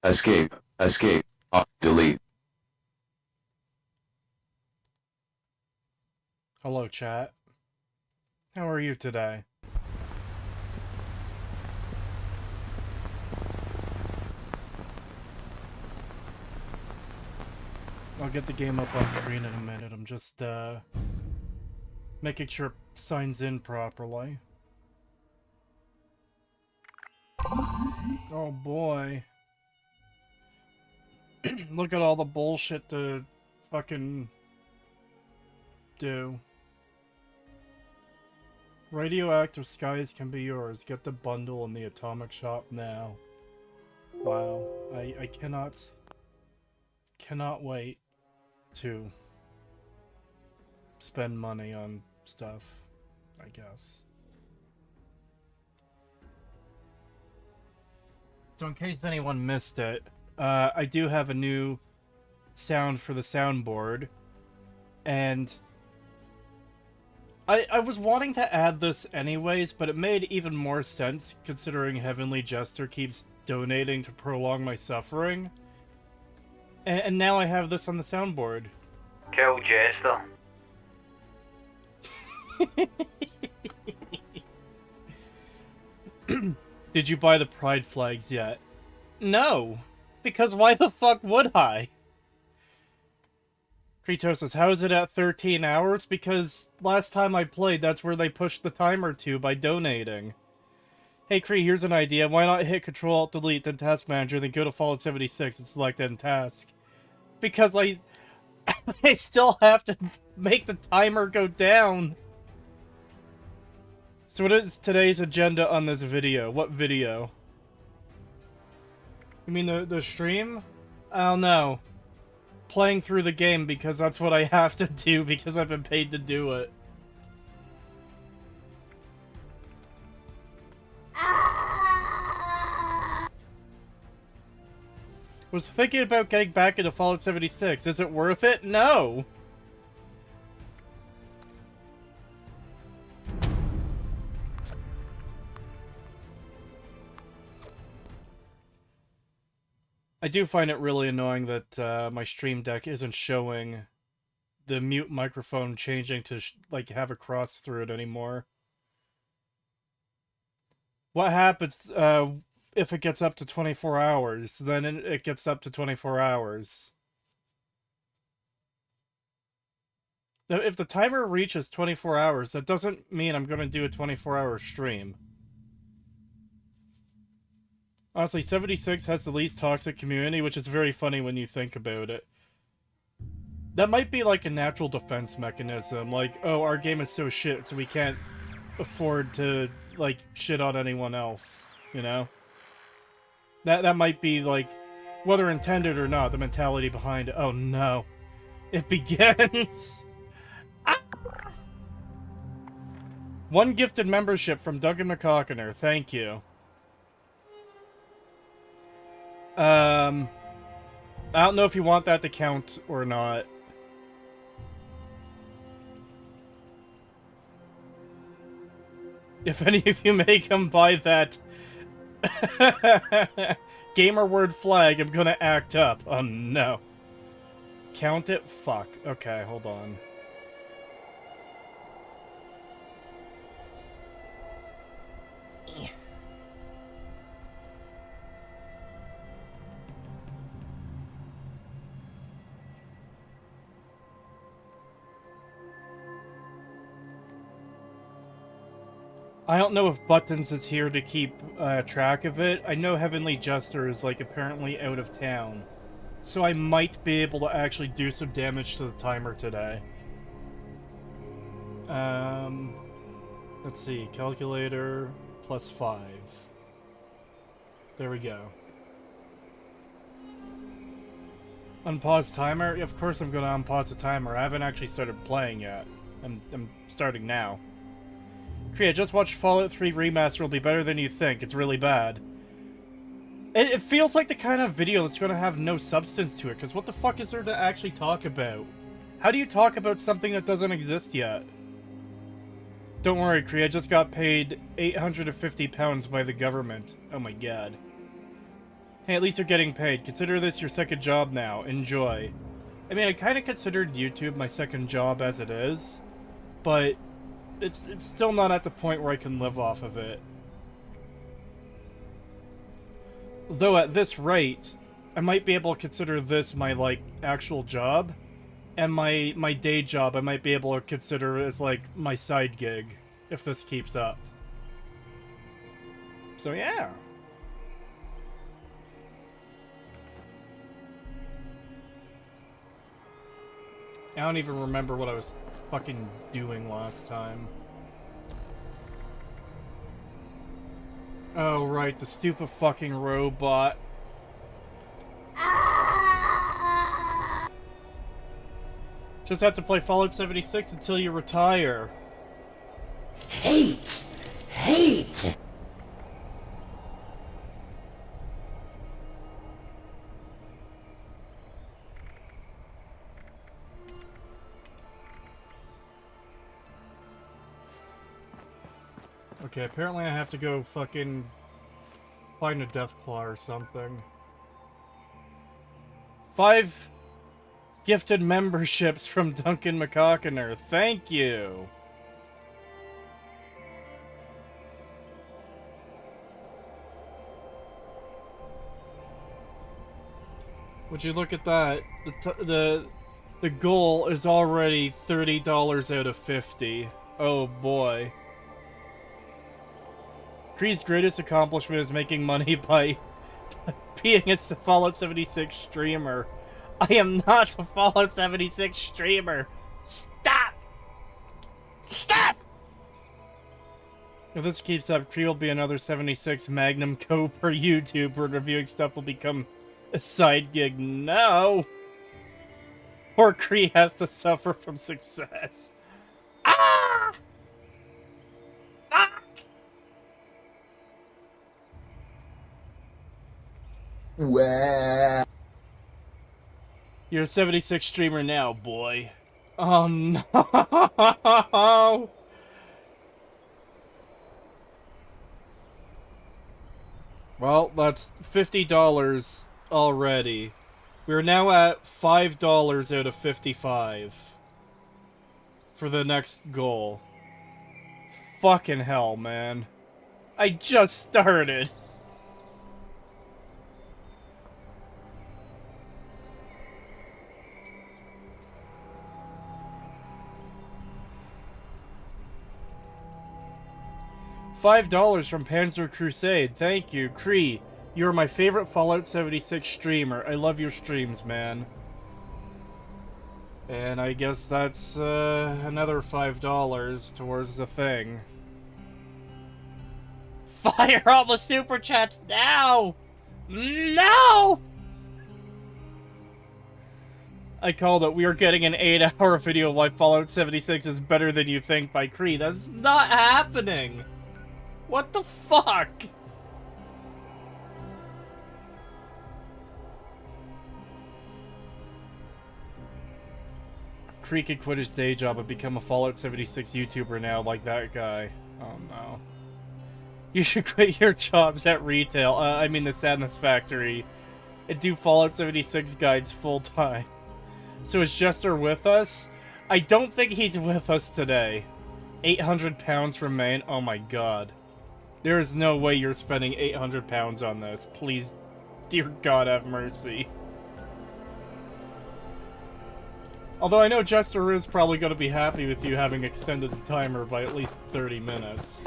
Escape, escape, delete. Hello, chat. How are you today? I'll get the game up on screen in a minute. I'm just, making sure it signs in properly. Oh boy. Look at all the bullshit to fucking do. Radioactive skies can be yours. Get the bundle in the atomic shop now. Wow. I cannot wait to spend money on stuff, I guess. So in case anyone missed it, I do have a new sound for the soundboard, and I was wanting to add this anyways, but it made even more sense considering Heavenly Jester keeps donating to prolong my suffering. And now I have this on the soundboard. Kill Jester. Did you buy the pride flags yet? No, because why the fuck would I? Kratos says, how is it at 13 hours? Because last time I played, that's where they pushed the timer to by donating. Hey Kree, here's an idea. Why not hit Control-Alt-Delete, then Task Manager, then go to Fallout 76 and select End Task? Because I still have to make the timer go down. So what is today's agenda on this video? What video? You mean the stream? I don't know. Playing through the game because that's what I have to do because I've been paid to do it. Was thinking about getting back into Fallout 76. Is it worth it? No! I do find it really annoying that my Stream Deck isn't showing the mute microphone changing to like have a cross through it anymore. What happens if it gets up to 24 hours? Then it gets up to 24 hours. If the timer reaches 24 hours, that doesn't mean I'm going to do a 24-hour stream. Honestly, 76 has the least toxic community, which is very funny when you think about it. That might be like a natural defense mechanism, like, oh, our game is so shit, so we can't afford to, like, shit on anyone else, you know? That might be, like, whether intended or not, the mentality behind it. Oh no. It begins! Ah! One gifted membership from Duncan McCockiner, thank you. I don't know if you want that to count or not. If any of you make him buy that gamer word flag, I'm gonna act up. Oh no. Count it? Fuck. Okay, hold on. I don't know if Buttons is here to keep track of it. I know Heavenly Jester is, like, apparently out of town. So I might be able to actually do some damage to the timer today. Let's see. Calculator +5. There we go. Unpause timer? Of course I'm gonna unpause the timer. I haven't actually started playing yet. I'm starting now. Kriya, just watch Fallout 3 Remaster will be better than you think. It's really bad. It feels like the kind of video that's going to have no substance to it, because what the fuck is there to actually talk about? How do you talk about something that doesn't exist yet? Don't worry, Kriya, I just got paid £850 by the government. Oh my god. Hey, at least you're getting paid. Consider this your second job now. Enjoy. I mean, I kind of considered YouTube my second job as it is, but it's still not at the point where I can live off of it. Though at this rate, I might be able to consider this my, like, actual job, and my day job I might be able to consider as, like, my side gig, if this keeps up. So yeah. I don't even remember what I was fucking doing last time. Oh, right, the stupid fucking robot. Just have to play Fallout 76 until you retire. Hate! Hate! Okay, apparently I have to go fucking find a Deathclaw or something. 5 gifted memberships from Duncan McCockiner. Thank you! Would you look at that? The goal is already $30 out of 50. Oh boy. Kree's greatest accomplishment is making money by being a Fallout 76 streamer. I am not a Fallout 76 streamer. Stop! Stop! If this keeps up, Kree will be another 76 Magnum Co per YouTube, where reviewing stuff will become a side gig. No! Poor Kree has to suffer from success. Ah! Fuck! Wow. You're a 76 streamer now, boy. Oh no! Well, that's $50 already. We're now at $5 out of 55 for the next goal. Fucking hell, man. I just started. $5 from Panzer Crusade. Thank you, Kree. You're my favorite Fallout 76 streamer. I love your streams, man. And I guess that's another $5 towards the thing. Fire all the super chats now! No! I called it. We are getting an 8-hour video of why Fallout 76 is better than you think by Kree. That's not happening! What the fuck? Kree could quit his day job and become a Fallout 76 YouTuber now, like that guy. Oh no. You should quit your jobs at retail, I mean the Sadness Factory, and do Fallout 76 guides full time. So is Jester with us? I don't think he's with us today. 800 pounds from Maine? Oh my god. There is no way you're spending 800 pounds on this. Please, dear God, have mercy. Although I know Jester is probably going to be happy with you having extended the timer by at least 30 minutes.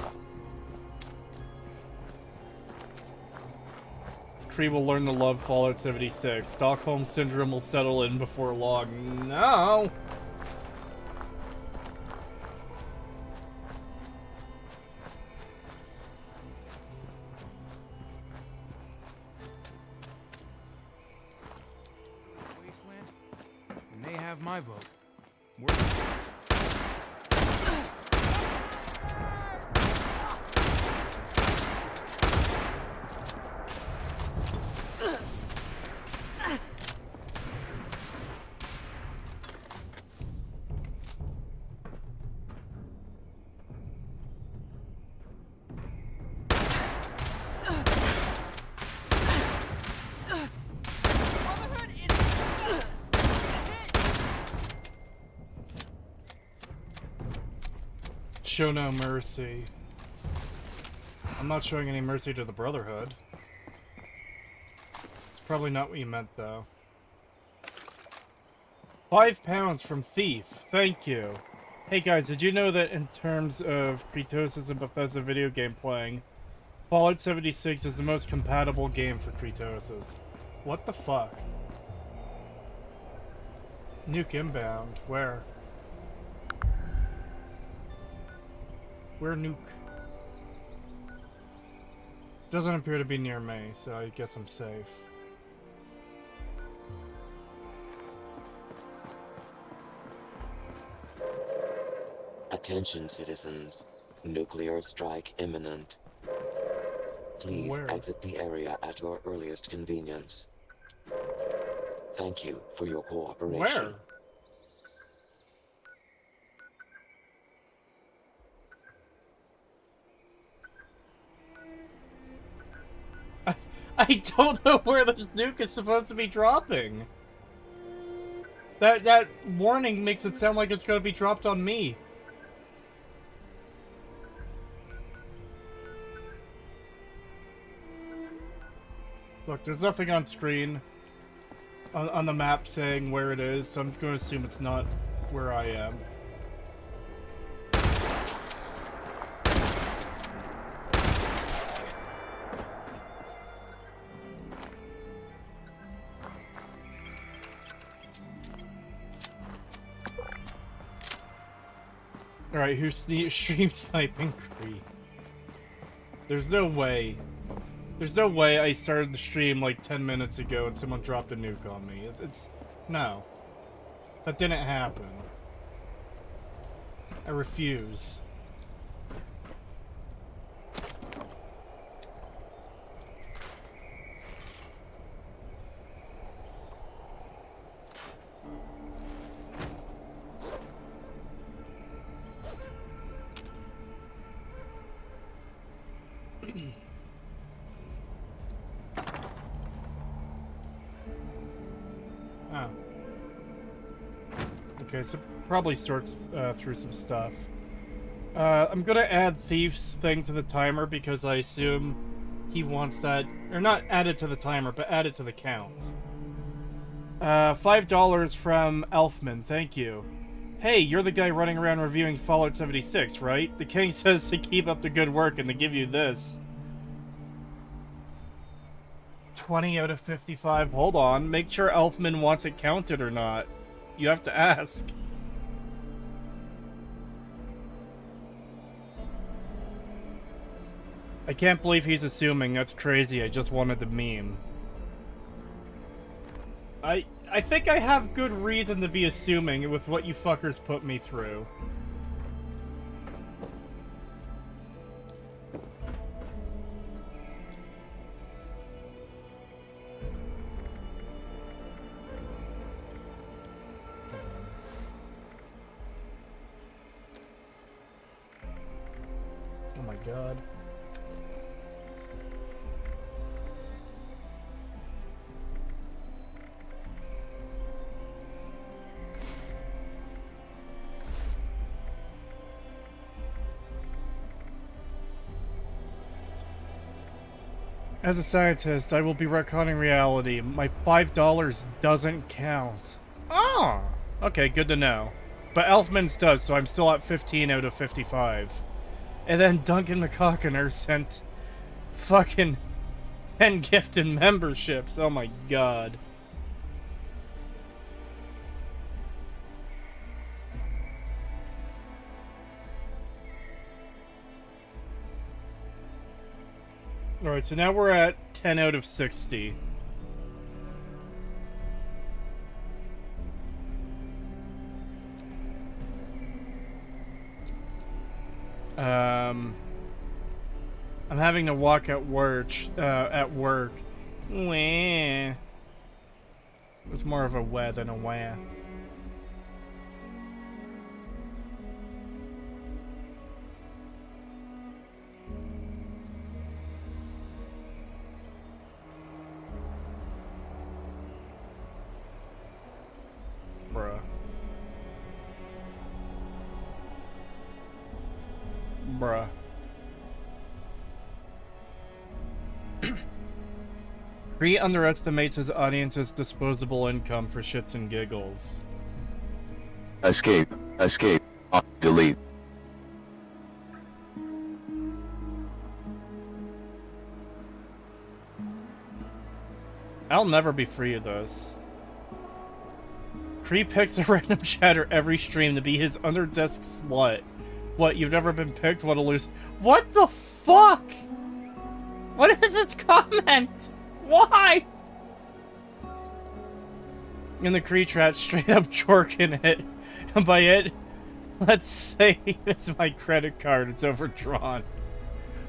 Kree will learn to love Fallout 76. Stockholm Syndrome will settle in before long. No! They have my vote. Show no mercy. I'm not showing any mercy to the Brotherhood. It's probably not what you meant, though. £5 from Thief. Thank you. Hey guys, did you know that in terms of Kratos' and Bethesda video game playing, Fallout 76 is the most compatible game for Kratos'? What the fuck? Nuke inbound. Where? Where Nuke? Doesn't appear to be near me, so I guess I'm safe. Attention citizens, nuclear strike imminent. Please Where? exit the area at your earliest convenience. Thank you for your cooperation. Where? I don't know where this nuke is supposed to be dropping. That warning makes it sound like it's going to be dropped on me. Look, there's nothing on screen on the map saying where it is, so I'm going to assume it's not where I am. Alright, who's stream sniping Cree? There's no way. There's no way I started the stream like 10 minutes ago and someone dropped a nuke on me. It's no. That didn't happen. I refuse. Oh. Okay, so probably sorts through some stuff. I'm gonna add Thief's thing to the timer because I assume he wants that, or not add it to the timer, but add it to the count. $5 from Elfman, thank you. Hey, you're the guy running around reviewing Fallout 76, right? The king says to keep up the good work and to give you this. 20 out of 55. Hold on. Make sure Elfman wants it counted or not. You have to ask. I can't believe he's assuming. That's crazy. I just wanted the meme. I think I have good reason to be assuming with what you fuckers put me through. Oh my god. As a scientist, I will be retconning reality. My $5 doesn't count. Ah! Okay, good to know. But Elfman's does, so I'm still at 15 out of 55. And then Duncan McCockiner sent fucking 10 gifted memberships. Oh my god. Alright, so now we're at 10 out of 60. I'm having to walk at work. Wah. It's more of a wah than a wah. Bruh. Bruh. Cree underestimates his audience's disposable income for shits and giggles. Escape. Escape. Delete. I'll never be free of this. Cree picks a random chatter every stream to be his underdesk slut. What, you've never been picked? What a lose. What the fuck? What is this comment? Why? In the Cree chat, straight up jorking it. And by it, let's say it's my credit card. It's overdrawn.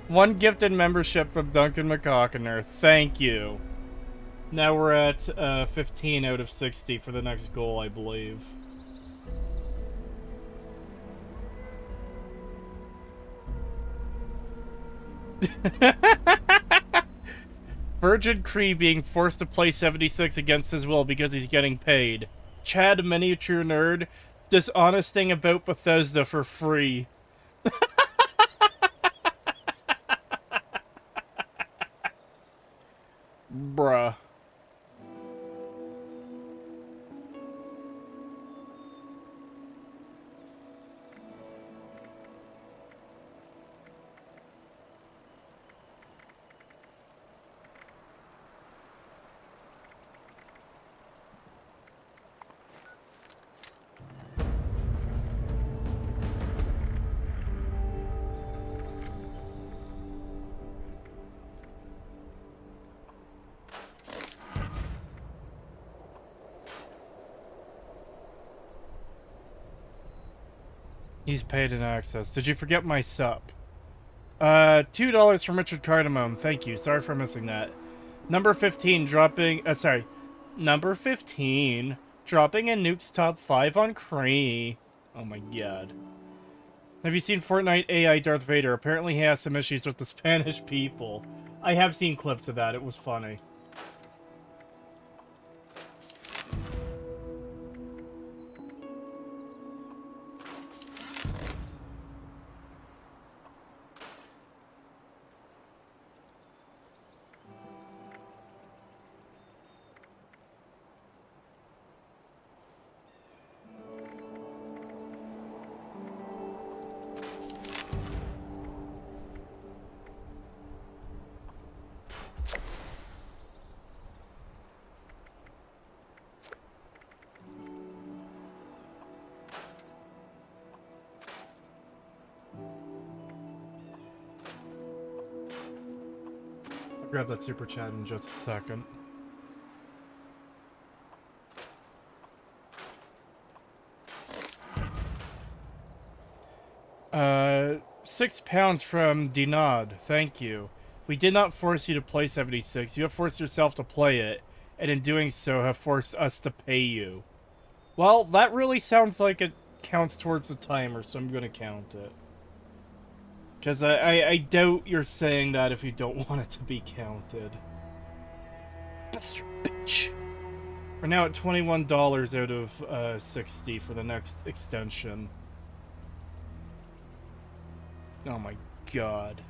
1 gifted membership from Duncan McCockiner. Thank you. Now we're at 15 out of 60 for the next goal, I believe. Virgin Cree being forced to play 76 against his will because he's getting paid. Chad Miniature Nerd dishonesting about Bethesda for free. Bruh. He's paid in access. Did you forget my sup? $2 from Richard Cardamom. Thank you. Sorry for missing that. Number 15 dropping... Number 15 dropping in Nuke's top 5 on Cree. Oh my god. Have you seen Fortnite AI Darth Vader? Apparently he has some issues with the Spanish people. I have seen clips of that. It was funny. Grab that super chat in just a second. £6 from Dinad. Thank you. We did not force you to play 76. You have forced yourself to play it, and in doing so have forced us to pay you. Well, that really sounds like it counts towards the timer, so I'm gonna count it. Because I doubt you're saying that if you don't want it to be counted. Bastard bitch. We're now at $21 out of 60 for the next extension. Oh my god.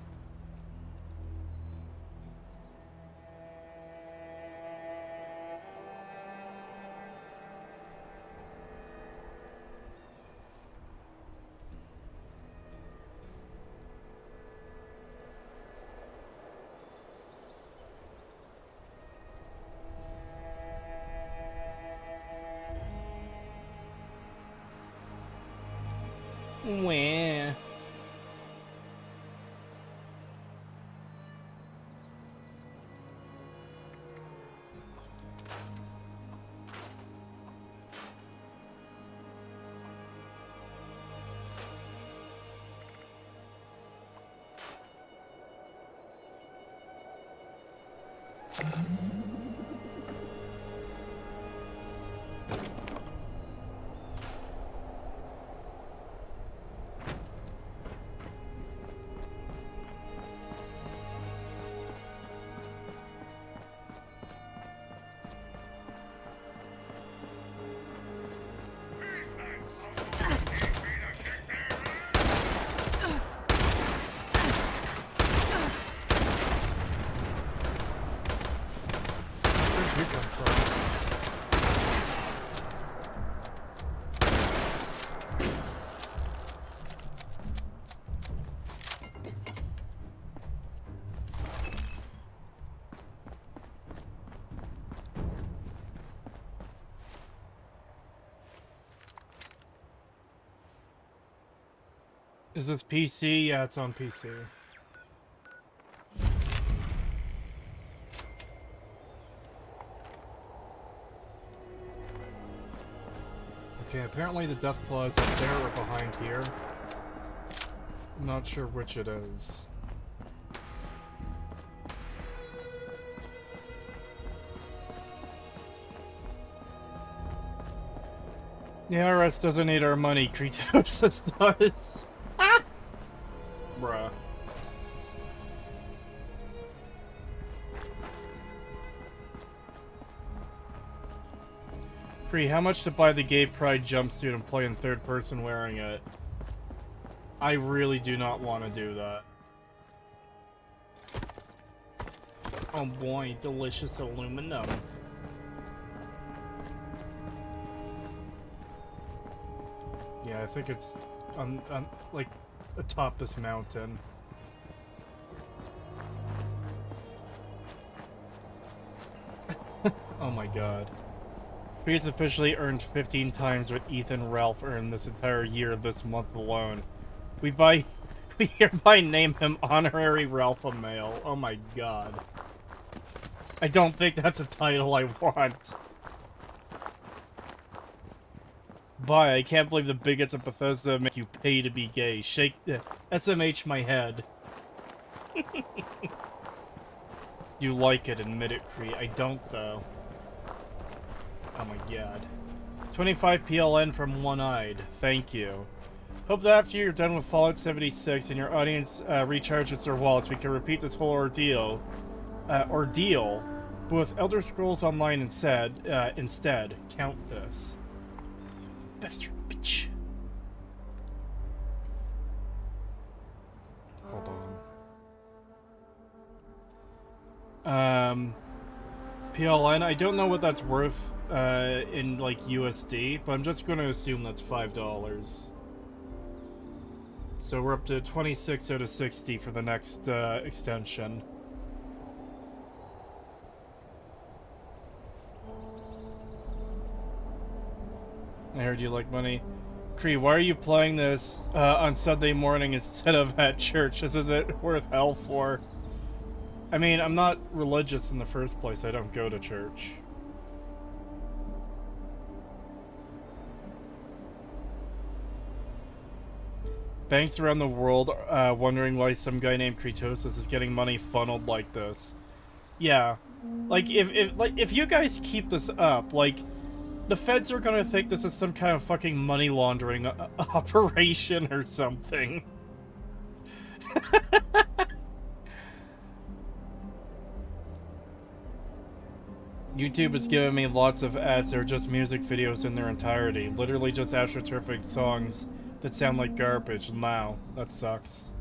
Wah. Is this PC? Yeah, it's on PC. Okay, apparently the death claw is up there or behind here. I'm not sure which it is. The IRS doesn't need our money, Kretosis does. Bruh. Kree, how much to buy the gay pride jumpsuit and play in third person wearing it? I really do not want to do that. Oh boy, delicious aluminum. Yeah, I think it's on like atop this mountain. Oh my god. Creed's officially earned 15 times what Ethan Ralph earned this entire year this month alone. We hereby name him Honorary Ralph a Male. Oh my god. I don't think that's a title I want. Bye, I can't believe the bigots of Bethesda make you pay to be gay. Shake SMH my head. You like it, admit it, Cree. I don't, though. Oh my god. 25 PLN from One-Eyed. Thank you. Hope that after you're done with Fallout 76 and your audience recharges their wallets, we can repeat this whole ordeal, but with Elder Scrolls Online instead. Count this. Bastard bitch. Hold on. PLN, I don't know what that's worth in like USD, but I'm just going to assume that's $5. So we're up to 26 out of 60 for the next extension. I heard you like money. Cree, why are you playing this on Sunday morning instead of at church? This isn't worth hell for. I mean, I'm not religious in the first place. I don't go to church. Banks around the world wondering why some guy named Kretosis is getting money funneled like this. Yeah. Like, if you guys keep this up, like, the feds are gonna think this is some kind of fucking money laundering operation or something. YouTube is giving me lots of ads that are just music videos in their entirety. Literally just astroturfic songs that sound like garbage. Wow, that sucks.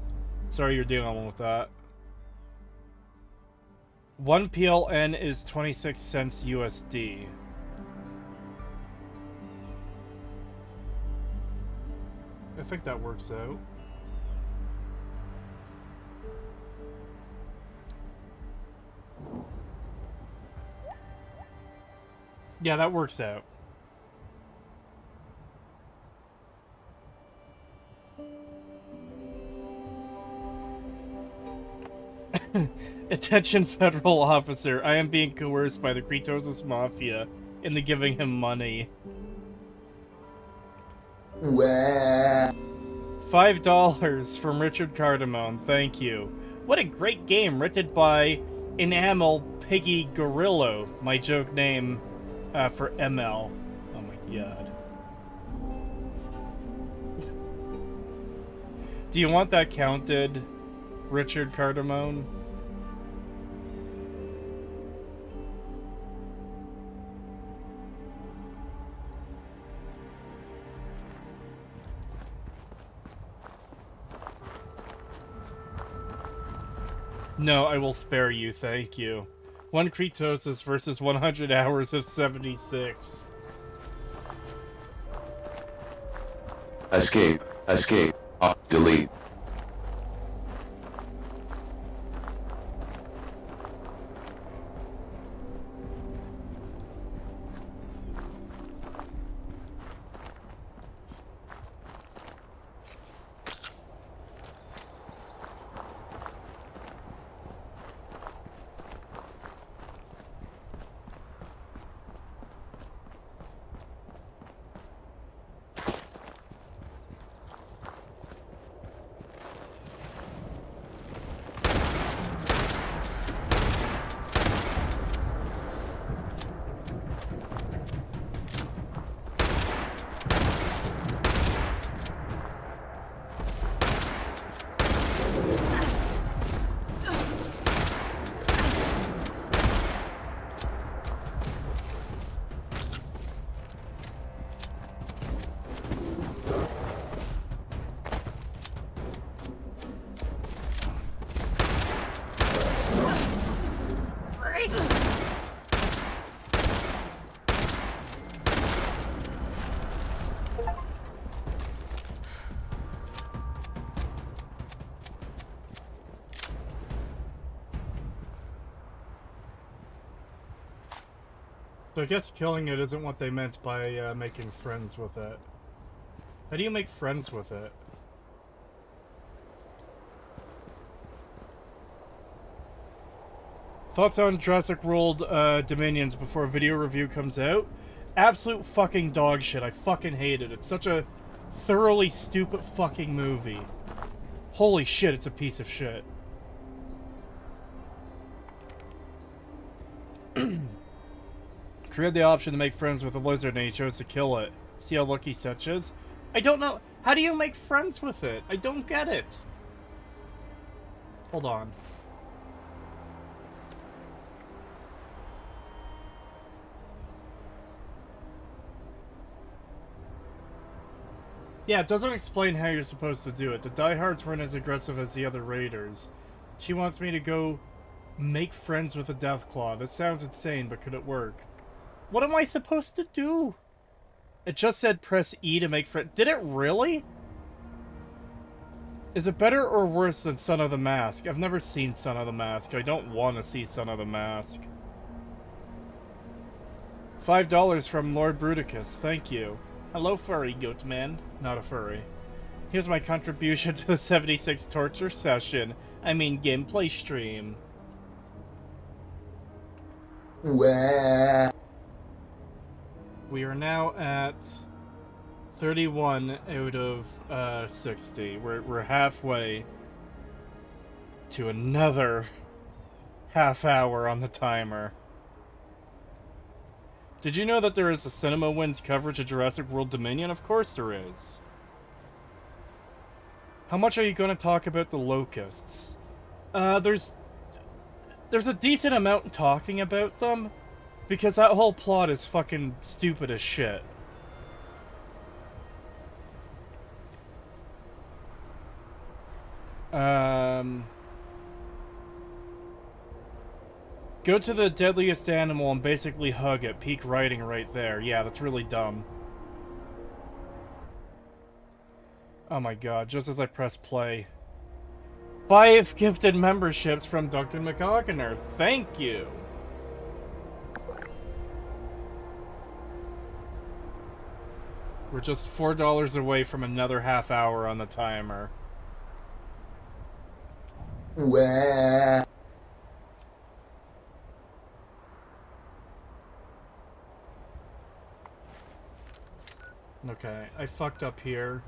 Sorry you're dealing with that. 1 PLN is 26 cents USD. I think that works out. Yeah, that works out. Attention, federal officer. I am being coerced by the Kretosis Mafia into giving him money. $5 from Richard Cardamone. Thank you. What a great game, written by Enamel Piggy Gorillo. My joke name for ML. Oh my god. Do you want that counted, Richard Cardamone? No, I will spare you, thank you. 1 Kretosis versus 100 hours of 76. Escape, escape, delete. So I guess killing it isn't what they meant by making friends with it. How do you make friends with it? Thoughts on Jurassic World Dominions before a video review comes out? Absolute fucking dog shit. I fucking hate it. It's such a thoroughly stupid fucking movie. Holy shit, it's a piece of shit. Create the option to make friends with a lizard and he chose to kill it. See how lucky such is? I don't know. How do you make friends with it? I don't get it. Hold on. Yeah, it doesn't explain how you're supposed to do it. The diehards weren't as aggressive as the other raiders. She wants me to go make friends with a Deathclaw. That sounds insane, but could it work? What am I supposed to do? It just said press E to make friends. Did it really? Is it better or worse than Son of the Mask? I've never seen Son of the Mask. I don't want to see Son of the Mask. $5 from Lord Bruticus. Thank you. Hello, furry goat man. Not a furry. Here's my contribution to the 76 torture session. I mean, gameplay stream. Wah. We are now at 31 out of 60. We're halfway to another half hour on the timer. Did you know that there is a Cinema Wins coverage of Jurassic World Dominion? Of course there is. How much are you going to talk about the locusts? There's a decent amount talking about them, because that whole plot is fucking stupid as shit. Go to the deadliest animal and basically hug it. Peak writing right there. Yeah, that's really dumb. Oh my god, just as I press play. 5 gifted memberships from Duncan McCockiner. Thank you. We're just $4 away from another half hour on the timer. Wah. Okay, I fucked up here.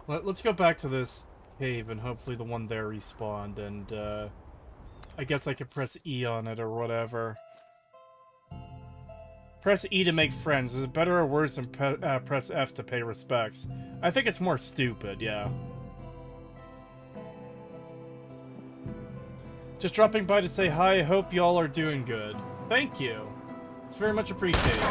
Let's go back to this cave and hopefully the one there respawned, and I guess I could press E on it or whatever. Press E to make friends. Is it better or worse than press F to pay respects? I think it's more stupid, yeah. Just dropping by to say hi. I hope y'all are doing good. Thank you. It's very much appreciated.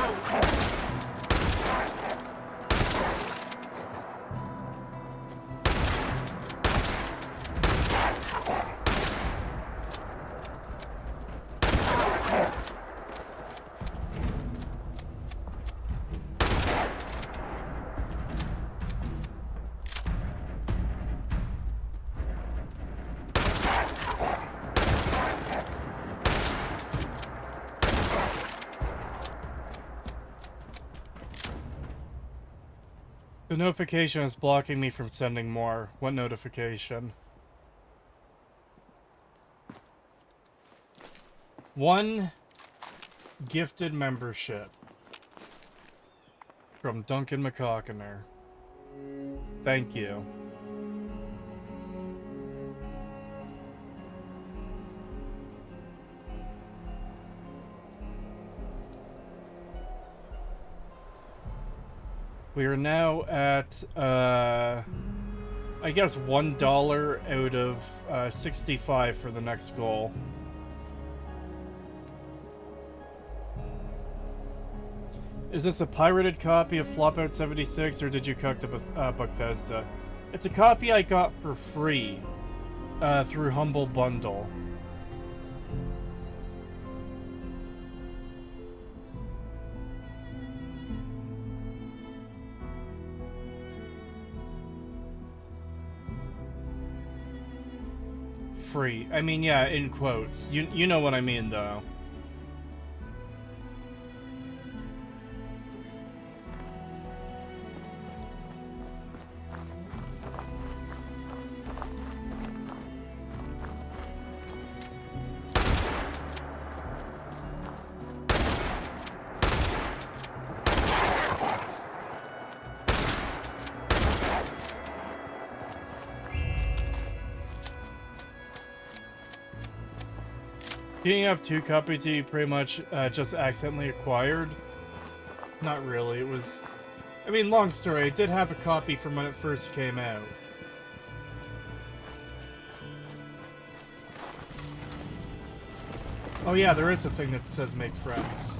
The notification is blocking me from sending more. What notification? 1 gifted membership from Duncan McCockiner. Thank you. We are now at, I guess $1 out of 65 for the next goal. Is this a pirated copy of Flopout 76, or did you cut to Bethesda? It's a copy I got for free through Humble Bundle. Free. I mean, yeah, in quotes. You know what I mean, though. Do you have 2 copies that you pretty much just accidentally acquired? Not really, it was... I mean, long story, I did have a copy from when it first came out. Oh yeah, there is a thing that says make friends.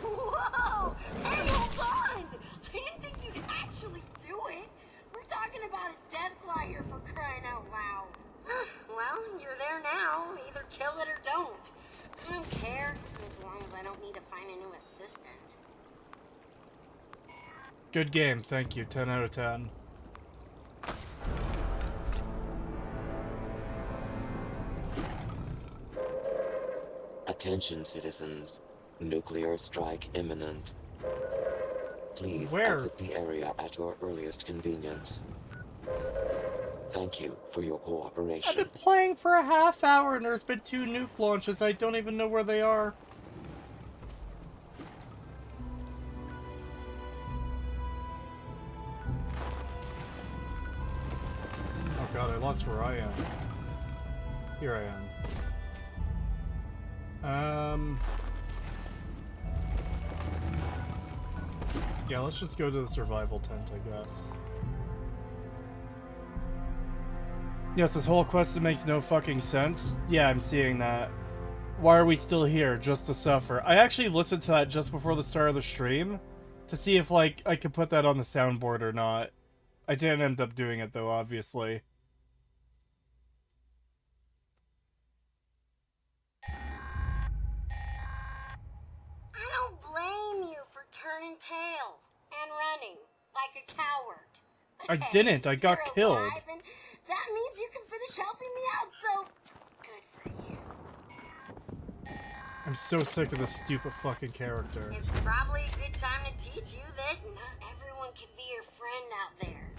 Whoa! Hey, hold on! I didn't think you'd actually do it. We're talking about a deathfly here for crying out loud. Well, you're there now. Either kill it or don't. I don't care, as long as I don't need to find a new assistant. Good game, thank you. 10 out of 10. Attention, citizens. Nuclear strike imminent. Please Where? exit the area at your earliest convenience. Thank you for your I've cooperation. been playing for a half hour and there's been 2 nuke launches. I don't even know where they are. Oh god, I lost where I am. Here I am. Yeah, let's just go to the survival tent, I guess. Yes, this whole quest makes no fucking sense. Yeah, I'm seeing that. Why are we still here? Just to suffer. I actually listened to that just before the start of the stream to see if, like, I could put that on the soundboard or not. I didn't end up doing it, though, obviously. I don't blame you for turning tail and running like a coward. I didn't. I got You're killed. alive, and that means you can finish helping me out, so good for you. I'm so sick of this stupid fucking character. It's probably a good time to teach you that not everyone can be your friend out there.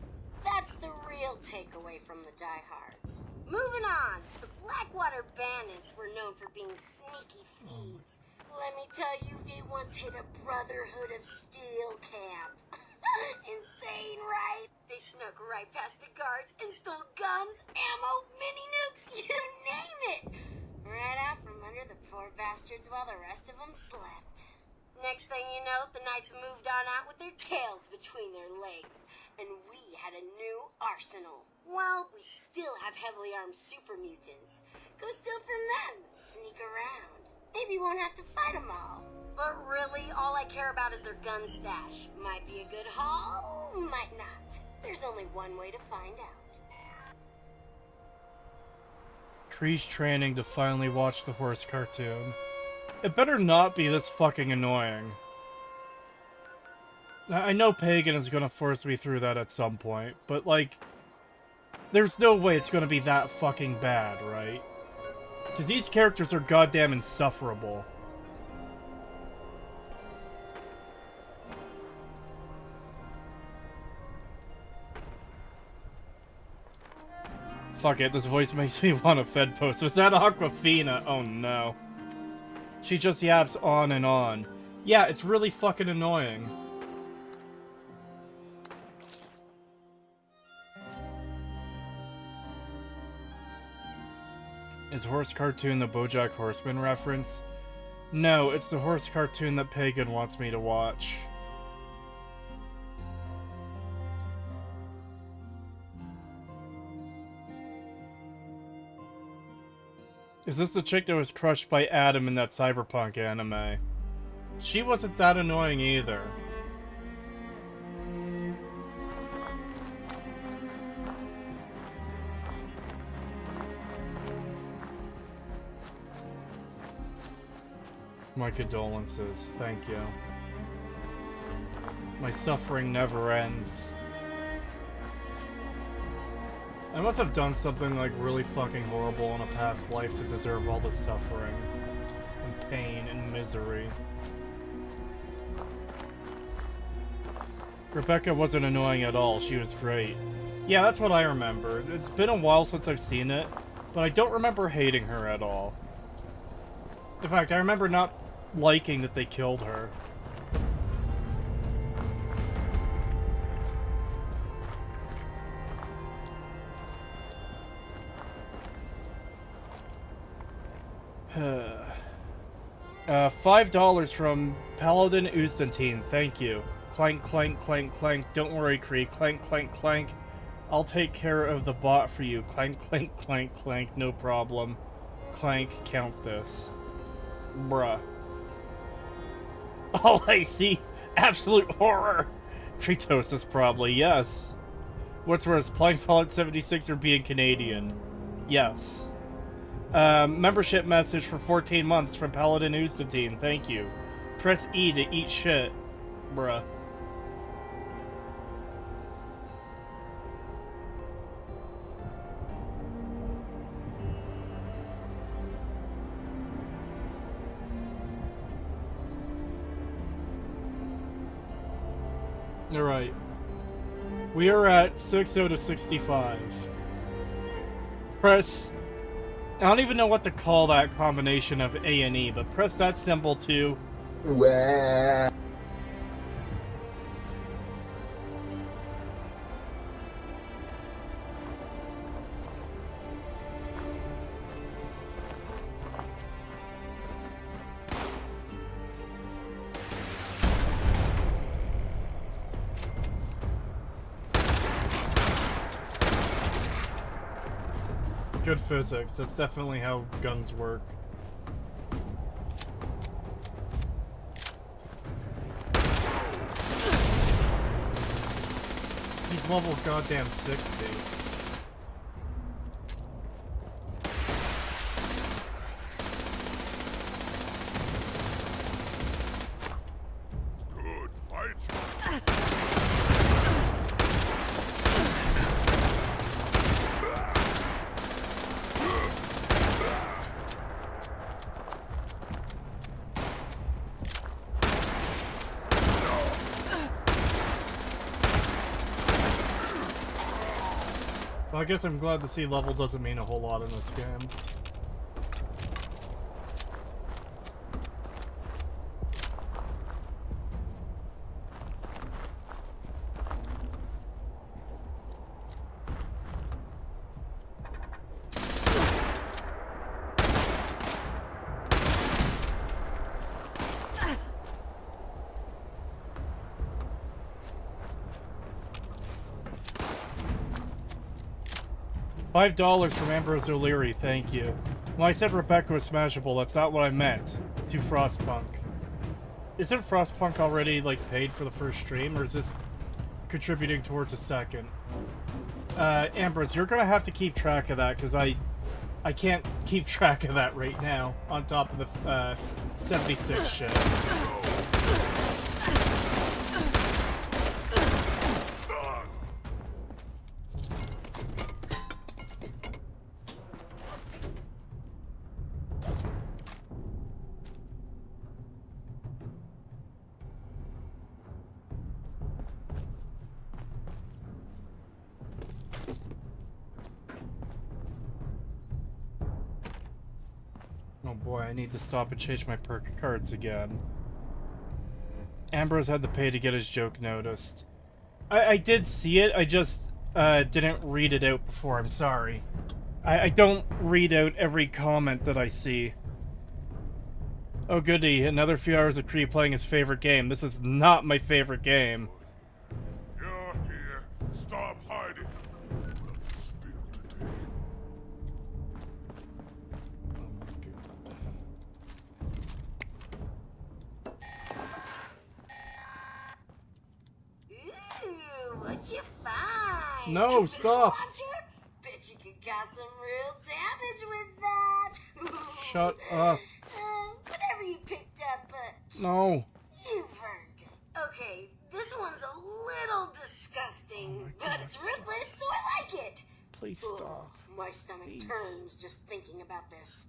That's the real takeaway from the diehards. Moving on, the Blackwater Bandits were known for being sneaky thieves. Let me tell you, they once hit a Brotherhood of Steel camp. Insane, right? They snuck right past the guards and stole guns, ammo, mini nukes, you name it! Right out from under the poor bastards while the rest of them slept. Next thing you know, the knights moved on out with their tails between their legs, and we had a new arsenal. Well, we still have heavily armed super mutants. Go steal from them, sneak around. Maybe won't have to fight them all. But really, all I care about is their gun stash. Might be a good haul, might not. There's only one way to find out. Kree's training to finally watch the horse cartoon. It better not be this fucking annoying. I know Pagan is gonna force me through that at some point, but like, there's no way it's gonna be that fucking bad, right? Because these characters are goddamn insufferable. Fuck it, this voice makes me want a Fed post. Was that Aquafina? Oh no. She just yaps on and on. Yeah, it's really fucking annoying. Is Horse Cartoon the BoJack Horseman reference? No, it's the horse cartoon that Pagan wants me to watch. Is this the chick that was crushed by Adam in that Cyberpunk anime? She wasn't that annoying either. My condolences. Thank you. My suffering never ends. I must have done something like really fucking horrible in a past life to deserve all the suffering and pain and misery. Rebecca wasn't annoying at all. She was great. Yeah, that's what I remember. It's been a while since I've seen it, but I don't remember hating her at all. In fact, I remember not liking that they killed her. $5 from Paladin Ustantine. Thank you. Clank, clank, clank, clank. Don't worry, Kree. Clank, clank, clank. I'll take care of the bot for you. Clank, clank, clank, clank. No problem. Clank, count this. Bruh. All I see, absolute horror. Kritosis probably, yes. What's worse, playing Fallout 76 or being Canadian? Yes. Membership message for 14 months from Paladin Ustantine. Thank you. Press E to eat shit. Bruh. Alright. We are at 60 to 65. Press... I don't even know what to call that combination of A and E, but press that symbol to... Wah. Good physics. That's definitely how guns work. He's level goddamn 60. Good fight. Well, I guess I'm glad to see level doesn't mean a whole lot in this game. $5 from Ambrose O'Leary, thank you. When I said Rebecca was smashable, that's not what I meant. To Frostpunk. Isn't Frostpunk already, like, paid for the first stream, or is this contributing towards a second? Ambrose, you're gonna have to keep track of that, because I can't keep track of that right now, on top of the, 76 shit. Oh boy, I need to stop and change my perk cards again. Ambrose had to pay to get his joke noticed. I did see it, I just didn't read it out before, I'm sorry. I don't read out every comment that I see. Oh goody, another few hours of Kree playing his favorite game. This is not my favorite game. You're here. Stop hiding. Let the spill today. Oh my god. Ooh, what'd you find? No, A missile stop. launcher? Bet you could got some real damage with that. Shut up. Whatever you picked up, No. you've earned it. Okay, this one's a little disgusting, Oh my but God, it's stop. ruthless, so I like it. Please Ugh, stop. my stomach Please. turns just thinking about this.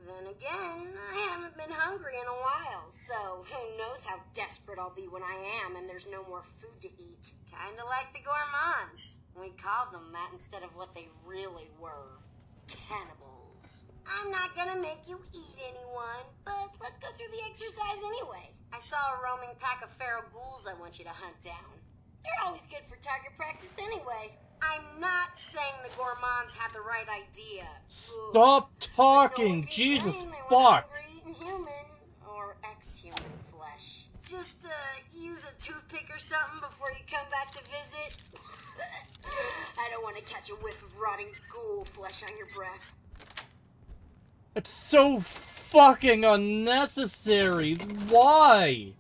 Then again, I haven't been hungry in a while, so who knows how desperate I'll be when I am and there's no more food to eat. Kinda like the gourmands. We called them that instead of what they really were. Cannibals. I'm not gonna make you eat anyone, but let's go through the exercise anyway. I saw a roaming pack of feral ghouls I want you to hunt down. They're always good for target practice anyway. I'm not saying the gourmands had the right idea. Stop talking! Jesus fuck! Eating human or ex-human flesh. Just use a toothpick or something before you come back to visit. I don't want to catch a whiff of rotting ghoul flesh on your breath. It's so fucking unnecessary. Why?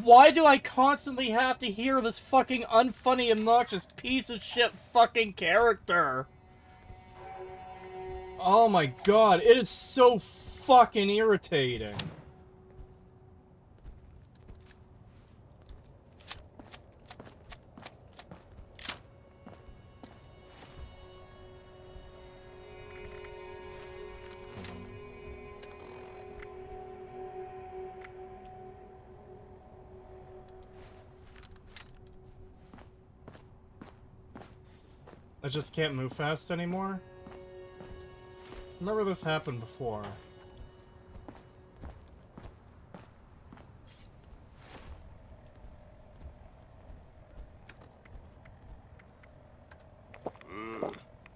Why do I constantly have to hear this fucking unfunny, obnoxious piece of shit fucking character? Oh my god, it is so fucking irritating. I just can't move fast anymore? Remember this happened before.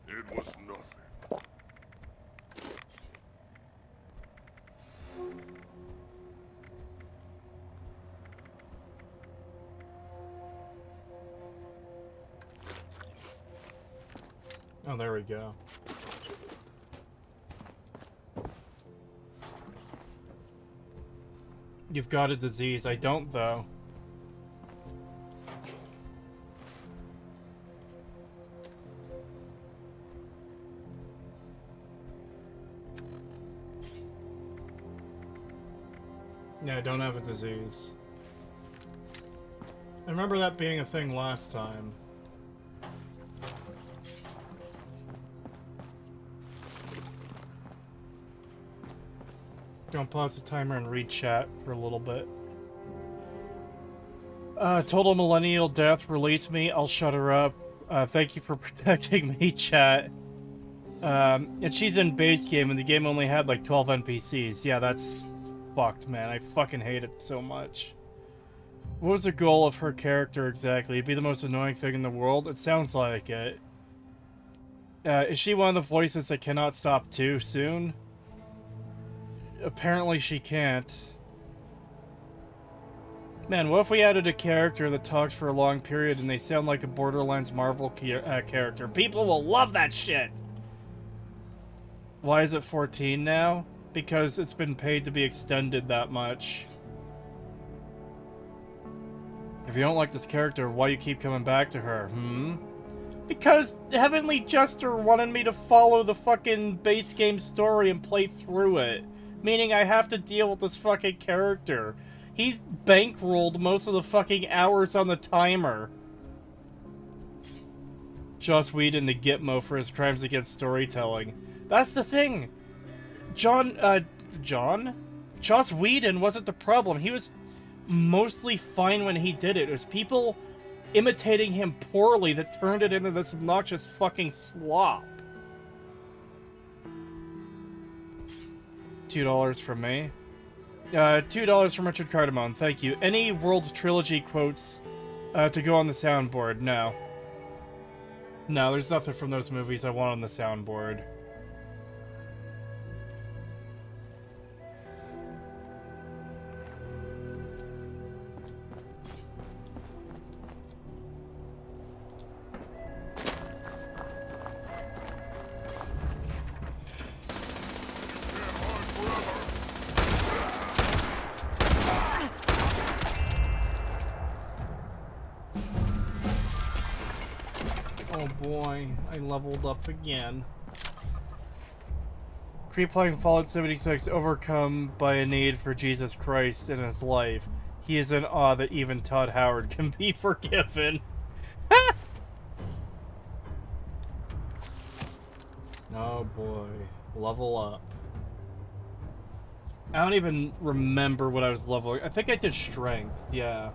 It was nothing. Oh, there we go. You've got a disease. I don't, though. Yeah, I don't have a disease. I remember that being a thing last time. Don't pause the timer and read chat for a little bit. Total Millennial Death, release me, I'll shut her up. Thank you for protecting me, chat. And she's in base game, and the game only had like 12 NPCs. Yeah, that's fucked, man. I fucking hate it so much. What was the goal of her character exactly? Be the most annoying thing in the world? It sounds like it. Is she one of the voices that cannot stop too soon? Apparently she can't. Man, what if we added a character that talks for a long period and they sound like a Borderlands Marvel character? People will love that shit! Why is it 14 now? Because it's been paid to be extended that much. If you don't like this character, why you keep coming back to her, Because Heavenly Jester wanted me to follow the fucking base game story and play through it. Meaning I have to deal with this fucking character. He's bankrolled most of the fucking hours on the timer. Joss Whedon to Gitmo for his crimes against storytelling. That's the thing. Joss Whedon wasn't the problem. He was mostly fine when he did it. It was people imitating him poorly that turned it into this obnoxious fucking slop. $2 from me. $2 from Richard Cardamone. Thank you. Any World Trilogy quotes to go on the soundboard? No. No, there's nothing from those movies I want on the soundboard. Oh boy, I leveled up again. Creep playing Fallout 76 overcome by a need for Jesus Christ in his life. He is in awe that even Todd Howard can be forgiven. Oh boy, level up. I don't even remember what I was leveling. I think I did strength, yeah.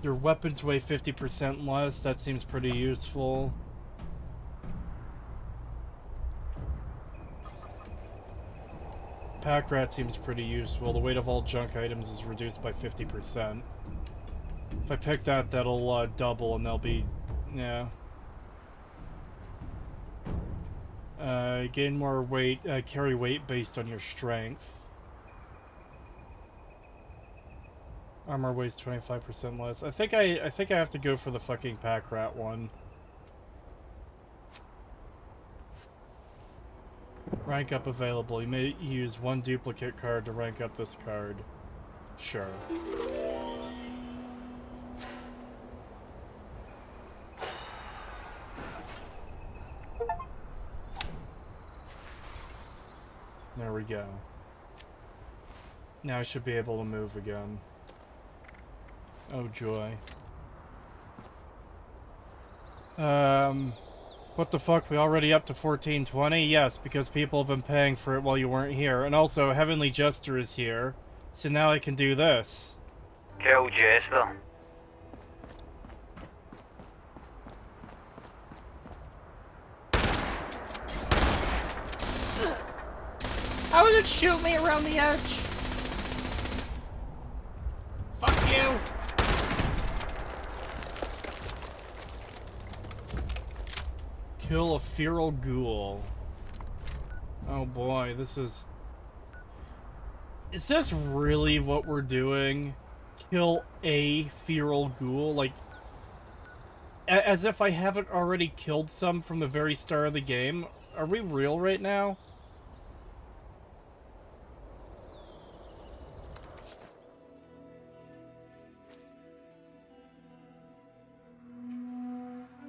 Your weapons weigh 50% less. That seems pretty useful. Pack rat seems pretty useful. The weight of all junk items is reduced by 50%. If I pick that, that'll double, and they'll be, yeah. Gain more weight, carry weight based on your strength. Armor weighs 25% less. I think I have to go for the fucking pack rat one. Rank up available. You may use one duplicate card to rank up this card. Sure. There we go. Now I should be able to move again. Oh joy. What the fuck? We already up to 1420? Yes, because people have been paying for it while you weren't here. And also, Heavenly Jester is here. So now I can do this. Kill Jester. How would it shoot me around the edge? Fuck you! Kill a feral ghoul. Oh boy, this is... Is this really what we're doing? Kill a feral ghoul? Like... As if I haven't already killed some from the very start of the game? Are we real right now?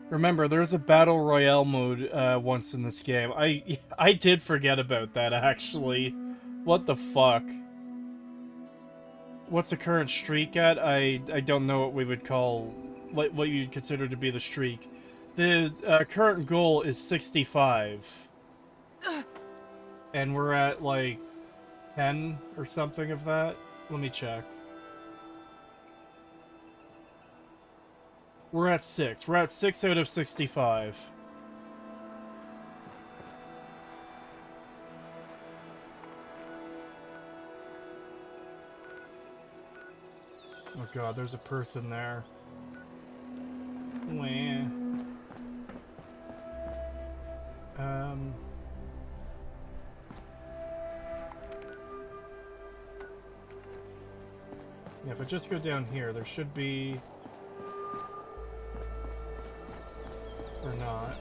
Remember, there's a Battle Royale mode once in this game. I did forget about that, actually. What the fuck? What's the current streak at? I don't know what we would call... What you'd consider to be the streak. The current goal is 65. And we're at, like, 10 or something of that? Let me check. We're at 6. We're at 6 out of 65. Oh god, there's a person there. Wah. Yeah, if I just go down here, there should be... Or not.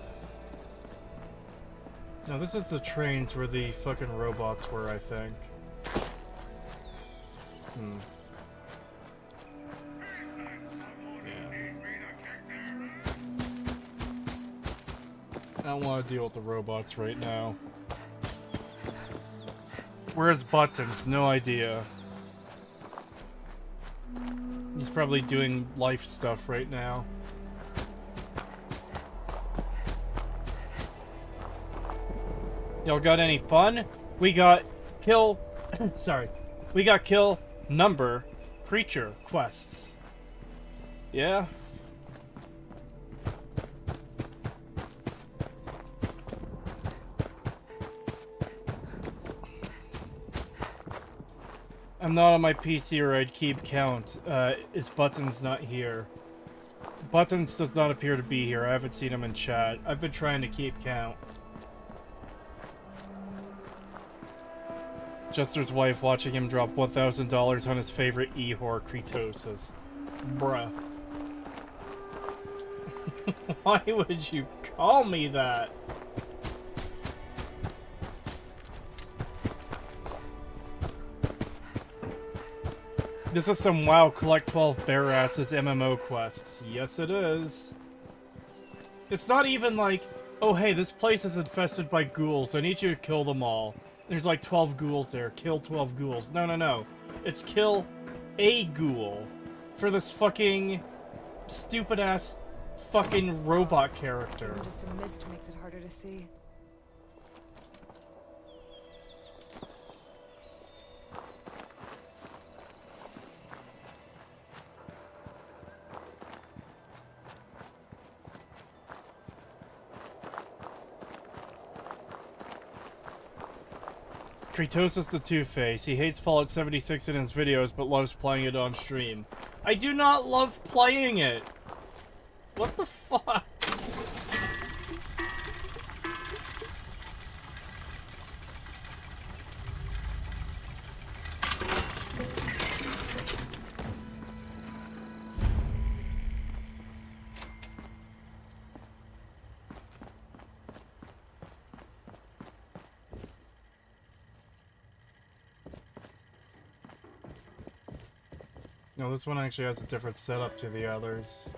No, this is the trains where the fucking robots were, I think. Yeah. I don't want to deal with the robots right now. Where's Buttons? No idea. He's probably doing life stuff right now. Y'all got any fun? We got kill... sorry. We got kill, number, creature quests. Yeah? I'm not on my PC or I'd keep count. Is Buttons not here? Buttons does not appear to be here. I haven't seen him in chat. I've been trying to keep count. Jester's wife watching him drop $1,000 on his favorite E-whore, Kretosis. Bruh. Why would you call me that? This is some WoW collect 12 bare asses MMO quests. Yes, it is. It's not even like, oh hey, this place is infested by ghouls. I need you to kill them all. There's like 12 ghouls there. Kill 12 ghouls. No, no, no. It's kill a ghoul for this fucking stupid-ass fucking robot character. Just a mist makes it harder to see. Kretosis the Two-Face. He hates Fallout 76 in his videos, but loves playing it on stream. I do not love playing it. What the fuck? No, this one actually has a different setup to the others.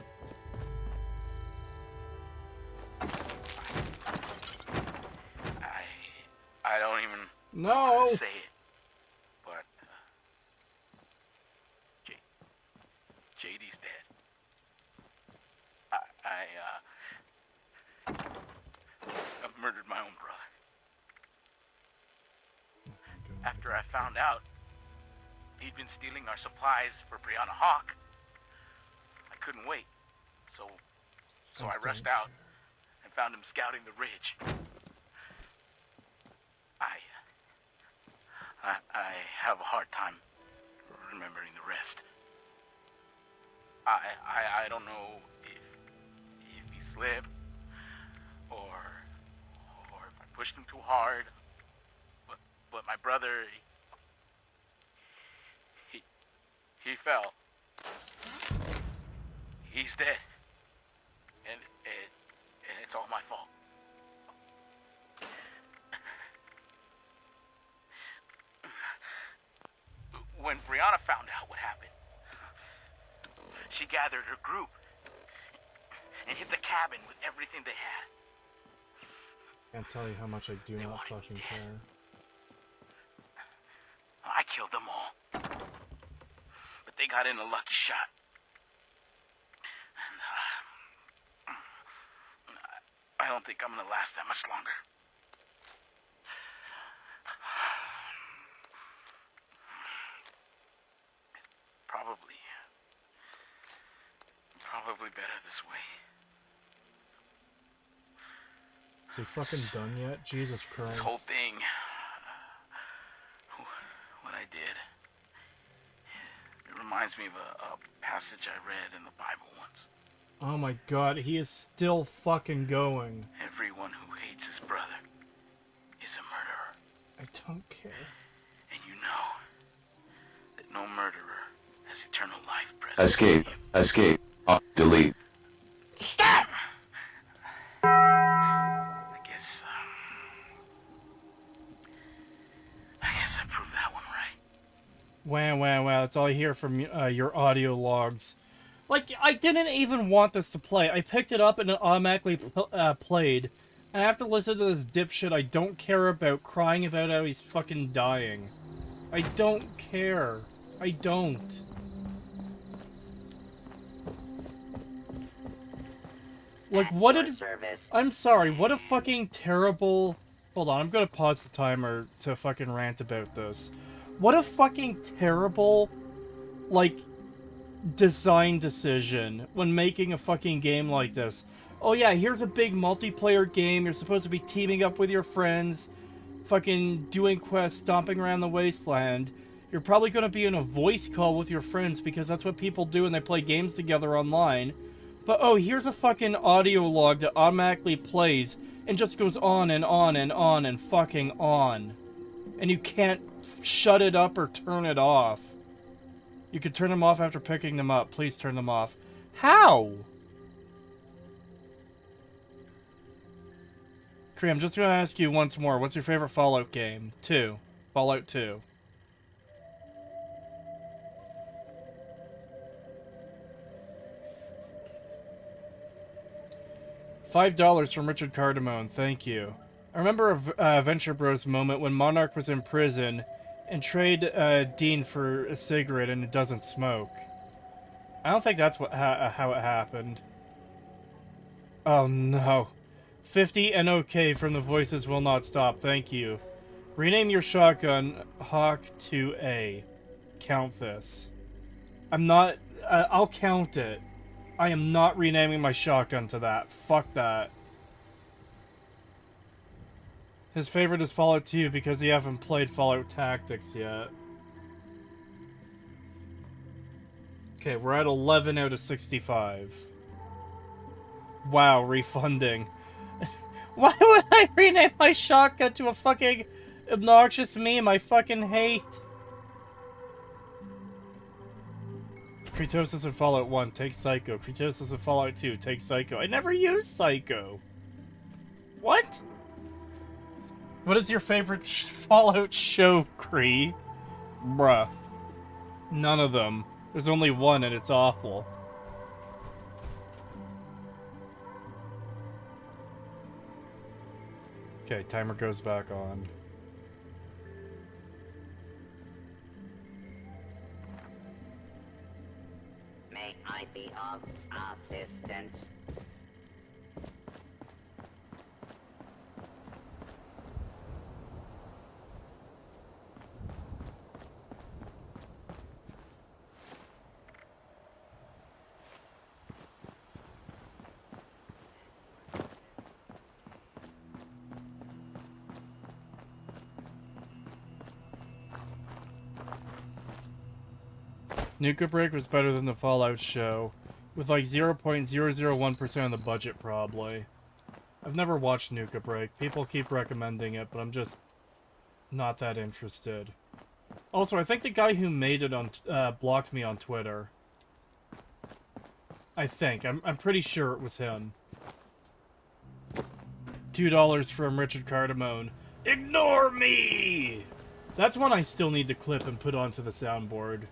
I don't even No! say it, but JD's dead. I murdered my own brother. After I found out he'd been stealing our supplies for Brianna Hawk, I couldn't wait. So I rushed out and found him scouting the ridge. I have a hard time remembering the rest. I don't know if he slipped or if I pushed him too hard. But my brother, he fell. He's dead. And it's all my fault. When Brianna found out what happened, she gathered her group and hit the cabin with everything they had. Can't tell you how much I do not fucking care. I killed them all. But they got in a lucky shot. And I don't think I'm gonna last that much longer. Probably better this way. Is he fucking done yet? Jesus Christ. This whole thing, what I did, it reminds me of a passage I read in the Bible once. Oh my god, he is still fucking going. Everyone who hates his brother is a murderer. I don't care. And you know that no murderer has eternal life present. Escape. Escape. Delete. Stop! I guess I proved that one right. Wow. That's all I hear from your audio logs. Like, I didn't even want this to play. I picked it up and it automatically played. And I have to listen to this dipshit I don't care about crying about how he's fucking dying. I don't care. I don't. Like, what did... I'm sorry, what a fucking terrible... Hold on, I'm gonna pause the timer to fucking rant about this. What a fucking terrible, like, design decision when making a fucking game like this. Oh yeah, here's a big multiplayer game, you're supposed to be teaming up with your friends, fucking doing quests, stomping around the wasteland. You're probably gonna be in a voice call with your friends because that's what people do when they play games together online. But oh, here's a fucking audio log that automatically plays and just goes on and on and on and fucking on. And you can't shut it up or turn it off. You can turn them off after picking them up. Please turn them off. How? Kree, I'm just gonna ask you once more. What's your favorite Fallout game? 2. Fallout 2. $5 from Richard Cardamone, thank you. I remember a Venture Bros moment when Monarch was in prison and trade Dean for a cigarette and it doesn't smoke. I don't think that's how it happened. Oh no. 50 NOK from the Voices Will Not Stop, thank you. Rename your shotgun Hawk 2A. Count this. I'm not... I'll count it. I am not renaming my shotgun to that. Fuck that. His favorite is Fallout 2 because he haven't played Fallout Tactics yet. Okay, we're at 11 out of 65. Wow, refunding. Why would I rename my shotgun to a fucking obnoxious meme I fucking hate? Kratos in Fallout 1, take Psycho. Kratos in Fallout 2, take Psycho. I never used Psycho. What? What is your favorite Fallout show, Cree? Bruh. None of them. There's only one and it's awful. Okay, timer goes back on. May I be of assistance? Nuke Break was better than the Fallout show, with like 0.001% of the budget probably. I've never watched Nuke Break. People keep recommending it, but I'm just not that interested. Also, I think the guy who made it on blocked me on Twitter. I think. I'm pretty sure it was him. $2 from Richard Cardamone. Ignore me! That's one I still need to clip and put onto the soundboard.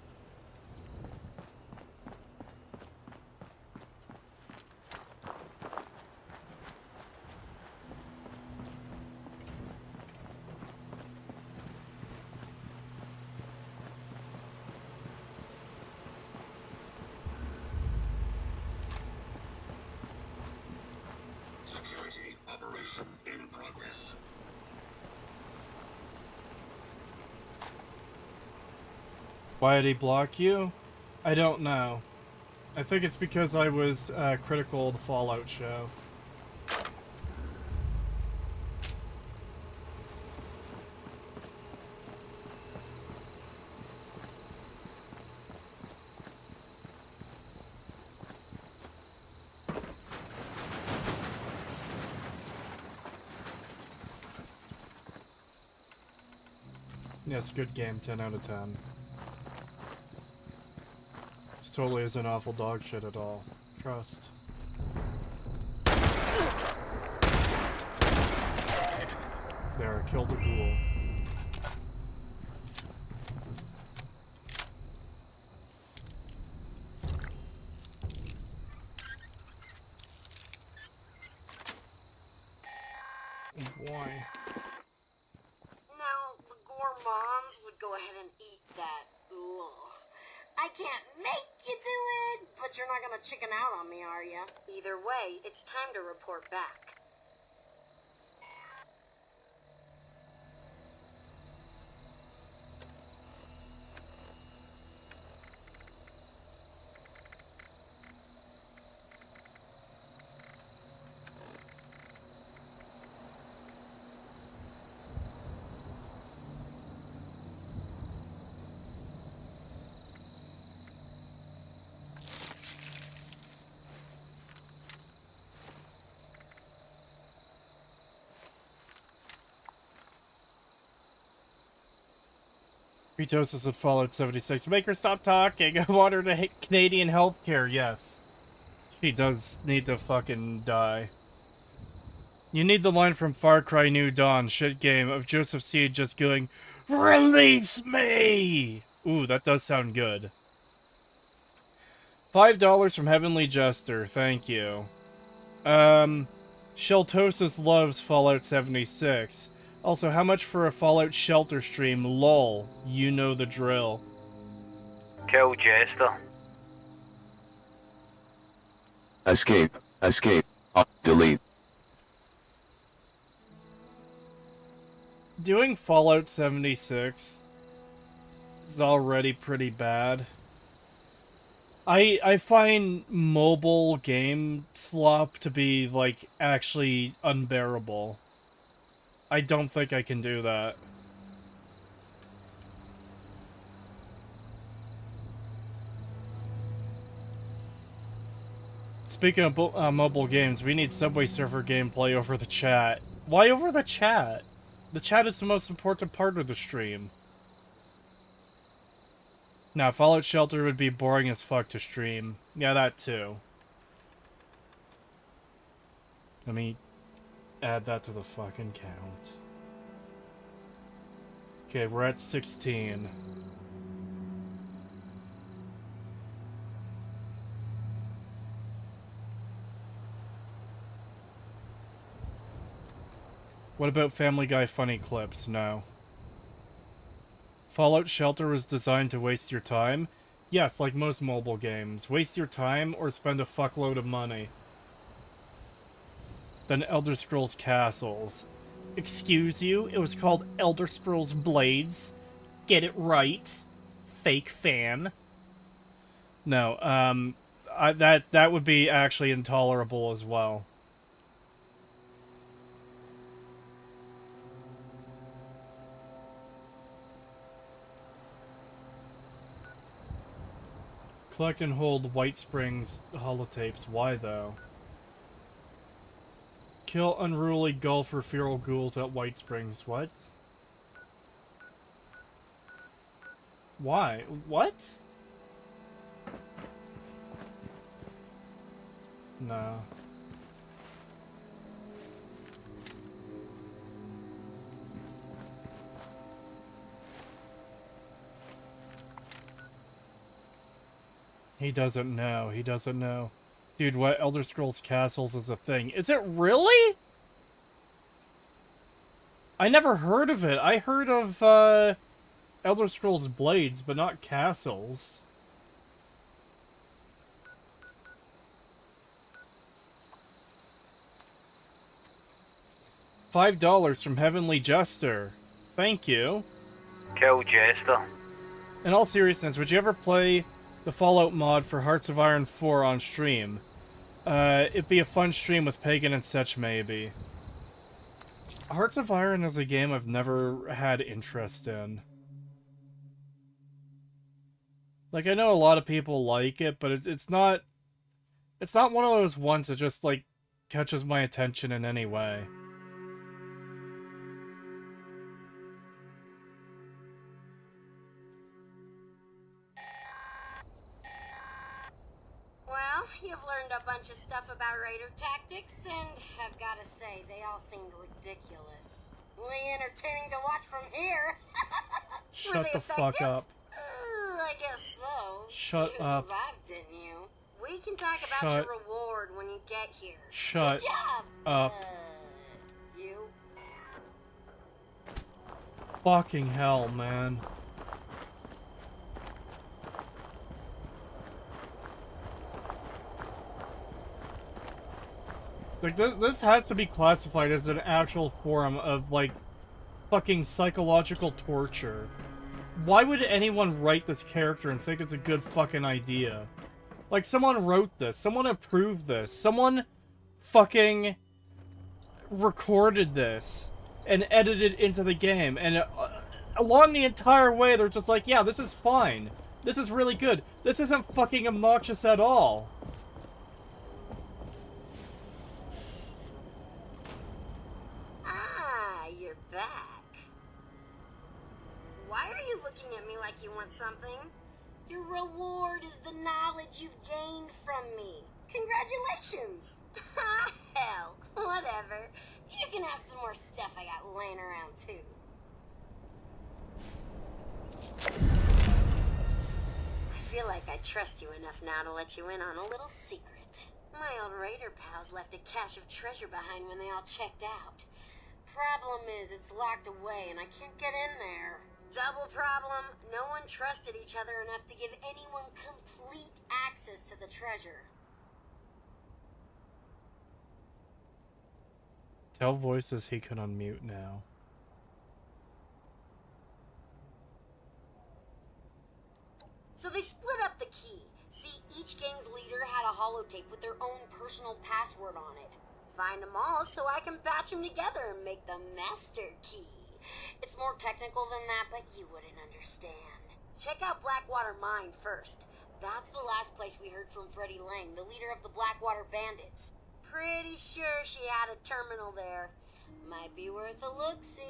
Security operation in progress. Why did he block you? I don't know. I think it's because I was critical of the Fallout show. Yeah, it's a good game, 10 out of 10. This totally isn't awful dog shit at all. Trust. There, killed a ghoul. Boy. Now, the gourmands would go ahead and eat that. Ugh. I can't make you do it, but you're not gonna chicken out on me, are ya? Either way, it's time to report back. Retosis at Fallout 76. Make her stop talking. I want her to hate Canadian healthcare, yes. She does need to fucking die. You need the line from Far Cry New Dawn, shit game, of Joseph Seed just going, "Release me!" Ooh, that does sound good. $5 from Heavenly Jester, thank you. Sheltosis loves Fallout 76. Also, how much for a Fallout Shelter stream? Lol. You know the drill. Kill Jester. Escape. Escape. Delete. Doing Fallout 76 is already pretty bad. I find mobile game slop to be, like, actually unbearable. I don't think I can do that. Speaking of mobile games, we need Subway Surfer gameplay over the chat. Why over the chat? The chat is the most important part of the stream. Now, Fallout Shelter would be boring as fuck to stream. Yeah, that too. Let me add that to the fucking count. Okay, we're at 16. What about Family Guy funny clips? No. Fallout Shelter was designed to waste your time? Yes, like most mobile games. Waste your time or spend a fuckload of money. Then Elder Scrolls Castles. Excuse you? It was called Elder Scrolls Blades. Get it right. Fake fan. No, that would be actually intolerable as well. Collect and hold White Springs holotapes. Why, though? Kill unruly golfer feral ghouls at White Springs. What? Why? What? No. He doesn't know. He doesn't know. Dude, what? Elder Scrolls Castles is a thing. Is it really? I never heard of it. I heard of, Elder Scrolls Blades, but not Castles. $5 from Heavenly Jester. Thank you. Cool Jester. In all seriousness, would you ever play the Fallout mod for Hearts of Iron 4 on stream? It'd be a fun stream with Pagan and such, maybe. Hearts of Iron is a game I've never had interest in. Like, I know a lot of people like it, but it's not one of those ones that just, like, catches my attention in any way. Well, you've learned a bunch of stuff about raider tactics, and I've got to say, they all seemed ridiculous. Really entertaining to watch from here. Shut the fuck up. I guess so. Shut up. You survived, didn't you? We can talk about Shut- your reward when you get here. Shut Good job. up. You. Fucking hell, man. Like, this has to be classified as an actual form of, like, fucking psychological torture. Why would anyone write this character and think it's a good fucking idea? Like, someone wrote this. Someone approved this. Someone fucking recorded this and edited it into the game. And along the entire way, they're just like, yeah, this is fine. This is really good. This isn't fucking obnoxious at all. You're back. Why are you looking at me like you want something? Your reward is the knowledge you've gained from me. Congratulations! Hell, whatever. You can have some more stuff I got laying around too. I feel like I trust you enough now to let you in on a little secret. My old raider pals left a cache of treasure behind when they all checked out. Problem is, it's locked away and I can't get in there. Double problem, no one trusted each other enough to give anyone complete access to the treasure. Tell Voices he can unmute now. So they split up the key. See, each gang's leader had a holotape with their own personal password on it. Find them all so I can patch them together and make the master key. It's more technical than that, but you wouldn't understand. Check out Blackwater Mine first. That's the last place we heard from Freddie Lang, the leader of the Blackwater Bandits. Pretty sure she had a terminal there. Might be worth a look-see.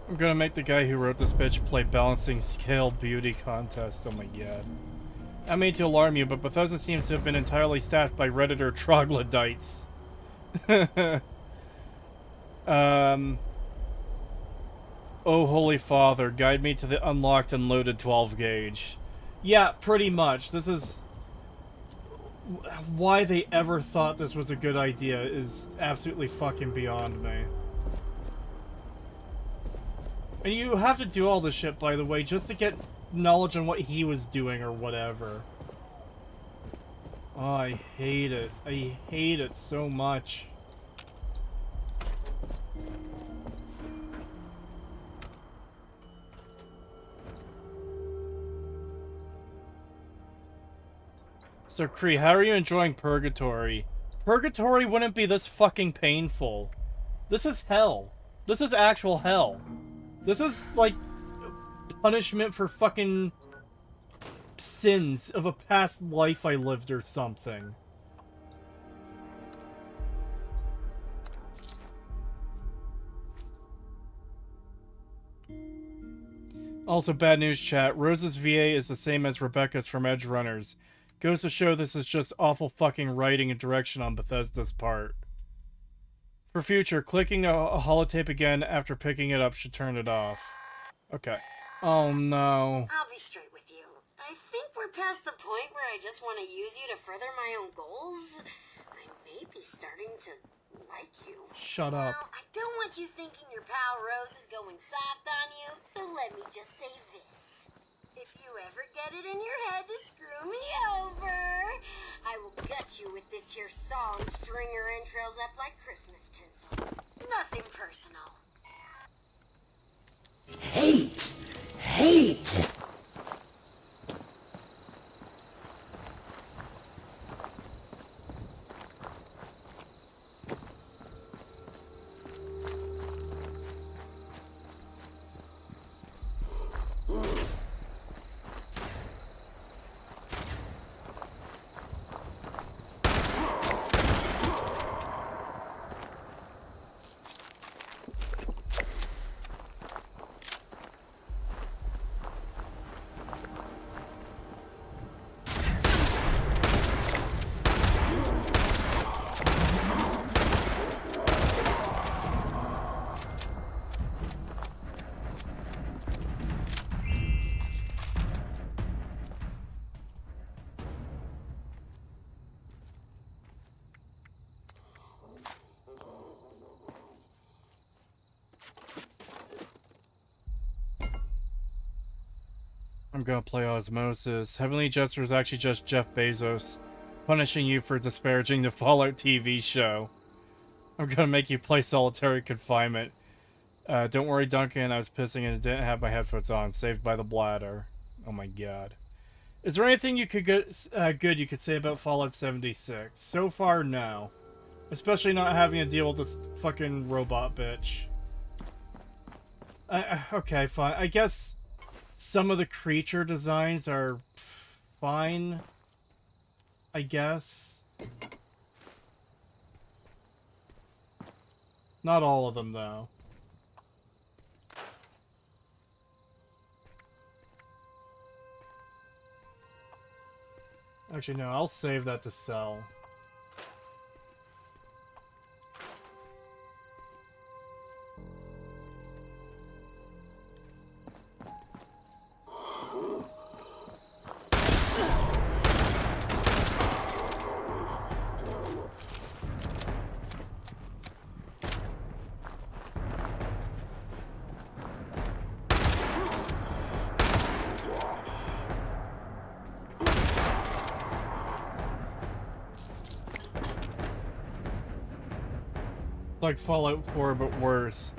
I'm gonna make the guy who wrote this bitch play balancing scale beauty contest. Oh my god. I mean to alarm you, but Bethesda seems to have been entirely staffed by Redditor troglodytes. Oh holy father, guide me to the unlocked and loaded 12 gauge. Yeah, pretty much. This is... Why they ever thought this was a good idea is absolutely fucking beyond me. And you have to do all this shit, by the way, just to get knowledge on what he was doing or whatever. Oh, I hate it. I hate it so much. So, Kree, how are you enjoying Purgatory? Purgatory wouldn't be this fucking painful. This is hell. This is actual hell. This is, like, punishment for fucking sins of a past life I lived or something. Also, bad news, chat. Rose's VA is the same as Rebecca's from Edge Runners. Goes to show this is just awful fucking writing and direction on Bethesda's part. For future, clicking a holotape again after picking it up should turn it off. Okay. Oh no. I'll be straight with you. I think we're past the point where I just want to use you to further my own goals. I may be starting to like you. Shut up. Now, I don't want you thinking your pal Rose is going soft on you, so let me just say this. If you ever get it in your head to screw me over, I will gut you with this here song, string your entrails up like Christmas tinsel. Nothing personal. Hate! Hate! I'm gonna play Osmosis. Heavenly Jester is actually just Jeff Bezos, punishing you for disparaging the Fallout TV show. I'm gonna make you play Solitary Confinement. Don't worry, Duncan, I was pissing and didn't have my headphones on. Saved by the bladder. Oh my god. Is there anything you could good you could say about Fallout 76? So far, no. Especially not having to deal with this fucking robot bitch. Okay, fine. I guess some of the creature designs are fine, I guess. Not all of them, though. Actually, no, I'll save that to sell. Like Fallout 4, but worse.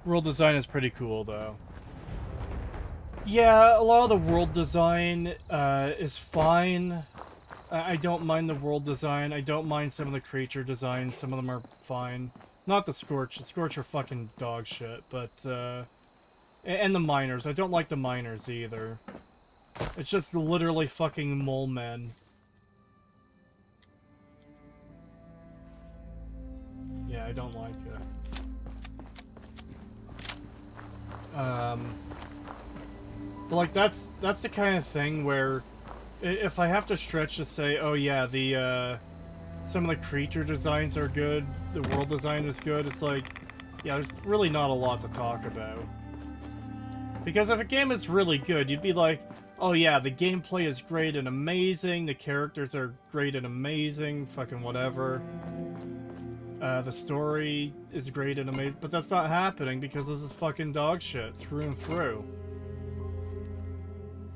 World design is pretty cool, though. Yeah, a lot of the world design is fine. I don't mind the world design. I don't mind some of the creature designs. Some of them are fine. Not the Scorch. The Scorch are fucking dog shit, but, and the miners. I don't like the miners either. It's just literally fucking mole men. Yeah, I don't like it. But like that's the kind of thing where if I have to stretch to say, oh yeah, the some of the creature designs are good, the world design is good, it's like, yeah, there's really not a lot to talk about. Because if a game is really good, you'd be like, oh yeah, the gameplay is great and amazing, the characters are great and amazing, fucking whatever. The story is great and amazing, but that's not happening because this is fucking dog shit through and through.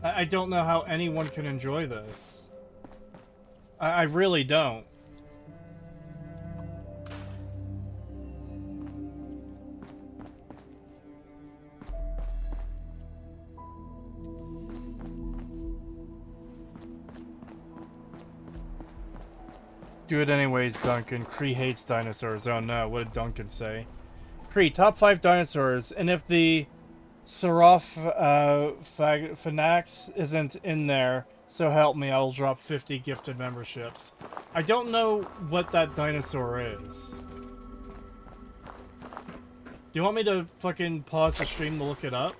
I don't know how anyone can enjoy this. I really don't. Do it anyways, Duncan. Cree hates dinosaurs. Oh no, what did Duncan say? Cree, top 5 dinosaurs, and if the Seraph Phonax isn't in there, so help me, I'll drop 50 gifted memberships. I don't know what that dinosaur is. Do you want me to fucking pause the stream to look it up?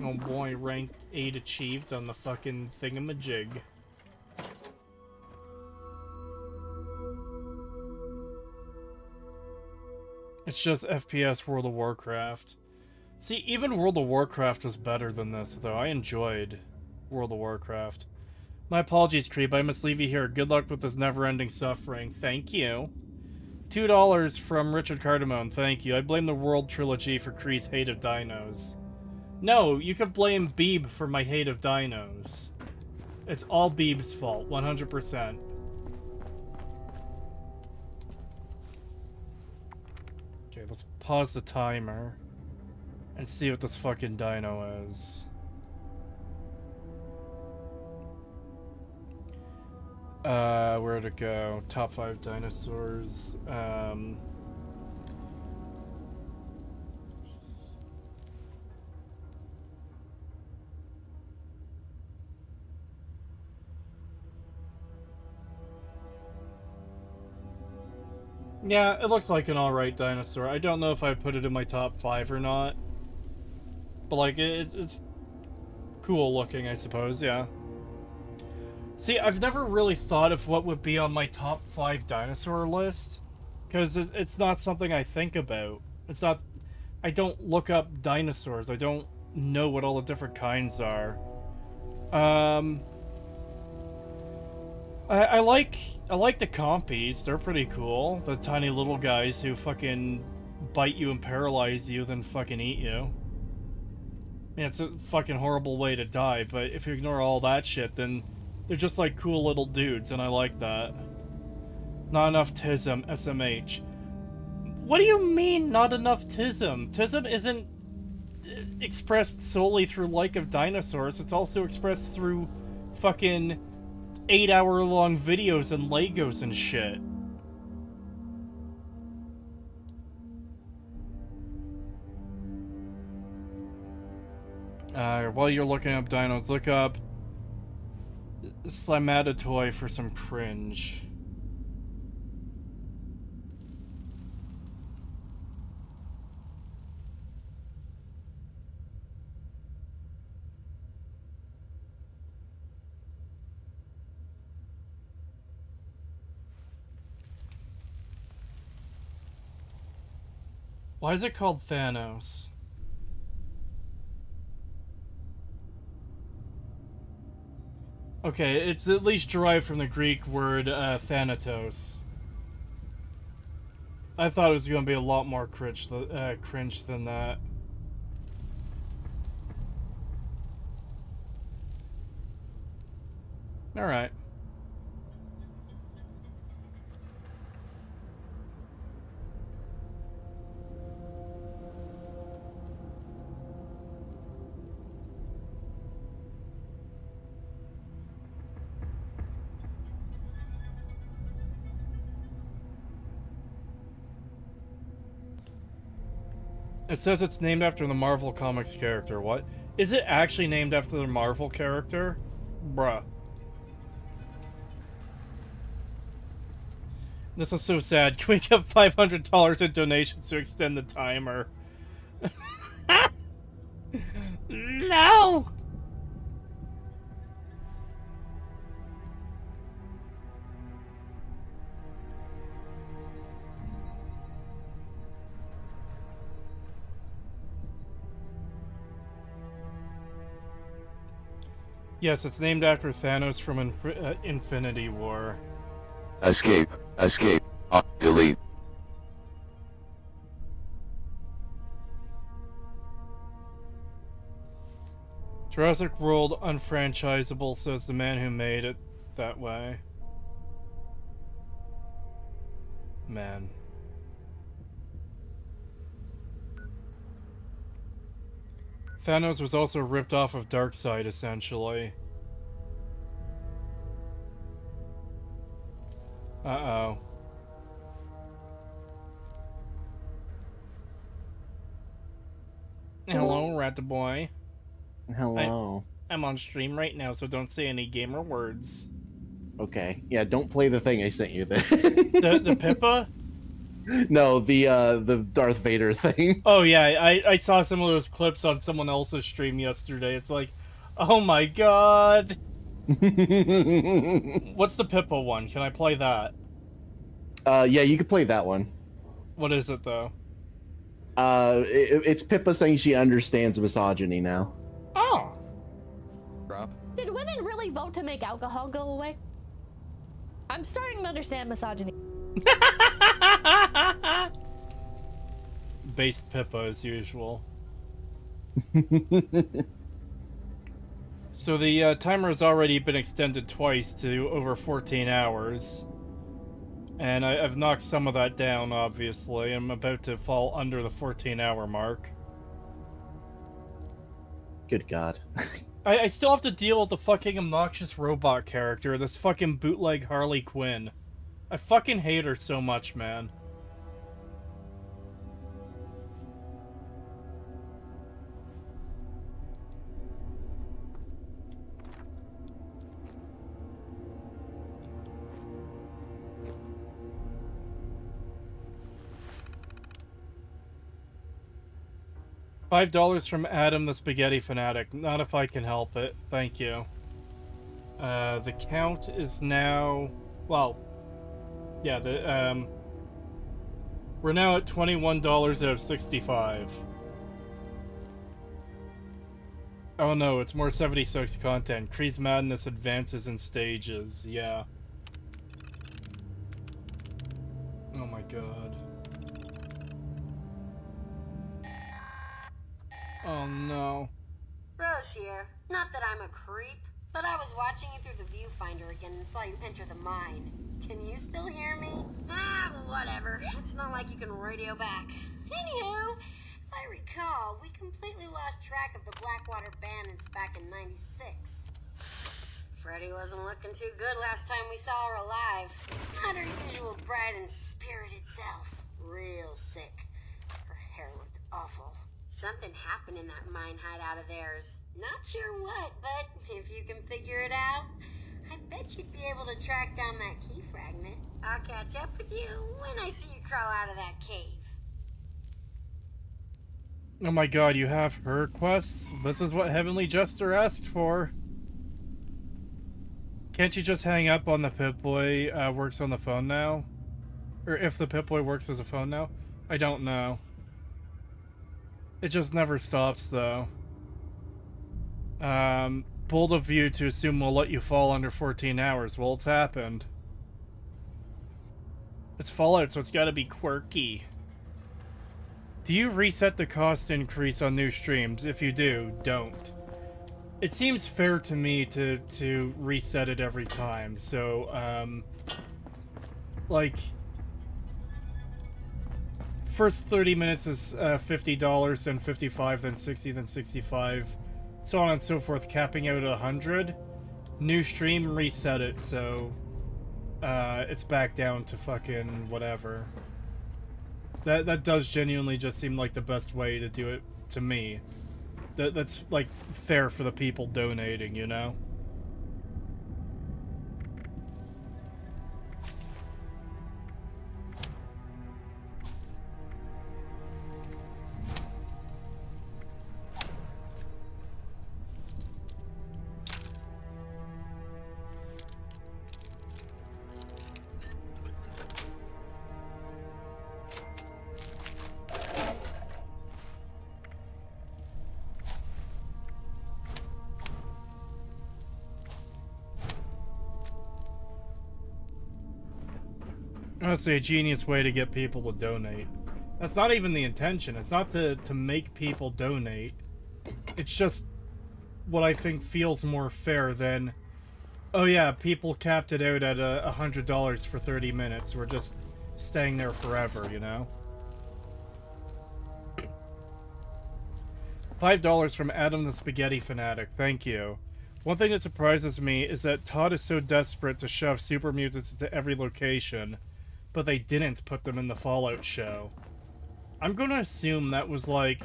Oh boy, rank 8 achieved on the fucking thingamajig. It's just FPS World of Warcraft. See, even World of Warcraft was better than this, though. I enjoyed World of Warcraft. My apologies, Creep. I must leave you here. Good luck with this never-ending suffering. Thank you. $2 from Richard Cardamone. Thank you. I blame the World Trilogy for Cree's hate of dinos. No, you could blame Beeb for my hate of dinos. It's all Beeb's fault, 100%. Okay, let's pause the timer and see what this fucking dino is. Where'd it go? Top 5 dinosaurs. Yeah, it looks like an alright dinosaur. I don't know if I put it in my top 5 or not. But, like, it's cool looking, I suppose, yeah. See, I've never really thought of what would be on my top 5 dinosaur list. Because it's not something I think about. It's not... I don't look up dinosaurs. I don't know what all the different kinds are. I like the compies. They're pretty cool. The tiny little guys who fucking bite you and paralyze you, then fucking eat you. I mean, it's a fucking horrible way to die, but if you ignore all that shit, then they're just like cool little dudes, and I like that. Not enough TISM, SMH. What do you mean, not enough TISM? TISM isn't expressed solely through like of dinosaurs, it's also expressed through fucking 8-hour-long videos and Legos and shit. While you're looking up dinos, look up Slimatatoy for some cringe. Why is it called Thanos? Okay, it's at least derived from the Greek word Thanatos. I thought it was going to be a lot more cringe than that. Alright. It says it's named after the Marvel Comics character. What? Is it actually named after the Marvel character? Bruh. This is so sad. Can we get $500 in donations to extend the timer? No! Yes, it's named after Thanos from Infinity War. Escape. Escape. Delete. Jurassic World unfranchisable, says the man who made it that way. Man. Thanos was also ripped off of Darkseid, essentially. Uh-oh. Hello, Rat Boy. Hello. I'm on stream right now, so don't say any gamer words. Okay. Yeah, don't play the thing I sent you then. The Pippa? No, the Darth Vader thing. Oh yeah, I saw some of those clips on someone else's stream yesterday. It's like, oh my god. What's the Pippa one? Can I play that? Yeah, you could play that one. What is it though? It's Pippa saying she understands misogyny now. Oh. Did women really vote to make alcohol go away? I'm starting to understand misogyny. Based Pippa as usual. So the timer has already been extended twice to over 14 hours. And I've knocked some of that down, obviously. I'm about to fall under the 14-hour mark. Good God. I still have to deal with the fucking obnoxious robot character, this fucking bootleg Harley Quinn. I fucking hate her so much, man. $5 from Adam the Spaghetti Fanatic. Not if I can help it. Thank you. The count is now... Well... Yeah, we're now at $21 out of 65. Oh no, it's more 76 content. Kree's Madness advances in stages. Yeah. Oh my god. Oh no. Rose here. Not that I'm a creep, but I was watching you through the viewfinder again and saw you enter the mine. Can you still hear me? Whatever. It's not like you can radio back. Anywho, if I recall, we completely lost track of the Blackwater Bandits back in '96. Freddy wasn't looking too good last time we saw her alive. Not her usual bright and spirited self. Real sick. Her hair looked awful. Something happened in that mine hideout of theirs. Not sure what, but if you can figure it out, I bet you'd be able to track down that key fragment. I'll catch up with you when I see you crawl out of that cave. Oh my god, you have her quests? This is what Heavenly Jester asked for. Can't you just hang up on the Pip-Boy works on the phone now? Or if the Pip-Boy works as a phone now? I don't know. It just never stops, though. Bold of you to assume we'll let you fall under 14 hours. Well, it's happened. It's Fallout, so it's gotta be quirky. Do you reset the cost increase on new streams? If you do, don't. It seems fair to me to reset it every time, so, like... First 30 minutes is $50, then $55, then $60, then $65, so on and so forth, capping out at $100. New stream, reset it, so it's back down to fucking whatever. That does genuinely just seem like the best way to do it to me. That's like fair for the people donating, you know? Honestly, a genius way to get people to donate. That's not even the intention. It's not to make people donate. It's just what I think feels more fair than, oh yeah, people capped it out at $100 for 30 minutes. We're just staying there forever, you know? $5 from Adam the Spaghetti Fanatic. Thank you. One thing that surprises me is that Todd is so desperate to shove super mutants into every location, but they didn't put them in the Fallout show. I'm gonna assume that was like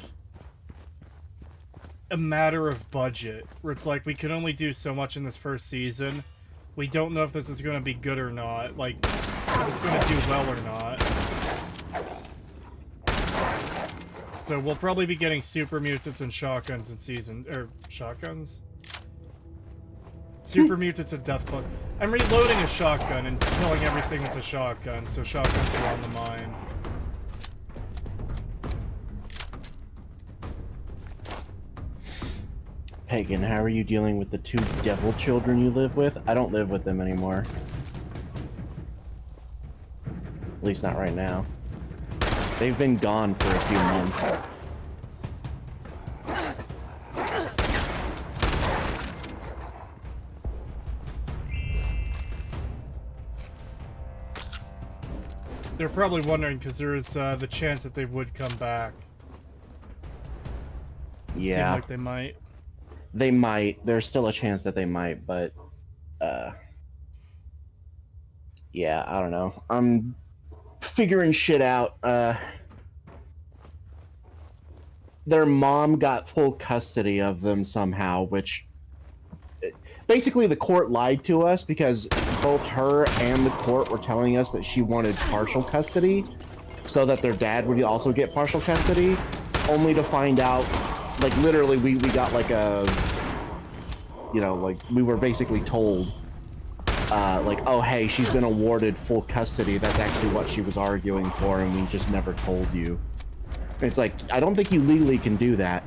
a matter of budget, where it's like we can only do so much in this first season. We don't know if this is gonna be good or not, like if it's gonna do well or not. So we'll probably be getting super mutants and shotguns in season, shotguns? Super mutants and death club. I'm reloading a shotgun and killing everything with a shotgun, so shotguns are on the mine. Pagan, how are you dealing with the 2 devil children you live with? I don't live with them anymore. At least not right now. They've been gone for a few months. They're probably wondering because there's the chance that they would come back. Yeah. Seem like they might. They might. There's still a chance that they might, but yeah, I don't know. I'm figuring shit out. Their mom got full custody of them somehow, which basically the court lied to us because both her and the court were telling us that she wanted partial custody so that their dad would also get partial custody, only to find out, like, literally we got like a, you know, like we were basically told like, oh hey, she's been awarded full custody. That's actually what she was arguing for, and we just never told you. It's like, I don't think you legally can do that,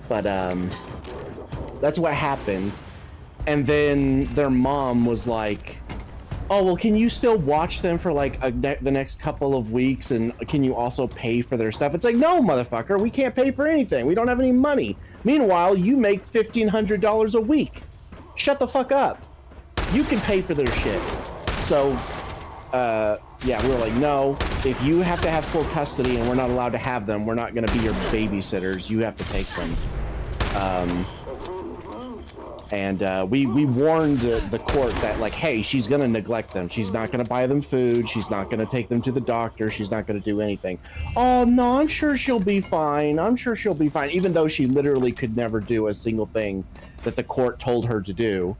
but that's what happened. And then their mom was like, oh, well, can you still watch them for like the next couple of weeks, and can you also pay for their stuff? It's like, no, motherfucker, we can't pay for anything. We don't have any money. Meanwhile, you make $1,500 a week. Shut the fuck up. You can pay for their shit. So, yeah, we were like, no, if you have to have full custody and we're not allowed to have them, we're not going to be your babysitters. You have to take them. And we warned the court that, like, hey, she's going to neglect them. She's not going to buy them food. She's not going to take them to the doctor. She's not going to do anything. Oh, no, I'm sure she'll be fine. I'm sure she'll be fine. Even though she literally could never do a single thing that the court told her to do.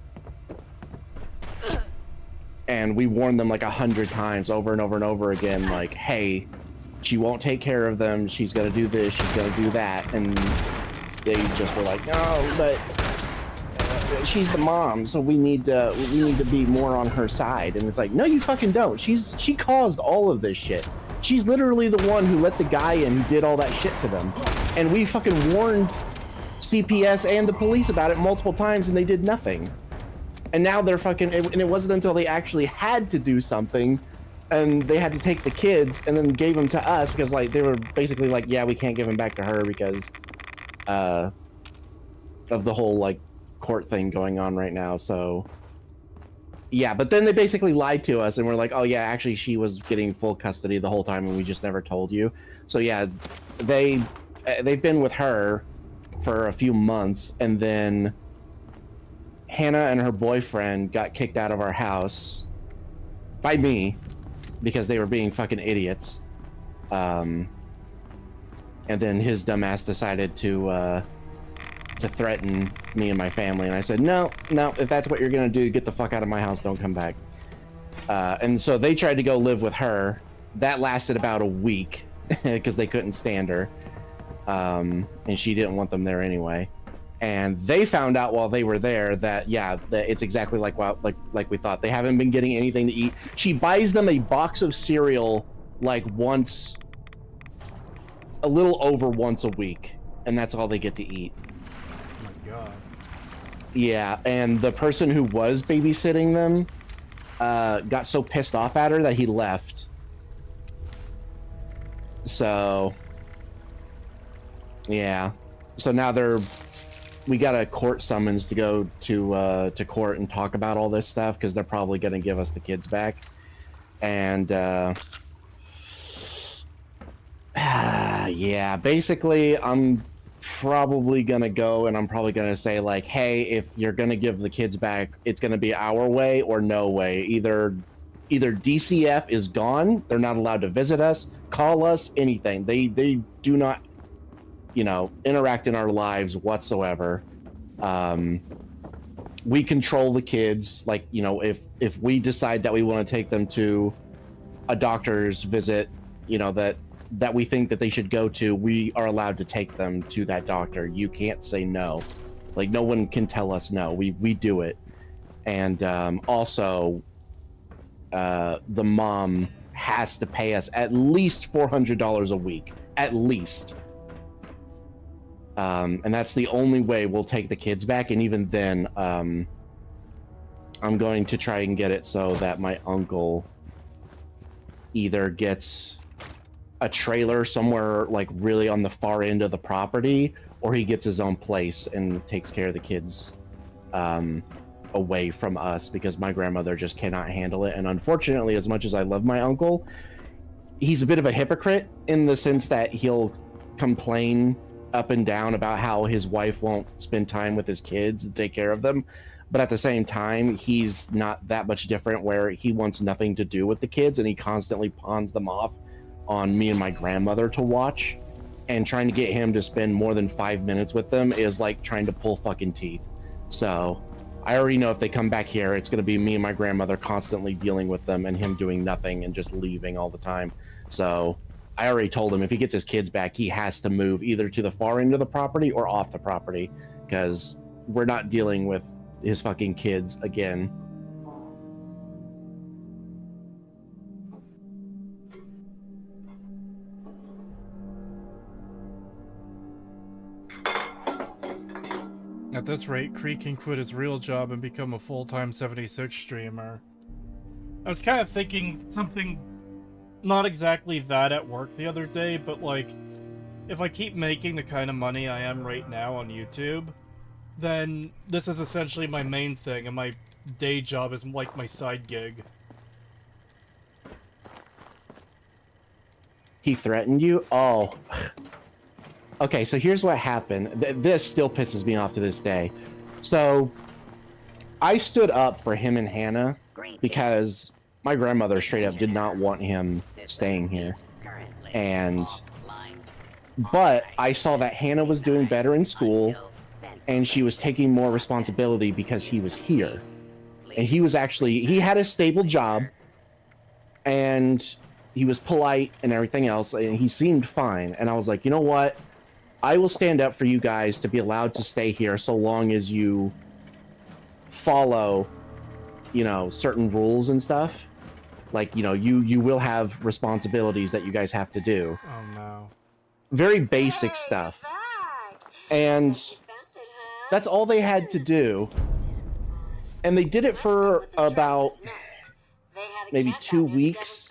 And we warned them like 100 times over and over and over again, like, hey, she won't take care of them. She's going to do this. She's going to do that. And they just were like, no, but she's the mom, so we need to be more on her side. And it's like, no, you fucking don't. She caused all of this shit. She's literally the one who let the guy in who did all that shit to them. And we fucking warned CPS and the police about it multiple times, and they did nothing. And now they're fucking, and it wasn't until they actually had to do something, and they had to take the kids and then gave them to us, because like they were basically like, yeah, we can't give them back to her because of the whole like court thing going on right now. So yeah, but then they basically lied to us and we're like, oh yeah, actually she was getting full custody the whole time and we just never told you. So yeah, they've been with her for a few months, and then Hannah and her boyfriend got kicked out of our house by me because they were being fucking idiots. And then his dumbass decided to threaten me and my family, and I said, no, if that's what you're gonna do, get the fuck out of my house, don't come back. And so they tried to go live with her. That lasted about a week because they couldn't stand her, and she didn't want them there anyway. And they found out while they were there that that it's exactly like we thought. They haven't been getting anything to eat. She buys them a box of cereal like a little over once a week, and that's all they get to eat. Oh my god. Yeah, and the person who was babysitting them got so pissed off at her that he left. So yeah, so now we got a court summons to go to court and talk about all this stuff, because they're probably going to give us the kids back. And yeah, basically I'm probably going to go and I'm probably going to say like, hey, if you're going to give the kids back, it's going to be our way or no way. Either DCF is gone, they're not allowed to visit us, call us, anything. They do not, interact in our lives whatsoever. We control the kids. Like, if we decide that we want to take them to a doctor's visit, that we think that they should go to, we are allowed to take them to that doctor. You can't say no. Like, no one can tell us no. We do it. And also, the mom has to pay us at least $400 a week. At least. And that's the only way we'll take the kids back. And even then, I'm going to try and get it so that my uncle either gets a trailer somewhere like really on the far end of the property, or he gets his own place and takes care of the kids away from us, because my grandmother just cannot handle it. And unfortunately, as much as I love my uncle, he's a bit of a hypocrite in the sense that he'll complain up and down about how his wife won't spend time with his kids and take care of them, but at the same time he's not that much different, where he wants nothing to do with the kids and he constantly pawns them off on me and my grandmother to watch, and trying to get him to spend more than 5 minutes with them is like trying to pull fucking teeth. So I already know if they come back here, it's going to be me and my grandmother constantly dealing with them and him doing nothing and just leaving all the time. So I already told him if he gets his kids back, he has to move either to the far end of the property or off the property, because we're not dealing with his fucking kids again. At this rate, Creek can quit his real job and become a full-time 76 streamer. I was kind of thinking something not exactly that at work the other day, but like, if I keep making the kind of money I am right now on YouTube, then this is essentially my main thing, and my day job is like my side gig. He threatened you? Oh. Okay, so here's what happened. This still pisses me off to this day. So, I stood up for him and Hannah because my grandmother straight up did not want him staying here. But I saw that Hannah was doing better in school, and she was taking more responsibility because he was here. And he had a stable job, and he was polite and everything else, and he seemed fine. And I was like, you know what? I will stand up for you guys to be allowed to stay here so long as you follow, certain rules and stuff. Like, you will have responsibilities that you guys have to do. Oh no. Very basic stuff. And that's all they had to do. And they did it for about maybe 2 weeks.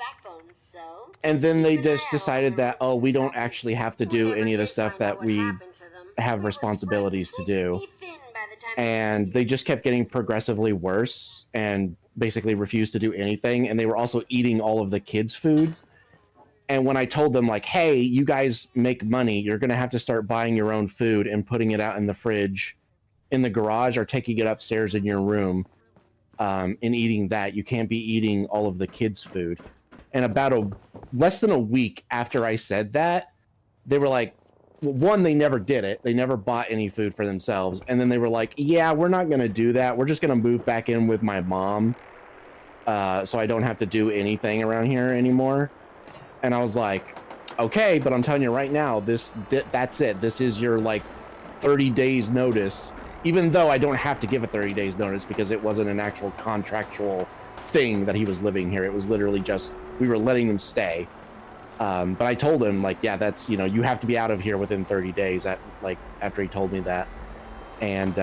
And then they just decided that, oh, we don't actually have to do any of the stuff that we have responsibilities to do. And they just kept getting progressively worse and basically refused to do anything. And they were also eating all of the kids' food. And when I told them, like, hey, you guys make money, you're going to have to start buying your own food and putting it out in the fridge, in the garage, or taking it upstairs in your room and eating that. You can't be eating all of the kids' food. And about less than a week after I said that, they were like, well, one, they never did it. They never bought any food for themselves. And then they were like, yeah, we're not going to do that. We're just going to move back in with my mom. So I don't have to do anything around here anymore. And I was like, okay, but I'm telling you right now, that's it. This is your like 30 days notice, even though I don't have to give a 30 days notice because it wasn't an actual contractual thing that he was living here. It was literally just, we were letting him stay. But I told him like, yeah, that's, you know, you have to be out of here within 30 days after he told me that. And,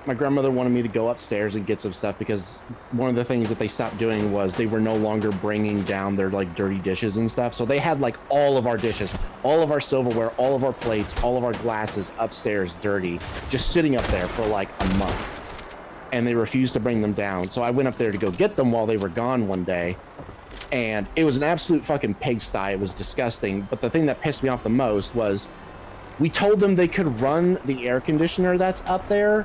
my grandmother wanted me to go upstairs and get some stuff because one of the things that they stopped doing was they were no longer bringing down their like dirty dishes and stuff. So they had like all of our dishes, all of our silverware, all of our plates, all of our glasses upstairs dirty, just sitting up there for like a month. And they refused to bring them down. So I went up there to go get them while they were gone one day. And it was an absolute fucking pigsty. It was disgusting. But the thing that pissed me off the most was we told them they could run the air conditioner that's up there,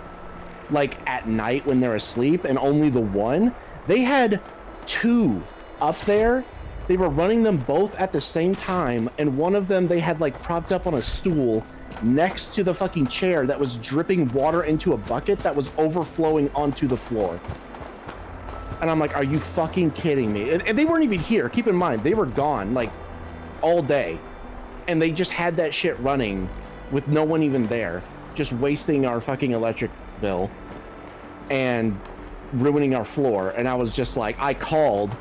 like at night when they're asleep, and only the one. They had two up there. They were running them both at the same time, and one of them they had like propped up on a stool next to the fucking chair that was dripping water into a bucket that was overflowing onto the floor. And I'm like, are you fucking kidding me? And they weren't even here. Keep in mind, they were gone like all day. And they just had that shit running with no one even there, just wasting our fucking electric bill and ruining our floor. And I was just like, I called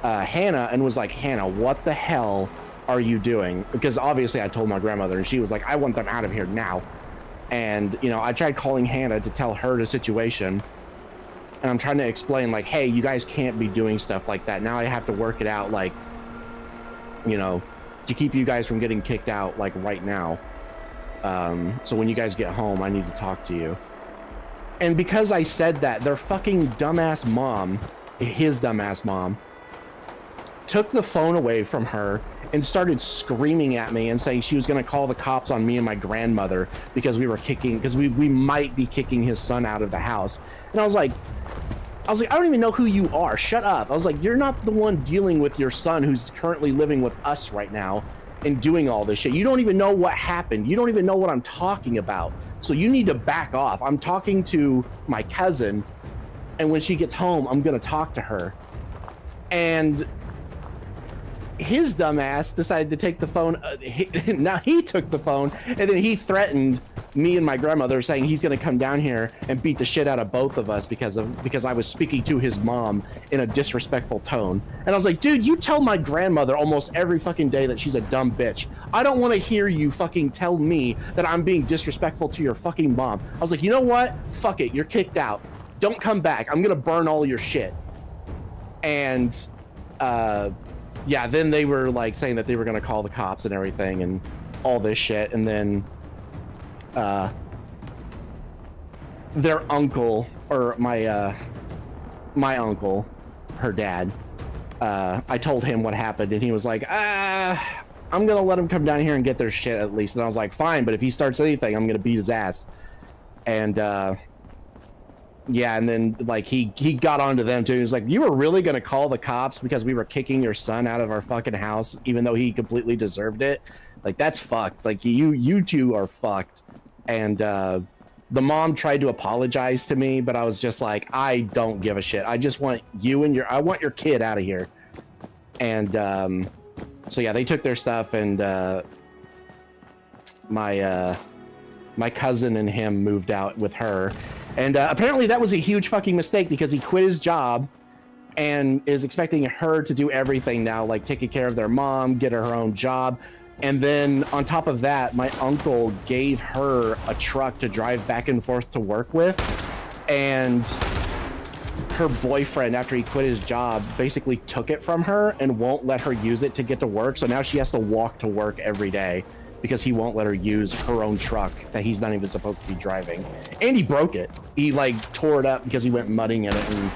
Hannah and was like, Hannah, what the hell are you doing? Because obviously I told my grandmother and she was like, I want them out of here now. And, you know, I tried calling Hannah to tell her the situation. And I'm trying to explain like, hey, you guys can't be doing stuff like that. Now I have to work it out, like, you know, to keep you guys from getting kicked out like right now. So when you guys get home, I need to talk to you. And because I said that, their fucking dumbass mom, his dumbass mom, took the phone away from her and started screaming at me and saying she was going to call the cops on me and my grandmother because we might be kicking his son out of the house. And I was like, I don't even know who you are. Shut up. I was like, you're not the one dealing with your son who's currently living with us right now and doing all this shit. You don't even know what happened. You don't even know what I'm talking about. So you need to back off. I'm talking to my cousin, and when she gets home, I'm going to talk to her. And his dumbass decided to take the phone. Now he took the phone, and then he threatened me and my grandmother, saying he's going to come down here and beat the shit out of both of us because I was speaking to his mom in a disrespectful tone. And I was like, dude, you tell my grandmother almost every fucking day that she's a dumb bitch. I don't want to hear you fucking tell me that I'm being disrespectful to your fucking mom. I was like, you know what? Fuck it. You're kicked out. Don't come back. I'm going to burn all your shit. And, yeah, then they were like saying that they were going to call the cops and everything and all this shit. And then their uncle, or my uncle, her dad, I told him what happened, and he was like, I'm gonna let him come down here and get their shit at least. And I was like, fine, but if he starts anything, I'm gonna beat his ass. And yeah, and then like he got onto them too. He was like, you were really gonna call the cops because we were kicking your son out of our fucking house, even though he completely deserved it? Like, that's fucked. Like, you two are fucked. And the mom tried to apologize to me, but I was just like, I don't give a shit. I just want you and I want your kid out of here. And so yeah, they took their stuff, and my cousin and him moved out with her. And apparently that was a huge fucking mistake because he quit his job and is expecting her to do everything now, like taking care of their mom, get her own job. And then on top of that, my uncle gave her a truck to drive back and forth to work with. And her boyfriend, after he quit his job, basically took it from her and won't let her use it to get to work. So now she has to walk to work every day because he won't let her use her own truck that he's not even supposed to be driving. And he broke it. He like tore it up because he went mudding in it and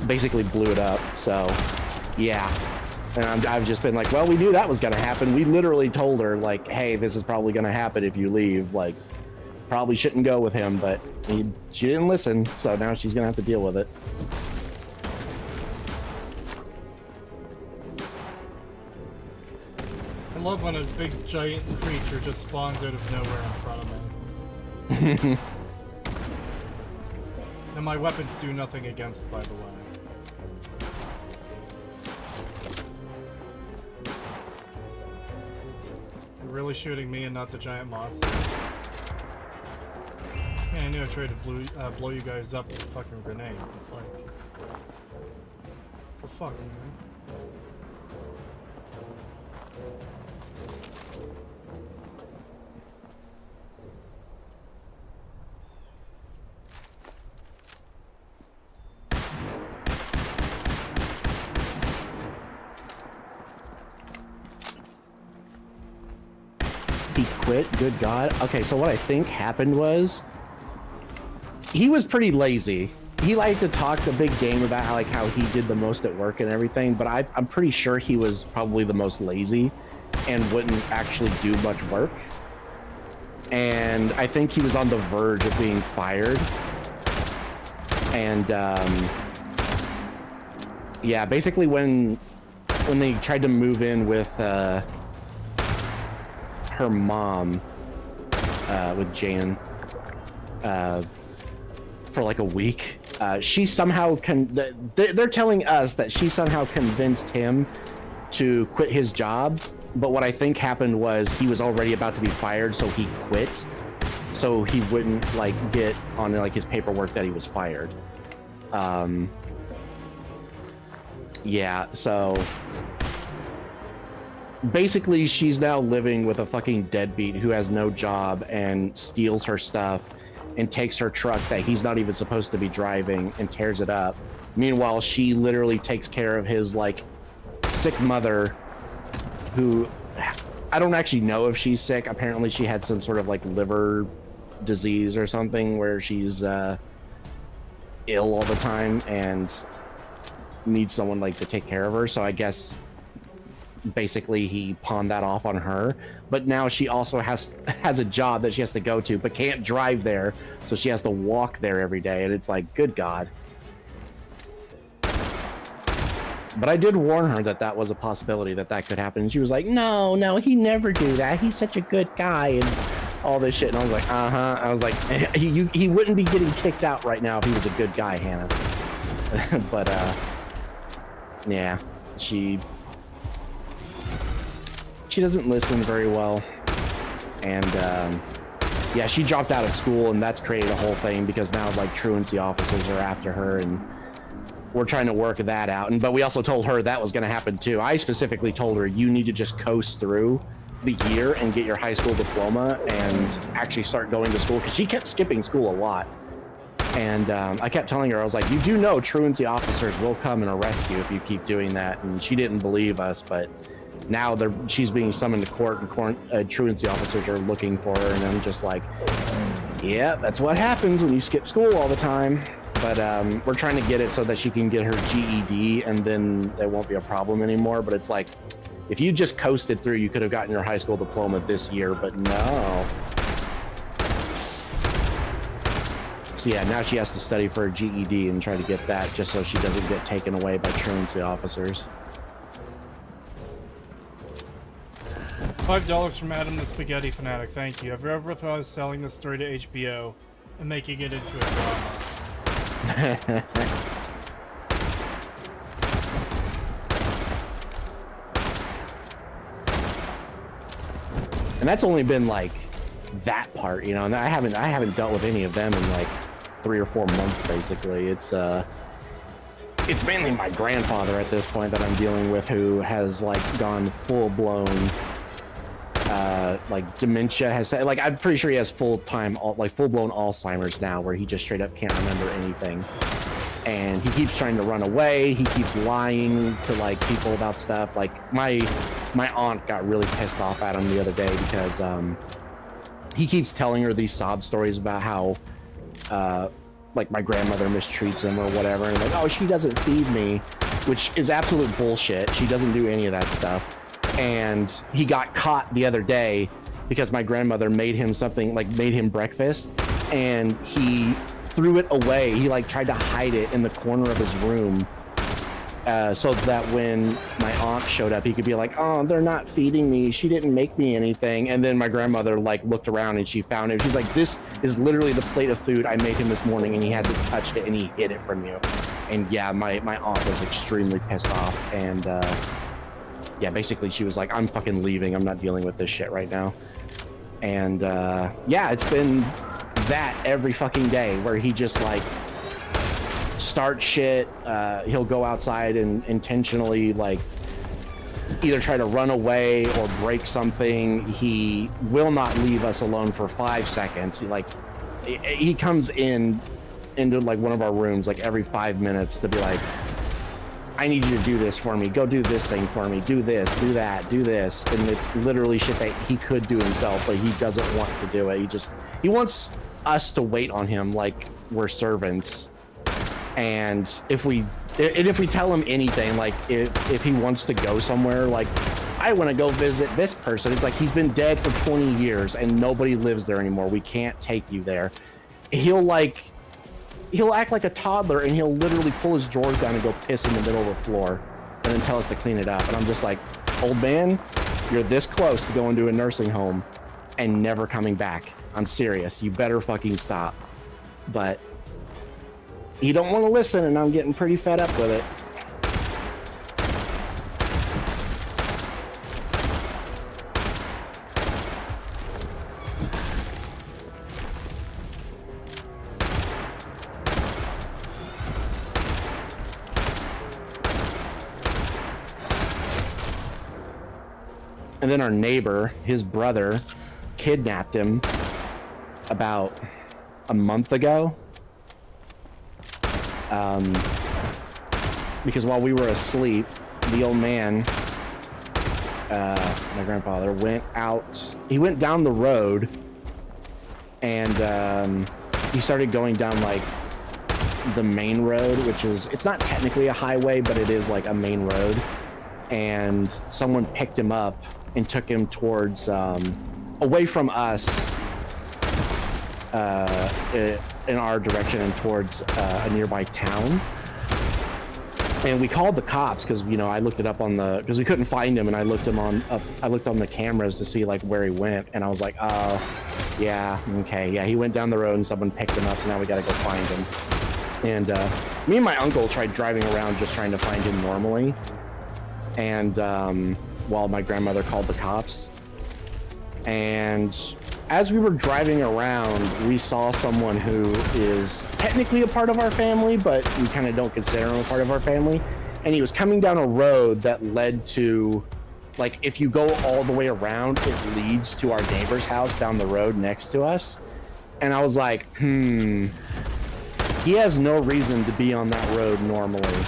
basically blew it up. So yeah. And I've just been like, well, we knew that was going to happen. We literally told her, like, hey, this is probably going to happen if you leave. Like, probably shouldn't go with him, but she didn't listen, so now she's gonna have to deal with it. I love when a big giant creature just spawns out of nowhere in front of me. And my weapons do nothing against, by the way. You're really shooting me and not the giant monster? Man, I knew I tried to blow you guys up with a fucking grenade. Like, the fuck, man? He quit? Good God. Okay, so what I think happened was he was pretty lazy. He liked to talk the big game about how he did the most at work and everything, but I'm pretty sure he was probably the most lazy and wouldn't actually do much work. And I think he was on the verge of being fired. And yeah, basically when they tried to move in with her mom, with Jan, for like a week, she somehow they're telling us that she somehow convinced him to quit his job, but what I think happened was he was already about to be fired, so he quit so he wouldn't like get on like his paperwork that he was fired. Yeah, so basically she's now living with a fucking deadbeat who has no job and steals her stuff and takes her truck that he's not even supposed to be driving and tears it up. Meanwhile, she literally takes care of his like sick mother, who I don't actually know if she's sick. Apparently she had some sort of like liver disease or something where she's ill all the time and needs someone like to take care of her. So I guess basically he pawned that off on her, but now she also has a job that she has to go to but can't drive there, so she has to walk there every day, and it's like, good God. But I did warn her that that was a possibility, that could happen, and she was like, no, he never do that, he's such a good guy and all this shit. And I was like, I was like, he wouldn't be getting kicked out right now if he was a good guy, Hannah. But yeah, she doesn't listen very well, and yeah, she dropped out of school, and that's created a whole thing because now like truancy officers are after her, and we're trying to work that out. But we also told her that was going to happen too. I specifically told her, you need to just coast through the year and get your high school diploma and actually start going to school, because she kept skipping school a lot. And I kept telling her, I was like, you do know truancy officers will come and arrest you if you keep doing that. And she didn't believe us, but now she's being summoned to court, and truancy officers are looking for her, and I'm just like, yeah, that's what happens when you skip school all the time. But we're trying to get it so that she can get her GED, and then there won't be a problem anymore. But it's like, if you just coasted through, you could have gotten your high school diploma this year, but no. So yeah, now she has to study for a GED and try to get that, just so she doesn't get taken away by truancy officers. $5 from Adam the Spaghetti Fanatic, thank you. Have you ever thought of selling this story to HBO and making it into a drama? And that's only been like that part, you know, and I haven't dealt with any of them in like 3 or 4 months basically. It's mainly my grandfather at this point that I'm dealing with, who has like gone full-blown like dementia, like I'm pretty sure he has full-blown Alzheimer's now, where he just straight up can't remember anything, and he keeps trying to run away. He keeps lying to like people about stuff. Like my aunt got really pissed off at him the other day because he keeps telling her these sob stories about how like my grandmother mistreats him or whatever, and like, oh, she doesn't feed me, which is absolute bullshit. She doesn't do any of that stuff. And he got caught the other day because my grandmother made him something, like made him breakfast, and he threw it away. He like tried to hide it in the corner of his room, so that when my aunt showed up, he could be like, "Oh, they're not feeding me. She didn't make me anything." And then my grandmother like looked around and she found it. She's like, "This is literally the plate of food I made him this morning, and he hasn't touched it, and he hid it from you." And yeah, my aunt was extremely pissed off, and yeah, basically she was like, "I'm fucking leaving. I'm not dealing with this shit right now." And yeah, it's been that every fucking day where he just like start shit. He'll go outside and intentionally like either try to run away or break something. He will not leave us alone for 5 seconds. He comes into like one of our rooms like every 5 minutes to be like, "I need you to do this for me. Go do this thing for me. Do this, do that, do this." And it's literally shit that he could do himself, but he doesn't want to do it. He wants us to wait on him like we're servants. And if we tell him anything, like if he wants to go somewhere, like I want to go visit this person, it's like he's been dead for 20 years and nobody lives there anymore. We can't take you there. He'll act like a toddler and he'll literally pull his drawers down and go piss in the middle of the floor and then tell us to clean it up. And I'm just like, "Old man, you're this close to going to a nursing home and never coming back. I'm serious. You better fucking stop." But he don't want to listen, and I'm getting pretty fed up with it. And then our neighbor, his brother, kidnapped him about a month ago. Because while we were asleep, the old man, my grandfather, went out. He went down the road, and he started going down like the main road, which is, it's not technically a highway, but it is like a main road. And someone picked him up and took him towards away from us, in our direction and towards a nearby town. And we called the cops because, you know, I looked it up on because we couldn't find him, and I looked on the cameras to see like where he went, and I was like, "Oh, yeah, okay, yeah, he went down the road and someone picked him up, so now we gotta go find him." And me and my uncle tried driving around just trying to find him normally, and while my grandmother called the cops. And as we were driving around, we saw someone who is technically a part of our family, but we kind of don't consider him a part of our family. And he was coming down a road that led to, like, if you go all the way around, it leads to our neighbor's house down the road next to us. And I was like, he has no reason to be on that road normally.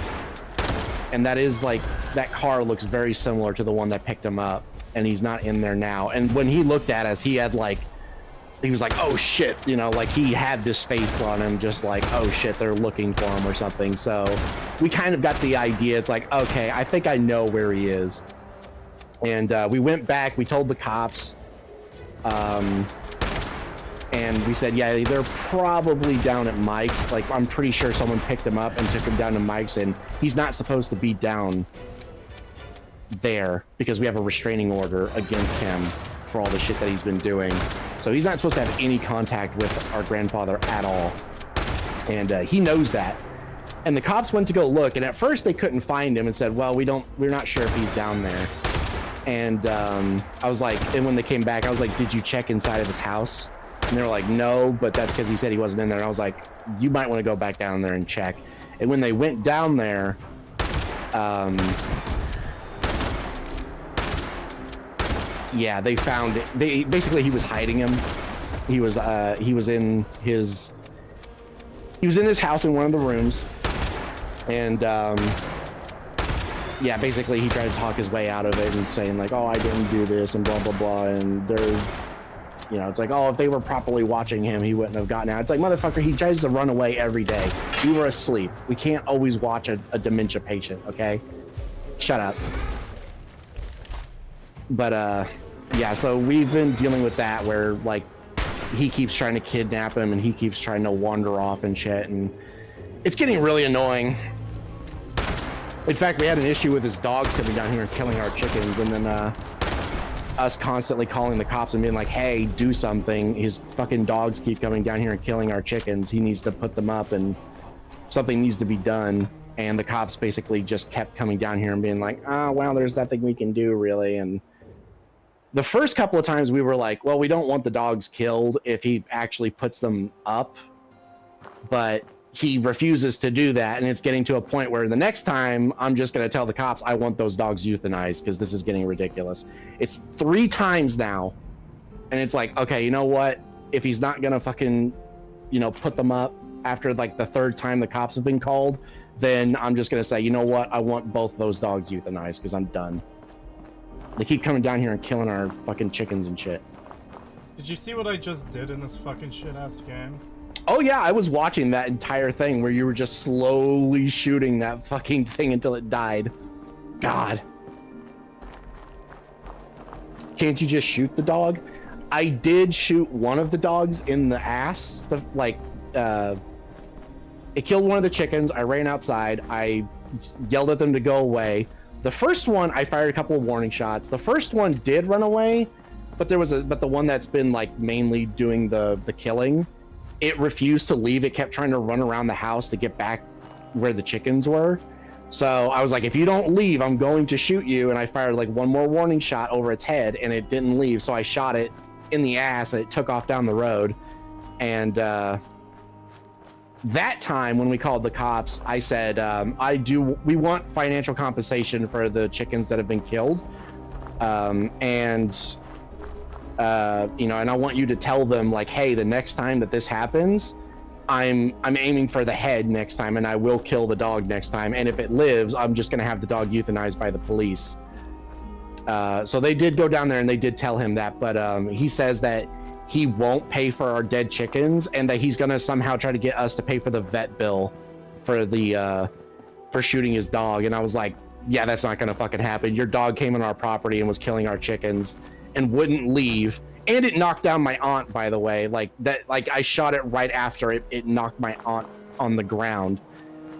And that is like, that car looks very similar to the one that picked him up, and he's not in there now. And when he looked at us, he was like, "Oh shit," you know, like he had this face on him, just like, "Oh shit, they're looking for him," or something. So we kind of got the idea. It's like, okay, I think I know where he is. And we went back, we told the cops, and we said, yeah, they're probably down at Mike's. Like, I'm pretty sure someone picked him up and took him down to Mike's, and he's not supposed to be down there because we have a restraining order against him for all the shit that he's been doing. So he's not supposed to have any contact with our grandfather at all. And he knows that. And the cops went to go look, and at first they couldn't find him and said, well, we're not sure if he's down there. And I was like, and when they came back, I was like, did you check inside of his house? And they were like, no, but that's because he said he wasn't in there. And I was like, you might want to go back down there and check. And when they went down there, yeah, they found it. Basically, he was hiding him. He was in his house in one of the rooms, and yeah, basically he tried to talk his way out of it and saying like, oh, I didn't do this and blah blah blah. And they're, you know, it's like, oh, if they were properly watching him, he wouldn't have gotten out. It's like, motherfucker, he tries to run away every day. We were asleep. We can't always watch a dementia patient, okay? Shut up. But yeah, so we've been dealing with that where, like, he keeps trying to kidnap him and he keeps trying to wander off and shit, and it's getting really annoying. In fact, we had an issue with his dogs coming down here and killing our chickens, and then us constantly calling the cops and being like, hey, do something. His fucking dogs keep coming down here and killing our chickens. He needs to put them up and something needs to be done. And the cops basically just kept coming down here and being like, oh, well, there's nothing we can do really. And the first couple of times we were like, well, we don't want the dogs killed if he actually puts them up. But he refuses to do that, and it's getting to a point where the next time I'm just going to tell the cops I want those dogs euthanized because this is getting ridiculous. It's 3 times now, and it's like, okay, you know what? If he's not going to fucking, you know, put them up after like the 3rd time the cops have been called, then I'm just going to say, you know what? I want both those dogs euthanized because I'm done. They keep coming down here and killing our fucking chickens and shit. Did you see what I just did in this fucking shit-ass game? Oh yeah, I was watching that entire thing where you were just slowly shooting that fucking thing until it died. God. Can't you just shoot the dog? I did shoot one of the dogs in the ass. It killed one of the chickens. I ran outside. I yelled at them to go away. The first one, I fired a couple of warning shots. The first one did run away, but the one that's been like mainly doing the killing, it refused to leave. It kept trying to run around the house to get back where the chickens were. So I was like, if you don't leave, I'm going to shoot you. And I fired like one more warning shot over its head and it didn't leave. So I shot it in the ass and it took off down the road. And that time when we called the cops, I said, we want financial compensation for the chickens that have been killed. You know, and I want you to tell them like, hey, the next time that this happens, I'm aiming for the head next time, and I will kill the dog next time. And if it lives, I'm just gonna have the dog euthanized by the police. So they did go down there and they did tell him that, but he says that he won't pay for our dead chickens and that he's gonna somehow try to get us to pay for the vet bill for the for shooting his dog. And I was like, yeah, that's not gonna fucking happen. Your dog came on our property and was killing our chickens and wouldn't leave, and it knocked down my aunt, by the way. Like that, like I shot it right after it knocked my aunt on the ground.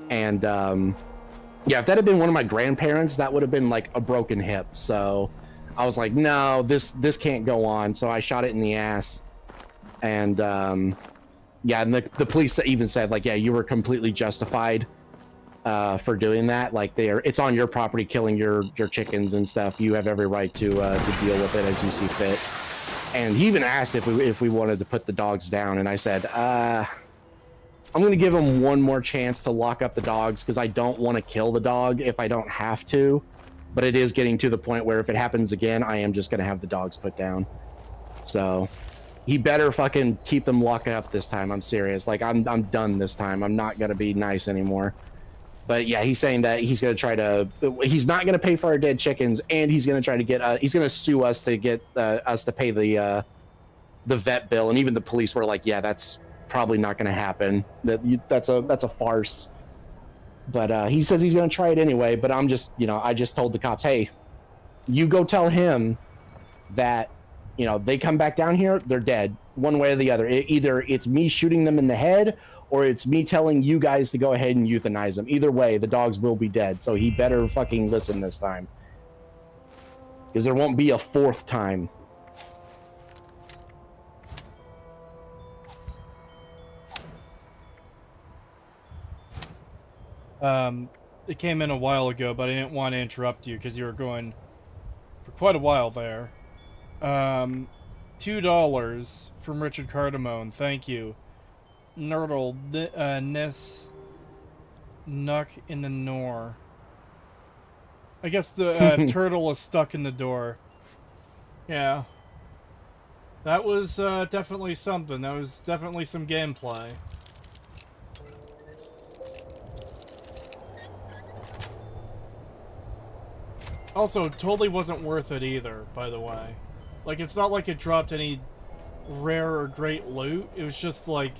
And yeah, if that had been one of my grandparents, that would have been like a broken hip. So I was like, no, this can't go on. So I shot it in the ass. And yeah, and the police even said like, yeah, you were completely justified for doing that. Like it's on your property killing your chickens and stuff. You have every right to deal with it as you see fit. And he even asked if we wanted to put the dogs down, and I said, I'm going to give him one more chance to lock up the dogs because I don't want to kill the dog if I don't have to. But it is getting to the point where if it happens again, I am just going to have the dogs put down. So he better fucking keep them locked up this time. I'm serious. Like I'm done this time. I'm not going to be nice anymore. But yeah, he's saying that he's going to try to, he's not going to pay for our dead chickens, and he's going to try to get, he's going to sue us to get us to pay the vet bill. And even the police were like, yeah, that's probably not going to happen. That's a farce. But he says he's going to try it anyway. But I'm just, you know, I just told the cops, hey, you go tell him that, you know, they come back down here, they're dead, one way or the other. Either it's me shooting them in the head, or it's me telling you guys to go ahead and euthanize them. Either way, the dogs will be dead. So he better fucking listen this time, because there won't be a 4th time. It came in a while ago, but I didn't want to interrupt you because you were going for quite a while there. $2 from Richard Cardamone. Thank you. Nerdle, Nis, Nuke in the Nor. I guess the turtle is stuck in the door. Yeah. That was definitely something. That was definitely some gameplay. Also, totally wasn't worth it either, by the way. Like, it's not like it dropped any rare or great loot. It was just like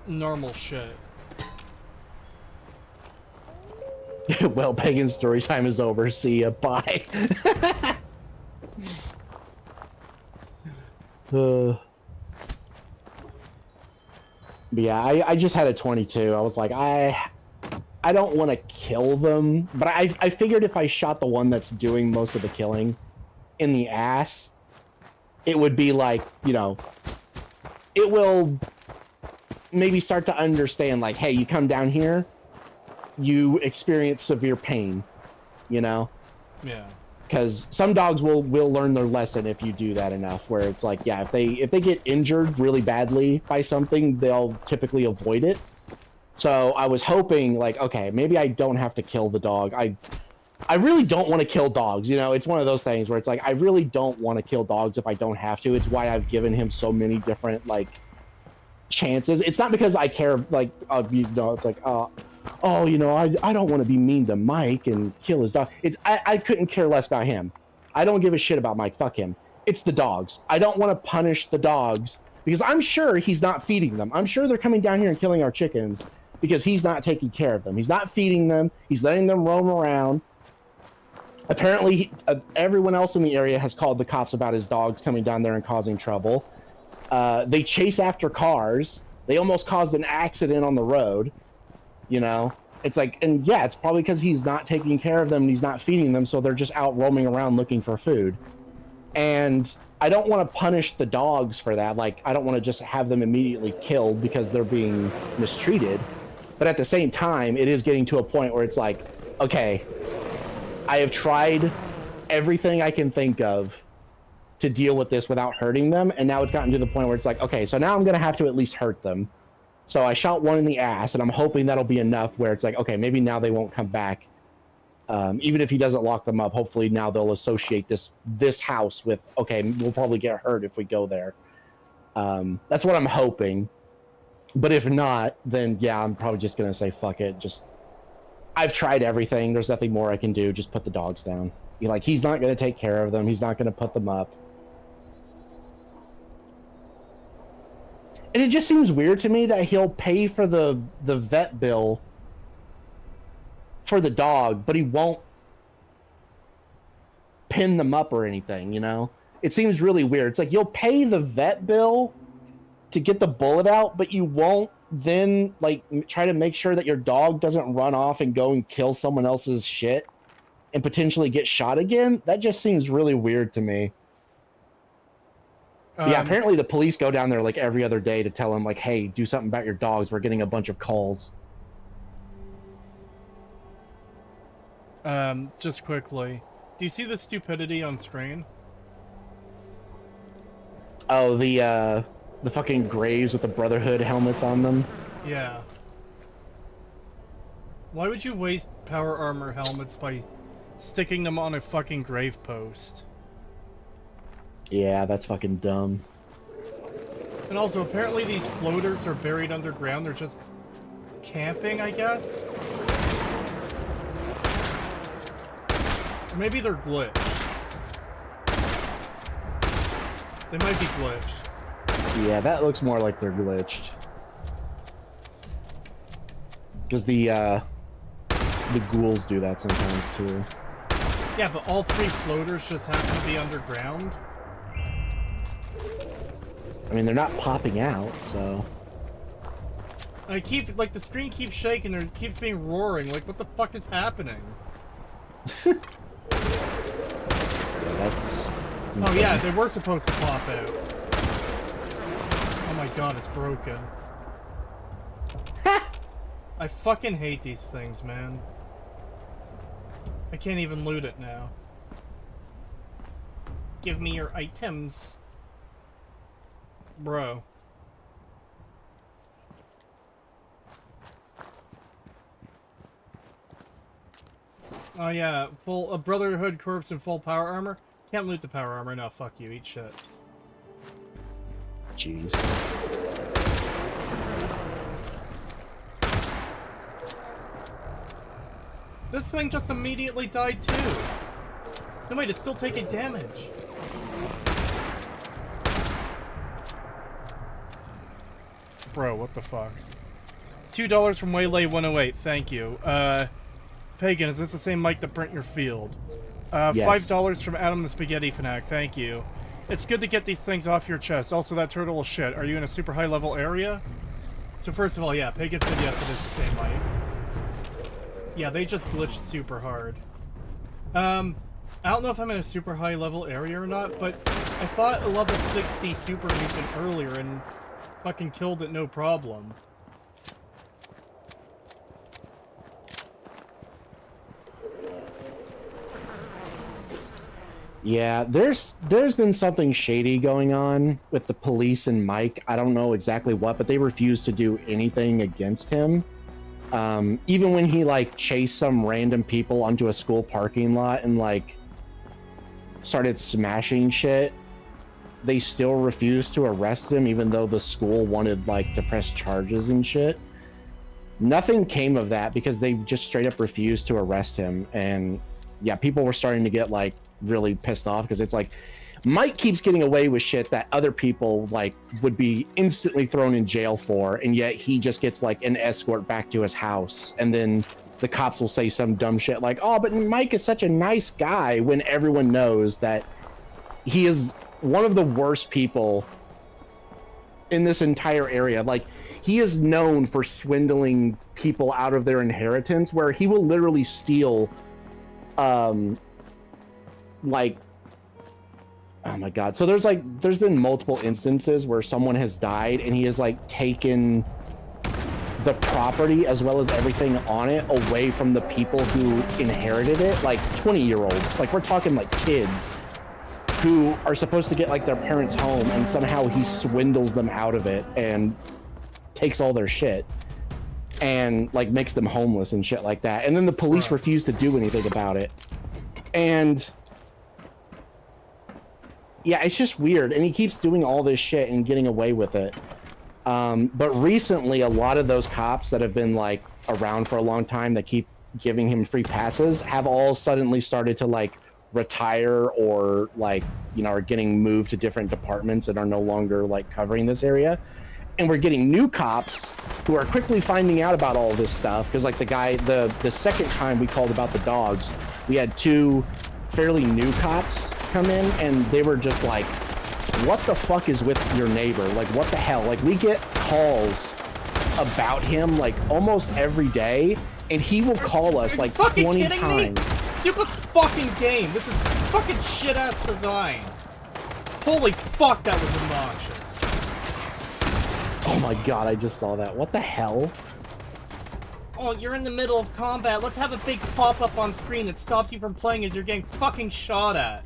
normal shit. Well, Pagan story time is over. See ya. Bye. But yeah, I just had a 22. I was like, I don't want to kill them, but I figured if I shot the one that's doing most of the killing in the ass, it would be like, you know, it will maybe start to understand, like, hey, you come down here, you experience severe pain, you know? Yeah. Because some dogs will learn their lesson if you do that enough, where it's like, yeah, if they get injured really badly by something, they'll typically avoid it. So I was hoping, like, okay, maybe I don't have to kill the dog. I really don't want to kill dogs, you know? It's one of those things where it's like, I really don't want to kill dogs if I don't have to. It's why I've given him so many different, like, chances. It's not because I care, like, you know, it's like, oh, you know, I don't want to be mean to Mike and kill his dog. I couldn't care less about him. I don't give a shit about Mike. Fuck him. It's the dogs. I don't want to punish the dogs because I'm sure he's not feeding them. I'm sure they're coming down here and killing our chickens because he's not taking care of them. He's not feeding them. He's letting them roam around. Apparently, everyone else in the area has called the cops about his dogs coming down there and causing trouble. They chase after cars. They almost caused an accident on the road. You know, it's like, and yeah, it's probably because he's not taking care of them and he's not feeding them, so they're just out roaming around looking for food. And I don't want to punish the dogs for that. Like, I don't want to just have them immediately killed because they're being mistreated. But at the same time, it is getting to a point where it's like, okay, I have tried everything I can think of to deal with this without hurting them, and now it's gotten to the point where it's like, okay, so now I'm going to have to at least hurt them. So I shot one in the ass, and I'm hoping that'll be enough where it's like, okay, maybe now they won't come back. Even if he doesn't lock them up, hopefully now they'll associate this house with, okay, we'll probably get hurt if we go there. That's what I'm hoping. But if not, then yeah, I'm probably just going to say, fuck it. I've tried everything. There's nothing more I can do. Just put the dogs down. He's not going to take care of them. He's not going to put them up. And it just seems weird to me that he'll pay for the vet bill for the dog, but he won't pin them up or anything, you know? It seems really weird. It's like you'll pay the vet bill to get the bullet out, but you won't then, like, try to make sure that your dog doesn't run off and go and kill someone else's shit and potentially get shot again. That just seems really weird to me. Yeah, apparently the police go down there like every other day to tell him, like, hey, do something about your dogs. We're getting a bunch of calls. Just quickly, do you see the stupidity on screen? Oh, the fucking graves with the Brotherhood helmets on them? Yeah. Why would you waste power armor helmets by sticking them on a fucking grave post? Yeah, that's fucking dumb. And also, apparently these floaters are buried underground. They're just camping, I guess? Or maybe they're glitched. They might be glitched. Yeah, that looks more like they're glitched. Because the ghouls do that sometimes, too. Yeah, but all three floaters just happen to be underground. I mean, they're not popping out, so... I keep, like, the screen keeps shaking, there keeps being roaring, like, what the fuck is happening? That's insane. Oh yeah, they were supposed to pop out. Oh my god, it's broken. I fucking hate these things, man. I can't even loot it now. Give me your items. Bro. Oh yeah, full Brotherhood corpse and full power armor. Can't loot the power armor. No, fuck you. Eat shit. Jeez. This thing just immediately died too. No wait, it's still taking damage. Bro, what the fuck? $2 from Waylay 108, thank you. Pagan, is this the same mic that burnt your field? Yes. $5 from Adam the Spaghetti Fanatic, thank you. it's good to get these things off your chest. Also, that turtle is shit. Are you in a super high level area? So first of all, yeah, Pagan said yes, it is the same mic. Yeah, they just glitched super hard. I don't know if I'm in a super high level area or not, but I fought a level 60 super mutant earlier and fucking killed it no problem. Yeah, there's been something shady going on with the police and Mike. I don't know exactly what, but they refuse to do anything against him. Even when he like chased some random people onto a school parking lot and like started smashing shit, they still refused to arrest him, even though the school wanted like to press charges and shit. Nothing came of that because they just straight up refused to arrest him. And yeah, people were starting to get like really pissed off because it's like Mike keeps getting away with shit that other people like would be instantly thrown in jail for, and yet he just gets like an escort back to his house. And then the cops will say some dumb shit like, oh, but Mike is such a nice guy, when everyone knows that he is one of the worst people in this entire area. Like, he is known for swindling people out of their inheritance, where he will literally steal like, oh my god, so there's been multiple instances where someone has died and he has like taken the property as well as everything on it away from the people who inherited it, like 20-year-olds. Like, we're talking like kids who are supposed to get like their parents home, and somehow he swindles them out of it and takes all their shit and like makes them homeless and shit like that. And then the police refuse to do anything about it. And yeah, it's just weird. And he keeps doing all this shit and getting away with it. But recently, a lot of those cops that have been like around for a long time that keep giving him free passes have all suddenly started to like retire, or like, you know, are getting moved to different departments and are no longer like covering this area. And we're getting new cops who are quickly finding out about all this stuff, because like the guy, the second time we called about the dogs, we had two fairly new cops come in, and they were just like, what the fuck is with your neighbor? Like, what the hell? Like, we get calls about him like almost every day, and he will call us like 20 times. Stupid fucking game. This is fucking shit ass design. Holy fuck, that was obnoxious. Oh my god, I just saw that. What the hell? Oh, you're in the middle of combat. Let's have a big pop-up on screen that stops you from playing as you're getting fucking shot at.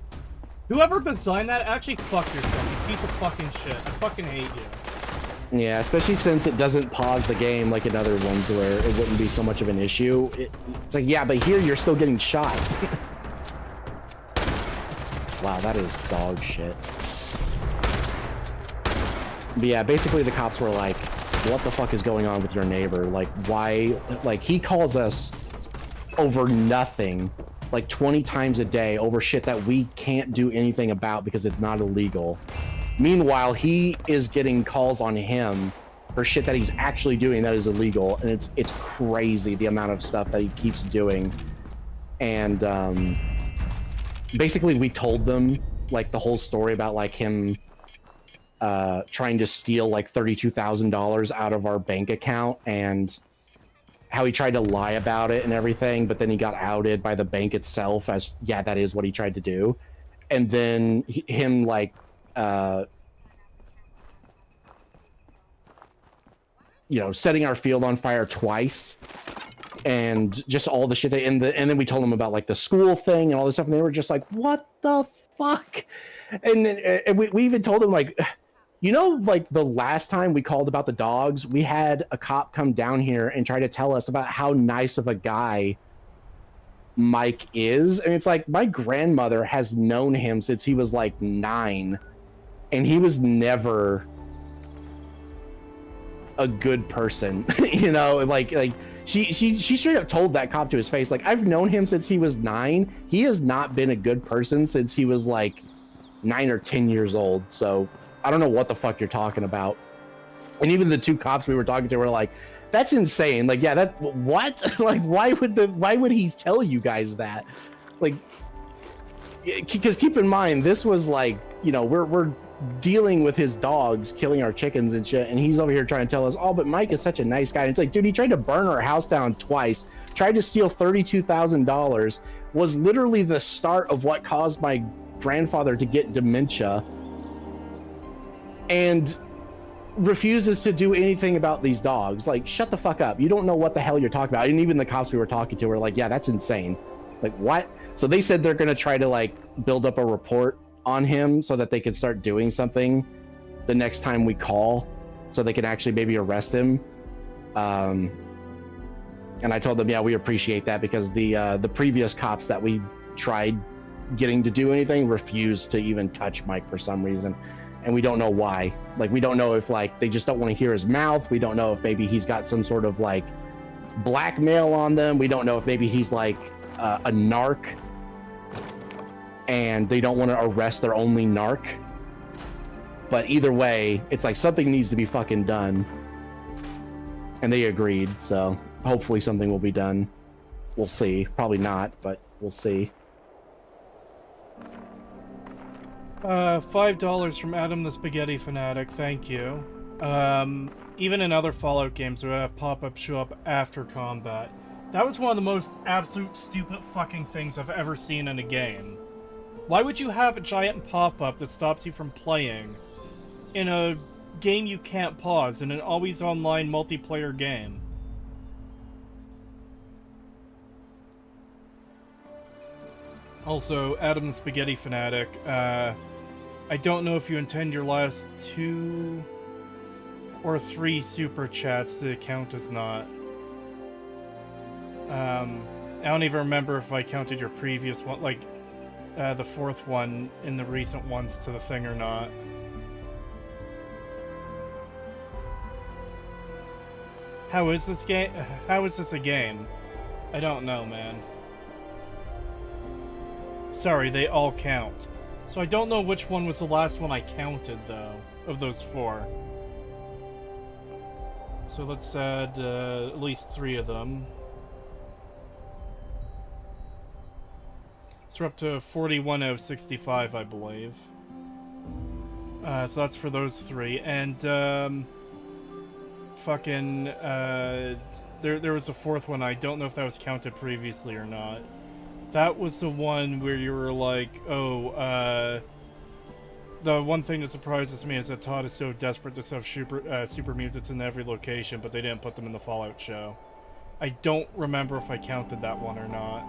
Whoever designed that, actually fuck yourself, you piece of fucking shit. I fucking hate you. Yeah, especially since it doesn't pause the game like in other ones where it wouldn't be so much of an issue. It's like, yeah, but here you're still getting shot. Wow, that is dog shit. But yeah, basically the cops were like, what the fuck is going on with your neighbor? Like, why? Like, he calls us over nothing like 20 times a day over shit that we can't do anything about because it's not illegal. Meanwhile, he is getting calls on him for shit that he's actually doing that is illegal, and it's crazy the amount of stuff that he keeps doing. And basically we told them like the whole story about like him trying to steal like $32,000 out of our bank account, and how he tried to lie about it and everything, but then he got outed by the bank itself as, yeah, that is what he tried to do. And then him like you know, setting our field on fire twice, and just all the shit that, and then we told them about like the school thing and all this stuff, and they were just like, what the fuck? And we even told them like, you know, like the last time we called about the dogs, we had a cop come down here and try to tell us about how nice of a guy Mike is. And it's like, my grandmother has known him since he was like 9, and he was never a good person. You know, like she straight up told that cop to his face, like, I've known him since he was 9. He has not been a good person since he was like 9 or 10 years old. So I don't know what the fuck you're talking about. And even the two cops we were talking to were like, that's insane. Like, yeah, that, what? Like, why would he tell you guys that? Like, because keep in mind, this was like, you know, we're dealing with his dogs killing our chickens and shit, and he's over here trying to tell us, oh, but Mike is such a nice guy. And it's like, dude, he tried to burn our house down twice, tried to steal $32,000, was literally the start of what caused my grandfather to get dementia, and refuses to do anything about these dogs. Like, shut the fuck up. You don't know what the hell you're talking about. And even the cops we were talking to were like, yeah, that's insane. Like, what? So they said they're going to try to, like, build up a report on him so that they can start doing something the next time we call, so they can actually maybe arrest him. And I told them, yeah, we appreciate that, because the previous cops that we tried getting to do anything refused to even touch Mike for some reason. And we don't know why. Like, we don't know if, like, they just don't want to hear his mouth. We don't know if maybe he's got some sort of, like, blackmail on them. We don't know if maybe he's, like, a narc, and they don't want to arrest their only narc. But either way, it's like something needs to be fucking done. And they agreed, so hopefully something will be done. We'll see. Probably not, but we'll see. $5 from Adam the Spaghetti Fanatic, thank you. Even in other Fallout games, we would have pop-ups show up after combat. That was one of the most absolute stupid fucking things I've ever seen in a game. Why would you have a giant pop-up that stops you from playing in a game you can't pause, in an always online multiplayer game? Also, Adam the Spaghetti Fanatic, I don't know if you intend your last 2 or 3 super chats to count as not. I don't even remember if I counted your previous one, like, the 4th one in the recent ones to the thing or not. How is this game? How is this a game? I don't know, man. Sorry, they all count. So I don't know which one was the last one I counted, though, of those 4. So let's add at least 3 of them. So we're up to 41 out of 65, I believe. So that's for those 3. And, fucking, there was a 4th one. I don't know if that was counted previously or not. That was the one where you were like, oh, the one thing that surprises me is that Todd is so desperate to have super mutants in every location, but they didn't put them in the Fallout show. I don't remember if I counted that one or not.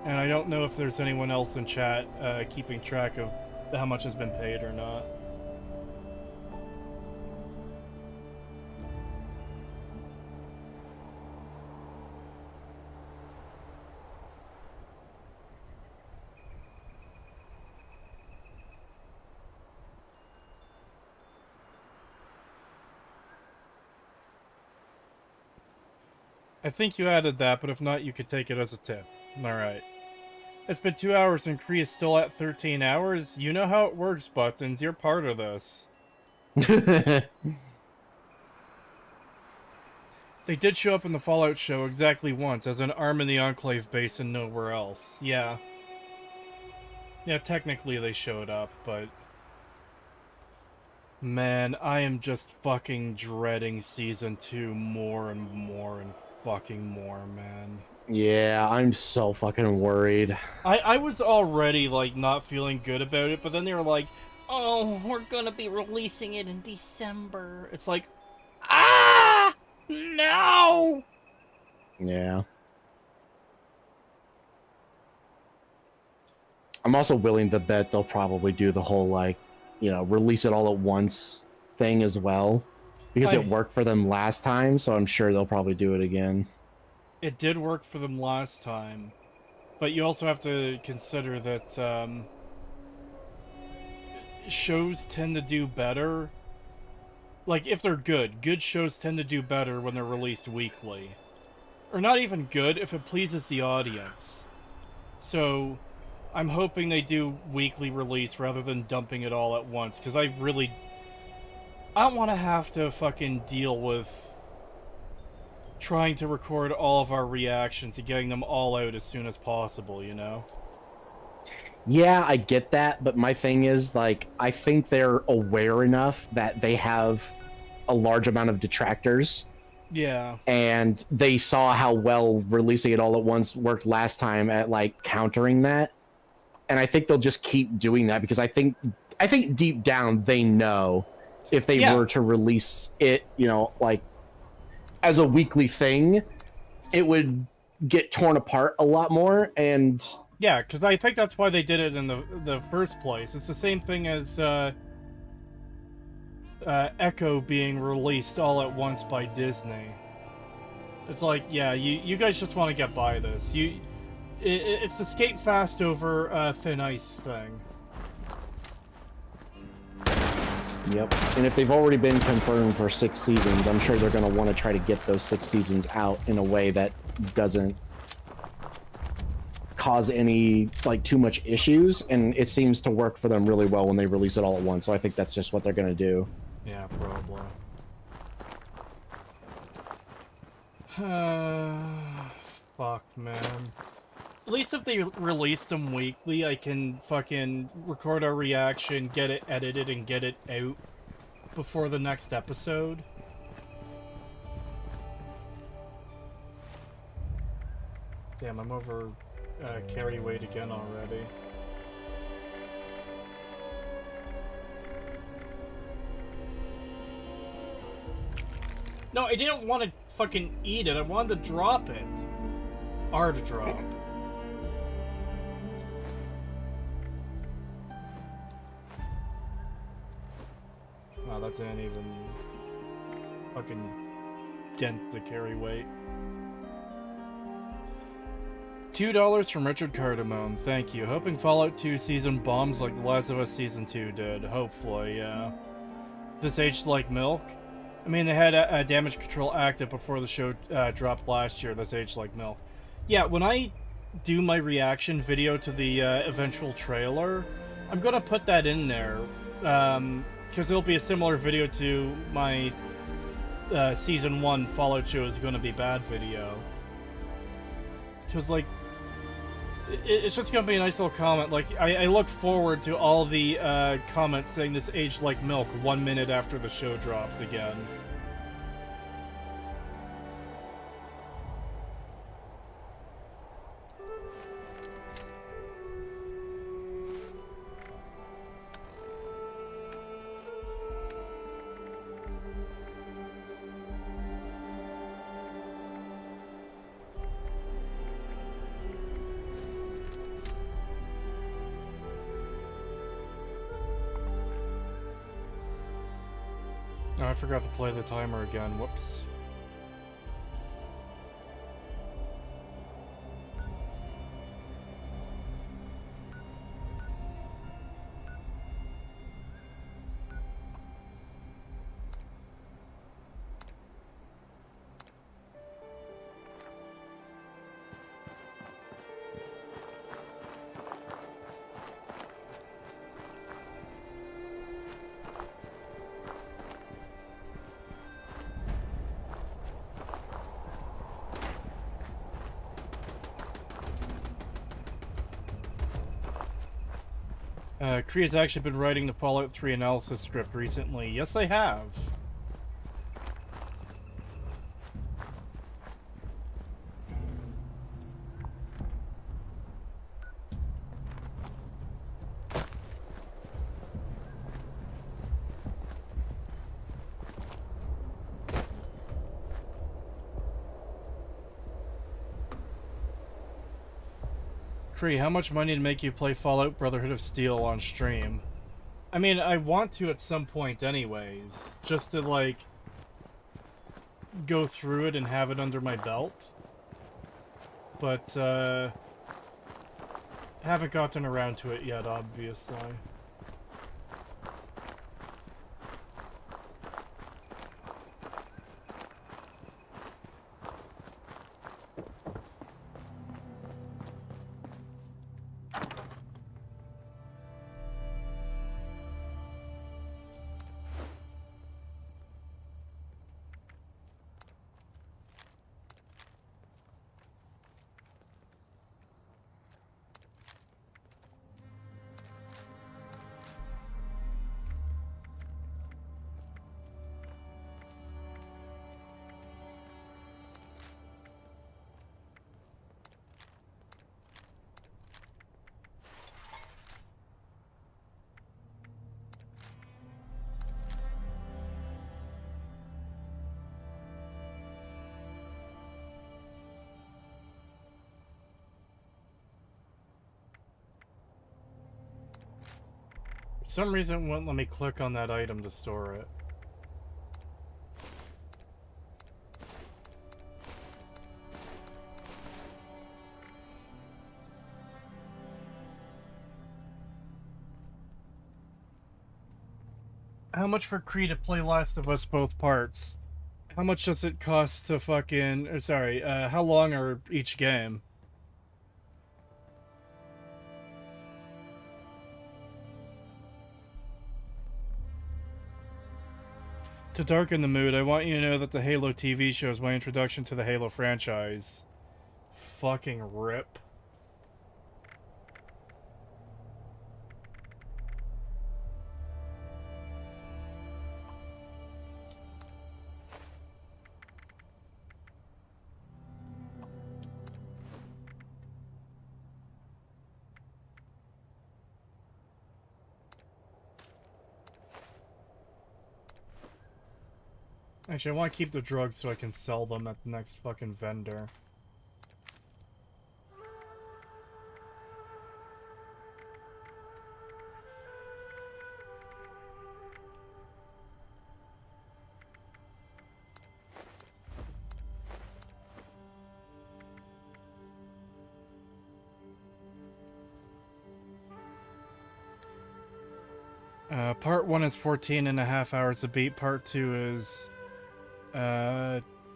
And I don't know if there's anyone else in chat keeping track of how much has been paid or not. I think you added that, but if not, you could take it as a tip. Alright. It's been 2 hours and Kree is still at 13 hours. You know how it works, Buttons. You're part of this. They did show up in the Fallout show exactly once, as an arm in the Enclave base and nowhere else. Yeah. Yeah, technically they showed up, but... Man, I am just fucking dreading Season 2 more and more and fucking more, man. Yeah, I'm so fucking worried. I was already, like, not feeling good about it, but then they were like, oh, we're gonna be releasing it in December. It's like, ah! No! Yeah. I'm also willing to bet they'll probably do the whole, like, you know, release it all at once thing as well. Because it worked for them last time, so I'm sure they'll probably do it again. It did work for them last time. But you also have to consider that, shows tend to do better. Like, if they're good shows tend to do better when they're released weekly. Or not even good, if it pleases the audience. So, I'm hoping they do weekly release rather than dumping it all at once, because I don't want to have to fucking deal with trying to record all of our reactions and getting them all out as soon as possible, you know? Yeah, I get that, but my thing is, like, I think they're aware enough that they have a large amount of detractors. Yeah. And they saw how well releasing it all at once worked last time at, like, countering that. And I think they'll just keep doing that because I think deep down they know if they were to release it, you know, like, as a weekly thing, it would get torn apart a lot more. And yeah, because I think that's why they did it in the first place. It's the same thing as Echo being released all at once by Disney. It's like, yeah, you guys just want to get by this. It's the skate fast over thin ice thing. Yep. And if they've already been confirmed for 6 seasons, I'm sure they're going to want to try to get those 6 seasons out in a way that doesn't cause any, like, too much issues. And it seems to work for them really well when they release it all at once. So I think that's just what they're going to do. Yeah, probably. Fuck, man. At least if they release them weekly, I can fucking record our reaction, get it edited, and get it out before the next episode. Damn, I'm over carry weight again already. No, I didn't want to fucking eat it. I wanted to drop it. R to drop. Wow, that didn't even fucking dent the carry weight. $2 from Richard Cardamone. Thank you. Hoping Fallout 2 season bombs like The Last of Us season 2 did. Hopefully, yeah. This aged like milk. I mean, they had a damage control active before the show dropped last year. This aged like milk. Yeah, when I do my reaction video to the eventual trailer, I'm gonna put that in there. Because it'll be a similar video to my Season 1 Fallout show is gonna be bad video. Because, like, it's just gonna be a nice little comment. Like, I look forward to all the comments saying this aged like milk 1 minute after the show drops again. Oh, I forgot to play the timer again. Whoops. Kriya's actually been writing the Fallout 3 analysis script recently. Yes, I have. Kree, how much money to make you play Fallout Brotherhood of Steel on stream? I mean, I want to at some point anyways, just to, like, go through it and have it under my belt. But, haven't gotten around to it yet, obviously. some reason it wouldn't let me click on that item to store it. How much for Cree to play Last of Us both parts? How much does it cost to fucking... sorry, how long are each game? To darken the mood, I want you to know that the Halo TV show is my introduction to the Halo franchise. Fucking rip. Actually, I want to keep the drugs so I can sell them at the next fucking vendor. Part 1 is 14.5 hours to beat. Part 2 is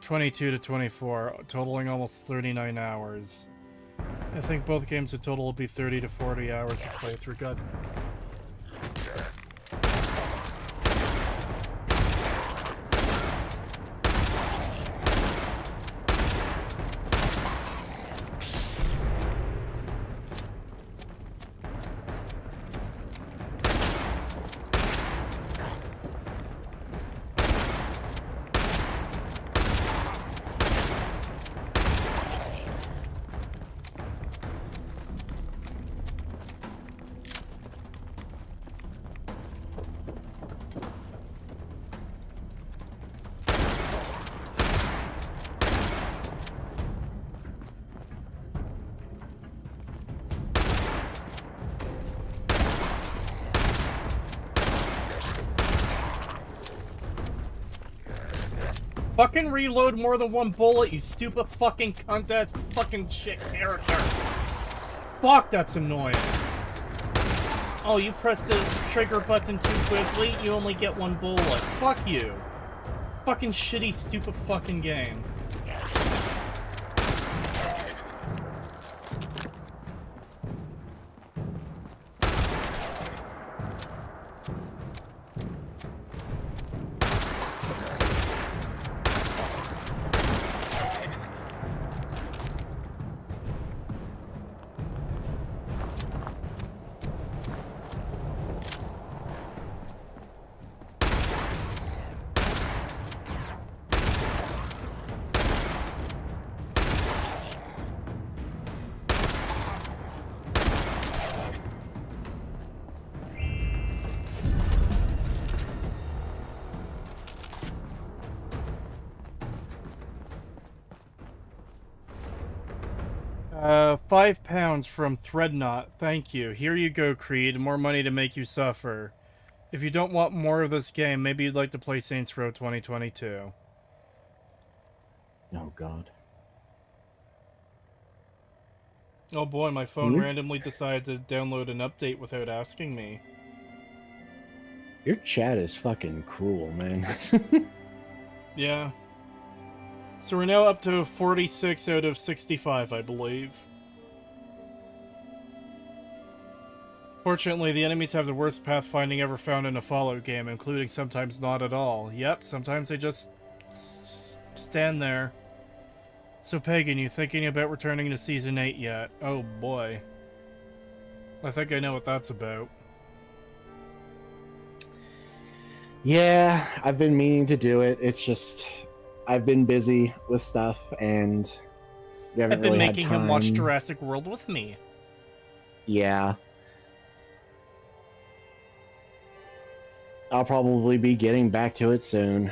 22 to 24, totaling almost 39 hours. I think both games in total will be 30 to 40 hours to play through. God. Fucking reload more than one bullet, you stupid fucking cunt ass fucking shit character. Fuck, that's annoying. Oh, you pressed the trigger button too quickly, you only get one bullet. Fuck you. Fucking shitty, stupid fucking game. £5 from Threadnought. Thank you. Here you go, Creed. More money to make you suffer. If you don't want more of this game, maybe you'd like to play Saints Row 2022. Oh, God. Oh boy, my phone randomly decided to download an update without asking me. Your chat is fucking cruel, man. Yeah. So we're now up to 46 out of 65, I believe. Fortunately, the enemies have the worst pathfinding ever found in a Fallout game, including sometimes not at all. Yep, sometimes they just stand there. So Pagan, you thinking about returning to Season 8 yet? Oh boy. I think I know what that's about. Yeah, I've been meaning to do it. It's just... I've been busy with stuff, and we haven't I've been really making had time. him watch Jurassic World with me. Yeah. I'll probably be getting back to it soon.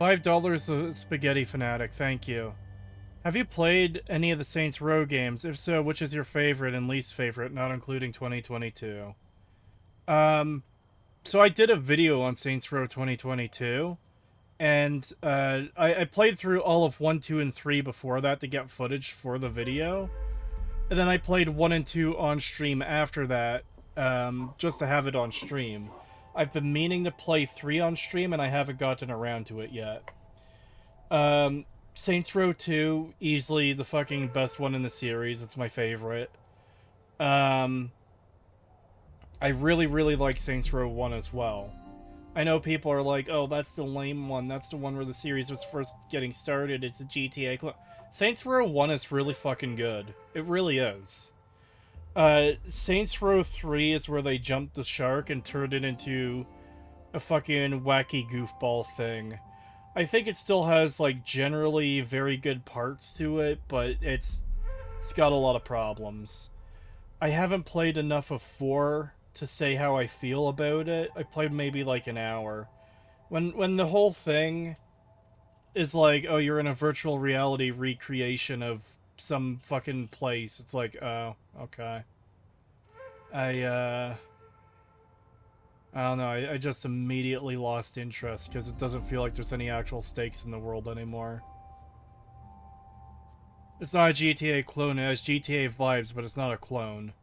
$5 a spaghetti fanatic, thank you. Have you played any of the Saints Row games? If so, which is your favorite and least favorite, not including 2022? So I did a video on Saints Row 2022, and I played through all of 1, 2, and 3 before that to get footage for the video, and then I played 1 and 2 on stream after that, just to have it on stream. I've been meaning to play 3 on stream, and I haven't gotten around to it yet. Saints Row 2, easily the fucking best one in the series. It's my favorite. I really, really like Saints Row 1 as well. I know people are like, oh, that's the lame one. That's the one where the series was first getting started. It's a GTA clone. Saints Row 1 is really fucking good. It really is. Saints Row 3 is where they jumped the shark and turned it into a fucking wacky goofball thing. I think it still has, like, generally very good parts to it, but it's got a lot of problems. I haven't played enough of 4 to say how I feel about it. I played maybe like an hour. When the whole thing is like, oh, you're in a virtual reality recreation of some fucking place, it's like, oh, okay. I don't know, I just immediately lost interest because it doesn't feel like there's any actual stakes in the world anymore. It's not a GTA clone, it has GTA vibes, but it's not a clone.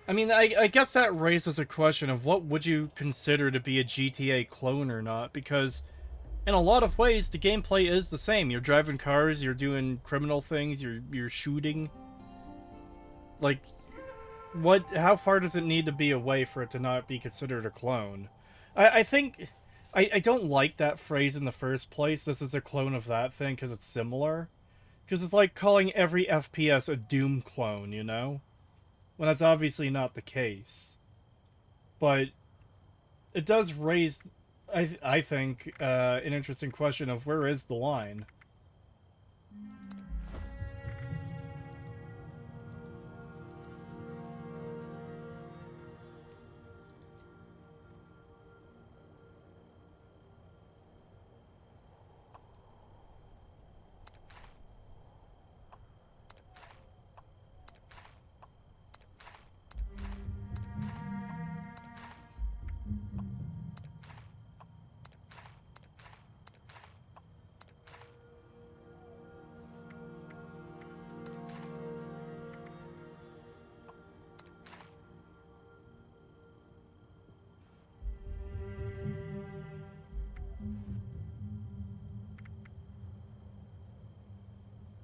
I mean, I guess that raises a question of what would you consider to be a GTA clone or not, because in a lot of ways, the gameplay is the same. You're driving cars, you're doing criminal things, you're shooting. Like, how far does it need to be away for it to not be considered a clone? I think, I don't like that phrase in the first place, this is a clone of that thing, because it's similar. Because it's like calling every FPS a Doom clone, you know? When that's obviously not the case. But it does raise, I think, an interesting question of where is the line?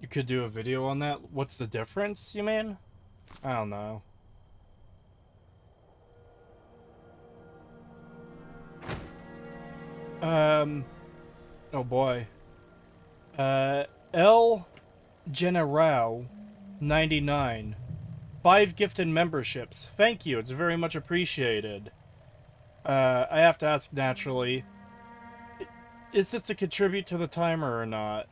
Could do a video on that. What's the difference, you mean? I don't know. Oh boy. L General 99. 5 gifted memberships. Thank you, it's very much appreciated. I have to ask naturally, is this to contribute to the timer or not?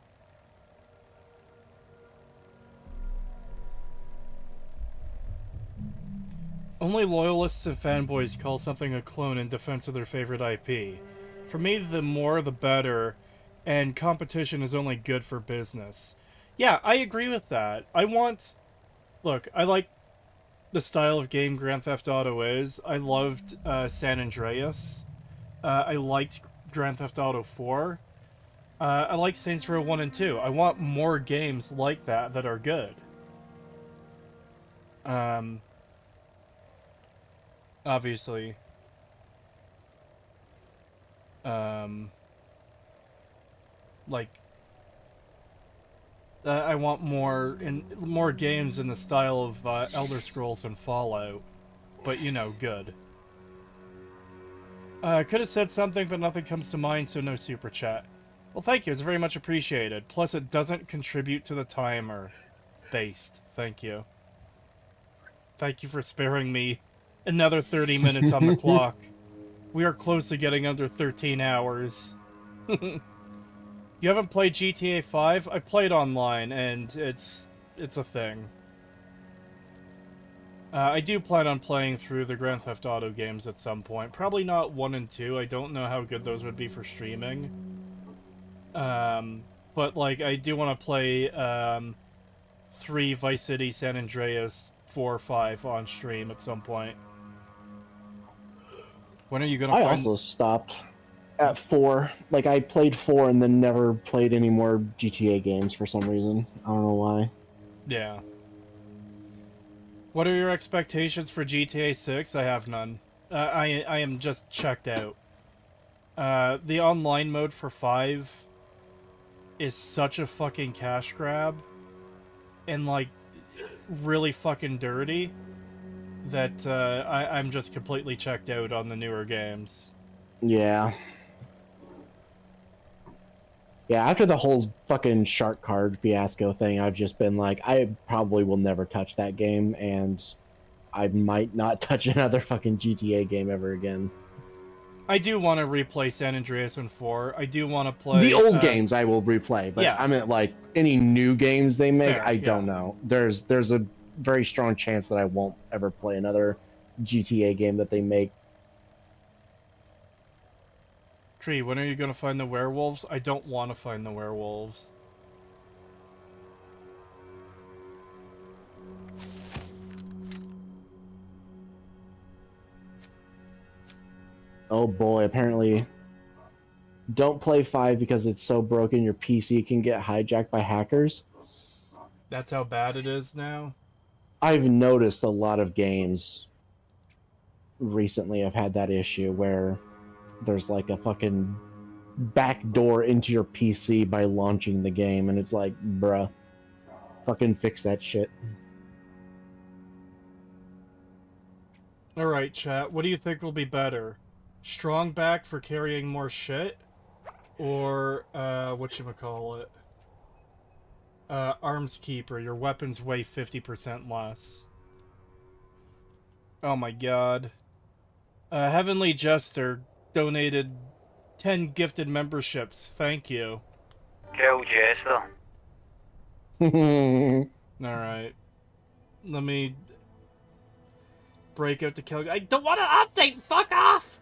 Only loyalists and fanboys call something a clone in defense of their favorite IP. For me, the more the better, and competition is only good for business. Yeah, I agree with that. Look, I like the style of game Grand Theft Auto is. I loved San Andreas. I liked Grand Theft Auto 4. I like Saints Row 1 and 2. I want more games like that that are good. Obviously. I want more games in the style of Elder Scrolls and Fallout, but you know, good. Could have said something, but nothing comes to mind, so no super chat. Well, thank you. It's very much appreciated. Plus, it doesn't contribute to the timer. Based. Thank you. Thank you for sparing me another 30 minutes on the clock. We are close to getting under 13 hours. You haven't played GTA 5? I played online, and it's a thing. I do plan on playing through the Grand Theft Auto games at some point. Probably not 1 and 2. I don't know how good those would be for streaming. But, like, I do want to play, 3 Vice City, San Andreas, 4, 5 on stream at some point. When are you gonna I also stopped at 4. Like, I played 4 and then never played any more GTA games for some reason. I don't know why. Yeah. What are your expectations for GTA 6? I have none. I am just checked out. The online mode for 5 is such a fucking cash grab and, like, really fucking dirty that I'm just completely checked out on the newer games. Yeah. Yeah, after the whole fucking shark card fiasco thing, I've just been like, I probably will never touch that game, and I might not touch another fucking GTA game ever again. I do want to replay San Andreas and 4. I do want to play... The old games I will replay, but yeah. I meant, like, any new games they make, Fair, I don't know. There's a very strong chance that I won't ever play another GTA game that they make. Tree, when are you going to find the werewolves? I don't want to find the werewolves. Oh boy, apparently don't play 5 because it's so broken your PC can get hijacked by hackers. That's how bad it is now? I've noticed a lot of games recently have had that issue where there's like a fucking backdoor into your PC by launching the game, and it's like, bruh, fucking fix that shit. Alright, chat, what do you think will be better? Strong back for carrying more shit? Or, whatchamacallit? Arms Keeper, your weapons weigh 50% less. Oh my god. Heavenly Jester donated 10 gifted memberships. Thank you. Kill Jester. Alright. Let me break out to kill. I don't want to update! Fuck off!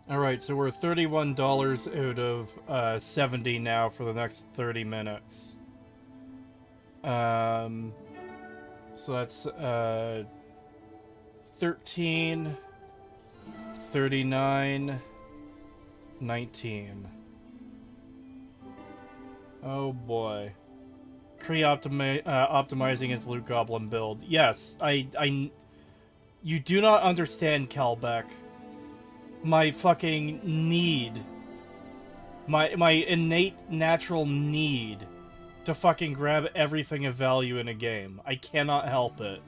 Alright, so we're $31 out of 70 now for the next 30 minutes. So that's 13, 39, 19. Oh boy. Optimizing his loot goblin build. Yes, you do not understand, Calbeck. My fucking need. My innate natural need to fucking grab everything of value in a game. I cannot help it.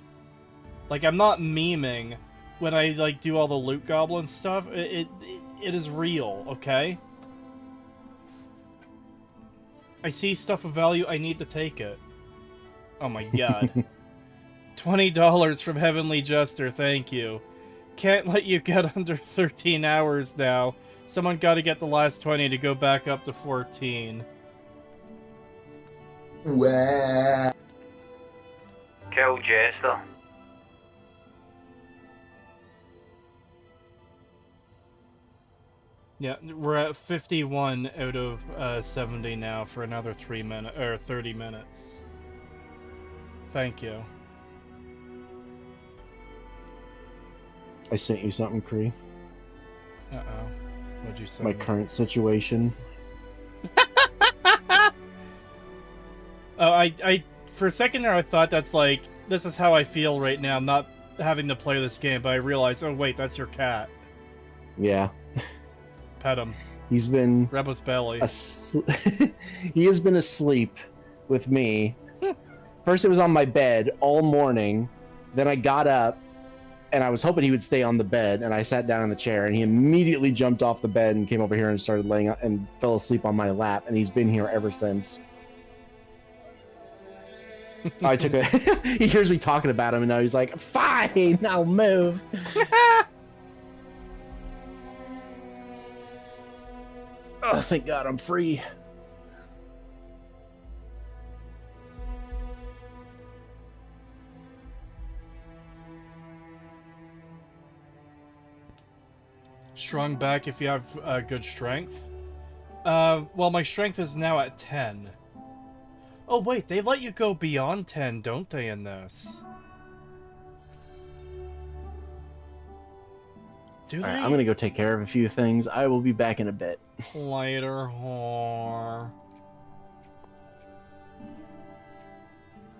Like, I'm not memeing when I, like, do all the loot goblin stuff. It is real, okay? I see stuff of value, I need to take it. Oh my god. $20 from Heavenly Jester, thank you. Can't let you get under 13 hours now. Someone gotta get the last 20 to go back up to 14. Kill Jester. Yeah, we're at 51 out of 70 now for another 30 minutes. Thank you. I sent you something, Kree. Uh-oh. What'd you say? My current situation. Oh, I for a second there I thought that's like, this is how I feel right now, not having to play this game, but I realized, oh wait, that's your cat. Yeah. Pet him. He's been... Rub his belly. He has been asleep with me. First it was on my bed all morning, then I got up, and I was hoping he would stay on the bed, and I sat down in the chair, and he immediately jumped off the bed and came over here and started laying up and fell asleep on my lap, and he's been here ever since. I took a. He hears me talking about him, and now he's like, "Fine, I'll move." Oh, thank God I'm free. Strong back if you have good strength. Well, my strength is now at 10. Oh wait, they let you go beyond 10, don't they, in this? Do they? Alright, I'm gonna go take care of a few things. I will be back in a bit. Later, whore.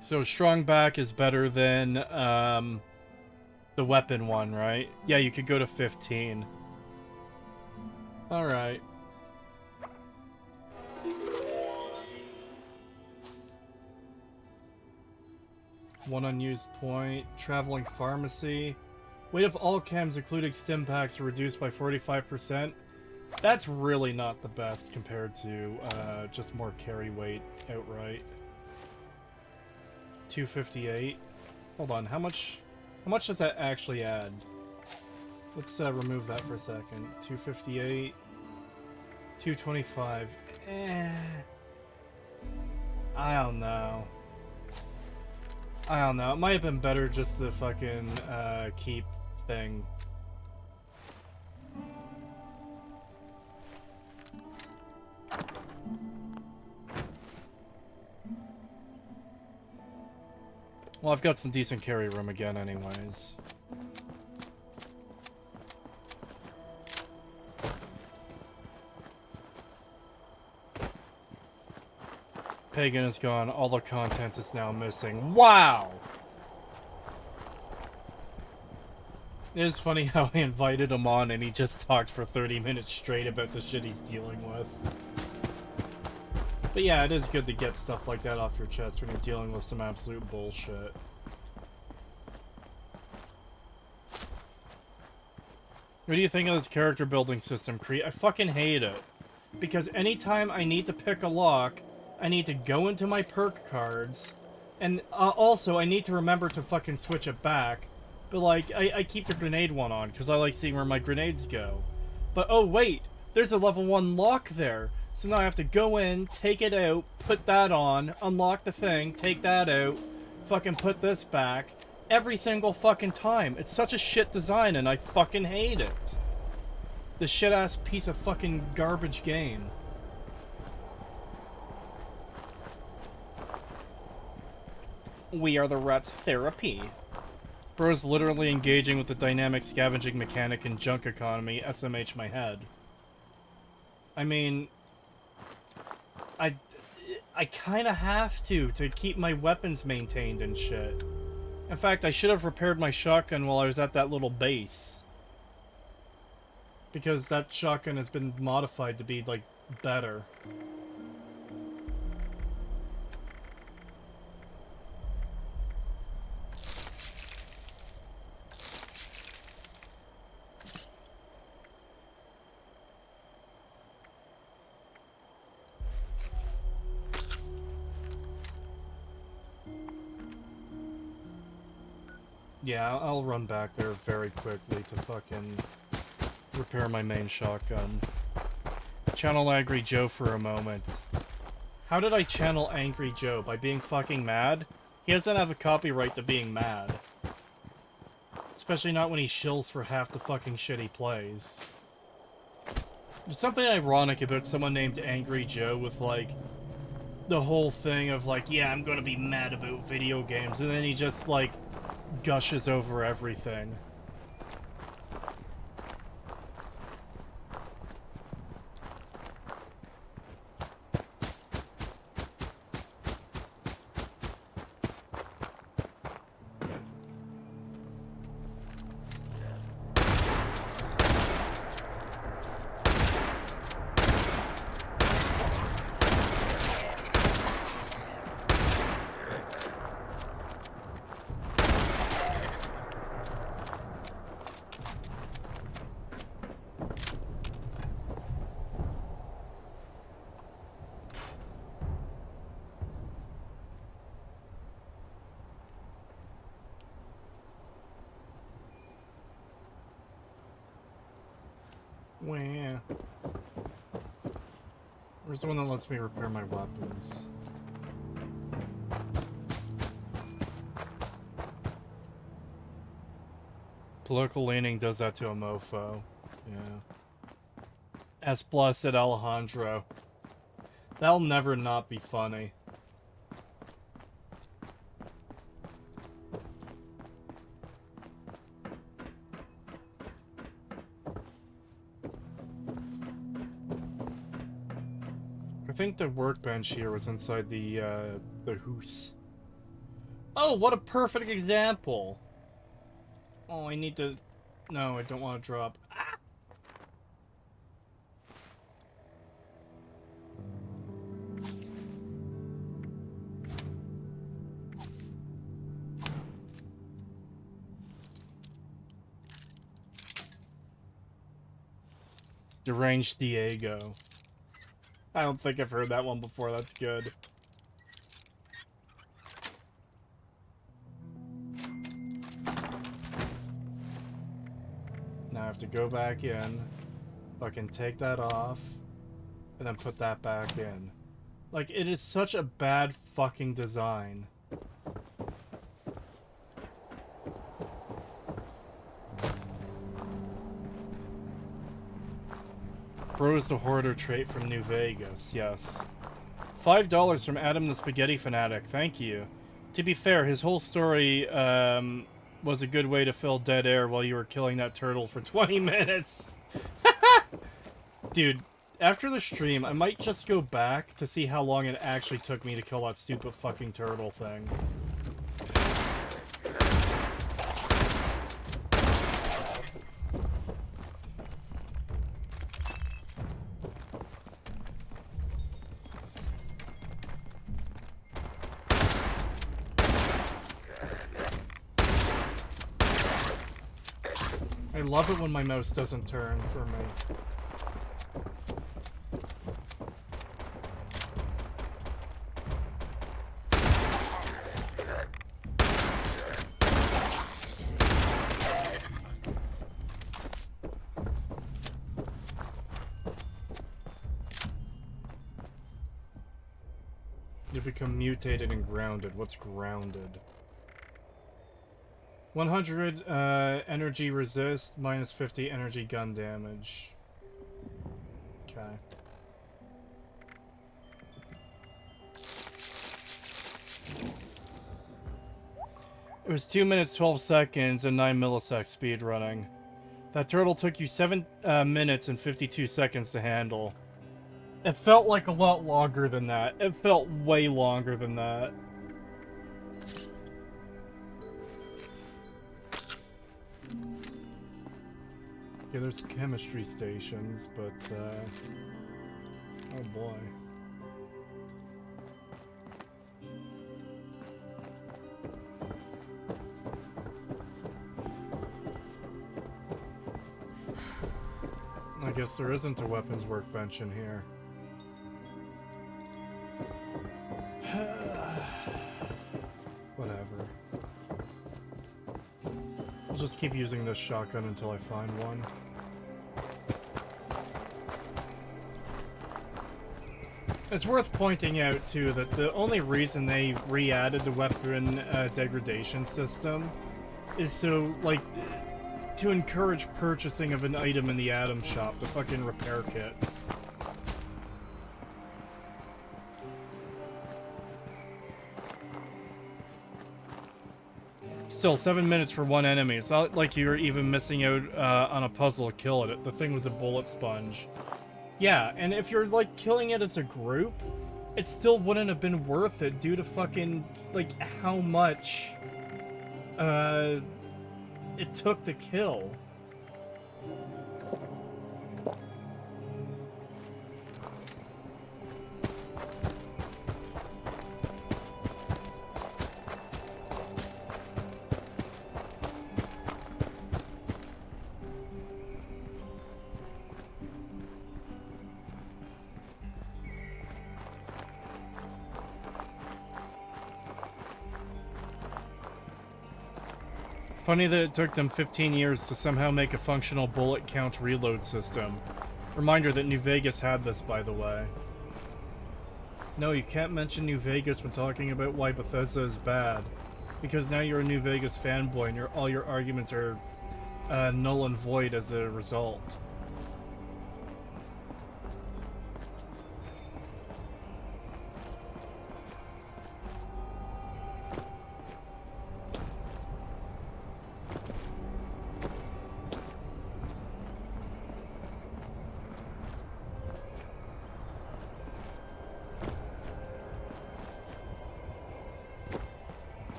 So strong back is better than the weapon one, right? Yeah, you could go to 15. Alright. One unused point. Traveling pharmacy. Weight of all chems, including stim packs, are reduced by 45%. That's really not the best compared to just more carry weight outright. 258. Hold on, how much does that actually add? Let's remove that for a second. 258. 225. I don't know. It might have been better just to fucking keep thing. Well, I've got some decent carry room again anyways. Pagan is gone. All the content is now missing. Wow! It is funny how I invited him on and he just talked for 30 minutes straight about the shit he's dealing with. But yeah, it is good to get stuff like that off your chest when you're dealing with some absolute bullshit. What do you think of this character building system, Cree? I fucking hate it. Because anytime I need to pick a lock, I need to go into my perk cards, and also I need to remember to fucking switch it back. But like, I keep the grenade one on, because I like seeing where my grenades go. But oh wait, there's a level 1 lock there. So now I have to go in, take it out, put that on, unlock the thing, take that out, fucking put this back. Every single fucking time. It's such a shit design, and I fucking hate it. This shit-ass piece of fucking garbage game. We are the Rats Therapy. Bro's literally engaging with the dynamic scavenging mechanic in junk economy, SMH my head. I mean, I kinda have to keep my weapons maintained and shit. In fact, I should have repaired my shotgun while I was at that little base. Because that shotgun has been modified to be, like, better. Yeah, I'll run back there very quickly to fucking repair my main shotgun. Channel Angry Joe for a moment. How did I channel Angry Joe? By being fucking mad? He doesn't have a copyright to being mad. Especially not when he shills for half the fucking shit he plays. There's something ironic about someone named Angry Joe with, like, the whole thing of, like, yeah, I'm gonna be mad about video games, and then he just, like, gushes over everything. Where? Where's the one that lets me repair my weapons? Political leaning does that to a mofo. Yeah. S plus at Alejandro. That'll never not be funny. I think the workbench here was inside the house. Oh, what a perfect example! Oh, I need to... No, I don't want to drop. Ah! Deranged Diego. I don't think I've heard that one before. That's good. Now I have to go back in, fucking take that off, and then put that back in. Like, it is such a bad fucking design. Bro is the hoarder trait from New Vegas, yes. $5 from Adam the Spaghetti Fanatic, thank you. To be fair, his whole story was a good way to fill dead air while you were killing that turtle for 20 minutes. Dude, after the stream, I might just go back to see how long it actually took me to kill that stupid fucking turtle thing. I love it when my mouse doesn't turn for me. You become mutated and grounded. What's grounded? 100 energy resist, minus 50 energy gun damage. Okay. It was 2 minutes 12 seconds and 9 millisecond speed running. That turtle took you 7 minutes and 52 seconds to handle. It felt like a lot longer than that. It felt way longer than that. Yeah, there's chemistry stations, but, oh boy. I guess there isn't a weapons workbench in here. Whatever. I'll just keep using this shotgun until I find one. It's worth pointing out, too, that the only reason they re-added the weapon degradation system is so, like, to encourage purchasing of an item in the item shop, the fucking repair kits. Still, 7 minutes for one enemy. It's not like you're even missing out on a puzzle to kill it. The thing was a bullet sponge. Yeah, and if you're, like, killing it as a group, it still wouldn't have been worth it due to fucking, like, how much it took to kill. Funny that it took them 15 years to somehow make a functional bullet count reload system. Reminder that New Vegas had this, by the way. No, you can't mention New Vegas when talking about why Bethesda is bad. Because now you're a New Vegas fanboy and all your arguments are null and void as a result.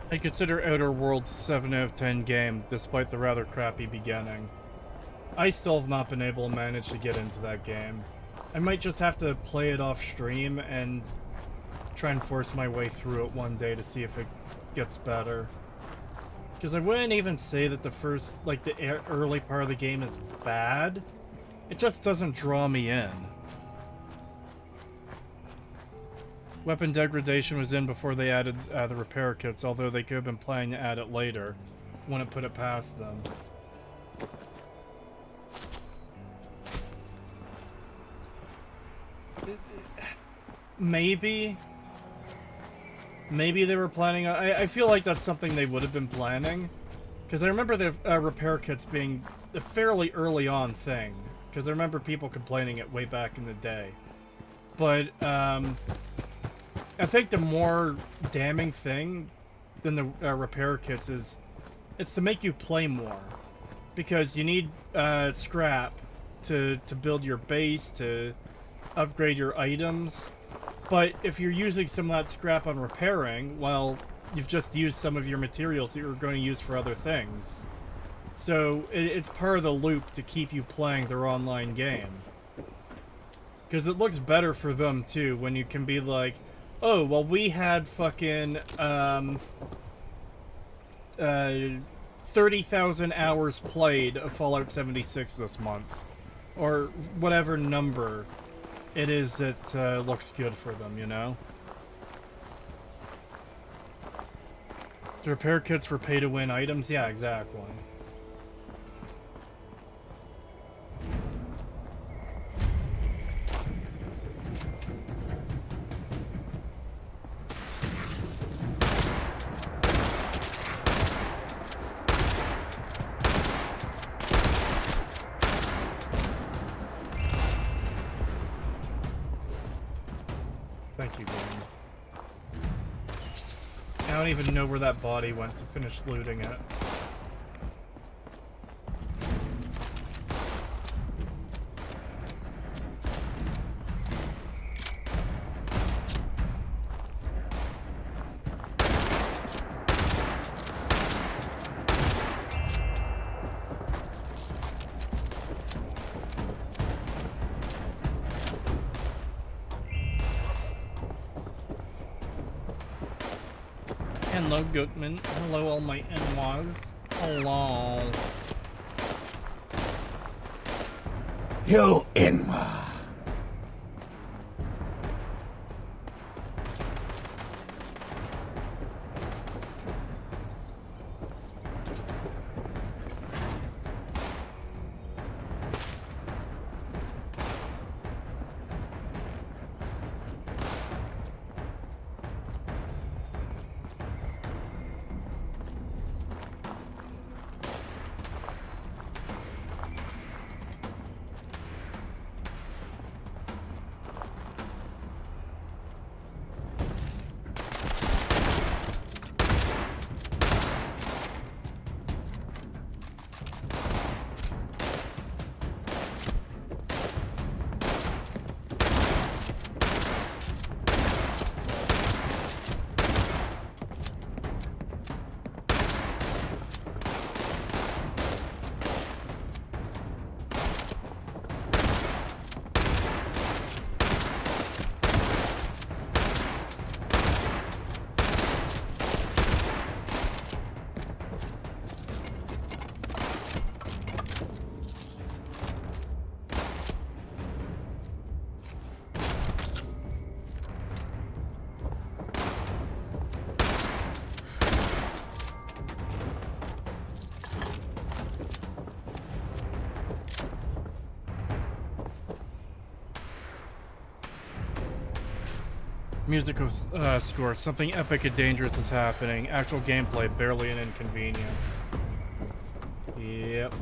I consider Outer Worlds a 7 out of 10 game, despite the rather crappy beginning. I still have not been able to manage to get into that game. I might just have to play it off stream and try and force my way through it one day to see if it gets better. Because I wouldn't even say that the first, like the early part of the game is bad. It just doesn't draw me in. Weapon degradation was in before they added the repair kits, although they could have been planning to add it later. Wouldn't put it past them. Maybe they were planning on... I feel like that's something they would have been planning. Because I remember the repair kits being a fairly early on thing. Because I remember people complaining it way back in the day. But, I think the more damning thing than the repair kits is it's to make you play more. Because you need scrap to build your base, to upgrade your items. But if you're using some of that scrap on repairing, well, you've just used some of your materials that you're going to use for other things. So it's part of the loop to keep you playing their online game. Because it looks better for them too when you can be like, oh, well, we had fucking 30,000 hours played of Fallout 76 this month. Or whatever number it is that looks good for them, you know? The repair kits for pay-to-win items? Yeah, exactly. Thank you, game. I don't even know where that body went to finish looting it. Hello, Goodman. Hello, all my in-laws. Hello. You in-law. Music score. Something epic and dangerous is happening. Actual gameplay, barely an inconvenience. Yep.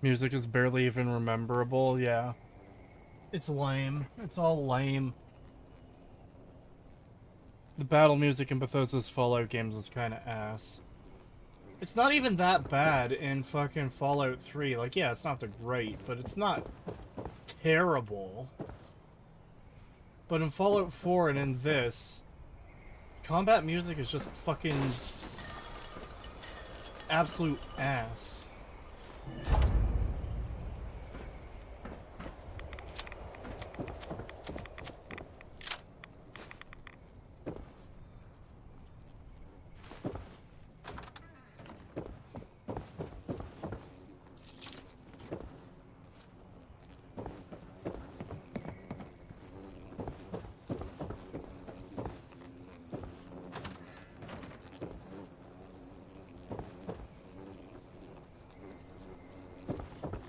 Music is barely even rememberable, yeah. It's lame. It's all lame. The battle music in Bethesda's Fallout games is kinda ass. It's not even that bad in fucking Fallout 3. Like, yeah, it's not the great, but it's not terrible. But in Fallout 4 and in this, combat music is just fucking absolute ass.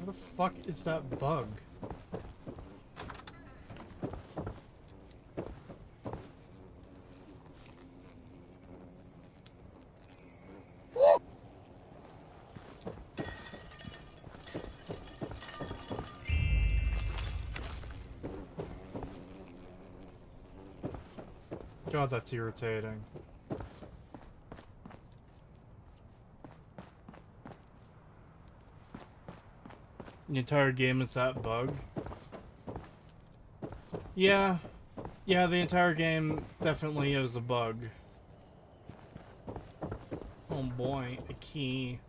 What the fuck is that bug? God, that's irritating. The entire game is that bug? Yeah. Yeah, the entire game definitely is a bug. Oh boy, a key.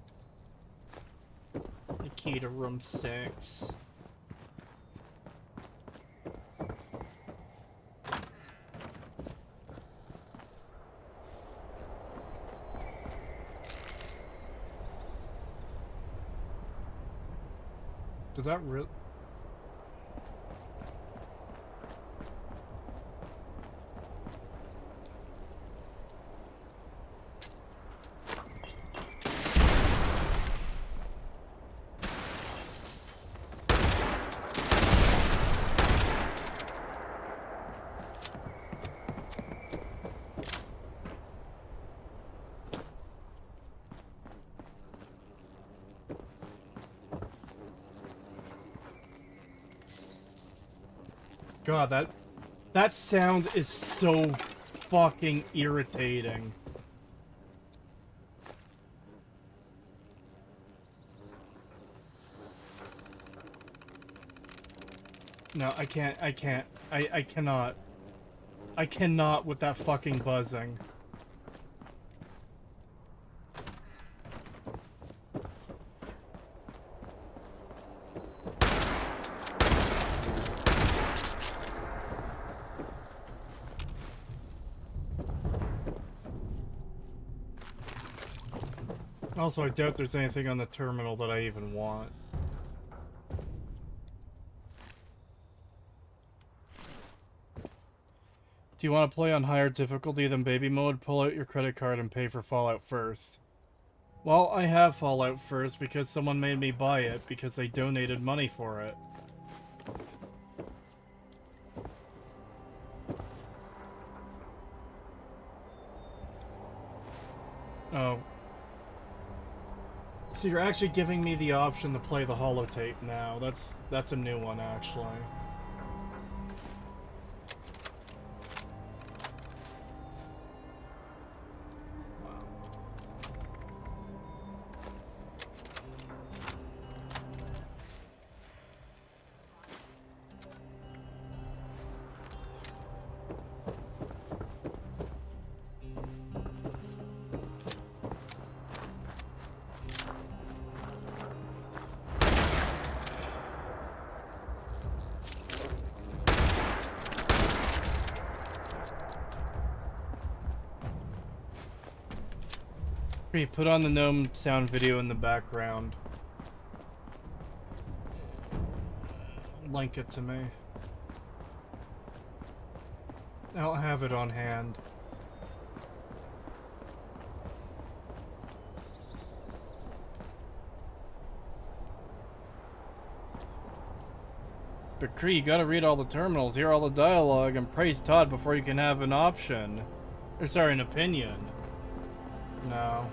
A key to room 6. Did that really? God, that sound is so fucking irritating. No, I can't. I cannot. I cannot with that fucking buzzing. Also, I doubt there's anything on the terminal that I even want. Do you want to play on higher difficulty than baby mode? Pull out your credit card and pay for Fallout first. Well, I have Fallout first because someone made me buy it because they donated money for it. Oh. So you're actually giving me the option to play the holotape now. That's a new one, actually. Hey, put on the gnome sound video in the background. Link it to me. I don't have it on hand. But Cree, you gotta read all the terminals, hear all the dialogue, and praise Todd before you can have an option. Or sorry, an opinion. No.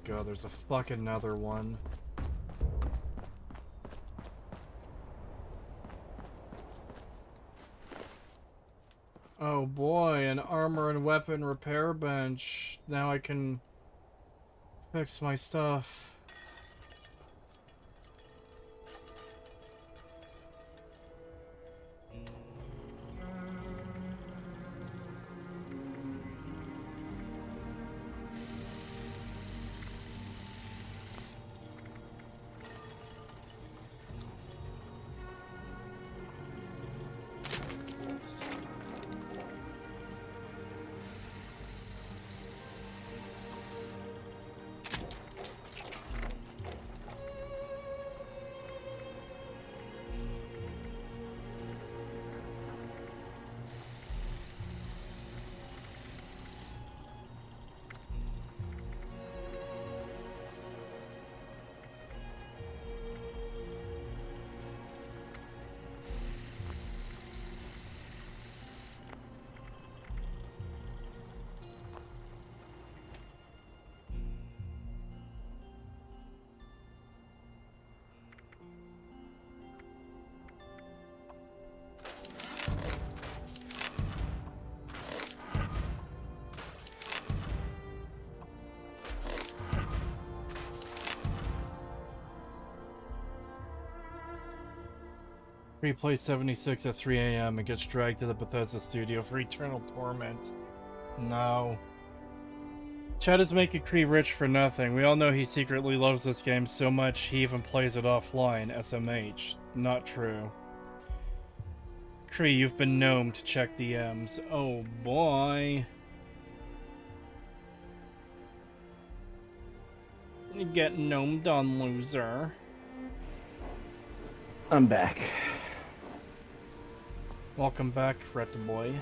God, there's a fucking another one. Oh boy, an armor and weapon repair bench. Now I can fix my stuff. Replay 76 at 3 AM and gets dragged to the Bethesda studio for eternal torment. No. Chad is making Cree rich for nothing. We all know he secretly loves this game so much he even plays it offline. SMH. Not true. Cree, you've been gnomed to check DMs. Oh boy. You get gnomed on, loser. I'm back. Welcome back, Retta boy.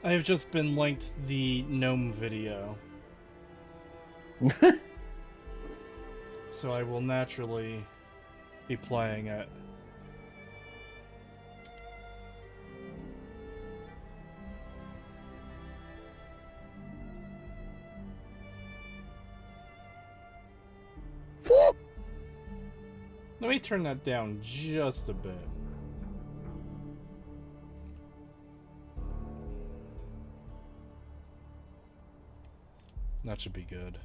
I have just been linked the gnome video. So I will naturally be playing it. Let me turn that down just a bit. That should be good.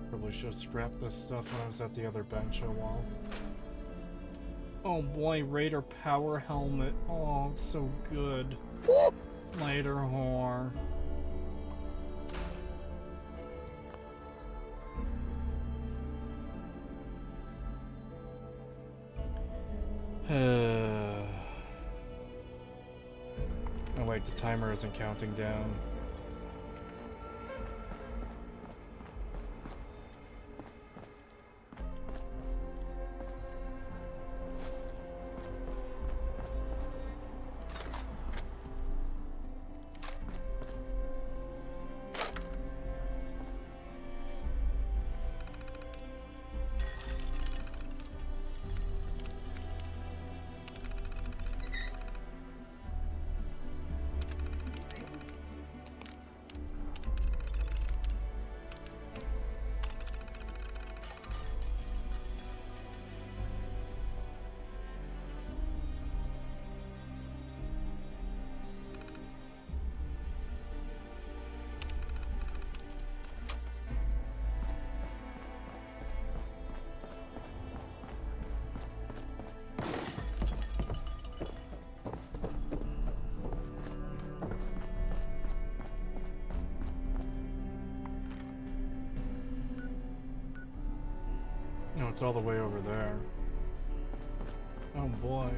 Probably should have scrapped this stuff when I was at the other bench a while. Oh boy, Raider Power Helmet. Oh, it's so good. Later, whore. Oh wait, the timer isn't counting down. it's all the way over there. Oh boy.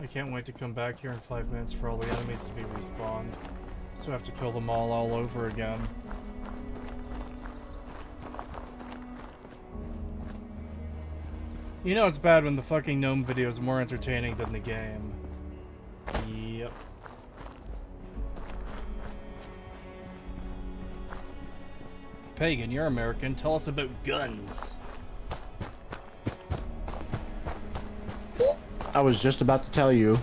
I can't wait to come back here in 5 minutes for all the enemies to be respawned. So I have to kill them all over again. You know it's bad when the fucking gnome video is more entertaining than the game. Yep. Pagan, you're American. Tell us about guns. I was just about to tell you,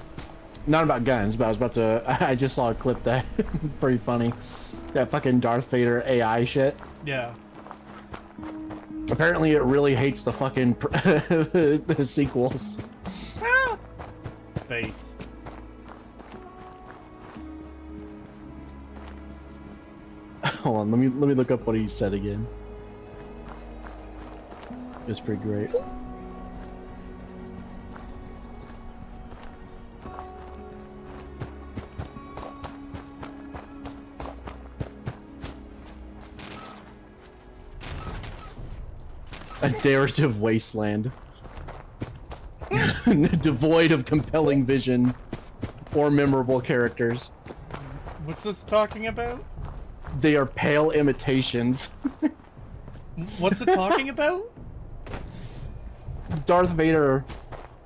not about guns, but I was about to. I just saw a clip that pretty funny. That fucking Darth Vader AI shit. Yeah. Apparently, it really hates the fucking the sequels. Based. Hold on, let me look up what he said again. It's pretty great. A narrative wasteland. Devoid of compelling vision or memorable characters. What's this talking about? They are pale imitations. What's it talking about? Darth Vader.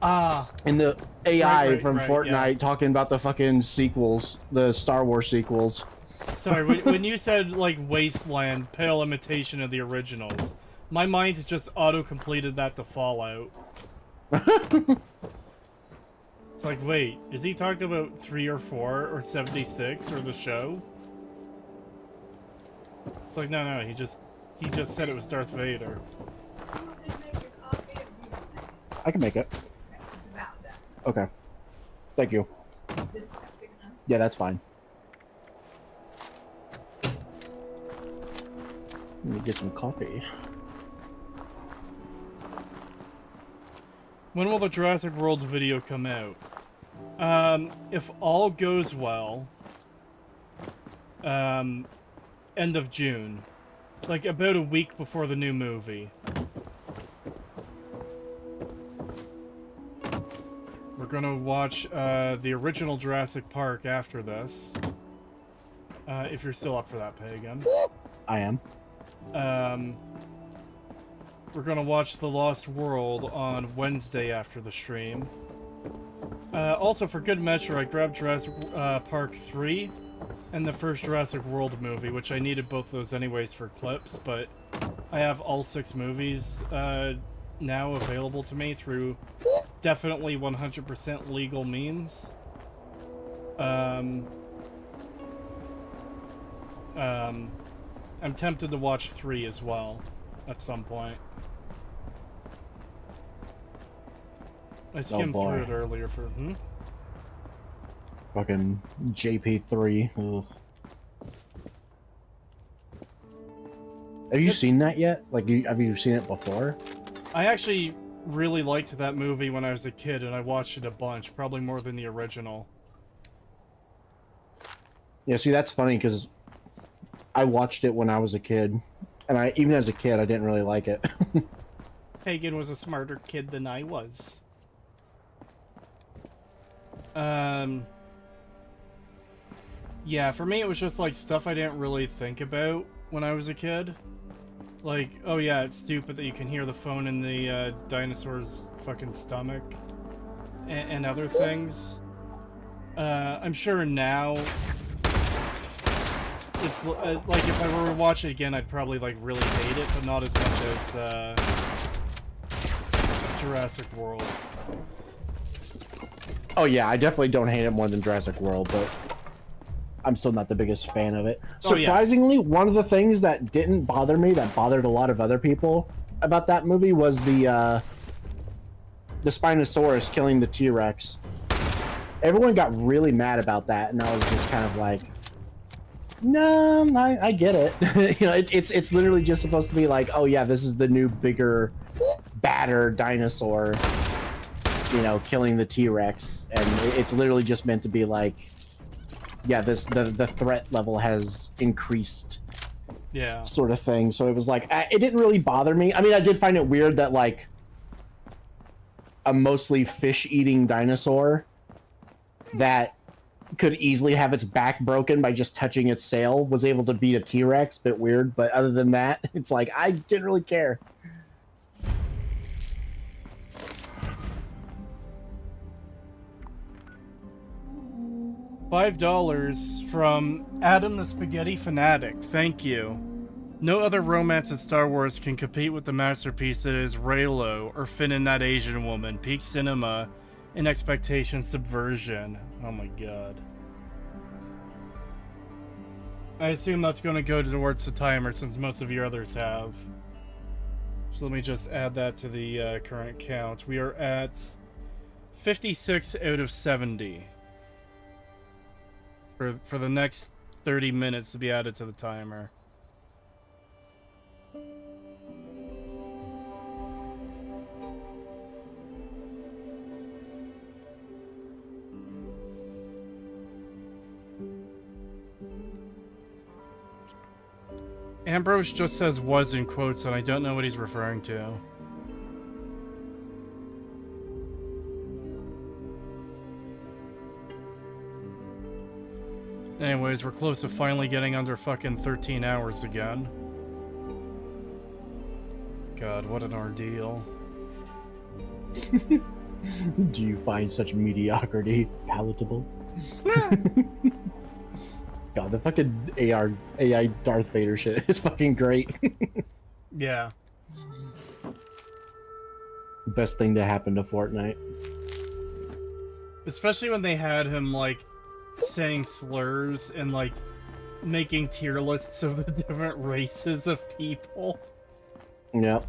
And the AI from Fortnite talking about the fucking sequels, the Star Wars sequels. Sorry, when you said, like, Wasteland, pale imitation of the originals, my mind just auto-completed that to Fallout. It's like, wait, is he talking about 3 or 4 or 76 or the show? It's like, no, he just said it was Darth Vader. I can make it. Okay. Thank you. Yeah, that's fine. Let me get some coffee. When will the Jurassic World video come out? If all goes well, end of June. Like, about a week before the new movie. We're gonna watch, the original Jurassic Park after this. If you're still up for that, Pagan. I am. We're gonna watch The Lost World on Wednesday after the stream. Also, for good measure, I grabbed Jurassic Park 3 and the first Jurassic World movie, which I needed both of those anyways for clips, but I have all 6 movies now available to me through definitely 100% legal means. I'm tempted to watch 3 as well at some point. I skimmed through it earlier for Fucking JP3. Ugh. Have you seen that yet? Like, have you seen it before? I actually really liked that movie when I was a kid, and I watched it a bunch, probably more than the original. Yeah, see, that's funny because I watched it when I was a kid, and even as a kid, I didn't really like it. Hagen was a smarter kid than I was. Yeah, for me it was just like stuff I didn't really think about when I was a kid. Like, oh yeah, it's stupid that you can hear the phone in the dinosaur's fucking stomach, and other things. I'm sure now it's like if I were to watch it again, I'd probably like really hate it, but not as much as Jurassic World. Oh yeah, I definitely don't hate it more than Jurassic World, but I'm still not the biggest fan of it. Oh, yeah. Surprisingly, one of the things that didn't bother me, that bothered a lot of other people about that movie, was the Spinosaurus killing the T-Rex. Everyone got really mad about that, and I was just kind of like, no, I get it. You know, it's literally just supposed to be like, oh yeah, this is the new, bigger, badder dinosaur, you know, killing the T-Rex, and it's literally just meant to be like, yeah, the threat level has increased Yeah. sort of thing. So it was like, it didn't really bother me. I mean, I did find it weird that like a mostly fish-eating dinosaur that could easily have its back broken by just touching its sail was able to beat a T-Rex. Bit weird, but other than that, it's like I didn't really care. $5 from Adam the Spaghetti Fanatic. Thank you. No other romance in Star Wars can compete with the masterpiece that is Reylo or Finn and That Asian Woman. Peak cinema and expectation subversion. Oh my god. I assume that's going to go towards the timer since most of your others have. So let me just add that to the current count. We are at 56 out of 70. For the next 30 minutes to be added to the timer. Ambrose just says was in quotes and I don't know what he's referring to. Anyways, we're close to finally getting under fucking 13 hours again. God, what an ordeal. Do you find such mediocrity palatable? God, the fucking AI Darth Vader shit is fucking great. Yeah. Best thing to happen to Fortnite. Especially when they had him, like, saying slurs and, like, making tier lists of the different races of people. Yep.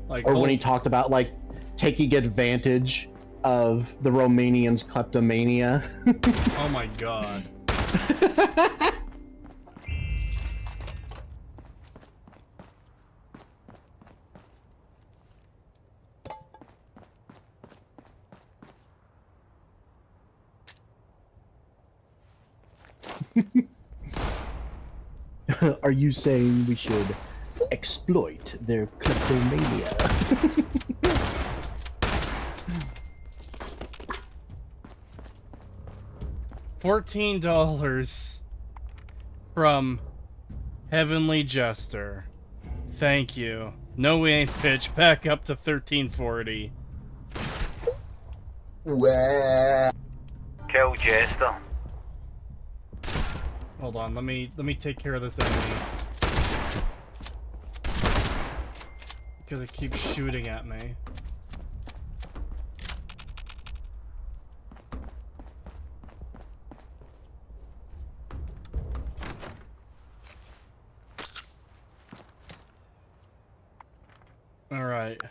Like, or when he talked about, like, taking advantage of the Romanians' kleptomania. Oh my god. Are you saying we should exploit their kleptomania? $14 from Heavenly Jester. Thank you. No, we ain't pitch. Back up to 1340. Kill Jester. Hold on, let me take care of this enemy. Because it keeps shooting at me. Alright.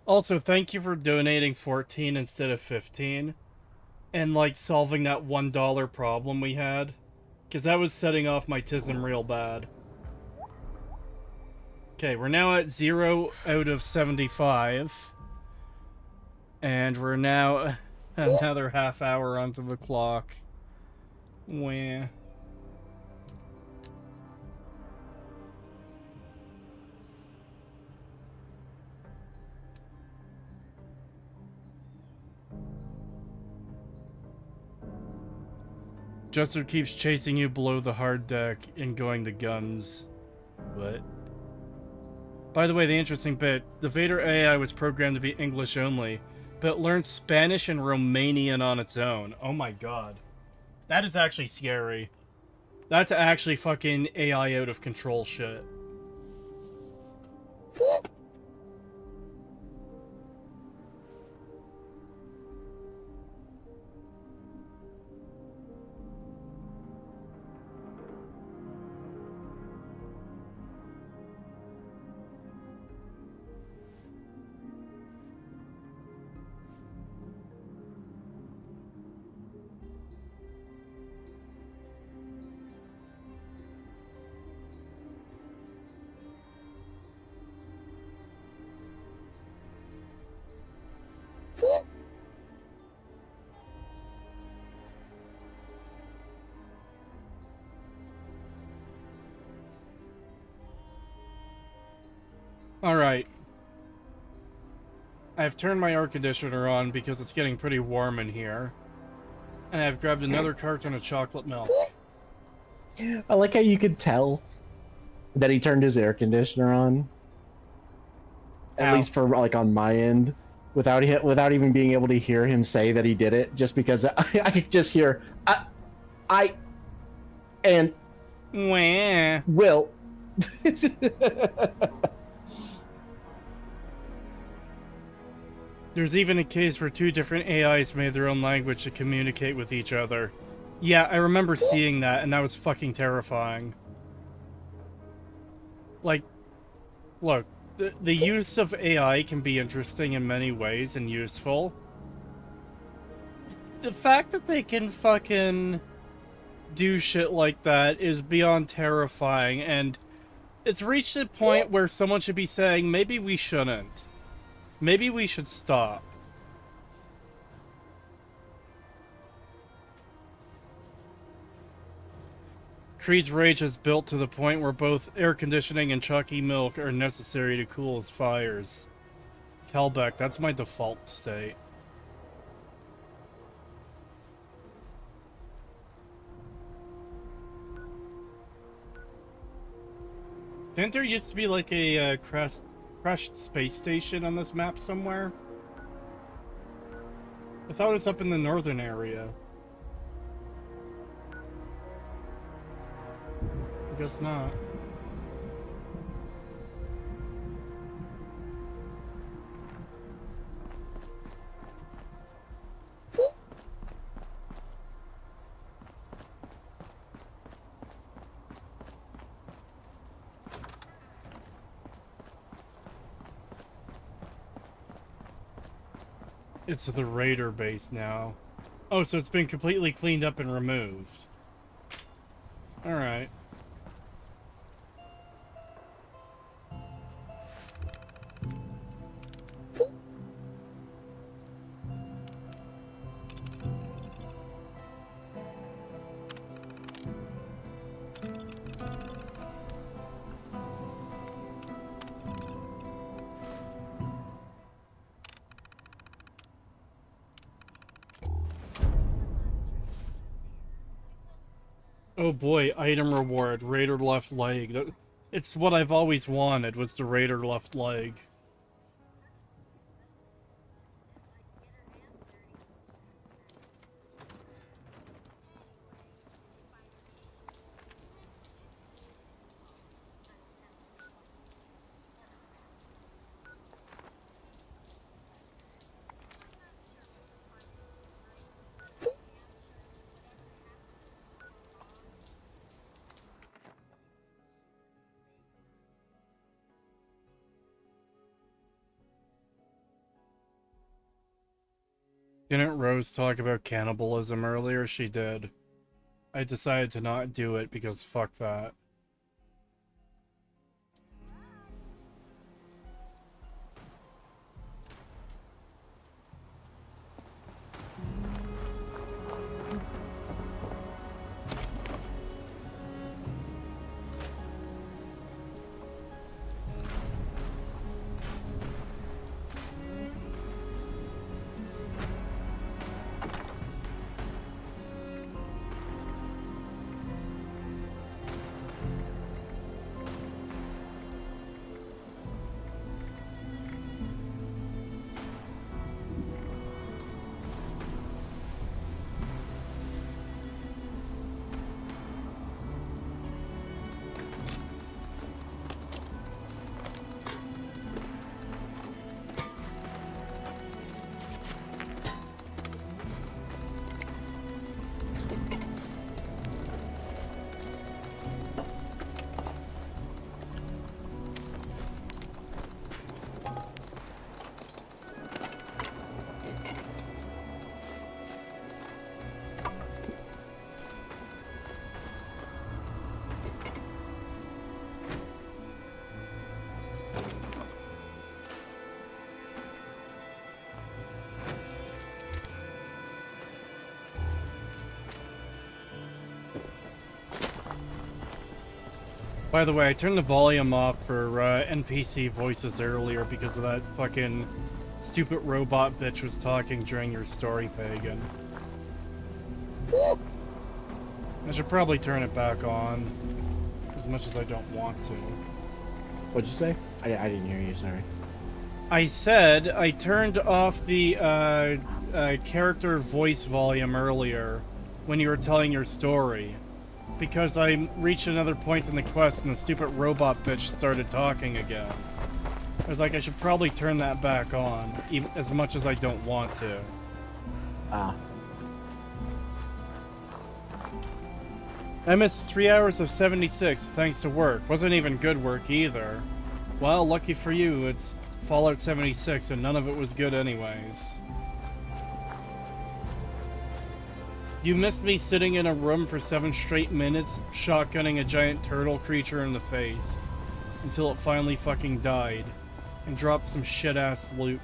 Also, thank you for donating 14 instead of 15. And, like, solving that $1 problem we had. Because that was setting off my TISM real bad. Okay, we're now at 0 out of 75. And we're now another half hour onto the clock. Wah. Jester keeps chasing you below the hard deck and going to guns. What? By the way, the interesting bit, the Vader AI was programmed to be English only, but it learned Spanish and Romanian on its own. Oh my god. That is actually scary. That's actually fucking AI out of control shit. Alright. I've turned my air conditioner on because it's getting pretty warm in here. And I've grabbed another carton of chocolate milk. I like how you could tell that he turned his air conditioner on. At Ow. least for like on my end, without even being able to hear him say that he did it, just because I could just hear and Wah. Will. There's even a case where two different AIs made their own language to communicate with each other. Yeah, I remember seeing that, and that was fucking terrifying. Like, look, the use of AI can be interesting in many ways and useful. The fact that they can fucking do shit like that is beyond terrifying, and it's reached a point where someone should be saying, maybe we shouldn't. Maybe we should stop. Creed's rage is built to the point where both air conditioning and chalky milk are necessary to cool his fires. Kelbeck, that's my default state. Didn't there used to be like a crashed space station on this map somewhere? I thought it was up in the northern area. I guess not. It's the Raider base now. Oh, so it's been completely cleaned up and removed. Alright. Oh boy, item reward, Raider left leg. It's what I've always wanted, was the Raider left leg. Didn't Rose talk about cannibalism earlier? She did. I decided to not do it because fuck that. By the way, I turned the volume off for NPC voices earlier because of that fucking stupid robot bitch was talking during your story, Pagan. I should probably turn it back on, as much as I don't want to. What'd you say? I didn't hear you, sorry. I said I turned off the character voice volume earlier when you were telling your story, because I reached another point in the quest and the stupid robot bitch started talking again. I was like, I should probably turn that back on, even as much as I don't want to. Ah. I missed 3 hours of 76 thanks to work. Wasn't even good work either. Well, lucky for you, it's Fallout 76 and none of it was good anyways. You missed me sitting in a room for 7 straight minutes, shotgunning a giant turtle creature in the face. Until it finally fucking died. And dropped some shit-ass loot.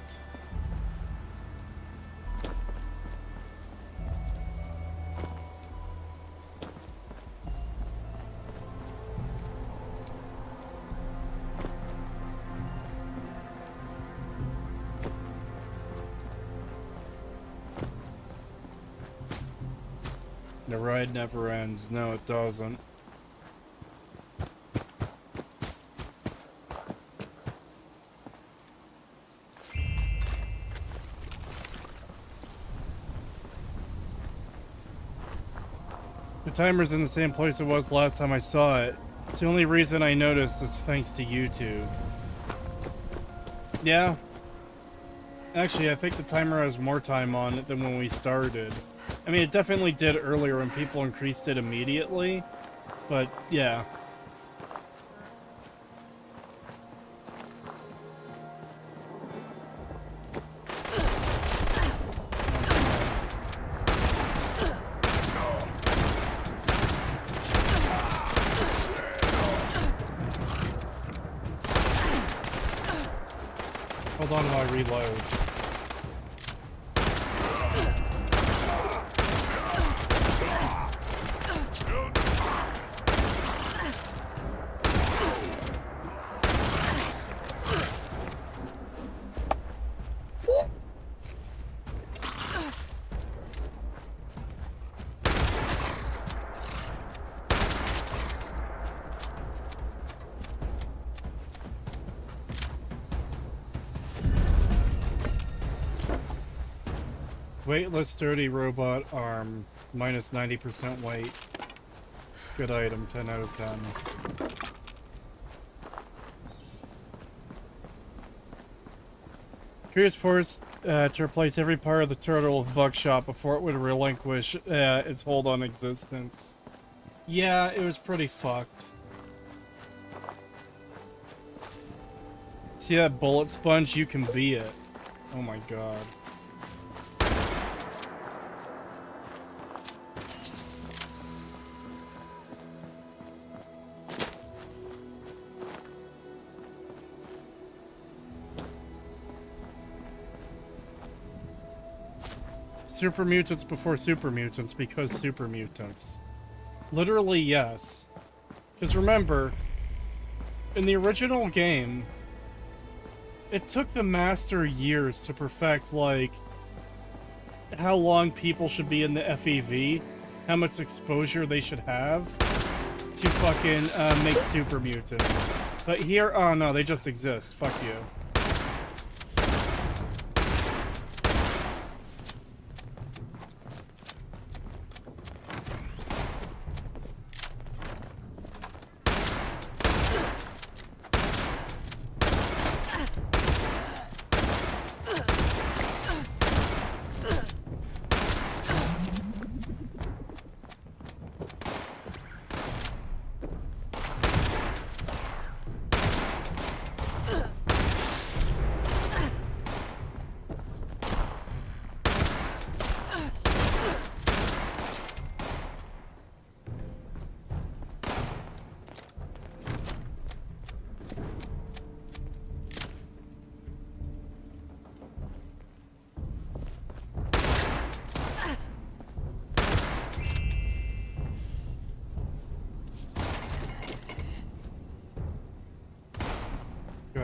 The ride never ends. No, it doesn't. The timer's in the same place it was last time I saw it. It's the only reason I noticed is thanks to YouTube. Yeah. Actually, I think the timer has more time on it than when we started. I mean, it definitely did earlier when people increased it immediately, but yeah. Hold on while I reload. Weightless sturdy robot arm, minus 90% weight. Good item, 10 out of 10. Curious forced to replace every part of the turtle with buckshot before it would relinquish its hold on existence. Yeah, it was pretty fucked. See that bullet sponge? You can be it. Oh my god. Super mutants before super mutants because super mutants. Literally, yes. Because remember, in the original game, it took the master years to perfect, like, how long people should be in the FEV, how much exposure they should have, to fucking make super mutants. But here, oh no, they just exist. Fuck you.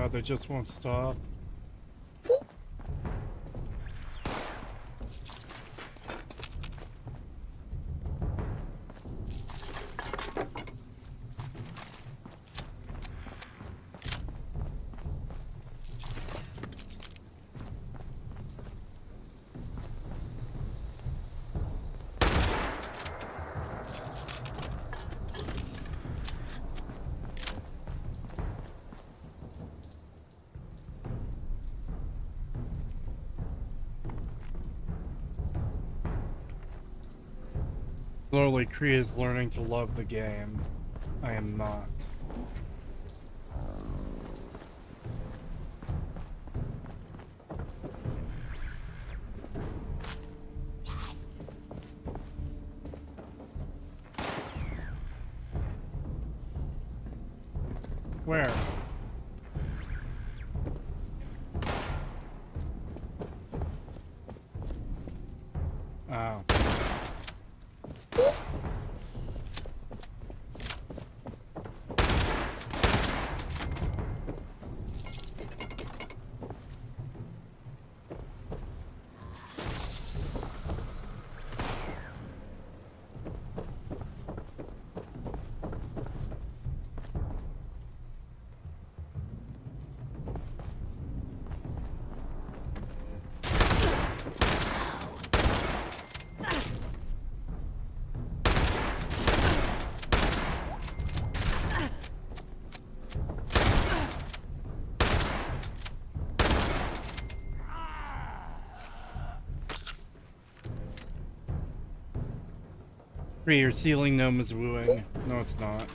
God, they just won't stop. Slowly, Kree is learning to love the game. I am not. Where? Oh. Your ceiling gnome is wooing. No, it's not.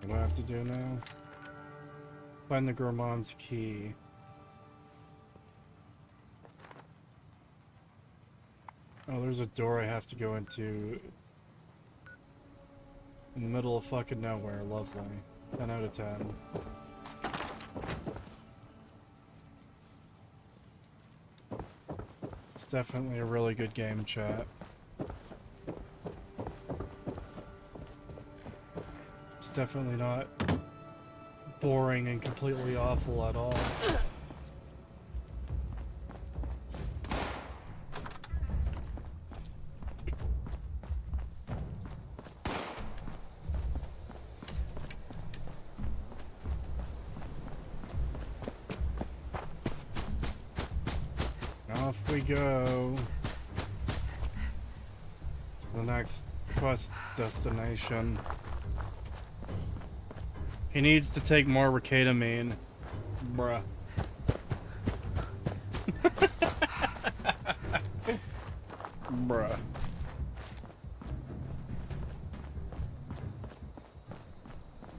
What do I have to do now? Find the Gourmand's key. Oh, there's a door I have to go into. In the middle of fucking nowhere. Lovely. 10 out of 10. It's definitely a really good game, chat. It's definitely not boring and completely awful at all. Off we go to the next quest destination. He needs to take more Ricatamine. Bruh. Bruh.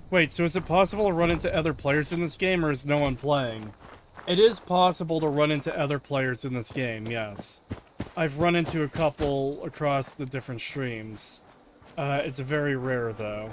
Wait, so is it possible to run into other players in this game, or is no one playing? It is possible to run into other players in this game, yes. I've run into a couple across the different streams. It's very rare, though.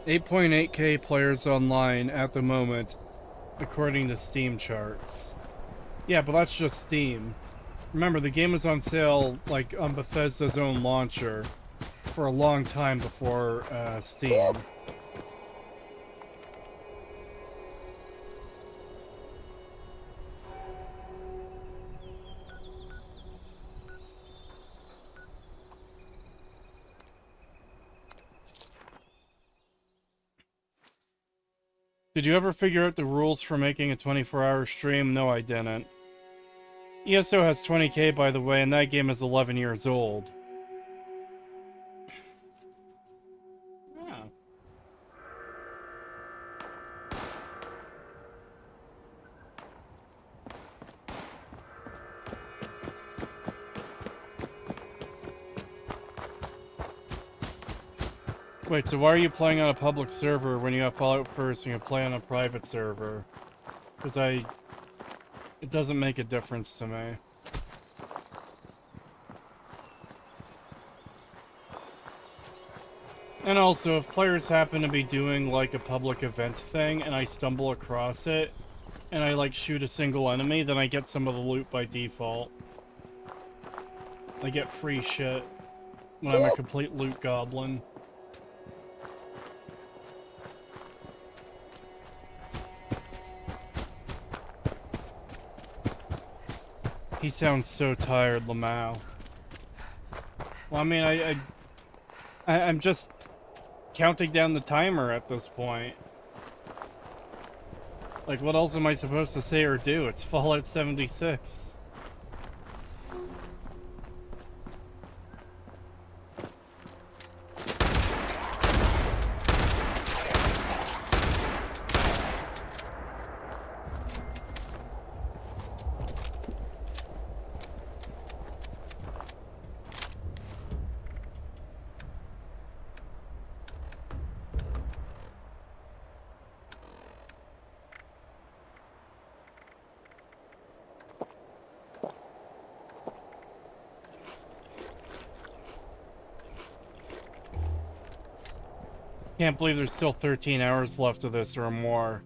$8.8K players online at the moment, according to Steam charts. Yeah, but that's just Steam. Remember, the game was on sale, like, on Bethesda's own launcher for a long time before, Steam. Did you ever figure out the rules for making a 24-hour stream? No, I didn't. ESO has 20k, by the way, and that game is 11 years old. Yeah. Wait, so why are you playing on a public server when you have Fallout first and you play on a private server? Because it doesn't make a difference to me. And also, if players happen to be doing like a public event thing and I stumble across it and I like shoot a single enemy, then I get some of the loot by default. I get free shit when I'm a complete loot goblin. He sounds so tired, Lamau. Well, I mean, I'm just counting down the timer at this point. Like, what else am I supposed to say or do? It's Fallout 76. Can't believe there's still 13 hours left of this or more.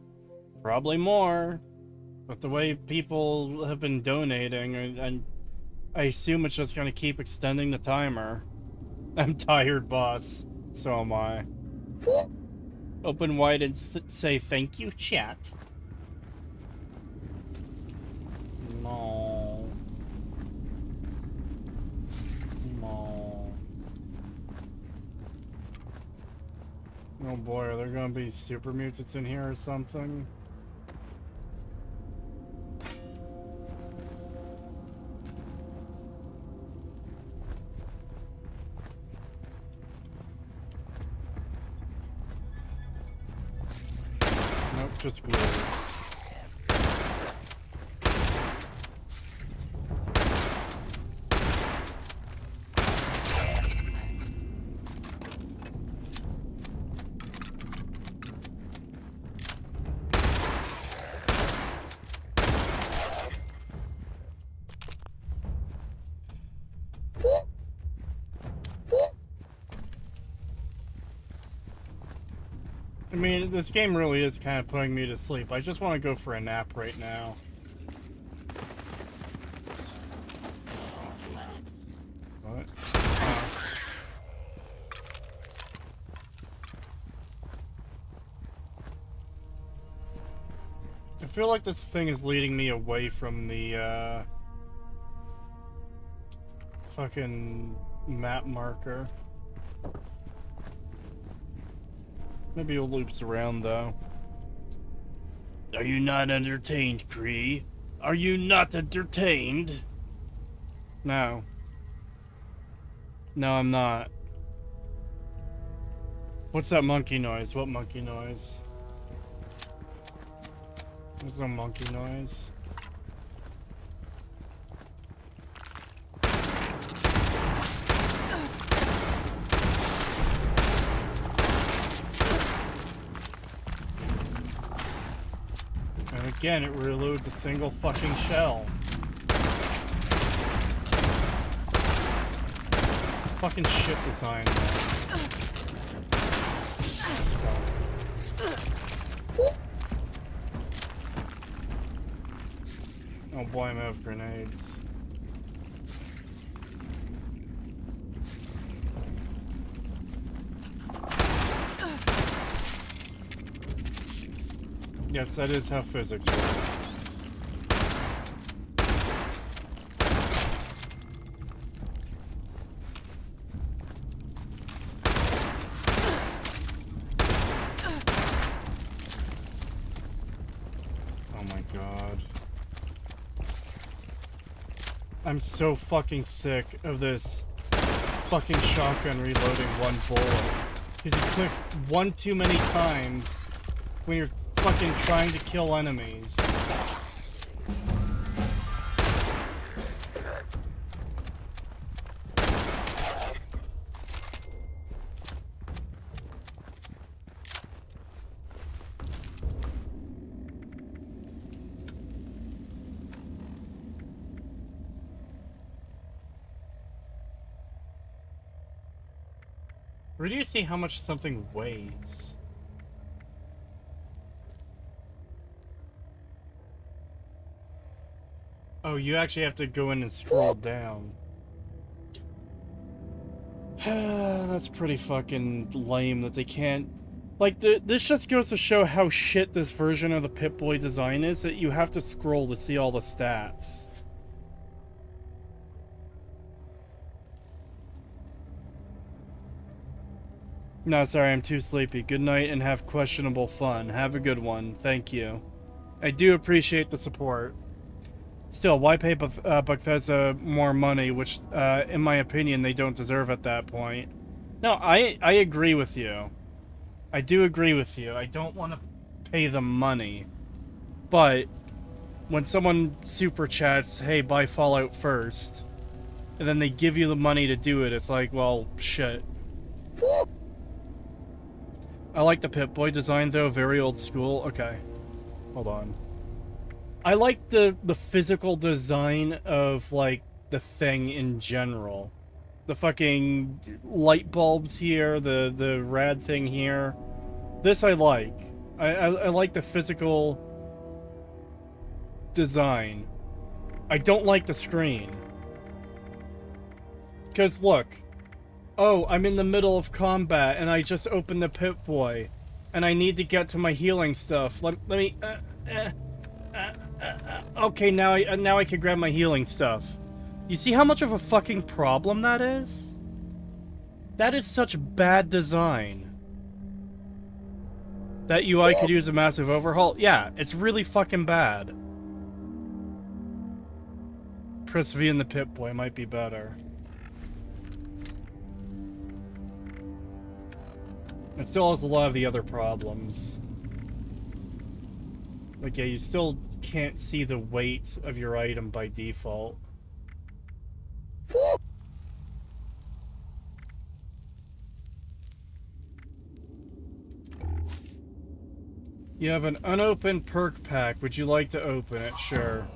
Probably more. But the way people have been donating, and I assume it's just gonna keep extending the timer. I'm tired, boss. So am I. Open wide and say thank you, chat. No. No. Oh boy, are there gonna be super mutants in here or something? Nope, just ghouls. I mean, this game really is kind of putting me to sleep. I just want to go for a nap right now. What? I feel like this thing is leading me away from the, fucking map marker. Maybe it loops around, though. Are you not entertained, Kree? Are you not entertained? No. No, I'm not. What's that monkey noise? What monkey noise? There's no monkey noise. And again, it reloads a single fucking shell. Fucking shit design, man. Oh boy, I'm out of grenades. Yes, that is how physics works. I'm so fucking sick of this fucking shotgun reloading one bullet. Because you click one too many times when you're fucking trying to kill enemies. Where do you see how much something weighs? Oh, you actually have to go in and scroll down. That's pretty fucking lame that they can't... Like, this just goes to show how shit this version of the Pip-Boy design is, that you have to scroll to see all the stats. No, sorry, I'm too sleepy. Good night and have questionable fun. Have a good one. Thank you. I do appreciate the support. Still, why pay Bethesda more money, which, in my opinion, they don't deserve at that point? No, I agree with you. I do agree with you. I don't want to pay them money. But, when someone super chats, hey, buy Fallout first, and then they give you the money to do it, it's like, well, shit. I like the Pip-Boy design, though. Very old school. Okay. Hold on. I like the physical design of, like, the thing in general. The fucking light bulbs here, the rad thing here. This I like. I like the physical design. I don't like the screen. Because, look. Oh, I'm in the middle of combat, and I just opened the Pip-Boy. And I need to get to my healing stuff. Let me... okay, now I can grab my healing stuff. You see how much of a fucking problem that is? That is such bad design. That UI could use a massive overhaul? Yeah, it's really fucking bad. Press V in the Pip-Boy might be better. It still has a lot of the other problems. Like, yeah, you still can't see the weight of your item by default. You have an unopened perk pack. Would you like to open it? Sure.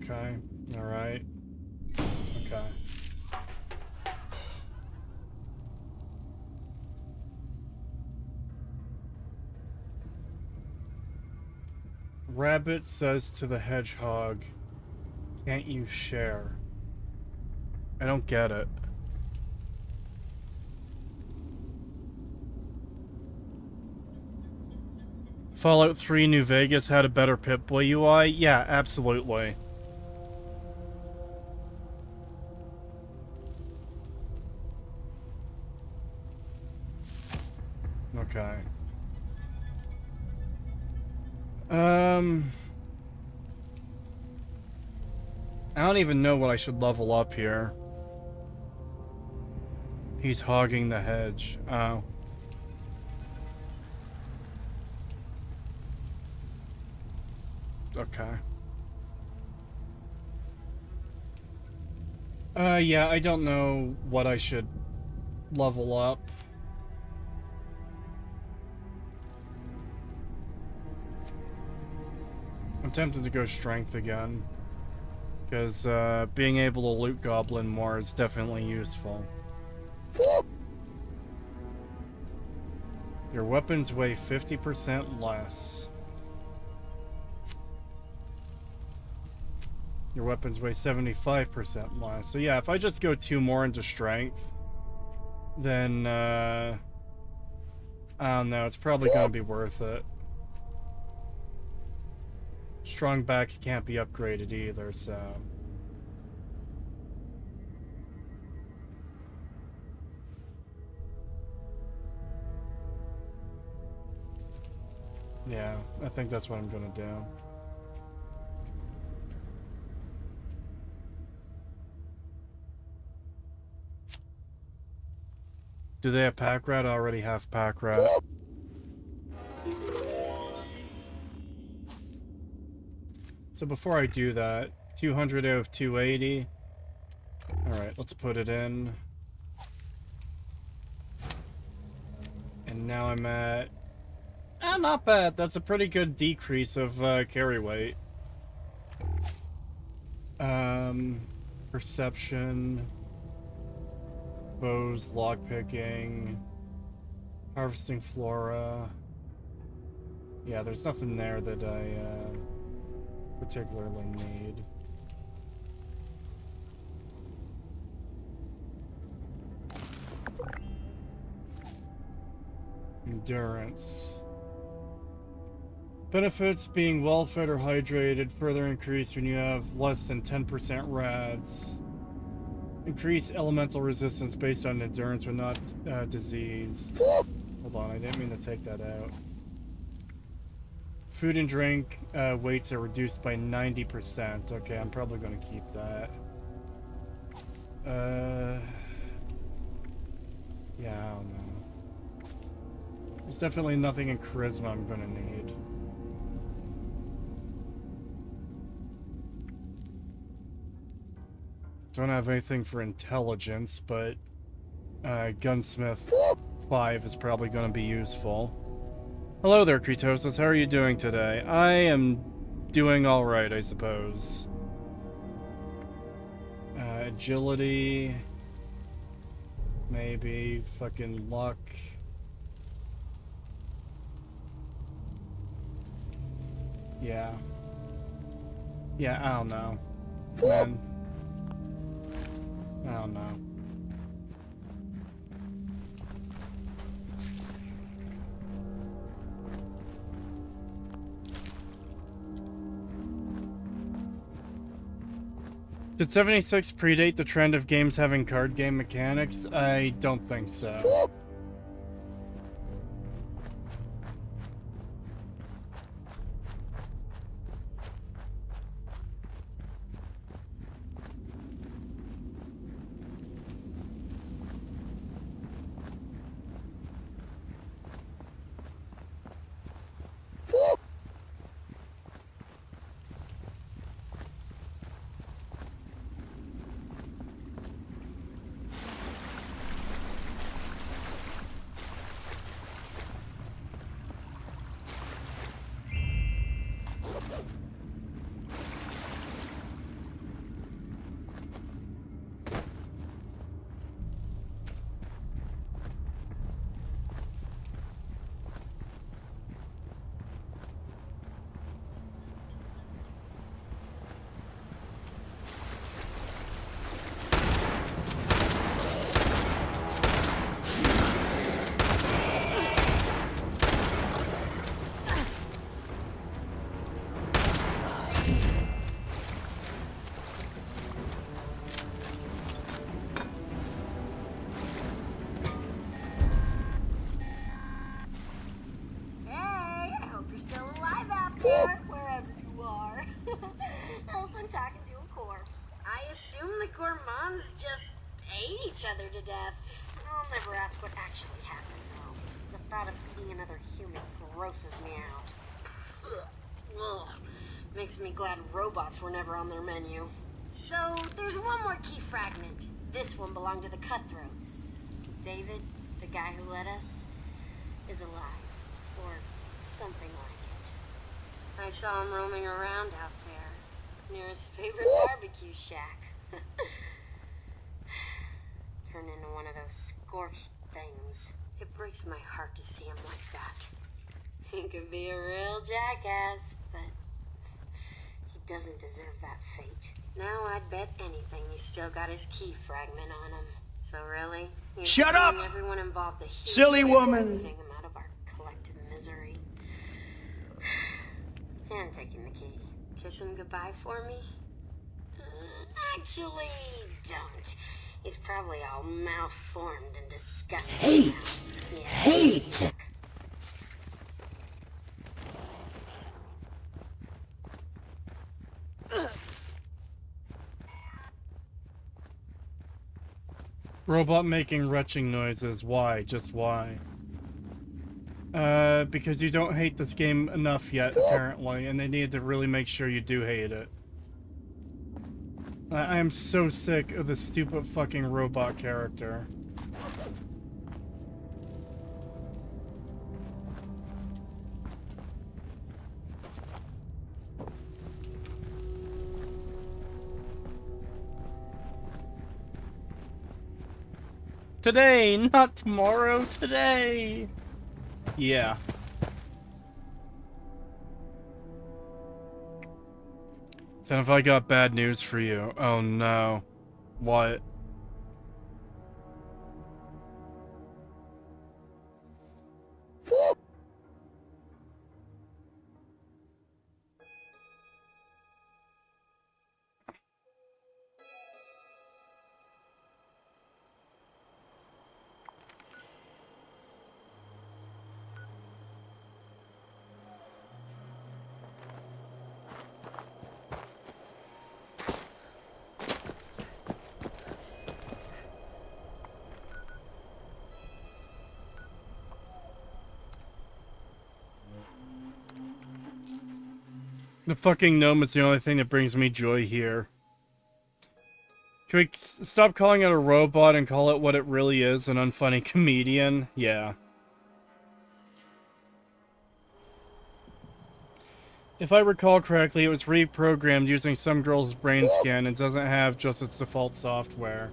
Okay. Alright. Okay. Rabbit says to the hedgehog, "Can't you share?" I don't get it. Fallout 3 New Vegas had a better Pip-Boy UI? Yeah, absolutely. Okay. I don't even know what I should level up here. He's hogging the hedge. Oh. Okay. Yeah, I don't know what I should level up. I'm tempted to go strength again. Because, being able to loot goblin more is definitely useful. Your weapons weigh 50% less. Your weapons weigh 75% less. So yeah, if I just go 2 more into strength, then, I don't know, it's probably gonna be worth it. Strong back can't be upgraded either, so... Yeah, I think that's what I'm gonna do. Do they have pack rat? I already have pack rat. So before I do that, 200 out of 280. Alright, let's put it in. And now I'm at... not bad. That's a pretty good decrease of carry weight. Perception... Bows, lockpicking... Harvesting flora... Yeah, there's nothing there that I particularly need. Endurance. Benefits: being well fed or hydrated further increase when you have less than 10% rads. Increase elemental resistance based on endurance when not diseased. Hold on, I didn't mean to take that out. Food and drink weights are reduced by 90%. Okay, I'm probably going to keep that. Yeah, I don't know. There's definitely nothing in charisma I'm going to need. Don't have anything for intelligence, but Gunsmith 5 is probably going to be useful. Hello there, Kretosis. How are you doing today? I am doing alright, I suppose. Agility. Maybe. Fucking luck. Yeah. Yeah, I don't know. Man. I don't know. Did 76 predate the trend of games having card game mechanics? I don't think so. To death. I'll never ask what actually happened, though. The thought of eating another human grosses me out. Ugh. Makes me glad robots were never on their menu. So, there's one more key fragment. This one belonged to the Cutthroats. David, the guy who led us, is alive. Or something like it. I saw him roaming around out there, near his favorite barbecue shack. Turned into one of those scorched things. It breaks my heart to see him like that. He could be a real jackass, but he doesn't deserve that fate. Now I'd bet anything he's still got his key fragment on him. So really? Shut up! Everyone involved a huge silly woman! Putting him out of our collective misery. And taking the key. Kiss him goodbye for me? Actually, don't. He's probably all malformed and disgusting. Hey! Now. Yeah, Hey! Yuck. Robot making retching noises. Why? Just why? Because you don't hate this game enough yet, apparently, and they need to really make sure you do hate it. I am so sick of this stupid fucking robot character. Today, not tomorrow, today! Yeah. Then if I got bad news for you. Oh no. What? The fucking gnome is the only thing that brings me joy here. Can we stop calling it a robot and call it what it really is, an unfunny comedian? Yeah. If I recall correctly, it was reprogrammed using some girl's brain scan and doesn't have just its default software.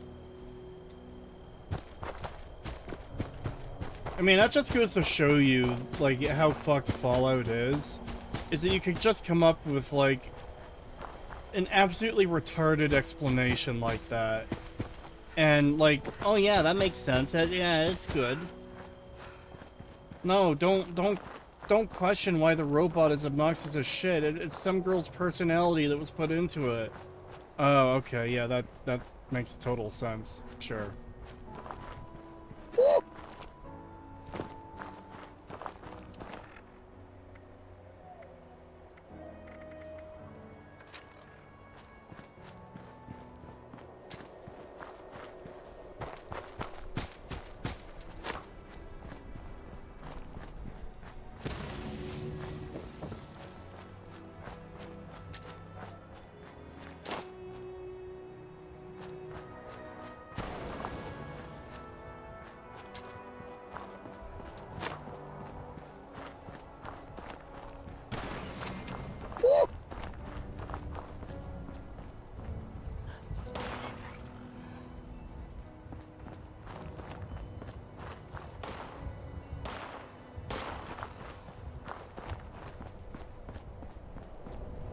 I mean, that just goes to show you, like, how fucked Fallout is that you could just come up with, like, an absolutely retarded explanation like that. And, like, oh yeah, that makes sense. Yeah, it's good. No, don't question why the robot is obnoxious as shit. It's some girl's personality that was put into it. Oh, okay, yeah, that makes total sense. Sure.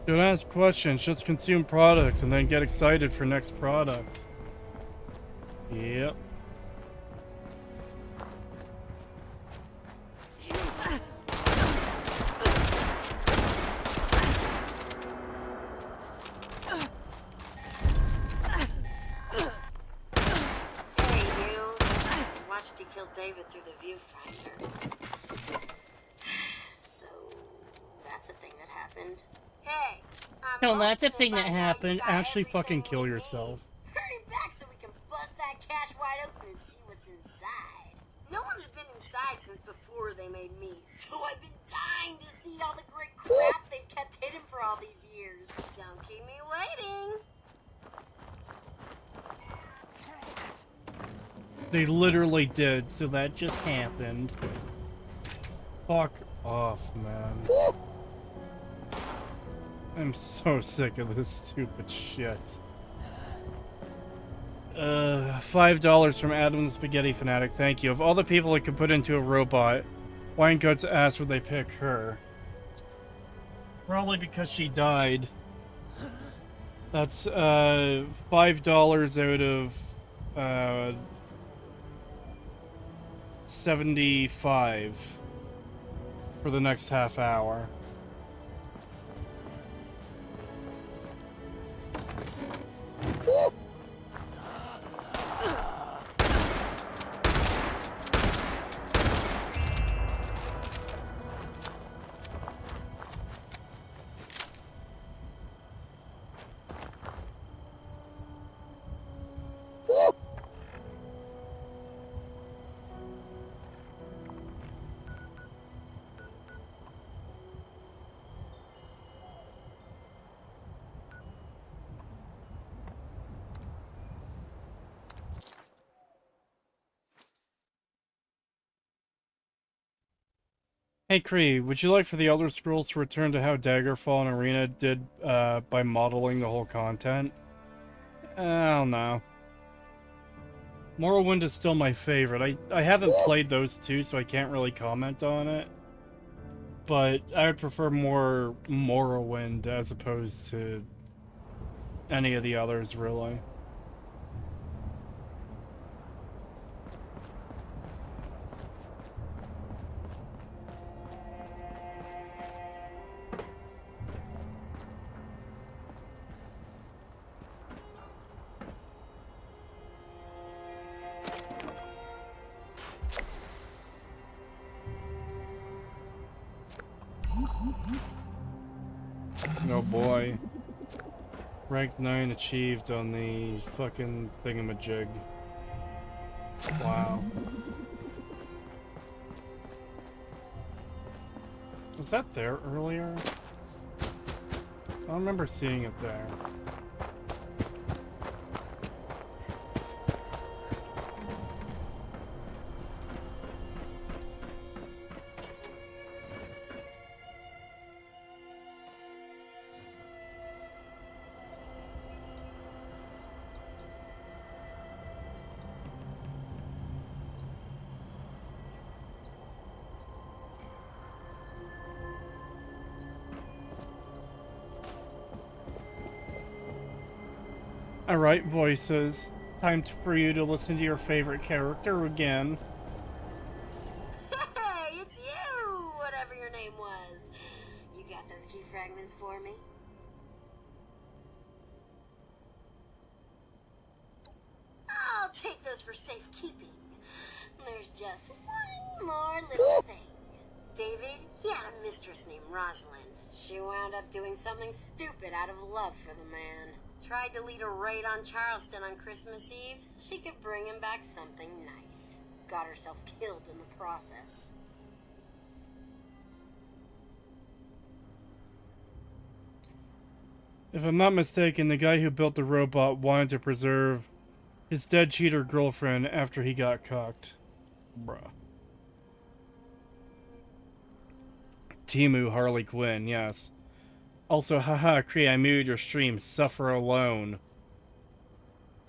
Don't ask questions, just consume product and then get excited for next product. Yep. Hey, you. Watched you kill David through the viewfinder. So, that's a thing that happened. Hey, No, that's a thing that happened. Actually fucking kill yourself. hurry back so we can bust that cache wide open and see what's inside. No one's been inside since before they made me, so I've been dying to see all the great crap they've kept hidden for all these years. Don't keep me waiting. They literally did, so that just happened. Fuck off, man. I'm so sick of this stupid shit. $5 from Adam the Spaghetti Fanatic. Thank you. Of all the people it could put into a robot, why in God's ass would they pick her? Probably because she died. That's $5 out of 75 for the next half hour. Hey Kree, would you like for the Elder Scrolls to return to how Daggerfall and Arena did by modeling the whole content? I don't know. Morrowind is still my favorite. I haven't played those two, so I can't really comment on it. But I would prefer more Morrowind as opposed to any of the others, really. Oh boy. Rank 9 achieved on the fucking thingamajig. Wow. Was that there earlier? I don't remember seeing it there. Alright, voices. Time for you to listen to your favorite character again. Hey, it's you! Whatever your name was. You got those key fragments for me? I'll take those for safekeeping. There's just one more little thing. David, he had a mistress named Rosalind. She wound up doing something stupid out of love for the man. Tried to lead a raid on Charleston on Christmas Eve so she could bring him back something nice. Got herself killed in the process. If I'm not mistaken, the guy who built the robot wanted to preserve his dead cheater girlfriend after he got cucked. Bruh. Timu Harley Quinn, yes. Also, haha, Kree, I muted your stream. Suffer alone.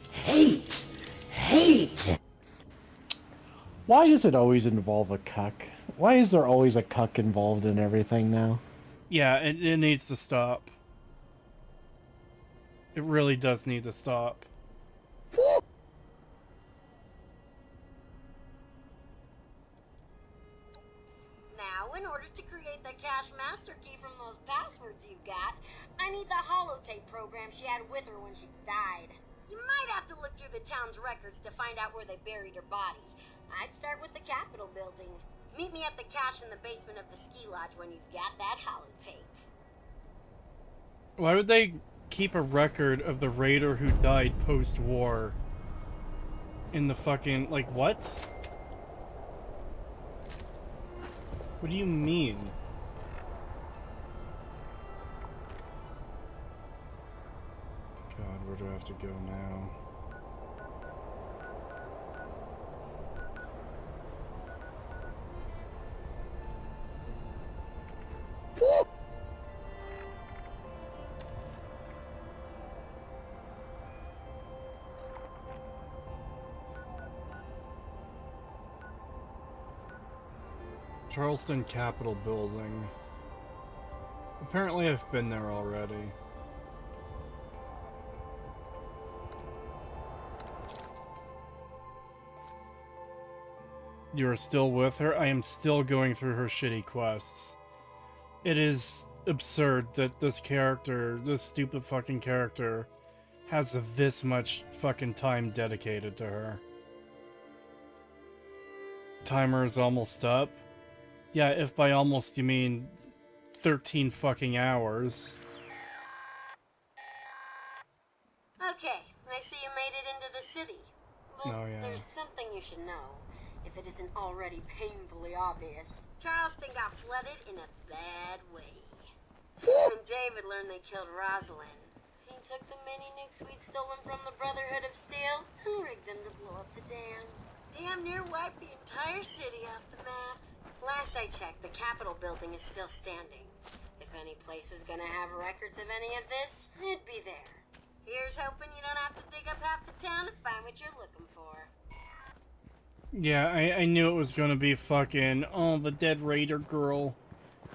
Hate! Hate! Why does it always involve a cuck? Why is there always a cuck involved in everything now? Yeah, it needs to stop. It really does need to stop. Now, in order to create the cache master key from those passwords you got, I need the holotape program she had with her when she died. You might have to look through the town's records to find out where they buried her body. I'd start with the Capitol building. Meet me at the cache in the basement of the ski lodge when you've got that holotape. Why would they keep a record of the raider who died post-war in the fucking... like, what? What do you mean? God, where do I have to go now? Charleston Capitol Building. Apparently I've been there already. You are still with her? I am still going through her shitty quests. It is absurd that this character, this stupid fucking character, has this much fucking time dedicated to her. Timer is almost up. Yeah, if by almost you mean 13 fucking hours. Okay, I see you made it into the city. But Oh, yeah. there's something you should know, if it isn't already painfully obvious. Charleston got flooded in a bad way. When David learned they killed Rosalind, he took the mini nukes we'd stolen from the Brotherhood of Steel and rigged them to blow up the dam. Damn near wiped the entire city off the map. Last I checked, the Capitol building is still standing. If any place was gonna have records of any of this, it'd be there. Here's hoping you don't have to dig up half the town to find what you're looking for. Yeah, I knew it was gonna be fucking, oh, the dead raider girl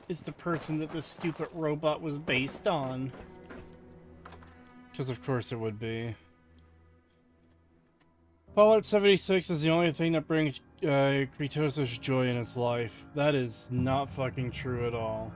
is the person that this stupid robot was based on. Because of course it would be. Fallout 76 is the only thing that brings Kratos' joy in his life. That is not fucking true at all.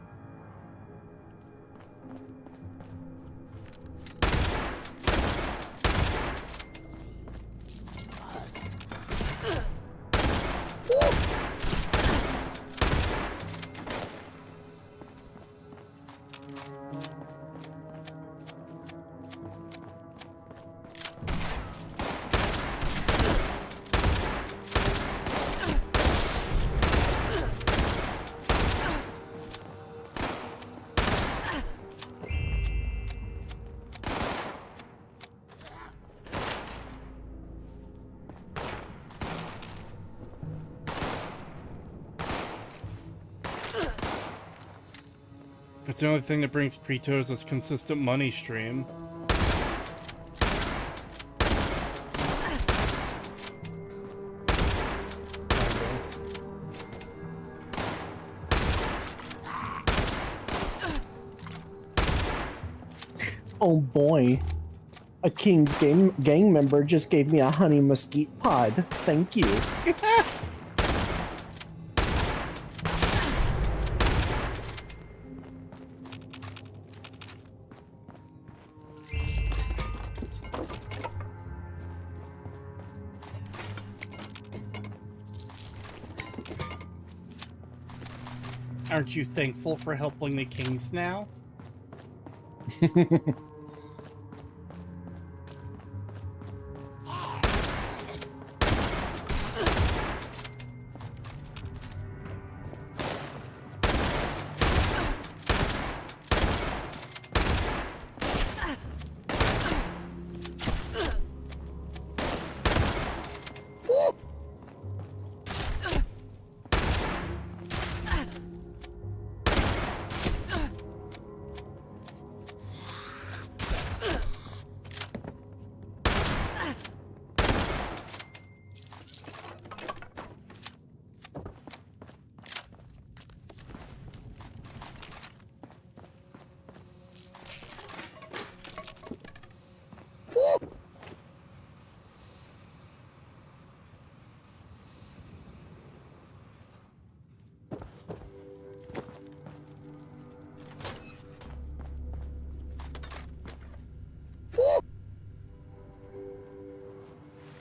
It's the only thing that brings Kratos' consistent money stream. Oh boy. A King's gang member just gave me a honey mesquite pod. Thank you. Aren't you thankful for helping the kings now?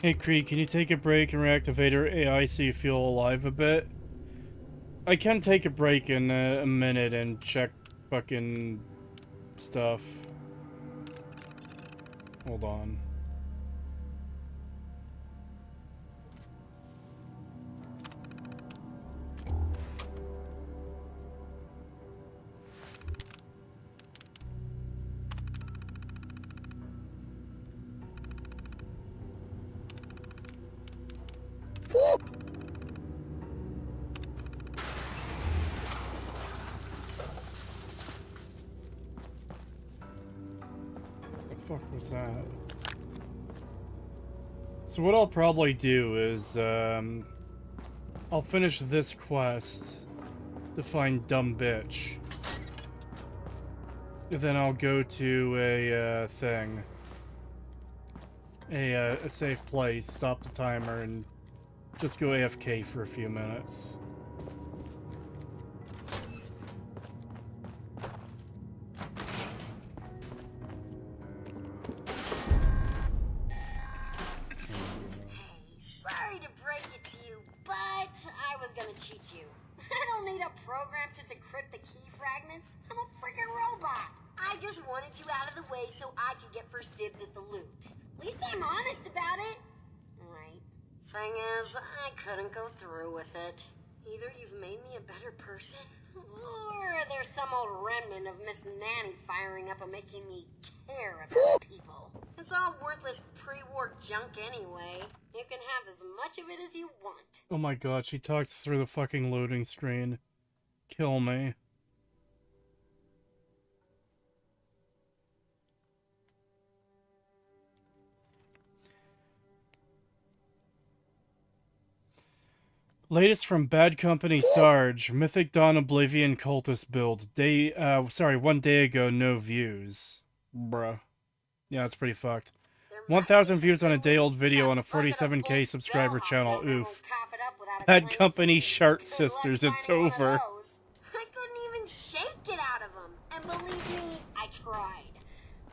Hey Kree, can you take a break and reactivate her AI so you feel alive a bit? I can take a break in a minute and check fucking stuff. Hold on. What the fuck was that? So what I'll probably do is, I'll finish this quest to find Dumb Bitch. And then I'll go to a, thing. A safe place, stop the timer, and just go AFK for a few minutes. Sorry to break it to you, but I was gonna cheat you. I don't need a program to decrypt the key fragments. I'm a freaking robot. I just wanted you out of the way so I could get first dibs at the loot. At least I'm honest about it. Right. Thing is, I couldn't go through with it. Either you've made me a better person, or there's some old remnant of Miss Nanny firing up and making me care about people. It's all worthless pre-war junk anyway. You can have as much of it as you want. Oh my god, she talks through the fucking loading screen. Kill me. Latest from Bad Company Sarge. Mythic Dawn Oblivion Cultist build. 1 day ago, no views. Bruh. Yeah, that's pretty fucked. 1,000 views on a day-old video on a 47k subscriber channel. Oof. Bad Company Shart Sisters, it's over. I couldn't even shake it out of them. And believe me, I tried.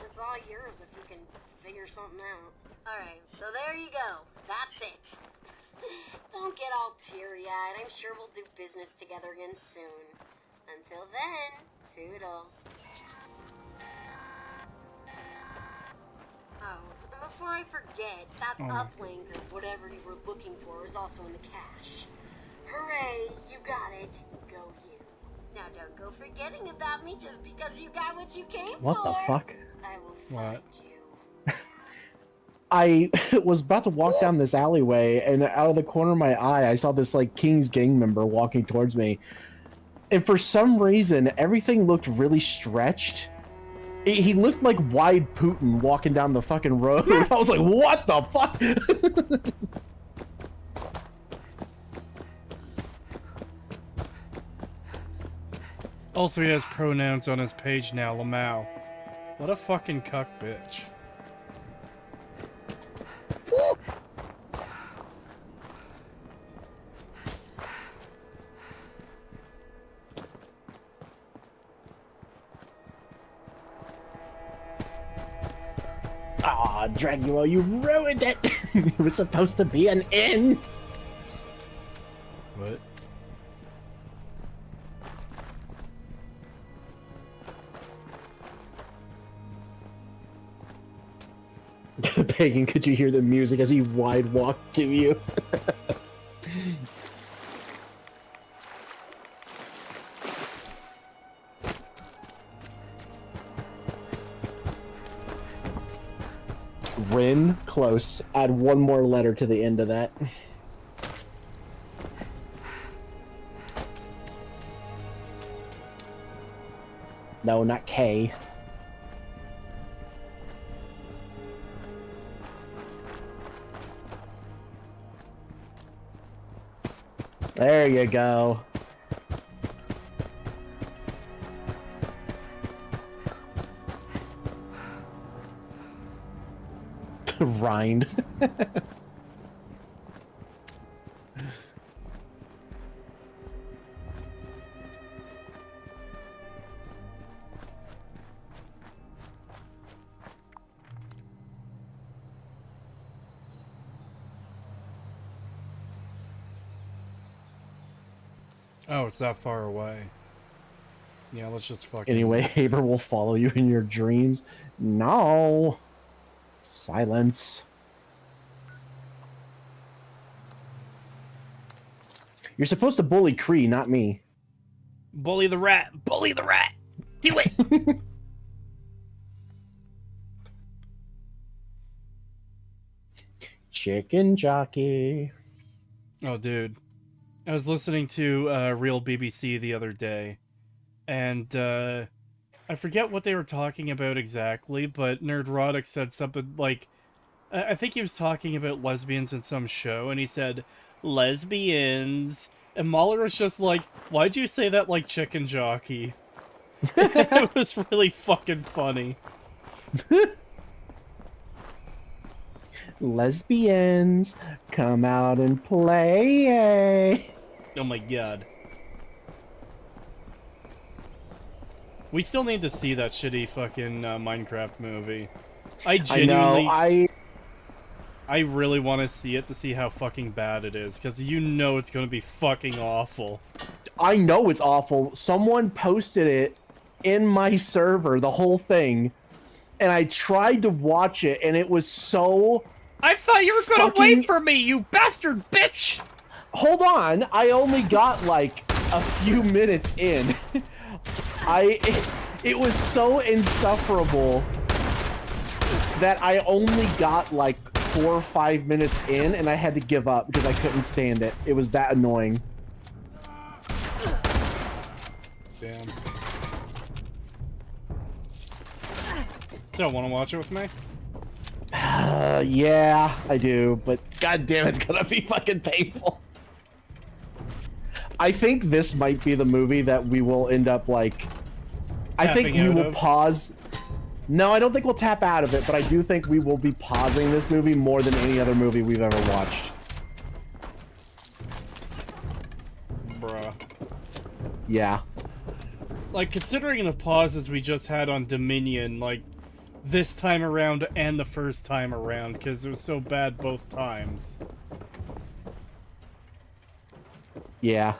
It's all yours if you can figure something out. Alright, so there you go. That's it. Don't get all teary-eyed. I'm sure we'll do business together again soon. Until then, toodles. Oh, and before I forget, that uplink or whatever you were looking for is also in the cache. Hooray, you got it. Go you. Now don't go forgetting about me just because you got what you came for. What the fuck? I will find you. I was about to walk down this alleyway, and out of the corner of my eye, I saw this, like, King's gang member walking towards me. And for some reason, everything looked really stretched. He looked like wide Putin walking down the fucking road. I was like, what the fuck? Also, he has pronouns on his page now, Lamau. What a fucking cuck bitch. Aw, Dragula, you ruined it! It was supposed to be an inn! What? Pagan, could you hear the music as he wide walked to you? Rin, close. Add one more letter to the end of that. No, not K. There you go. Rind. Oh, it's that far away. Yeah, let's just fucking... Anyway, Haber will follow you in your dreams. No. Silence. You're supposed to bully Kree, not me. Bully the rat! Bully the rat! Do it! Chicken jockey. Oh, dude. I was listening to Real BBC the other day, and I forget what they were talking about exactly, but Nerdrotic said something like, I think he was talking about lesbians in some show, and he said, lesbians, and Mahler was just like, why'd you say that like chicken jockey? It was really fucking funny. Lesbians, come out and play. Oh my god. We still need to see that shitty fucking Minecraft movie. I genuinely... I really want to see it to see how fucking bad it is, because you know it's going to be fucking awful. I know it's awful. Someone posted it in my server, the whole thing, and I tried to watch it, and it was so... I thought you were gonna wait for me, you bastard bitch! Hold on, I only got like a few minutes in. It was so insufferable that I only got like 4 or 5 minutes in, and I had to give up because I couldn't stand it. It was that annoying. Damn. So, want to watch it with me? Yeah, I do, but god damn, it's gonna be fucking painful. I think this might be the movie that we will end up like... I think we will pause... No, I don't think we'll tap out of it, but I do think we will be pausing this movie more than any other movie we've ever watched. Bruh. Yeah. Like, considering the pauses we just had on Dominion, like, this time around and the first time around, because it was so bad both times. Yeah.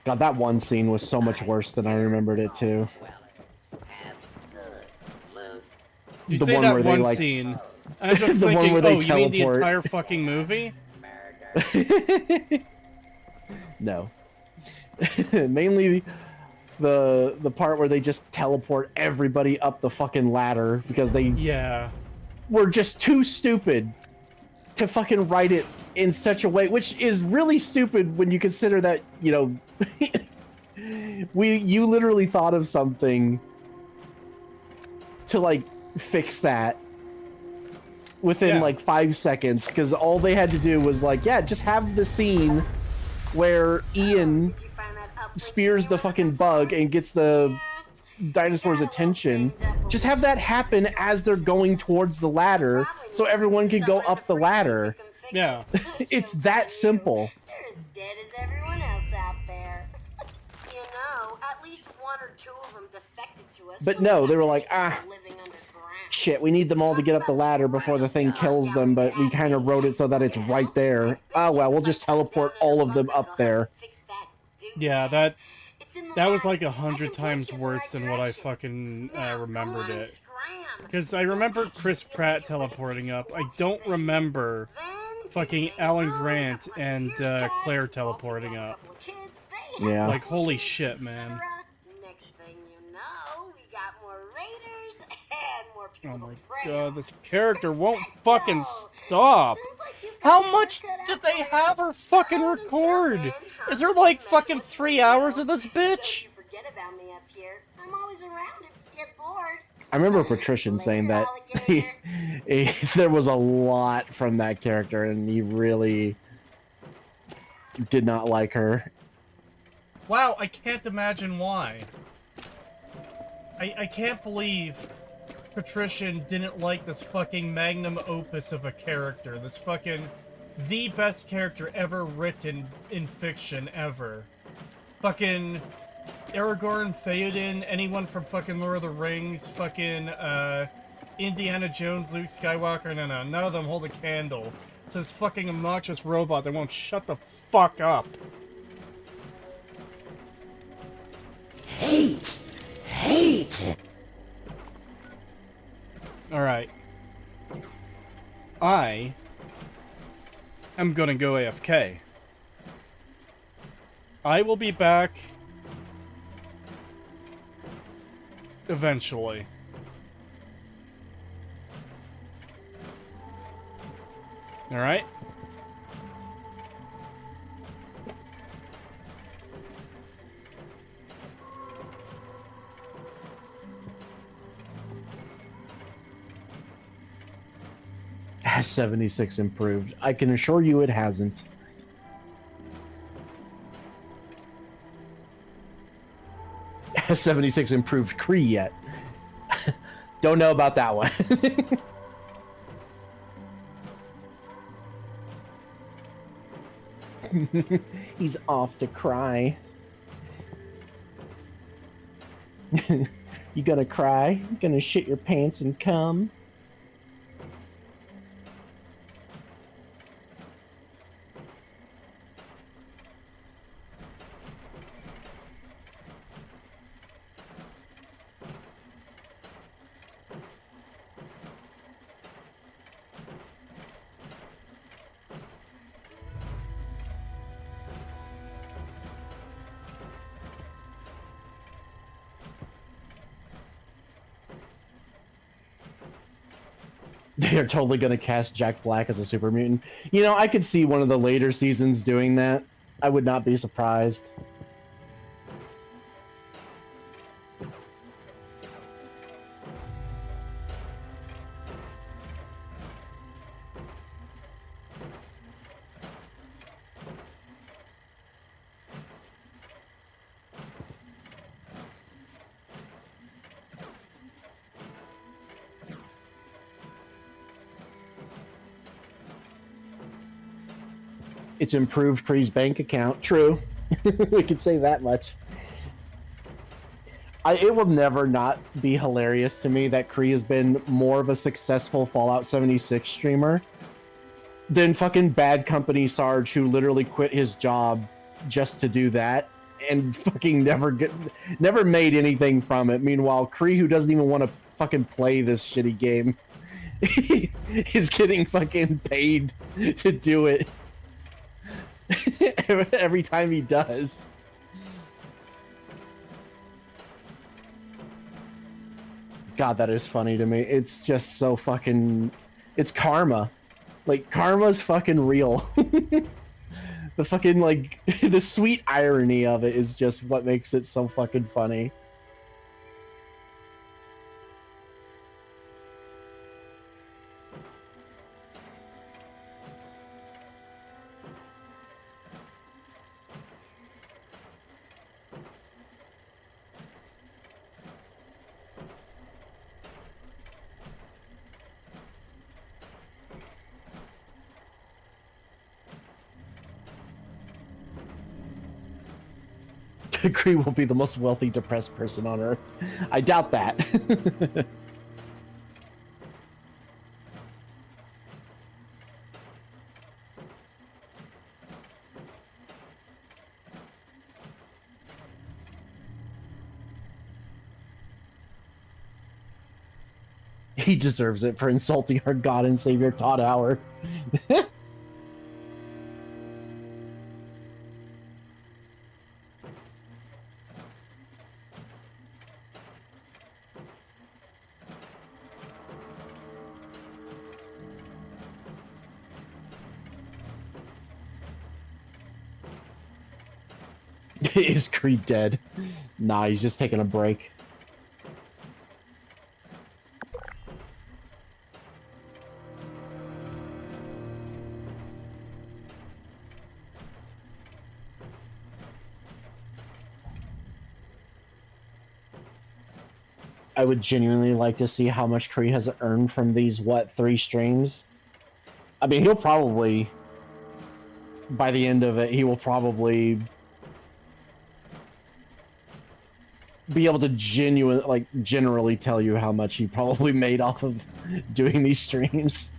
God, that one scene was so much worse than I remembered it too. You the say one that where one they, like, scene. I'm just the one thinking, where they oh, you mean the teleport. entire fucking movie? No. Mainly the part where they just teleport everybody up the fucking ladder because they were just too stupid to fucking write it in such a way, which is really stupid when you consider that, you know, you literally thought of something to like fix that within like 5 seconds, because all they had to do was like, yeah, just have the scene where Ian spears the fucking bug and gets the dinosaur's attention. Just have that happen as they're going towards the ladder so everyone can go up the ladder. Yeah. It's that simple. They're as dead as everyone else out there. You know, at least 1 or 2 of them defected to us. But no, they were like, shit, we need them all to get up the ladder before the thing kills them, but we kind of wrote it so that it's right there. Oh well, we'll just teleport all of them up there. Yeah, that was like 100 times worse than what I fucking remembered it. Because I remember Chris Pratt teleporting up. I don't remember fucking Alan Grant and Claire teleporting up. Yeah. Like, holy shit, man. Next thing you know, we got more raiders and more people. Oh my god, this character won't fucking stop. How much did they have her fucking record? Is there like fucking 3 hours of this bitch? Forget about me up here. I'm always around if you get bored. I remember Patrician saying that there was a lot from that character and he really did not like her. Wow, I can't imagine why. I can't believe Patrician didn't like this fucking magnum opus of a character. This fucking the best character ever written in fiction ever. Fucking Aragorn, Theoden, anyone from fucking Lord of the Rings, fucking Indiana Jones, Luke Skywalker, no, none of them hold a candle to this fucking obnoxious robot that won't shut the fuck up. Hate. Alright. I am gonna go AFK. I will be back eventually. Alright? Has 76 improved? I can assure you it hasn't. Has 76 improved Kree yet? Don't know about that one. He's off to cry. You gonna cry? You gonna shit your pants and come? They are totally going to cast Jack Black as a super mutant. You know, I could see one of the later seasons doing that. I would not be surprised. It's improved Kree's bank account. True. We could say that much. It will never not be hilarious to me that Kree has been more of a successful Fallout 76 streamer than fucking Bad Company Sarge, who literally quit his job just to do that and fucking never made anything from it. Meanwhile, Kree, who doesn't even want to fucking play this shitty game, is getting fucking paid to do it. Every time he does. God, that is funny to me. It's just so fucking... It's karma. Like, karma's fucking real. The fucking, like... the sweet irony of it is just what makes it so fucking funny. Kree will be the most wealthy, depressed person on Earth. I doubt that. He deserves it for insulting our God and Savior Todd Howard. Is Creed dead? Nah, he's just taking a break. I would genuinely like to see how much Kree has earned from these, 3 streams? I mean, he'll probably, by the end of it, he will probably be able to generally tell you how much he probably made off of doing these streams.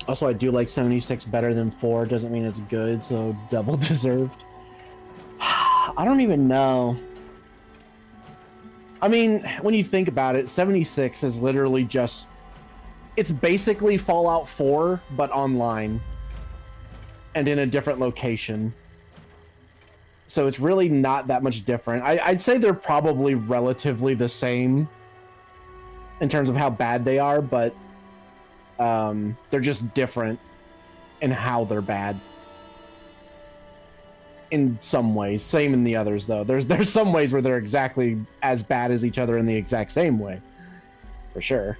Also, I do like 76 better than 4. Doesn't mean it's good, so double deserved. I don't even know. I mean, when you think about it, 76 is literally just... It's basically Fallout 4, but online. And in a different location. So it's really not that much different. I'd say they're probably relatively the same in terms of how bad they are, but... they're just different in how they're bad. In some ways. Same in the others, though. There's some ways where they're exactly as bad as each other in the exact same way. For sure.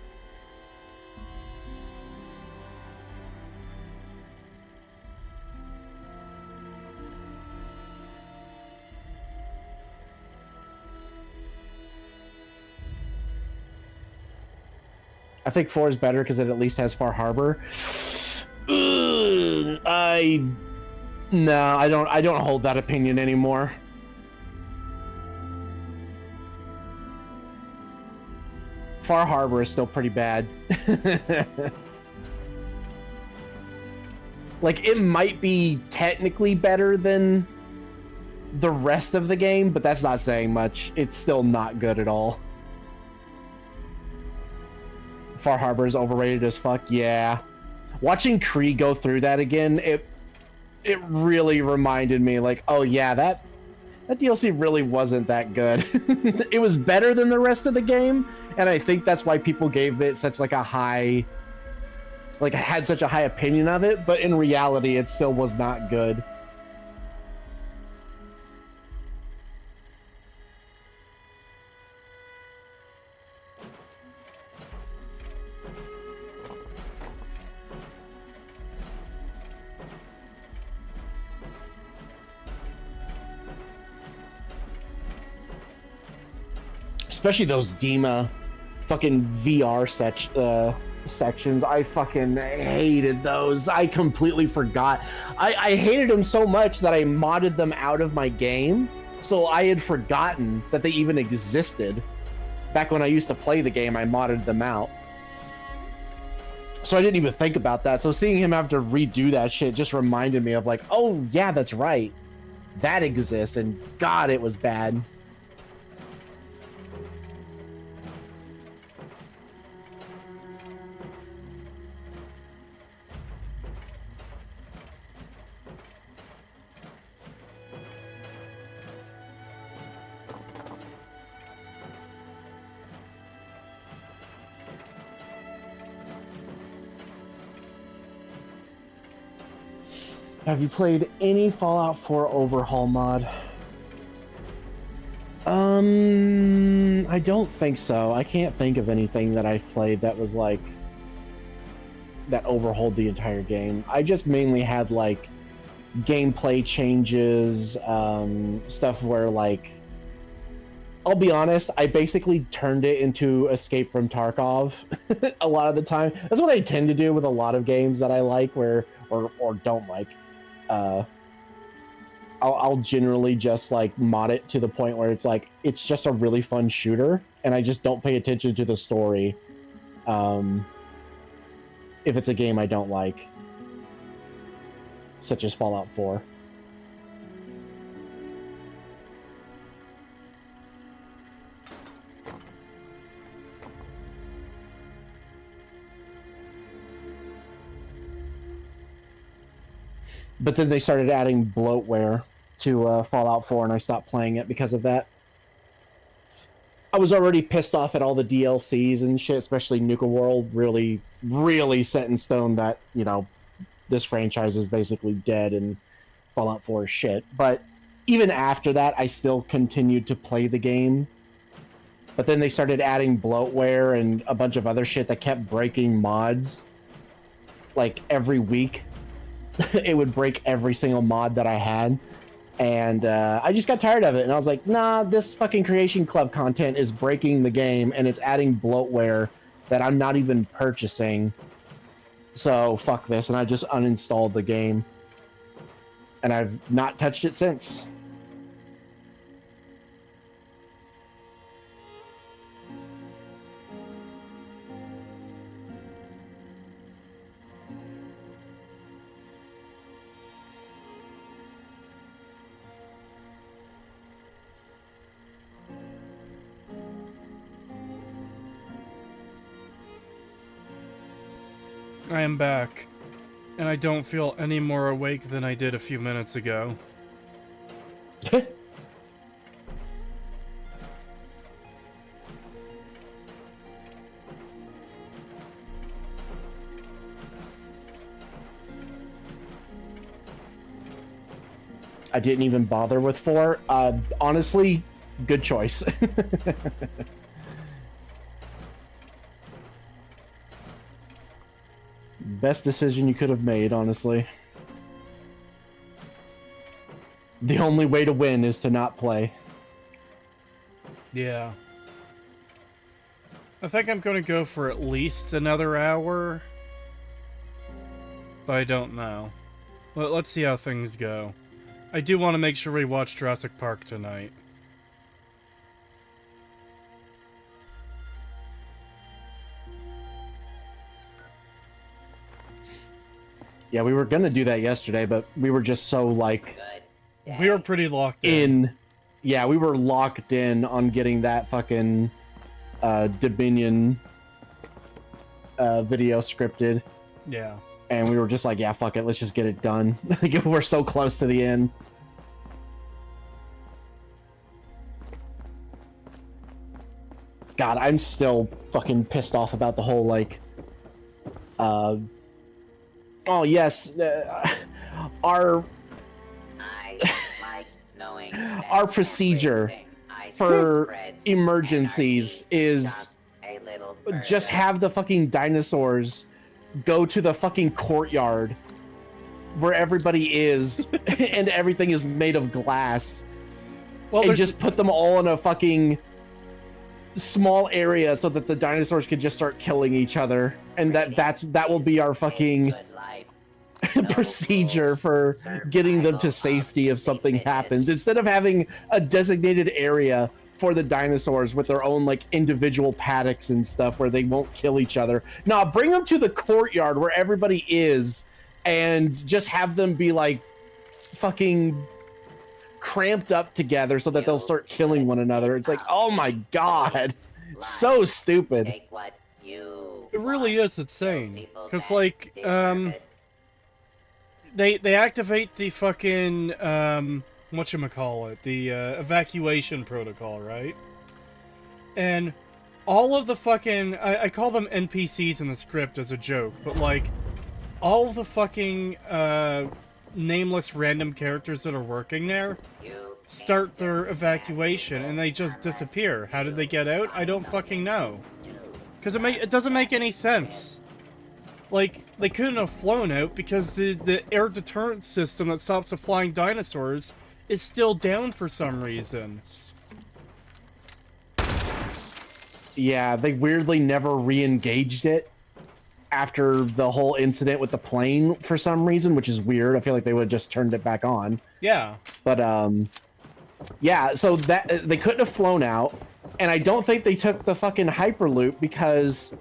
I think 4 is better because it at least has Far Harbor. I No, I don't hold that opinion anymore. Far Harbor is still pretty bad. Like, it might be technically better than the rest of the game, but that's not saying much. It's still not good at all. Far Harbor is overrated as fuck. Yeah. Watching Kree go through that again, it really reminded me, like, oh yeah, that DLC really wasn't that good. It was better than the rest of the game, and I think that's why people gave it such like a high, like had such a high opinion of it, but in reality it still was not good. Especially those Dima fucking VR sections. I fucking hated those. I completely forgot. I hated them so much that I modded them out of my game. So I had forgotten that they even existed. Back when I used to play the game, I modded them out. So I didn't even think about that. So seeing him have to redo that shit just reminded me of like, oh yeah, that's right. That exists, and God, it was bad. Have you played any Fallout 4 overhaul mod? I don't think so. I can't think of anything that I've played that was like that overhauled the entire game. I just mainly had like gameplay changes, stuff where like, I'll be honest, I basically turned it into Escape from Tarkov a lot of the time. That's what I tend to do with a lot of games that I like or don't like. I'll generally just like mod it to the point where it's like it's just a really fun shooter, and I just don't pay attention to the story. If it's a game I don't like, such as Fallout 4. But then they started adding bloatware to Fallout 4, and I stopped playing it because of that. I was already pissed off at all the DLCs and shit, especially Nuke World, really, really set in stone that, you know, this franchise is basically dead and Fallout 4 is shit. But even after that, I still continued to play the game. But then they started adding bloatware and a bunch of other shit that kept breaking mods. Like, every week. It would break every single mod that I had. And I just got tired of it. And I was like, nah, this fucking Creation Club content is breaking the game, and it's adding bloatware that I'm not even purchasing. So, fuck this. And I just uninstalled the game. And I've not touched it since. I am back, and I don't feel any more awake than I did a few minutes ago. I didn't even bother with 4. Honestly, good choice. Best decision you could have made, honestly. The only way to win is to not play. Yeah. I think I'm gonna go for at least another hour. But I don't know. Well, let's see how things go. I do want to make sure we watch Jurassic Park tonight. Yeah, we were gonna do that yesterday, but we were just so like... We were pretty locked in. Yeah, we were locked in on getting that fucking Dominion video scripted. Yeah. And we were just like, yeah, fuck it, let's just get it done. We're so close to the end. God, I'm still fucking pissed off about the whole, like... oh, yes, our procedure for emergencies is just have the fucking dinosaurs go to the fucking courtyard where everybody is and everything is made of glass, and just put them all in a fucking small area so that the dinosaurs can just start killing each other, and that will be our fucking procedure for getting them to safety if something happens, instead of having a designated area for the dinosaurs with their own like individual paddocks and stuff where they won't kill each other. Nah, bring them to the courtyard where everybody is and just have them be like fucking cramped up together so that they'll start killing one another. It's like, oh my god, so stupid. It really is insane. Because like, they activate the fucking, whatchamacallit, the evacuation protocol, right? And all of the fucking, I call them NPCs in the script as a joke, but like, all of the fucking nameless random characters that are working there start their evacuation and they just disappear. How did they get out? I don't fucking know. Because it doesn't make any sense. Like, they couldn't have flown out because the air deterrent system that stops the flying dinosaurs is still down for some reason. Yeah, they weirdly never re-engaged it after the whole incident with the plane for some reason, which is weird. I feel like they would have just turned it back on. Yeah. But, yeah, so that they couldn't have flown out, and I don't think they took the fucking Hyperloop because,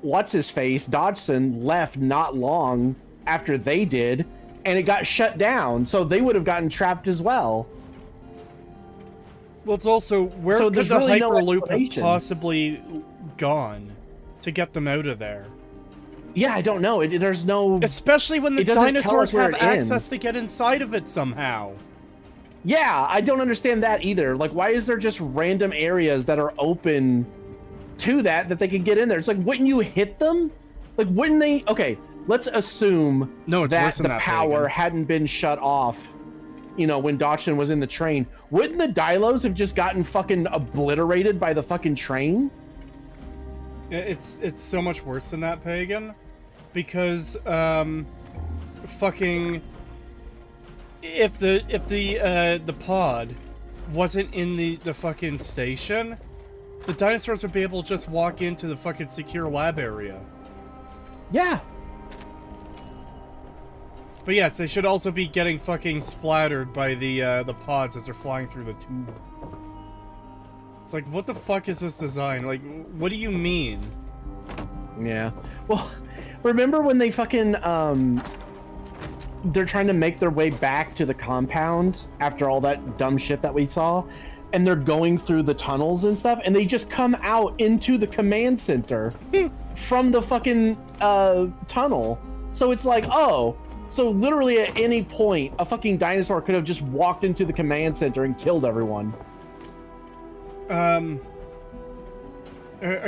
what's-his-face, Dodgson, left not long after they did, and it got shut down, so they would have gotten trapped as well. Well, it's also, where so could the really Hyperloop have possibly gone to get them out of there? Yeah, I don't know. There's no... Especially when the dinosaurs have access to get inside of it somehow. Yeah, I don't understand that either. Like, why is there just random areas that are open to that they can get in there? It's like, wouldn't you hit them? Like, wouldn't they... Okay, let's assume that the power hadn't been shut off, you know, when Dodgson was in the train. Wouldn't the Dilos have just gotten fucking obliterated by the fucking train? It's so much worse than that, Pagan. Because, fucking... If the pod wasn't in the fucking station, the dinosaurs would be able to just walk into the fucking secure lab area. Yeah. But yes, they should also be getting fucking splattered by the pods as they're flying through the tube. It's like, what the fuck is this design? Like, what do you mean? Yeah. Well, remember when they fucking, they're trying to make their way back to the compound after all that dumb shit that we saw, and they're going through the tunnels and stuff, and they just come out into the command center from the fucking tunnel. So it's like, oh, so literally at any point, a fucking dinosaur could have just walked into the command center and killed everyone. Are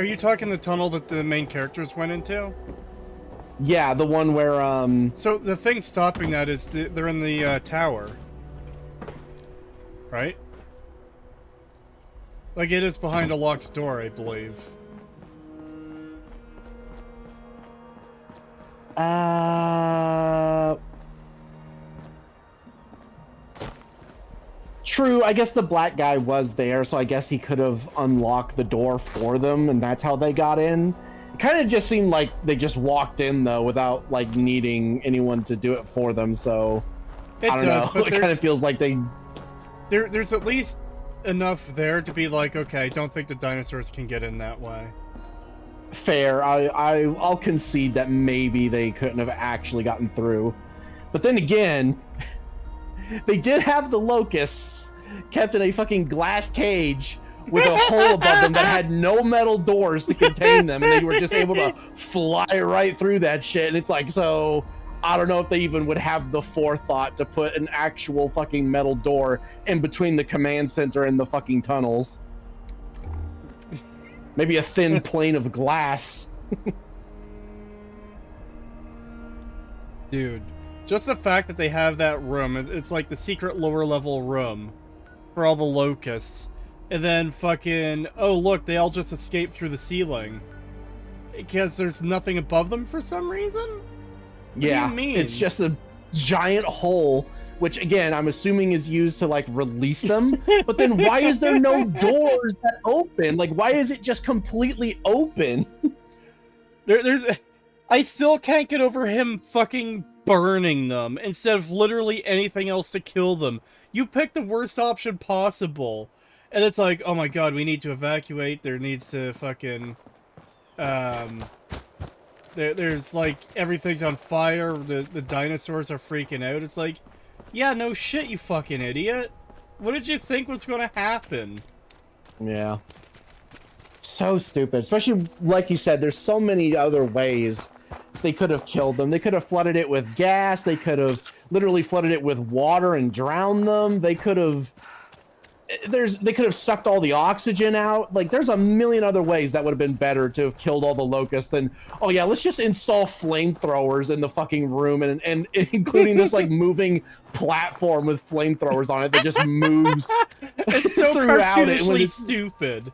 you talking the tunnel that the main characters went into? Yeah, the one where, So the thing stopping that is they're in the tower. Right? Like, it is behind a locked door, I believe. True, I guess the black guy was there, so I guess he could have unlocked the door for them, and that's how they got in. kind of just seemed like they just walked in though without like needing anyone to do it for them. So I don't know. It kind of feels like there's at least enough there to be like, okay, I don't think the dinosaurs can get in that way. Fair. I'll concede that maybe they couldn't have actually gotten through, but then again, they did have the locusts kept in a fucking glass cage with a hole above them that had no metal doors to contain them, and they were just able to fly right through that shit. And it's like, so I don't know if they even would have the forethought to put an actual fucking metal door in between the command center and the fucking tunnels. Maybe a thin plane of glass. Dude, just the fact that they have that room, it's like the secret lower level room for all the locusts. And then fucking, oh look, they all just escaped through the ceiling. Because there's nothing above them for some reason? What do you mean? It's just a giant hole, which again, I'm assuming is used to like release them. But then why is there no doors that open? Like, why is it just completely open? I still can't get over him fucking burning them instead of literally anything else to kill them. You picked the worst option possible. And it's like, oh my god, we need to evacuate. There needs to fucking... There's like, everything's on fire. The dinosaurs are freaking out. It's like, yeah, no shit, you fucking idiot. What did you think was going to happen? Yeah. So stupid. Especially, like you said, there's so many other ways they could have killed them. They could have flooded it with gas. They could have literally flooded it with water and drowned them. They could have... They could have sucked all the oxygen out. Like, there's a million other ways that would have been better to have killed all the locusts than, oh yeah, let's just install flamethrowers in the fucking room and including this like moving platform with flamethrowers on it that just moves it's so throughout it. Cartoonishly stupid.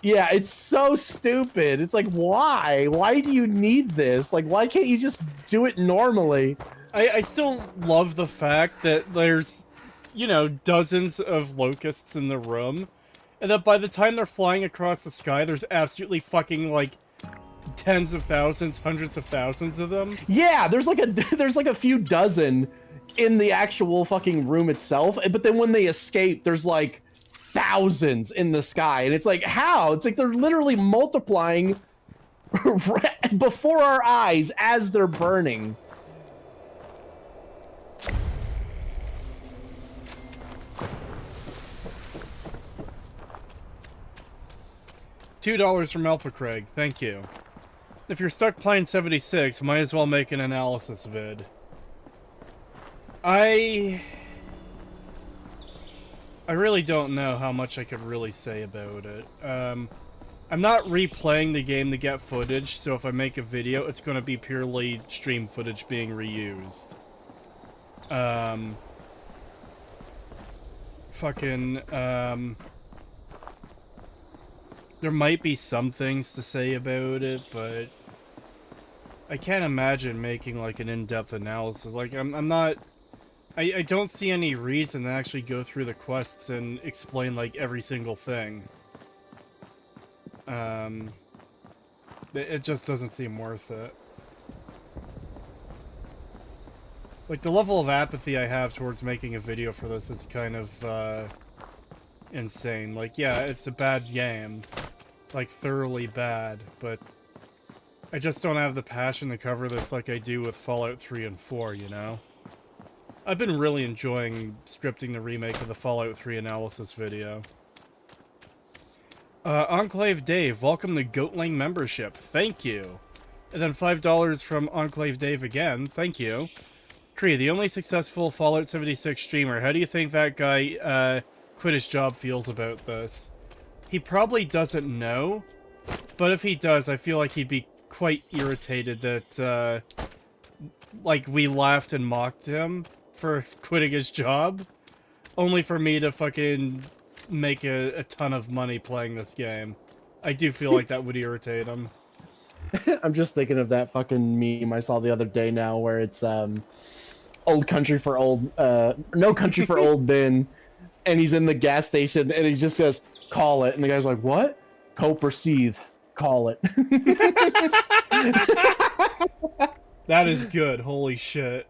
Yeah, it's so stupid. It's like, why? Why do you need this? Like, why can't you just do it normally? I still love the fact that there's, you know, dozens of locusts in the room, and that by the time they're flying across the sky, there's absolutely fucking, like, tens of thousands, hundreds of thousands of them. Yeah, there's like a few dozen in the actual fucking room itself, but then when they escape, there's like thousands in the sky, and it's like, how? It's like they're literally multiplying before our eyes as they're burning. $2 from Alpha Craig, thank you. If you're stuck playing 76, might as well make an analysis vid. I really don't know how much I could really say about it. I'm not replaying the game to get footage, so if I make a video, it's going to be purely stream footage being reused. There might be some things to say about it, but I can't imagine making like an in-depth analysis. Like, I'm not... I don't see any reason to actually go through the quests and explain like every single thing. It just doesn't seem worth it. Like, the level of apathy I have towards making a video for this is kind of, insane. Like, yeah, it's a bad game. Like, thoroughly bad, but I just don't have the passion to cover this like I do with Fallout 3 and 4, you know? I've been really enjoying scripting the remake of the Fallout 3 analysis video. Enclave Dave, welcome to Goatling membership. Thank you. And then $5 from Enclave Dave again. Thank you. Kree, the only successful Fallout 76 streamer. How do you think that guy quit his job feels about this? He probably doesn't know, but if he does, I feel like he'd be quite irritated that, like, we laughed and mocked him for quitting his job, only for me to fucking make a ton of money playing this game. I do feel like that would irritate him. I'm just thinking of that fucking meme I saw the other day now, where it's, old country for old, no country for old Ben, and he's in the gas station, and he just says, call it, and the guy's like, what? Cope or seethe? Call it. That is good. Holy shit.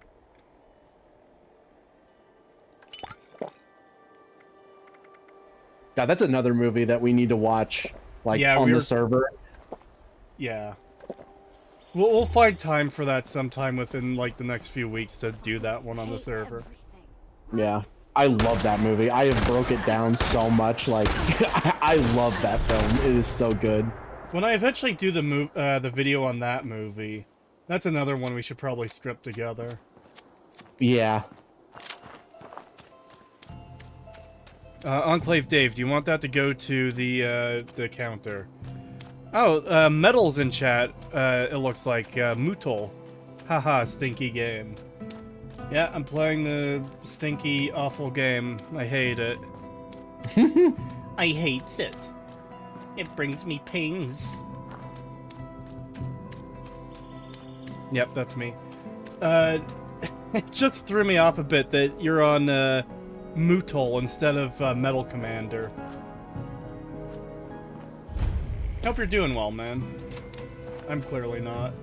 God, that's another movie that we need to watch, like, on the server. Yeah. We'll find time for that sometime within, like, the next few weeks to do that one on the server. Yeah. I love that movie. I have broke it down so much. Like, I love that film. It is so good. When I eventually do the video on that movie, that's another one we should probably script together. Yeah. Enclave Dave, do you want that to go to the counter? Oh, Metal's in chat. It looks like Mootol. Haha, stinky game. Yeah, I'm playing the stinky, awful game. I hate it. I hate it. It brings me pains. Yep, that's me. It just threw me off a bit that you're on Mootol instead of Metal Commander. Hope you're doing well, man. I'm clearly not.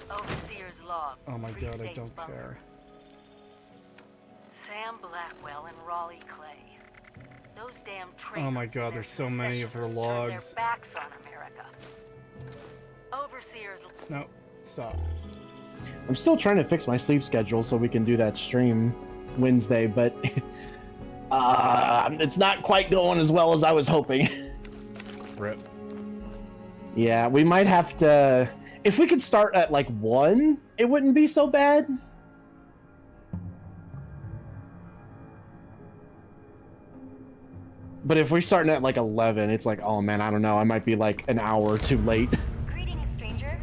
Overseer's log. Oh my god, I don't care. Sam Blackwell and Raleigh Clay. Those damn traitors. Oh my god, there's so many of her logs. Their backs on America. Overseer's. No, stop. I'm still trying to fix my sleep schedule so we can do that stream Wednesday, but it's not quite going as well as I was hoping. Rip. Yeah, we might have to... If we could start at, like, 1, it wouldn't be so bad. But if we're starting at, like, 11, it's like, oh, man, I don't know. I might be, like, an hour too late. Greetings, stranger.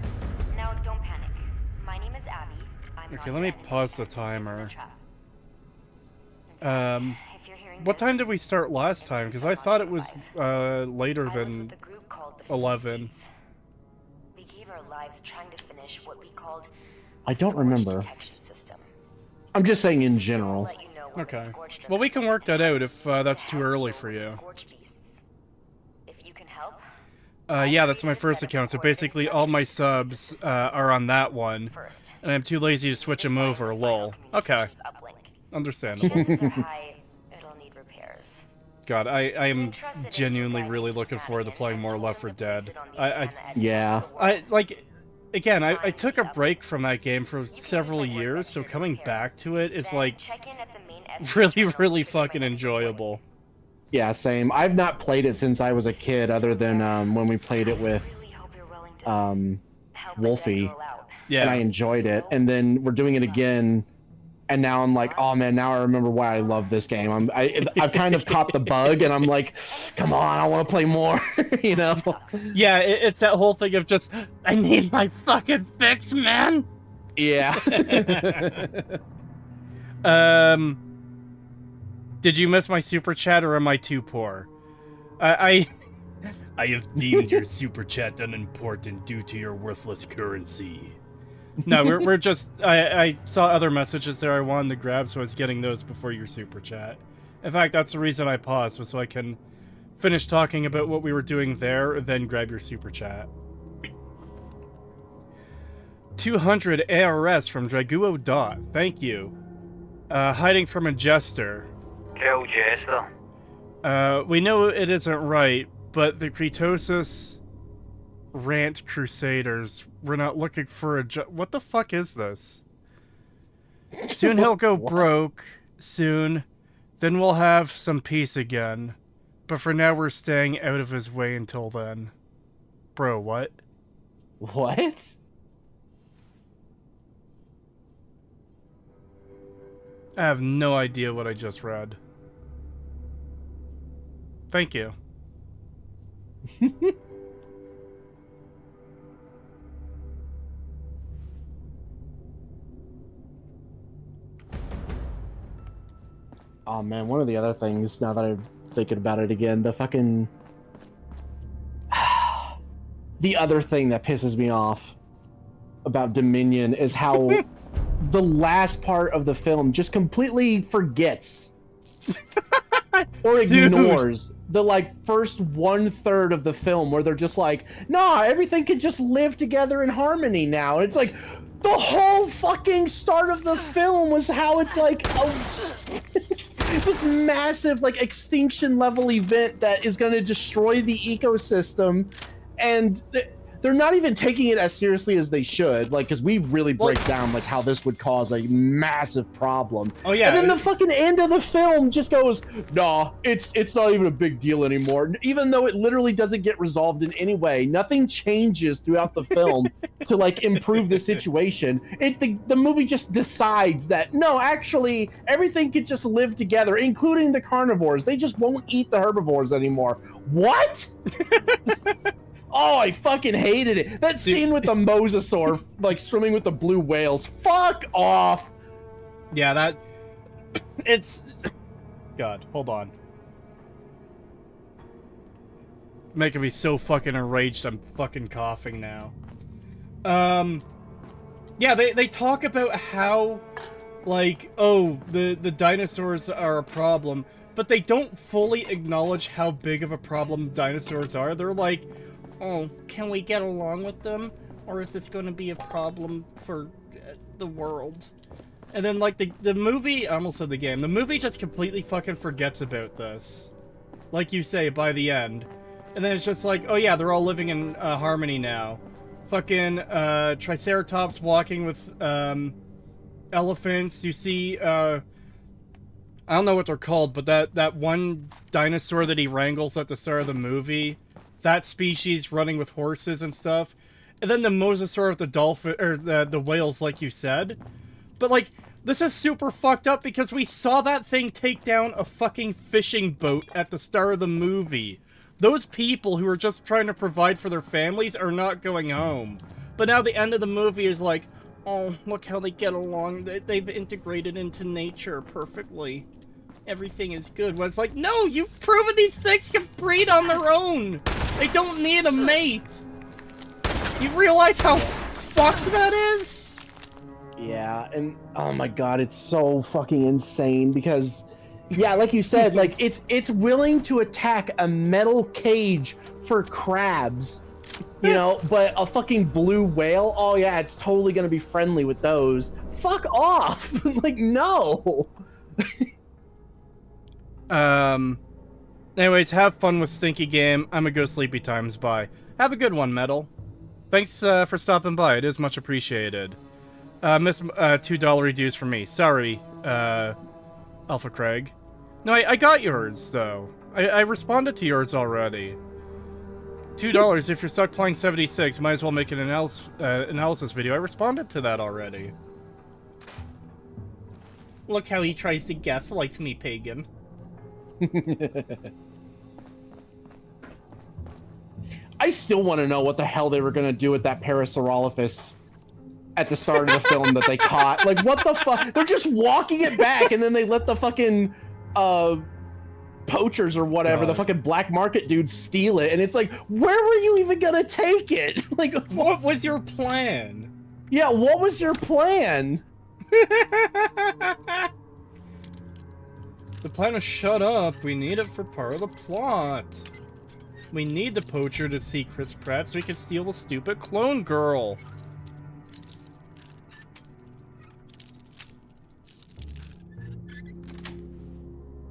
Now, don't panic. My name is Abby. Okay, let me pause the timer. What time did we start last time? Because I thought it was later than 11. We gave our lives trying to finish what we called I don't remember. I'm just saying in general. Okay. Well, we can work that out if that's too early for you. Yeah, that's my first account, so basically all my subs are on that one, and I'm too lazy to switch them over, lol. Okay. Understandable. God, I am genuinely really looking forward to playing more Left 4 Dead. Yeah. Again, I took a break from that game for several years, so coming back to it is, like, really, really fucking enjoyable. Yeah, same. I've not played it since I was a kid, other than when we played it with Wolfie. Yeah. And I enjoyed it. And then we're doing it again, and now I'm like, oh man, now I remember why I love this game. I've kind of caught the bug, and I'm like, come on, I want to play more, you know? Yeah, it's that whole thing of just, I need my fucking fix, man! Yeah. Did you miss my super chat, or am I too poor? I have deemed your super chat unimportant due to your worthless currency. No, we're just... I saw other messages there I wanted to grab, so I was getting those before your super chat. In fact, that's the reason I paused, was so I can finish talking about what we were doing there, then grab your super chat. 200 ARS from Draguo Dot. Thank you. Hiding from a jester. Kill jester. We know it isn't right, but the Cretosis Rant Crusaders, we're not looking for a what the fuck is this? Soon he'll go broke, soon, then we'll have some peace again. But for now we're staying out of his way until then. Bro, what? What? I have no idea what I just read. Thank you. Oh man, one of the other things, now that I'm thinking about it again, the fucking... the other thing that pisses me off about Dominion is how the last part of the film just completely forgets or Dude. ignores the like first 1/3 of the film where they're just like, nah, everything can just live together in harmony now. And it's like the whole fucking start of the film was how it's like this massive like extinction level event that is going to destroy the ecosystem, and they're not even taking it as seriously as they should, like, because we really break down like how this would cause a massive problem. Oh yeah, and then the fucking end of the film just goes, nah, it's not even a big deal anymore, even though it literally doesn't get resolved in any way. Nothing changes throughout the film to like improve the situation. The movie just decides that no, actually everything could just live together, including the carnivores. They just won't eat the herbivores anymore. What? Oh, I fucking hated it. That scene with the mosasaur, like, swimming with the blue whales. Fuck off! Yeah, that... It's... God, hold on. Making me so fucking enraged, I'm fucking coughing now. Yeah, they talk about how, like, oh, the dinosaurs are a problem, but they don't fully acknowledge how big of a problem dinosaurs are. They're like... Oh, can we get along with them? Or is this going to be a problem for the world? And then, like, the movie... I almost said the game. The movie just completely fucking forgets about this. Like you say, by the end. And then it's just like, oh yeah, they're all living in harmony now. Fucking Triceratops walking with elephants. You see... I don't know what they're called, but that one dinosaur that he wrangles at the start of the movie... That species running with horses and stuff. And then the mosasaur with the dolphin, or the whales, like you said. But, like, this is super fucked up because we saw that thing take down a fucking fishing boat at the start of the movie. Those people who are just trying to provide for their families are not going home. But now the end of the movie is like, oh, look how they get along. They've integrated into nature perfectly. Everything is good. When it's like, no, you've proven these things can breed on their own. They don't need a mate. You realize how fucked that is? Yeah, and oh my god, it's so fucking insane because, yeah, like you said, like it's willing to attack a metal cage for crabs, you know, but a fucking blue whale, oh yeah, it's totally gonna be friendly with those. Fuck off! Like, no! Anyways, have fun with Stinky Game. I'm gonna go sleepy times. Bye. Have a good one, Metal. Thanks for stopping by. It is much appreciated. Miss $2 dues for me. Sorry, Alpha Craig. No, I got yours though. I responded to yours already. $2 if you're stuck playing 76. Might as well make an analysis video. I responded to that already. Look how he tries to gaslight me, pagan. I still want to know what the hell they were going to do with that Parasaurolophus at the start of the film that they caught. Like, what the fuck? They're just walking it back, and then they let the fucking poachers or whatever, the fucking black market dudes steal it. And it's like, where were you even going to take it? Like, what was your plan? Yeah, what was your plan? The plan is shut up. We need it for part of the plot. We need the poacher to see Chris Pratt so we can steal the stupid clone girl.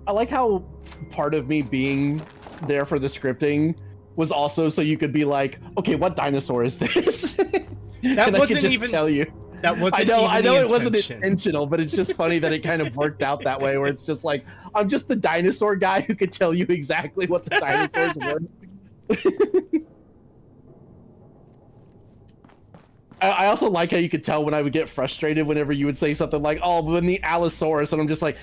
I like how part of me being there for the scripting was also so you could be like, okay, what dinosaur is this? That and wasn't I could just even tell you. That wasn't I know it wasn't intention. intentional, but it's just funny that it kind of worked out that way, where it's just like, I'm just the dinosaur guy who could tell you exactly what the dinosaurs were. I also like how you could tell when I would get frustrated whenever you would say something like, oh, but then the Allosaurus, and I'm just like,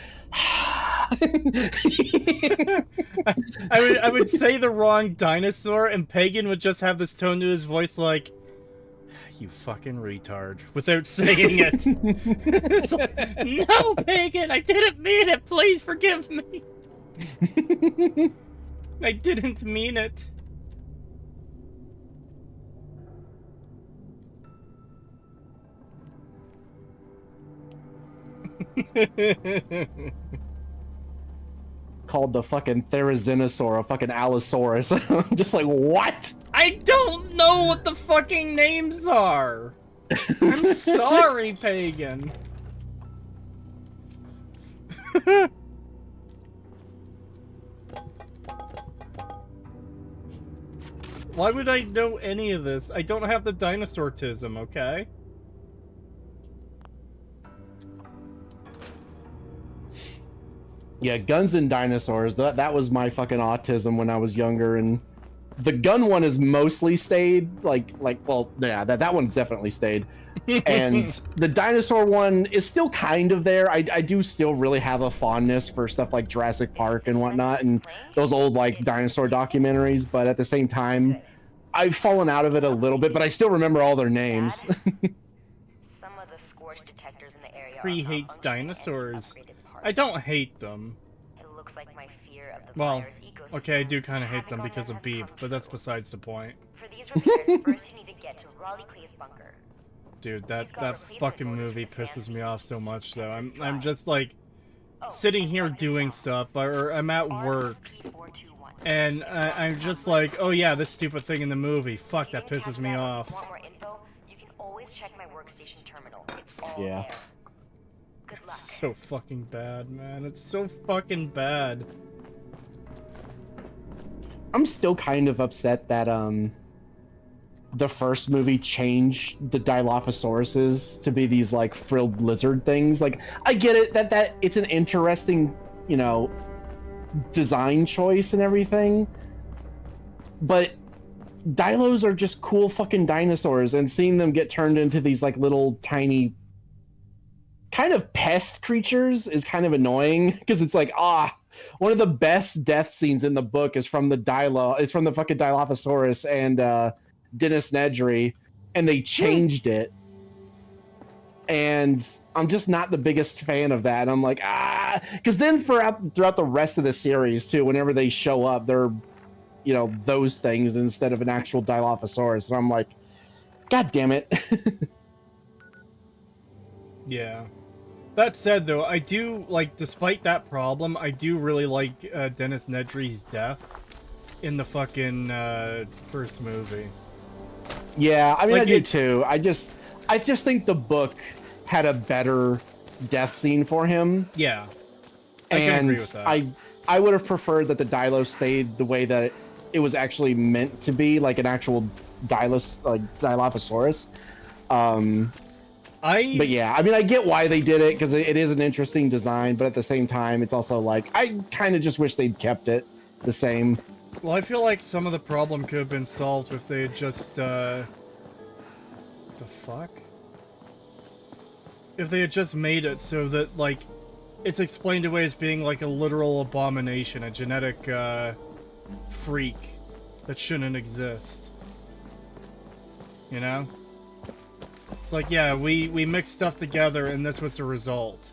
I would say the wrong dinosaur, and Pagan would just have this tone to his voice like, you fucking retard, without saying it. It's like, no, Pagan, I didn't mean it. Please forgive me. I didn't mean it. called the fucking Therizinosaur a fucking Allosaurus. I'm just like, what? I don't know what the fucking names are. I'm sorry, Pagan. Why would I know any of this? I don't have the dinosaur-tism, okay? Yeah, guns and dinosaurs. That was my fucking autism when I was younger, and the gun one is mostly stayed. Well, yeah, that one's definitely stayed. And the dinosaur one is still kind of there. I do still really have a fondness for stuff like Jurassic Park and whatnot, and those old like dinosaur documentaries. But at the same time, I've fallen out of it a little bit. But I still remember all their names. Some of the scorch detectors in the area He hates dinosaurs. I don't hate them. It looks like my fear of the Well, okay, I do kind of hate them because of Beep, but that's besides the point. For these repairs, first you need to get to Raleigh Clay's bunker. Dude, that fucking movie pisses me off so much, though. I'm just like sitting here doing stuff, or I'm at work, and I'm just like, oh yeah, this stupid thing in the movie. Fuck, that pisses me off. Want more info? You can always check my workstation terminal. It's all Yeah. there. Good luck. It's so fucking bad, man. It's so fucking bad. I'm still kind of upset that the first movie changed the Dilophosauruses to be these like frilled lizard things. Like, I get it that it's an interesting, you know, design choice and everything, but Dilos are just cool fucking dinosaurs, and seeing them get turned into these like little tiny kind of pest creatures is kind of annoying, because it's like, one of the best death scenes in the book is from the fucking Dilophosaurus and Dennis Nedry, and they changed it, and I'm just not the biggest fan of that. I'm like, because then throughout the rest of the series too, whenever they show up, they're, you know, those things instead of an actual Dilophosaurus, and I'm like, god damn it. Yeah. That said, though, I do, like, despite that problem, I do really like Dennis Nedry's death in the fucking first movie. Yeah, I mean, like, I do too. I just think the book had a better death scene for him. Yeah, I can agree with that. I would have preferred that the Dilo stayed the way that it was actually meant to be, like an actual Dilophosaurus. But yeah, I mean, I get why they did it, because it is an interesting design, but at the same time, it's also like, I kind of just wish they'd kept it the same. Well, I feel like some of the problem could have been solved if they had just, the fuck? If they had just made it so that, like, it's explained away as being, like, a literal abomination, a genetic, freak that shouldn't exist. You know? It's like, yeah, we mixed stuff together and this was the result.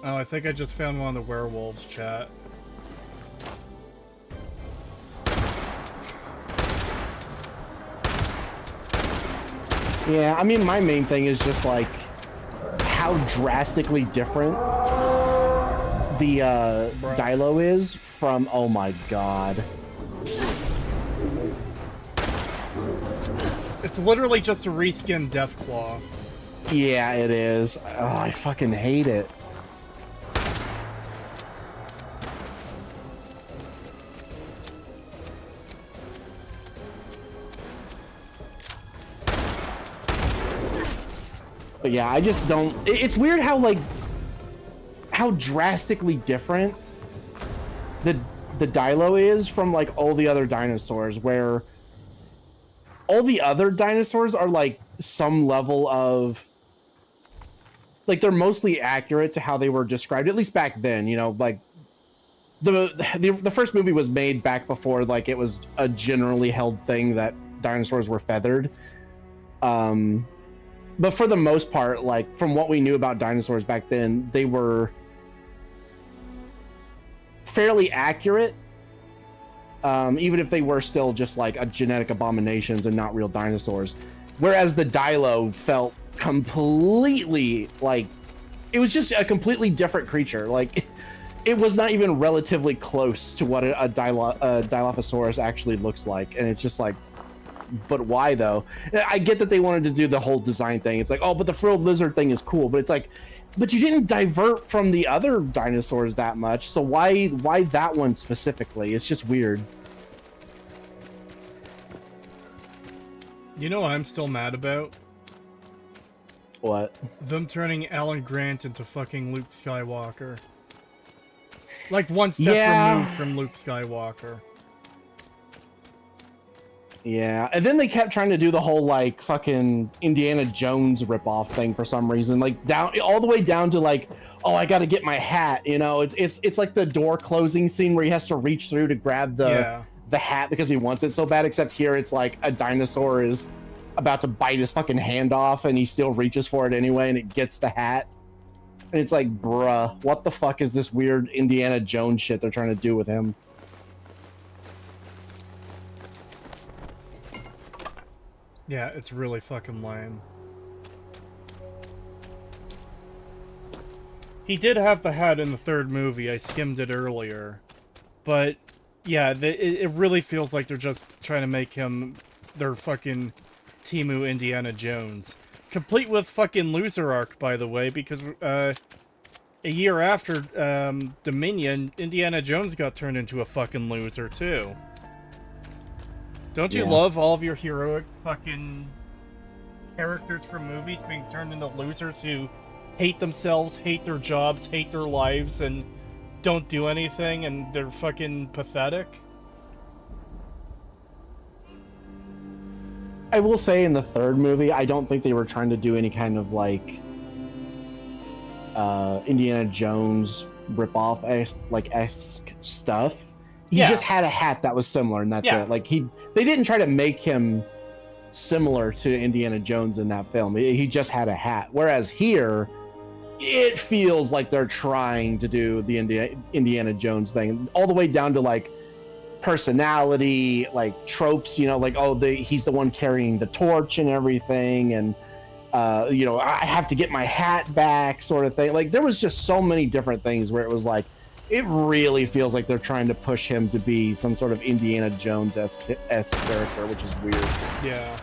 Oh, I think I just found one of the werewolves, chat. Yeah, I mean, my main thing is just like how drastically different the Dilo is from, oh my god. It's literally just a reskin Deathclaw. Yeah, it is. Oh, I fucking hate it. But yeah, I just don't... It's weird how, like, how drastically different the Dilo is from, like, all the other dinosaurs, where all the other dinosaurs are, like, some level of... Like, they're mostly accurate to how they were described, at least back then, you know, like... The first movie was made back before, like, it was a generally held thing that dinosaurs were feathered. But for the most part, like, from what we knew about dinosaurs back then, they were fairly accurate, even if they were still just, like, a genetic abominations and not real dinosaurs. Whereas the Dilo felt completely, like, it was just a completely different creature. Like, it was not even relatively close to what a Dilophosaurus actually looks like, and it's just like, but why though? I get that they wanted to do the whole design thing. It's like, oh, but the frilled lizard thing is cool, but it's like, but you didn't divert from the other dinosaurs that much, so why that one specifically? It's just weird. You know what I'm still mad about? What? Them turning Alan Grant into fucking Luke Skywalker. Like one step removed from Luke Skywalker. Yeah, and then they kept trying to do the whole like fucking Indiana Jones ripoff thing for some reason, like down all the way down to like, oh, I got to get my hat. You know, it's like the door closing scene where he has to reach through to grab the hat because he wants it so bad. Except here, it's like a dinosaur is about to bite his fucking hand off, and he still reaches for it anyway, and it gets the hat. And it's like, bruh, what the fuck is this weird Indiana Jones shit they're trying to do with him? Yeah, it's really fucking lame. He did have the hat in the third movie. I skimmed it earlier. But, yeah, it really feels like they're just trying to make him their fucking Timu Indiana Jones. Complete with fucking loser arc, by the way, because a year after Dominion, Indiana Jones got turned into a fucking loser, too. Don't you love all of your heroic fucking characters from movies being turned into losers who hate themselves, hate their jobs, hate their lives, and don't do anything, and they're fucking pathetic? I will say in the third movie, I don't think they were trying to do any kind of like Indiana Jones ripoff esque stuff. He just had a hat that was similar, and that's it. Like they didn't try to make him similar to Indiana Jones in that film. He just had a hat. Whereas here, it feels like they're trying to do the Indiana Jones thing, all the way down to like personality, like tropes. You know, like he's the one carrying the torch and everything, and you know, I have to get my hat back, sort of thing. Like there was just so many different things where it was like, it really feels like they're trying to push him to be some sort of Indiana Jones-esque character, which is weird. Yeah.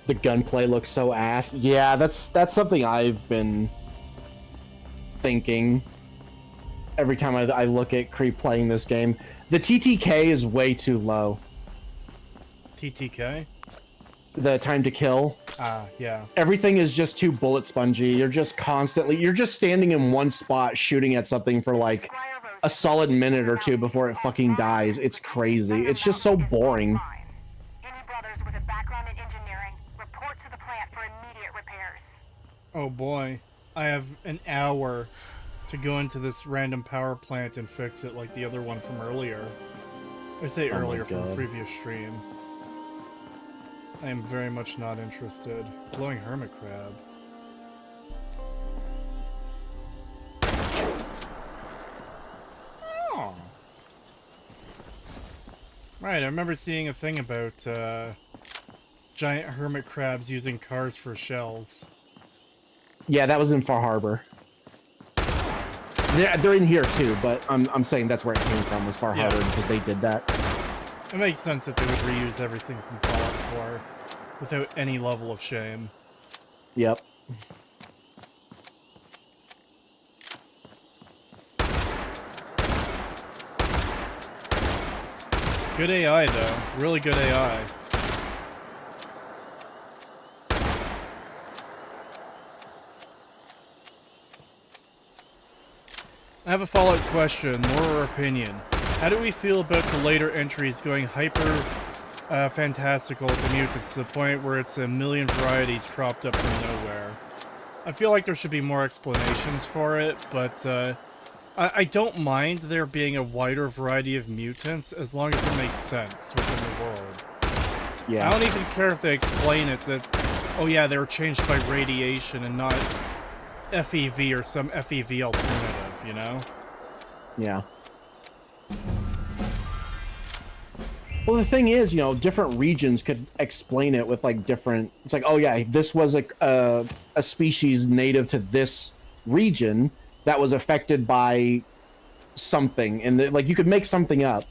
The gunplay looks so ass. Yeah, that's something I've been thinking every time I look at Creep playing this game. The TTK is way too low. TTK? The time to kill. Yeah. Everything is just too bullet spongy. You're just standing in one spot shooting at something for like a solid minute or two before it fucking dies. It's crazy. It's just so boring. Oh boy, I have an hour to go into this random power plant and fix it like the other one from earlier. I say earlier from the previous stream. I am very much not interested. Glowing hermit crab. Right, I remember seeing a thing about giant hermit crabs using cars for shells. Yeah, that was in Far Harbor. They're in here too, but I'm saying that's where it came from, was Far Harbor, because they did that. It makes sense that they would reuse everything from Fallout 4 without any level of shame. Yep. Good AI, though. Really good AI. I have a Fallout question, more opinion. How do we feel about the later entries going hyper fantastical with the mutants to the point where it's a million varieties cropped up from nowhere? I feel like there should be more explanations for it, but I don't mind there being a wider variety of mutants as long as it makes sense within the world. Yeah. I don't even care if they explain it that, oh yeah, they were changed by radiation and not FEV or some FEV alternative, you know? Yeah. Well, the thing is, you know, different regions could explain it with like different. It's like, oh yeah, this was a species native to this region that was affected by something, and like you could make something up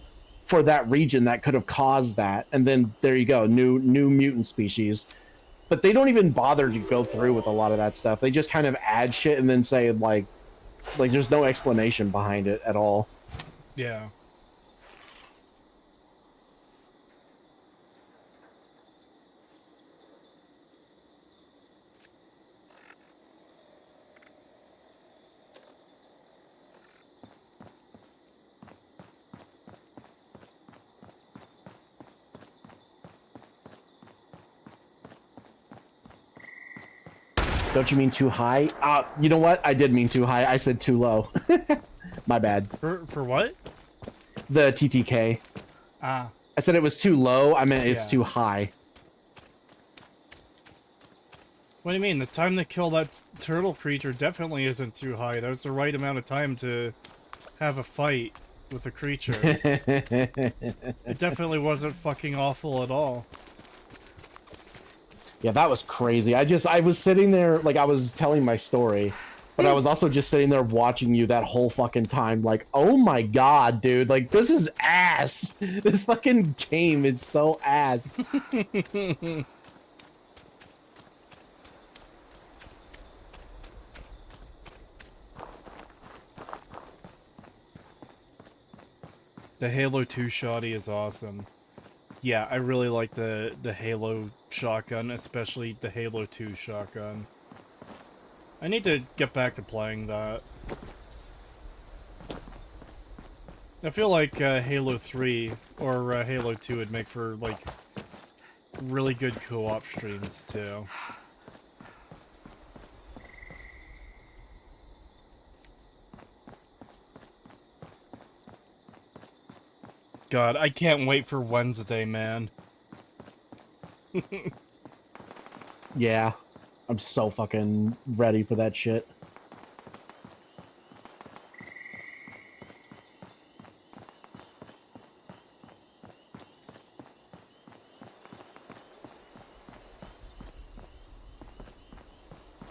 for that region that could have caused that, and then there you go, new mutant species. But they don't even bother to go through with a lot of that stuff. They just kind of add shit and then say like there's no explanation behind it at all. Yeah. Don't you mean too high? You know what? I did mean too high. I said too low. My bad. For what? The TTK. Ah. I said it was too low. I meant it's too high. What do you mean? The time to kill that turtle creature definitely isn't too high. That was the right amount of time to have a fight with a creature. It definitely wasn't fucking awful at all. Yeah, that was crazy. I was sitting there, like, I was telling my story, but I was also just sitting there watching you that whole fucking time, like, oh my god, dude, like, this is ass. This fucking game is so ass. The Halo 2 shoddy is awesome. Yeah, I really like the Halo shotgun, especially the Halo 2 shotgun. I need to get back to playing that. I feel like Halo 3 or Halo 2 would make for, like, really good co-op streams, too. God, I can't wait for Wednesday, man. Yeah, I'm so fucking ready for that shit.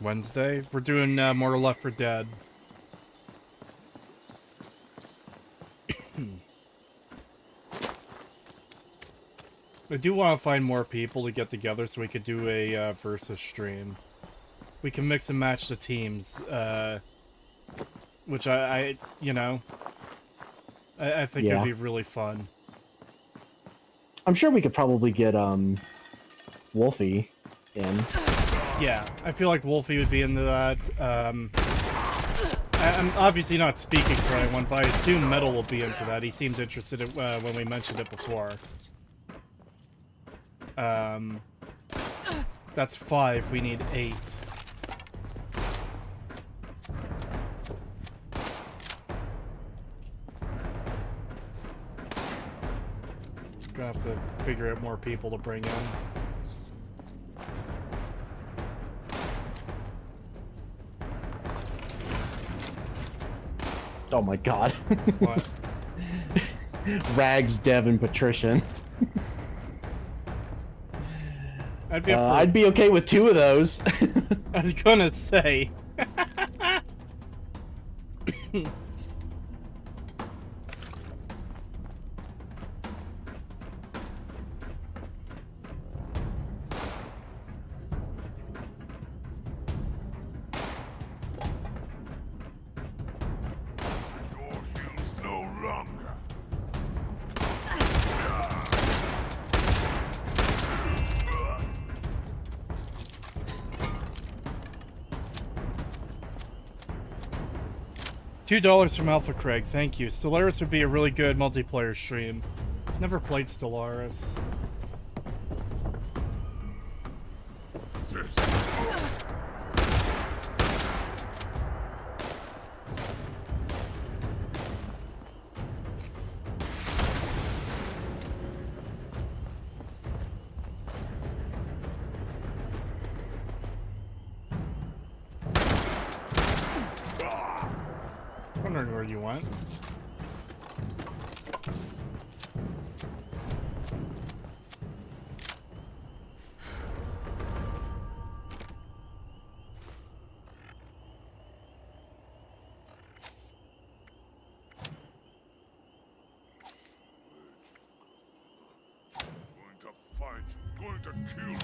Wednesday? We're doing more Left 4 Dead. I do want to find more people to get together so we could do a versus stream. We can mix and match the teams, which I you know, I think it'd be really fun. I'm sure we could probably get Wolfie in. Yeah, I feel like Wolfie would be into that. I'm obviously not speaking for anyone, but I assume Metal will be into that. He seemed interested in, when we mentioned it before. That's 5. We need 8. Gonna have to figure out more people to bring in. Oh my god. What? Rags, Dev, and Patrician. I'd be okay with 2 of those. I was gonna say. $2 from Alpha Craig, thank you. Stellaris would be a really good multiplayer stream. Never played Stellaris. Wondering where you went. Going to kill you.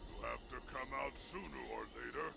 You have to come out sooner or later.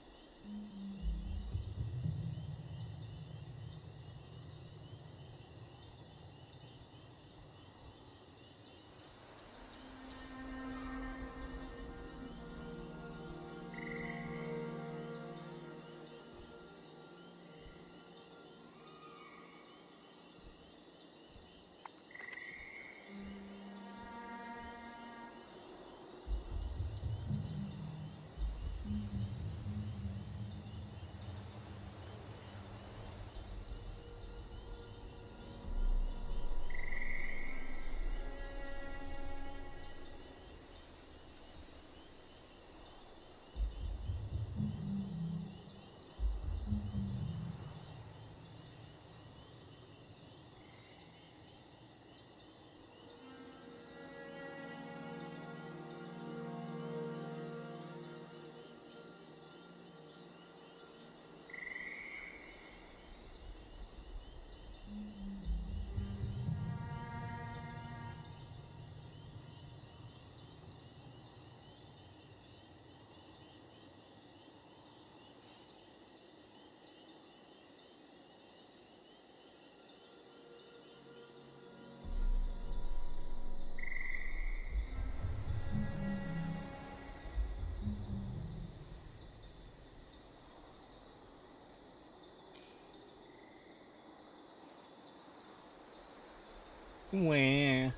Wah.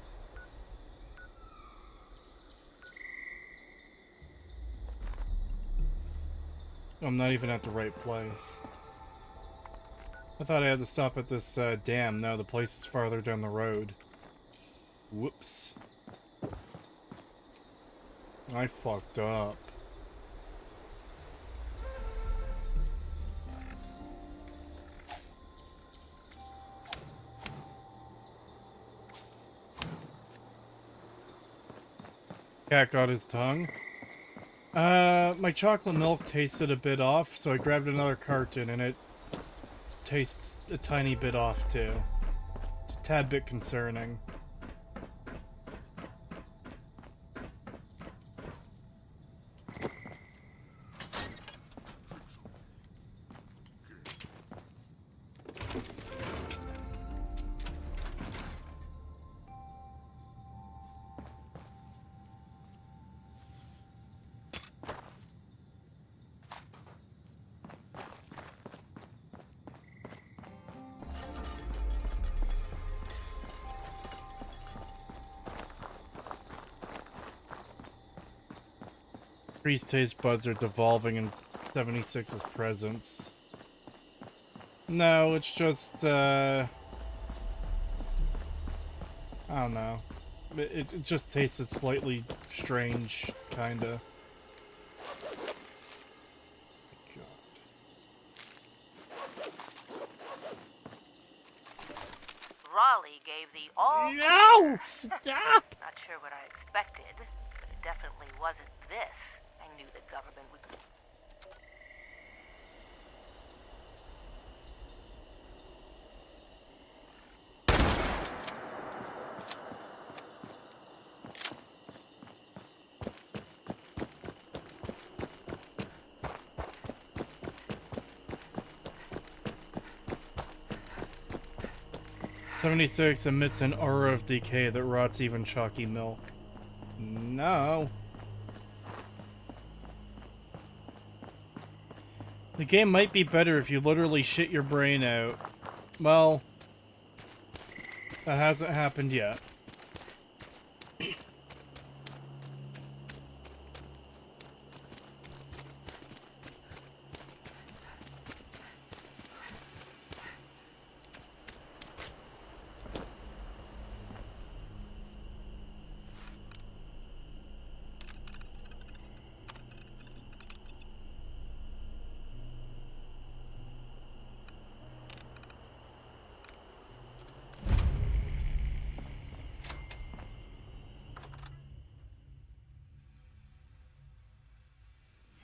I'm not even at the right place. I thought I had to stop at this dam. No, the place is farther down the road. Whoops. I fucked up. Cat got his tongue. My chocolate milk tasted a bit off, so I grabbed another carton and it tastes a tiny bit off too. It's a tad bit concerning. Priest's taste buds are devolving in 76's presence. No, it's just, I don't know. It just tasted slightly strange, kinda. Raleigh gave the all. No! Stop! Not sure what I expected, but it definitely wasn't this. I knew the government would. 76 emits an aura of decay that rots even chalky milk. No. The game might be better if you literally shit your brain out. Well, that hasn't happened yet.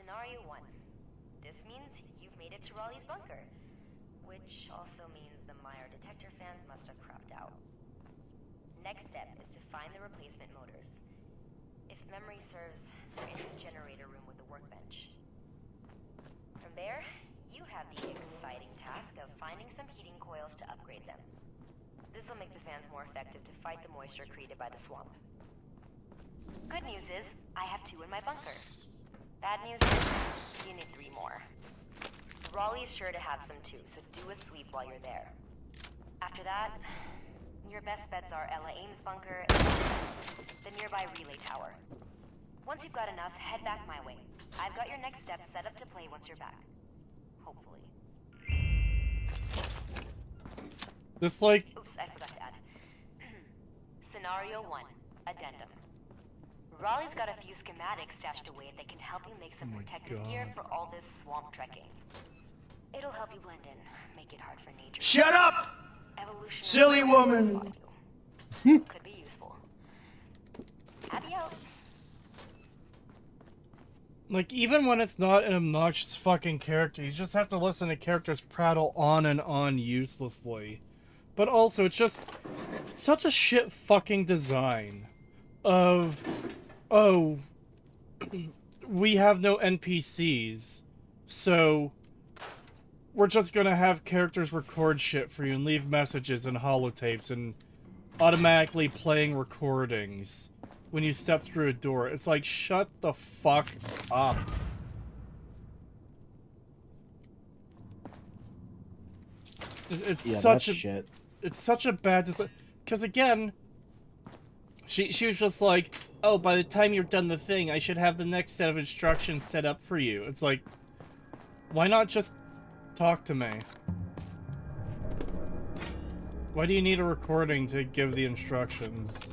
Scenario 1. This means you've made it to Raleigh's bunker, which also means the Meyer detector fans must have crapped out. Next step is to find the replacement motors. If memory serves, they're in this generator room with the workbench. From there, you have the exciting task of finding some heating coils to upgrade them. This will make the fans more effective to fight the moisture created by the swamp. Good news is, I have 2 in my bunker. Bad news is, you need 3 more. Raleigh is sure to have some too, so do a sweep while you're there. After that, your best bets are Ella Ames' bunker and the nearby relay tower. Once you've got enough, head back my way. I've got your next steps set up to play once you're back. Hopefully. This like... Oops, I forgot to add. Scenario 1. Addendum. Raleigh's got a few schematics stashed away that can help you make some protective gear for all this swamp trekking. It'll help you blend in, make it hard for nature. Shut up! Silly woman! Could be useful. Happy out. Like, even when it's not an obnoxious fucking character, you just have to listen to characters prattle on and on uselessly. But also, it's just such a shit fucking design of, oh, we have no NPCs, so we're just gonna have characters record shit for you and leave messages and holotapes and automatically playing recordings when you step through a door. It's like, shut the fuck up. It's such a shit. It's such a bad design. Because again, she was just like, oh, by the time you're done the thing, I should have the next set of instructions set up for you. It's like, why not just talk to me? Why do you need a recording to give the instructions?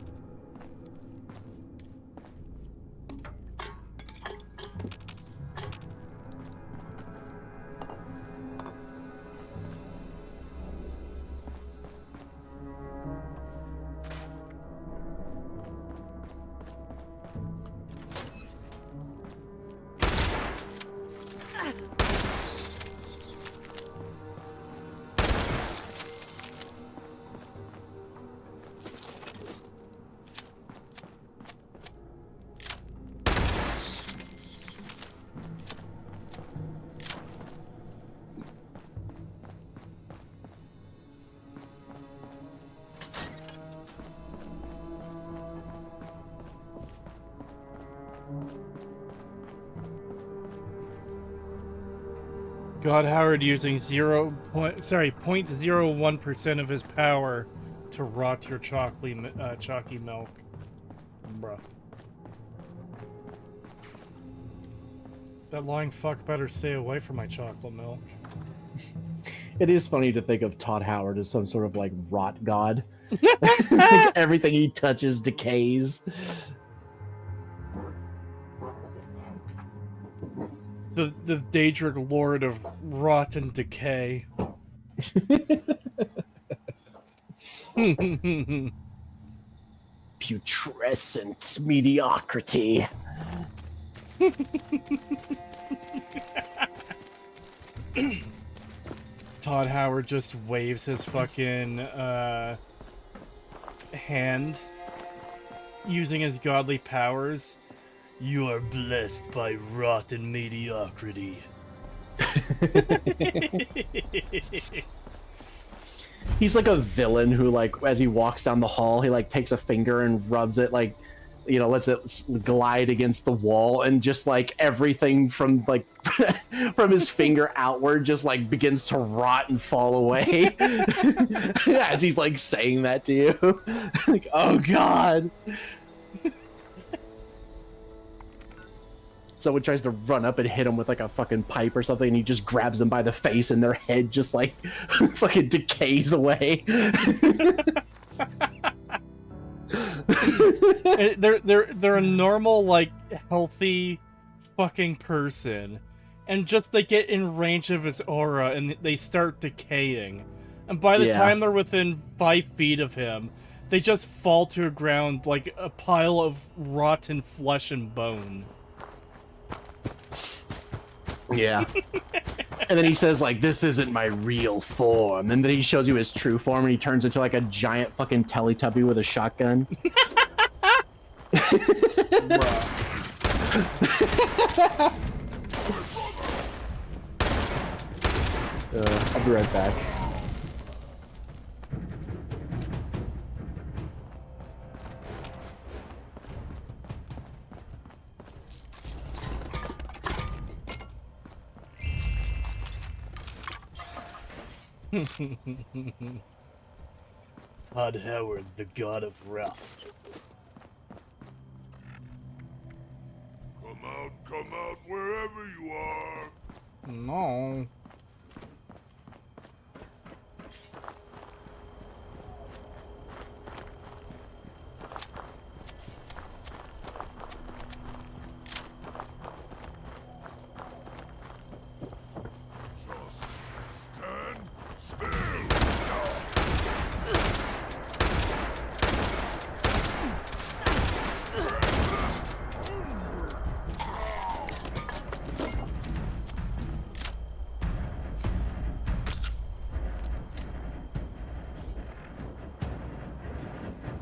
God, Howard using 0.01% of his power to rot your chalky milk. Bruh. That lying fuck better stay away from my chocolate milk. It is funny to think of Todd Howard as some sort of like rot god. Like, everything he touches decays. The Daedric Lord of Rot and Decay. Putrescent mediocrity. Todd Howard just waves his fucking hand using his godly powers. You are blessed by rot and mediocrity. He's like a villain who, like, as he walks down the hall, he like takes a finger and rubs it, like, you know, lets it glide against the wall, and just like everything from like from his finger outward just like begins to rot and fall away. As he's like saying that to you. Like, oh god. Someone tries to run up and hit him with like a fucking pipe or something, and he just grabs them by the face, and their head just like fucking decays away. They're a normal, like, healthy fucking person, and just they get in range of his aura and they start decaying, and by the time they're within 5 feet of him, they just fall to the ground like a pile of rotten flesh and bone. Yeah. And then he says, like, this isn't my real form. And then he shows you his true form, and he turns into, like, a giant fucking Teletubby with a shotgun. I'll be right back. Todd Howard, the god of wrath. Come out, wherever you are. No.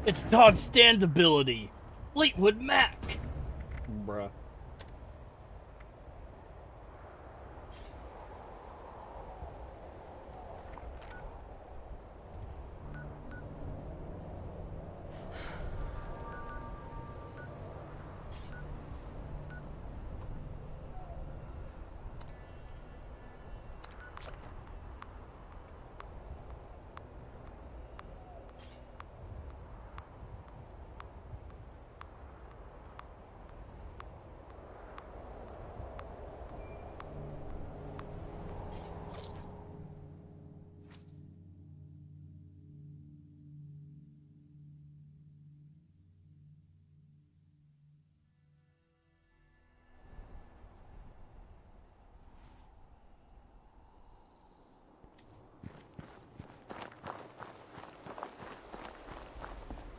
It's Todd's stand ability, Fleetwood Mac. Bruh.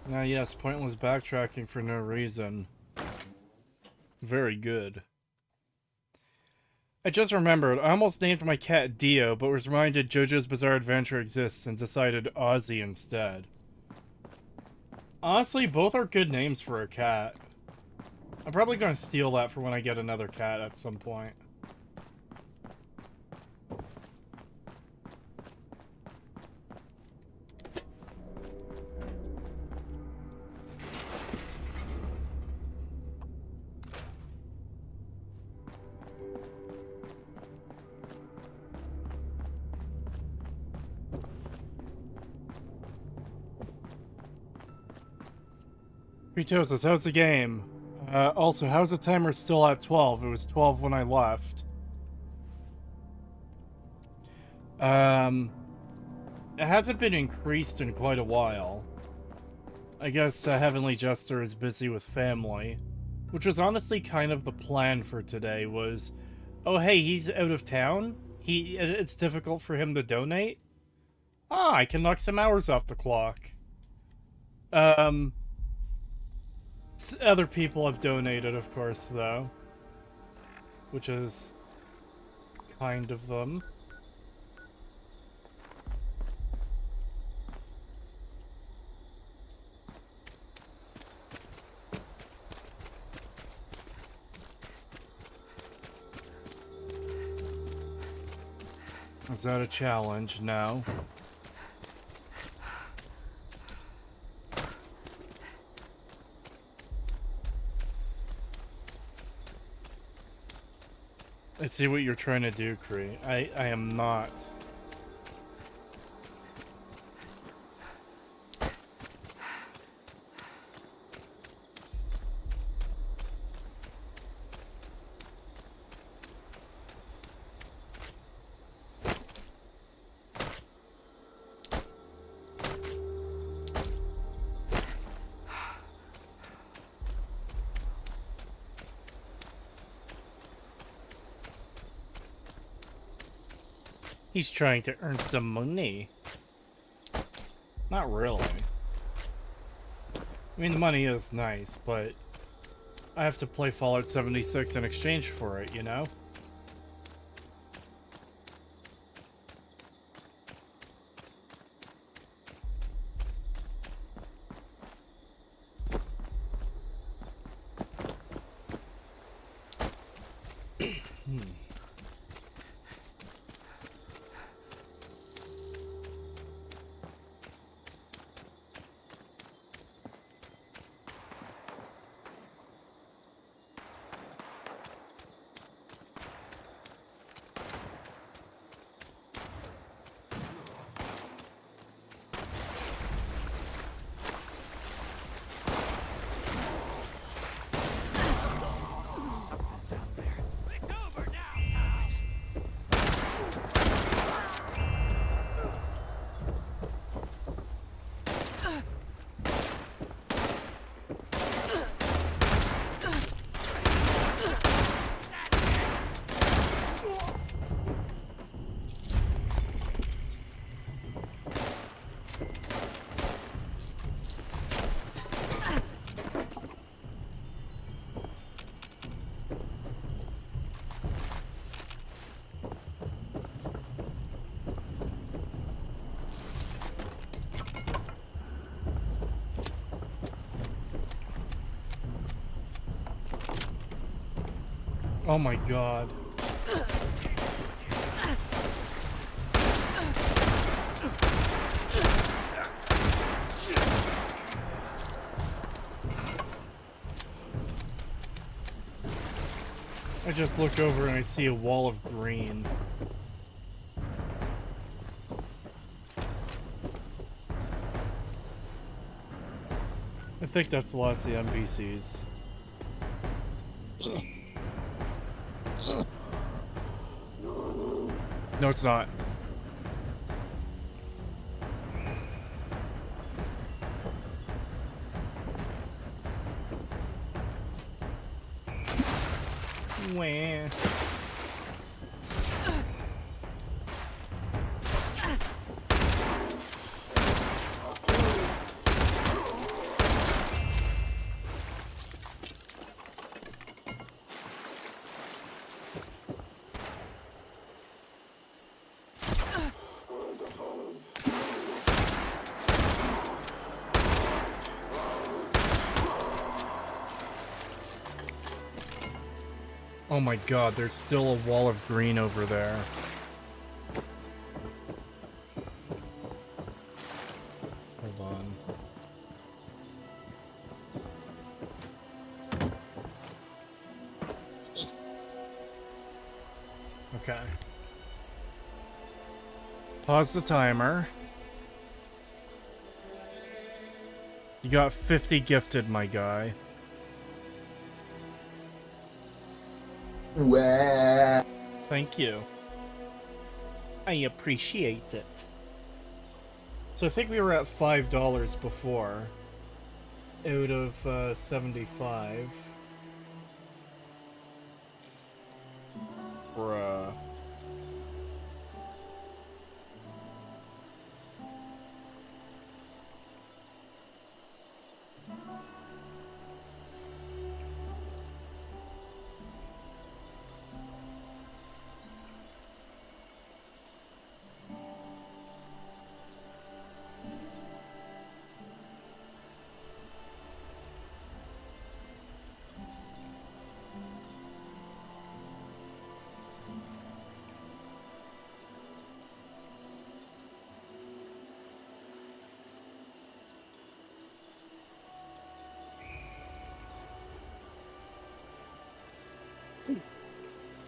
Now, yes, pointless backtracking for no reason. Very good. I just remembered, I almost named my cat Dio, but was reminded JoJo's Bizarre Adventure exists and decided Ozzy instead. Honestly, both are good names for a cat. I'm probably going to steal that for when I get another cat at some point. Ritosis, how's the game? Also, how's the timer still at 12? It was 12 when I left. It hasn't been increased in quite a while. I guess Heavenly Jester is busy with family. Which was honestly kind of the plan for today was, oh hey, he's out of town? It's difficult for him to donate? Ah, I can knock some hours off the clock. Other people have donated, of course, though. Which is kind of them. Is that a challenge? No. I see what you're trying to do, Kree. I am not. He's trying to earn some money. Not really. I mean, the money is nice, but I have to play Fallout 76 in exchange for it, you know? Oh my god. I just look over and I see a wall of green. I think that's the last of the NPCs. No, it's not. Wah. Oh my god, there's still a wall of green over there. Hold on. Okay. Pause the timer. You got 50 gifted, my guy. Wah. Thank you. I appreciate it. So I think we were at $5 before. Out of 75. Bruh.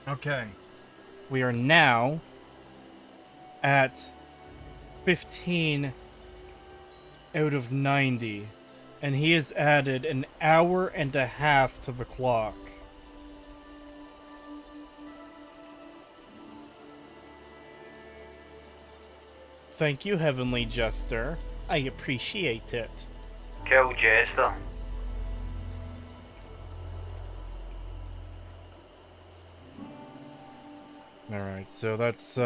Okay. We are now at 15 out of 90. And he has added an hour and a half to the clock. Thank you, Heavenly Jester. I appreciate it. Cool, Jester. Alright, so that's,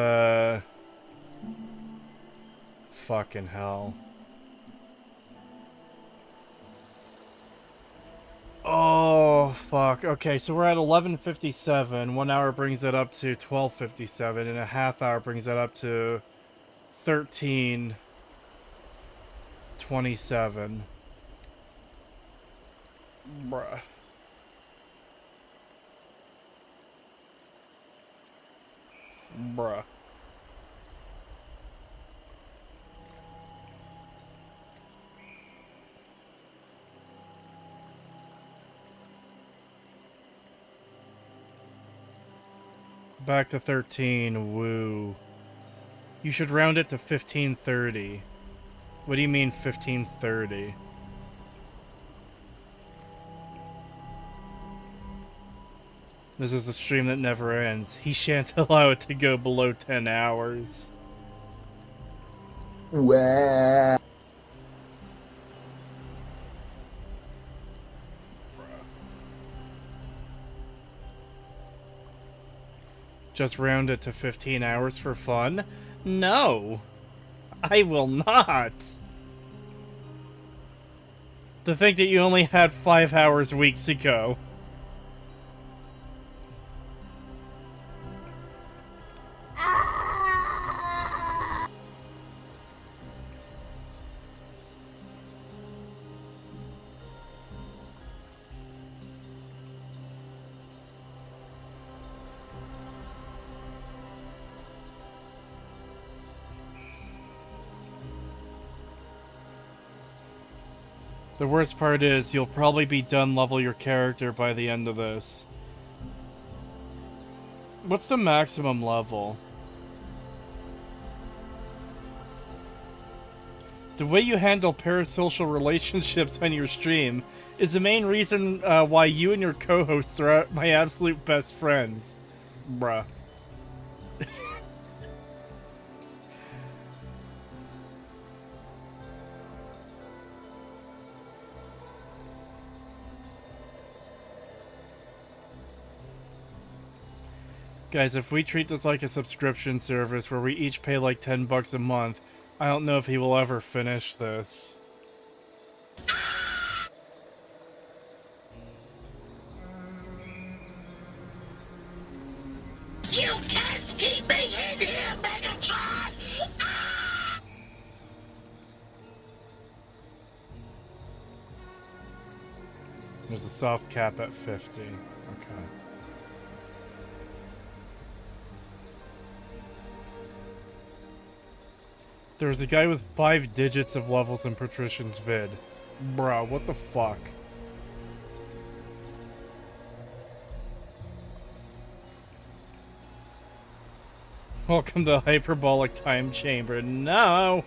fucking hell. Oh, fuck. Okay, so we're at 11:57. 1 hour brings it up to 12:57, and a half hour brings it up to 13:27. Bruh. Bruh. Back to 13, woo. You should round it to 15:30. What do you mean 15:30? This is a stream that never ends. He shan't allow it to go below 10 hours. Wow. Just round it to 15 hours for fun? No! I will not! To think that you only had 5 hours weeks ago. The worst part is, you'll probably be done level your character by the end of this. What's the maximum level? The way you handle parasocial relationships on your stream is the main reason why you and your co-hosts are my absolute best friends. Bruh. Guys, if we treat this like a subscription service where we each pay like $10 a month, I don't know if he will ever finish this. You can't keep me in here, Megatron! There's a soft cap at 50. Okay. There's a guy with 5 digits of levels in Patrician's vid. Bruh, what the fuck? Welcome to Hyperbolic Time Chamber. No!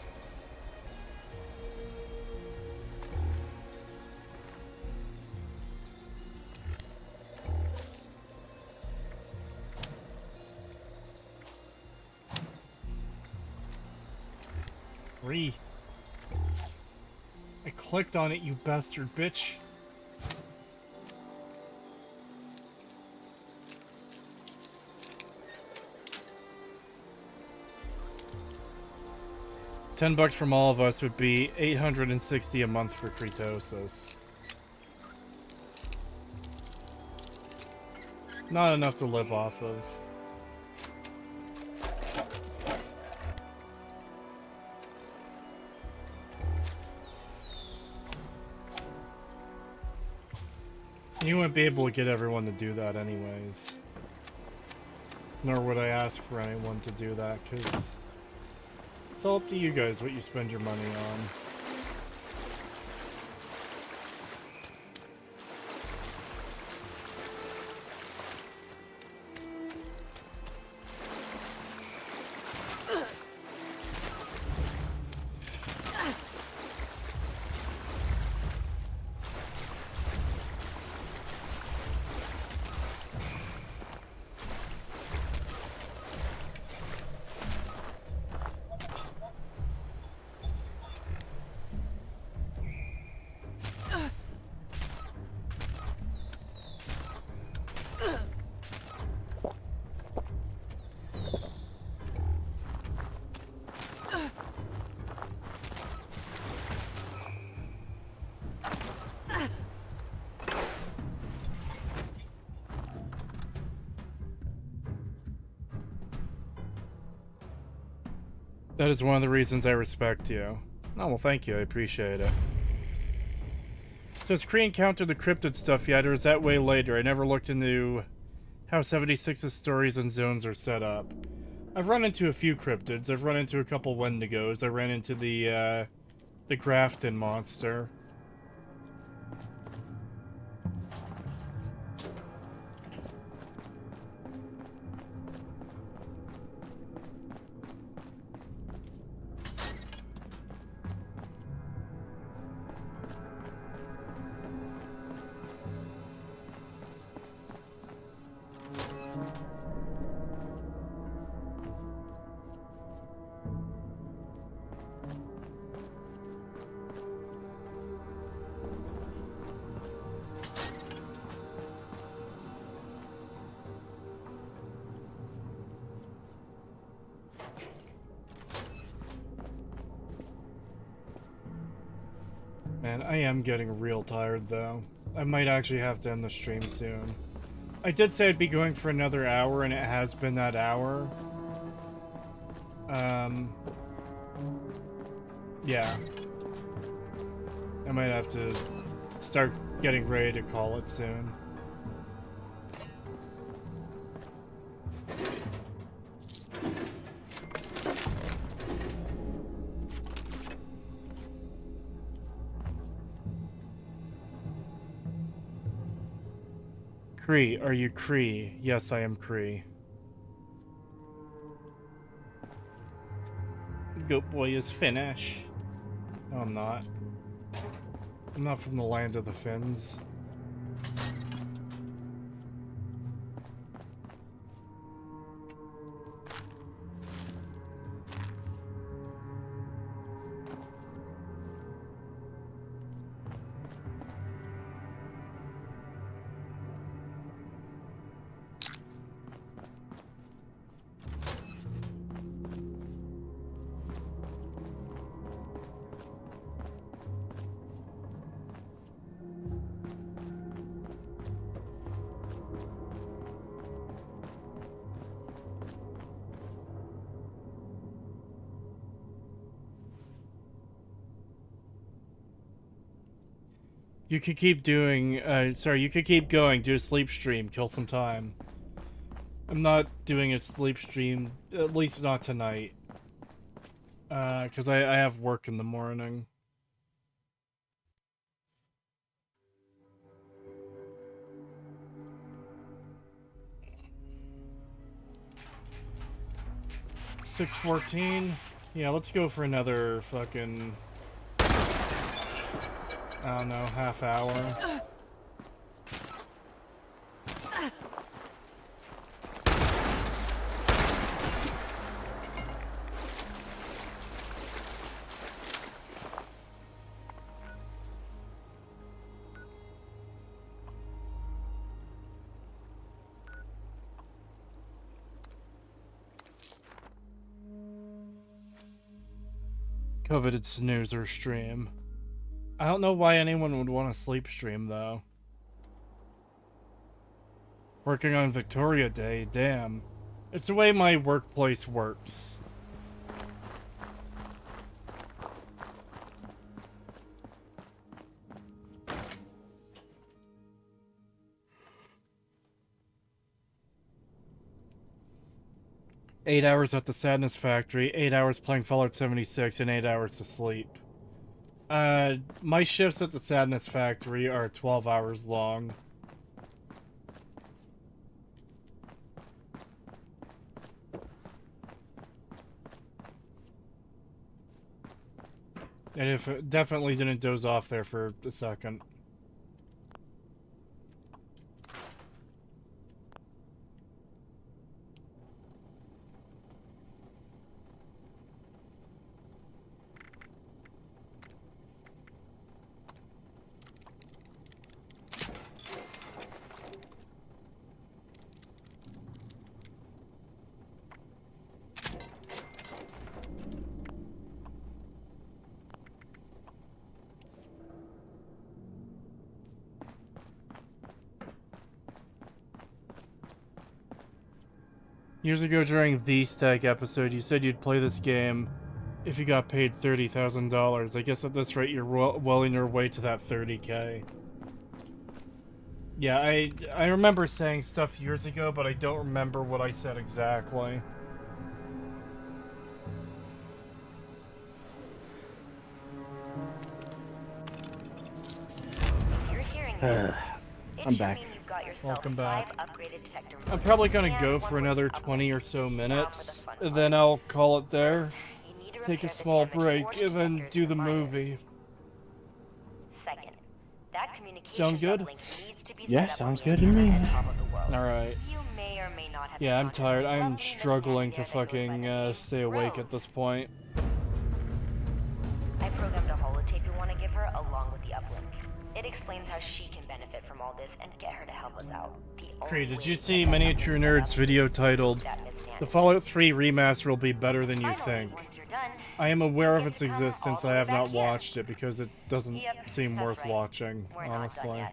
free. I clicked on it, you bastard bitch. $10 from all of us would be $860 a month for Kretosis. Not enough to live off of. You wouldn't be able to get everyone to do that anyways. Nor would I ask for anyone to do that, because it's all up to you guys what you spend your money on. That is one of the reasons I respect you. Oh, well, thank you. I appreciate it. So has Kree encountered the cryptid stuff yet, or is that way later? I never looked into how 76's stories and zones are set up. I've run into a few cryptids. I've run into a couple Wendigos. I ran into the Grafton monster. Man, I am getting real tired, though. I might actually have to end the stream soon. I did say I'd be going for another hour, and it has been that hour. Yeah. I might have to start getting ready to call it soon. Kree, are you Kree? Yes, I am Kree. Goat boy is Finnish. No, I'm not. I'm not from the land of the Finns. You could keep doing, you could keep going, do a sleep stream, kill some time. I'm not doing a sleep stream, at least not tonight. Because I have work in the morning. $6:14. Yeah, let's go for another fucking, I don't know, half hour. Coveted snoozer stream. I don't know why anyone would want to sleep stream, though. Working on Victoria Day, damn. It's the way my workplace works. Eight hours at the Sadness Factory, 8 hours playing Fallout 76, and 8 hours to sleep. My shifts at the Sadness Factory are 12 hours long. And if it definitely didn't doze off there for a second. Years ago during the Stag episode, you said you'd play this game if you got paid $30,000. I guess at this rate you're well on your way to that 30K. Yeah, I remember saying stuff years ago, but I don't remember what I said exactly. I'm back. Welcome back. I'm probably gonna go for another 20 or so minutes, and then I'll call it there, take a small break, and then do the movie. Sound good? Yeah, sounds good to me. Alright. Yeah, I'm tired. I'm struggling to fucking stay awake at this point. I programmed a holotape we want to give her along with the uplink. It explains how she can benefit from all this and get her to help us out. Great, did you see Miniature Nerd's video titled, "The Fallout 3 Remaster will be better than you think"? I am aware of its existence, I have not watched it because it doesn't seem worth watching, honestly.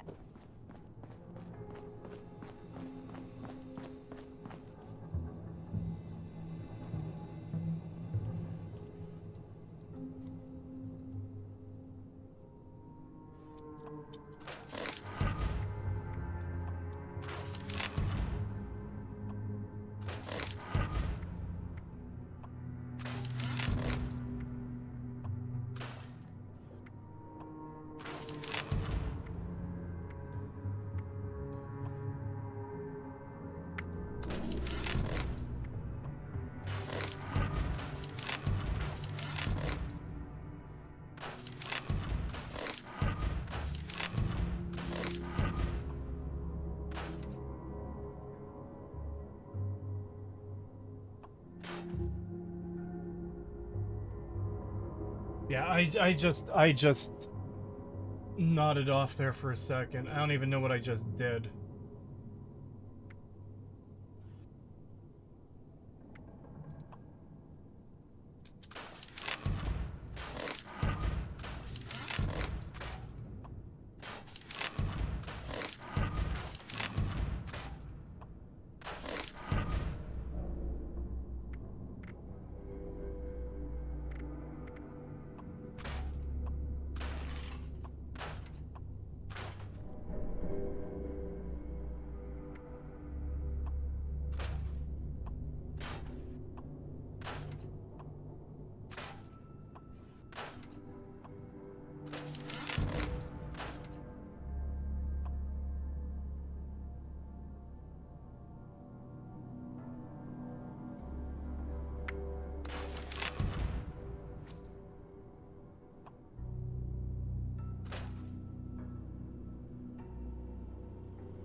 Yeah, I just nodded off there for a second. I don't even know what I just did.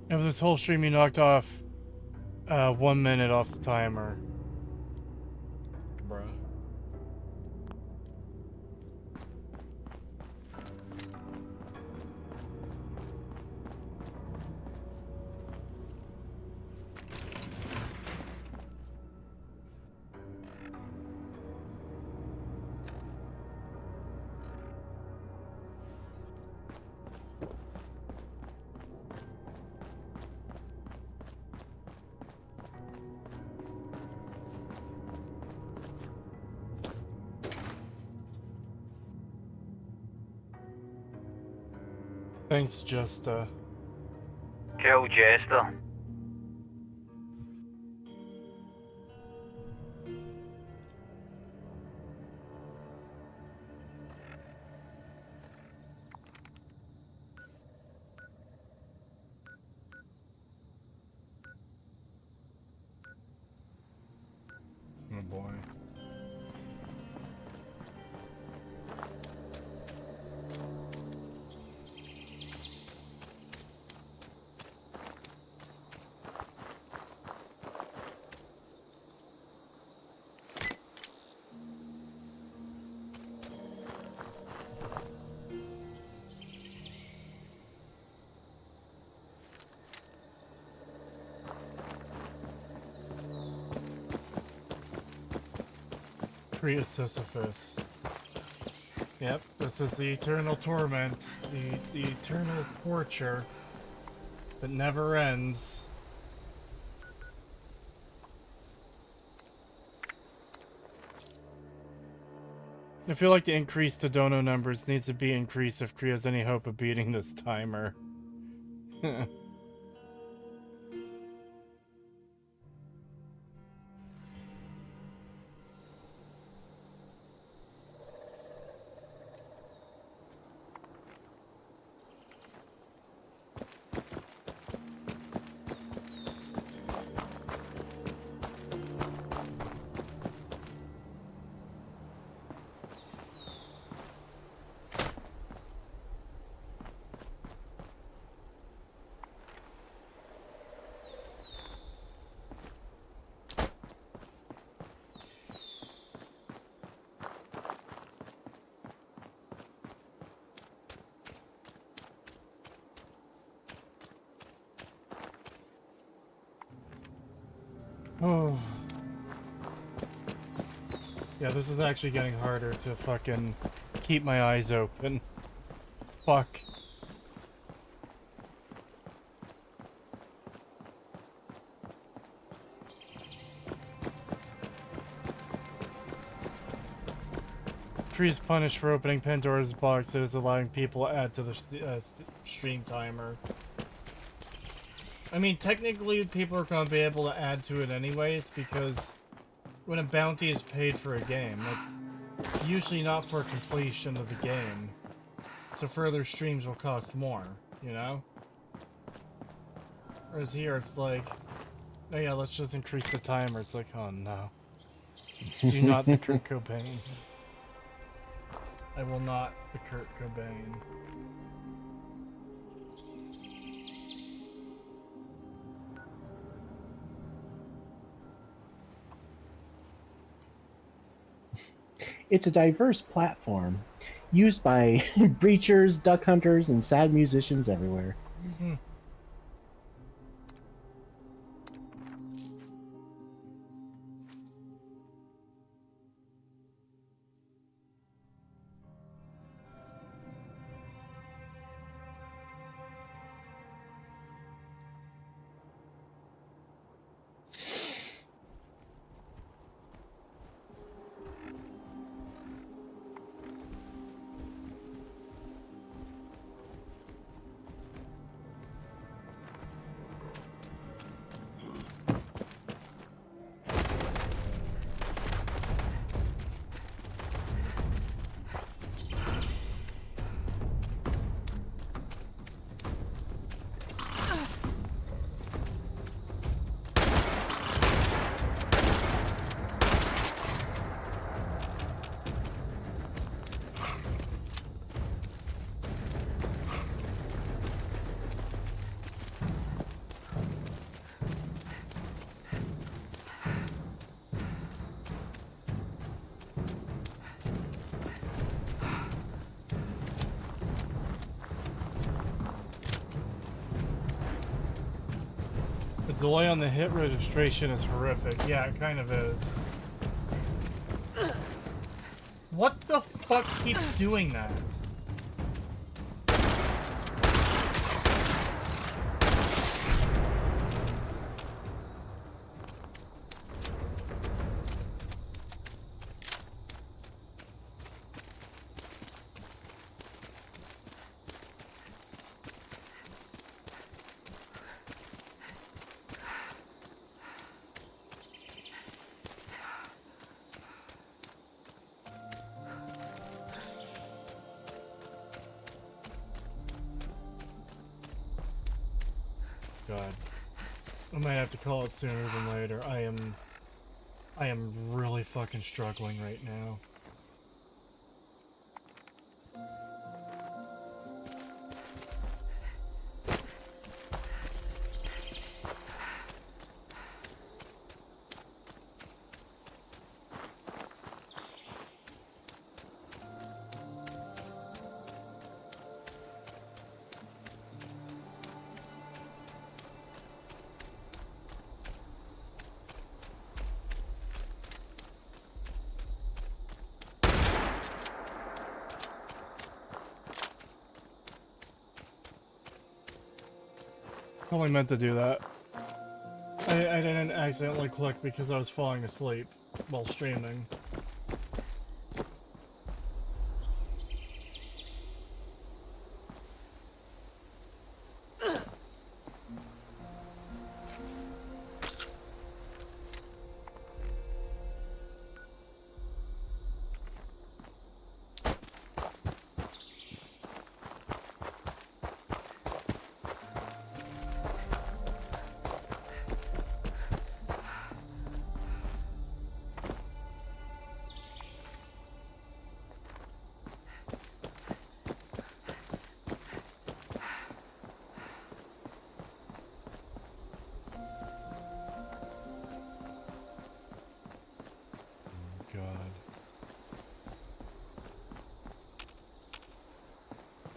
And for this whole stream, you knocked off 1 minute off the timer. Bruh. Thanks, Justa. Kill Jester. Oh boy. Sisyphus. Yep, this is the eternal torment, the eternal torture that never ends. I feel like the increase to dono numbers needs to be increased if Kree has any hope of beating this timer. Oh. Yeah, this is actually getting harder to fucking keep my eyes open. Fuck. Tree is punished for opening Pandora's boxes, allowing people to add to the stream timer. I mean, technically, people are going to be able to add to it anyways, because when a bounty is paid for a game, that's usually not for completion of the game. So further streams will cost more, you know? Whereas here, it's like, oh yeah, let's just increase the timer. It's like, oh no. Do not the Kurt Cobain. I will not the Kurt Cobain. It's a diverse platform used by breachers, duck hunters, and sad musicians everywhere. Mm-hmm. The delay on the hit registration is horrific. Yeah, it kind of is. What the fuck keeps doing that? God. I might have to call it sooner than later. I am really fucking struggling right now. Only meant to do that. I didn't accidentally click because I was falling asleep while streaming.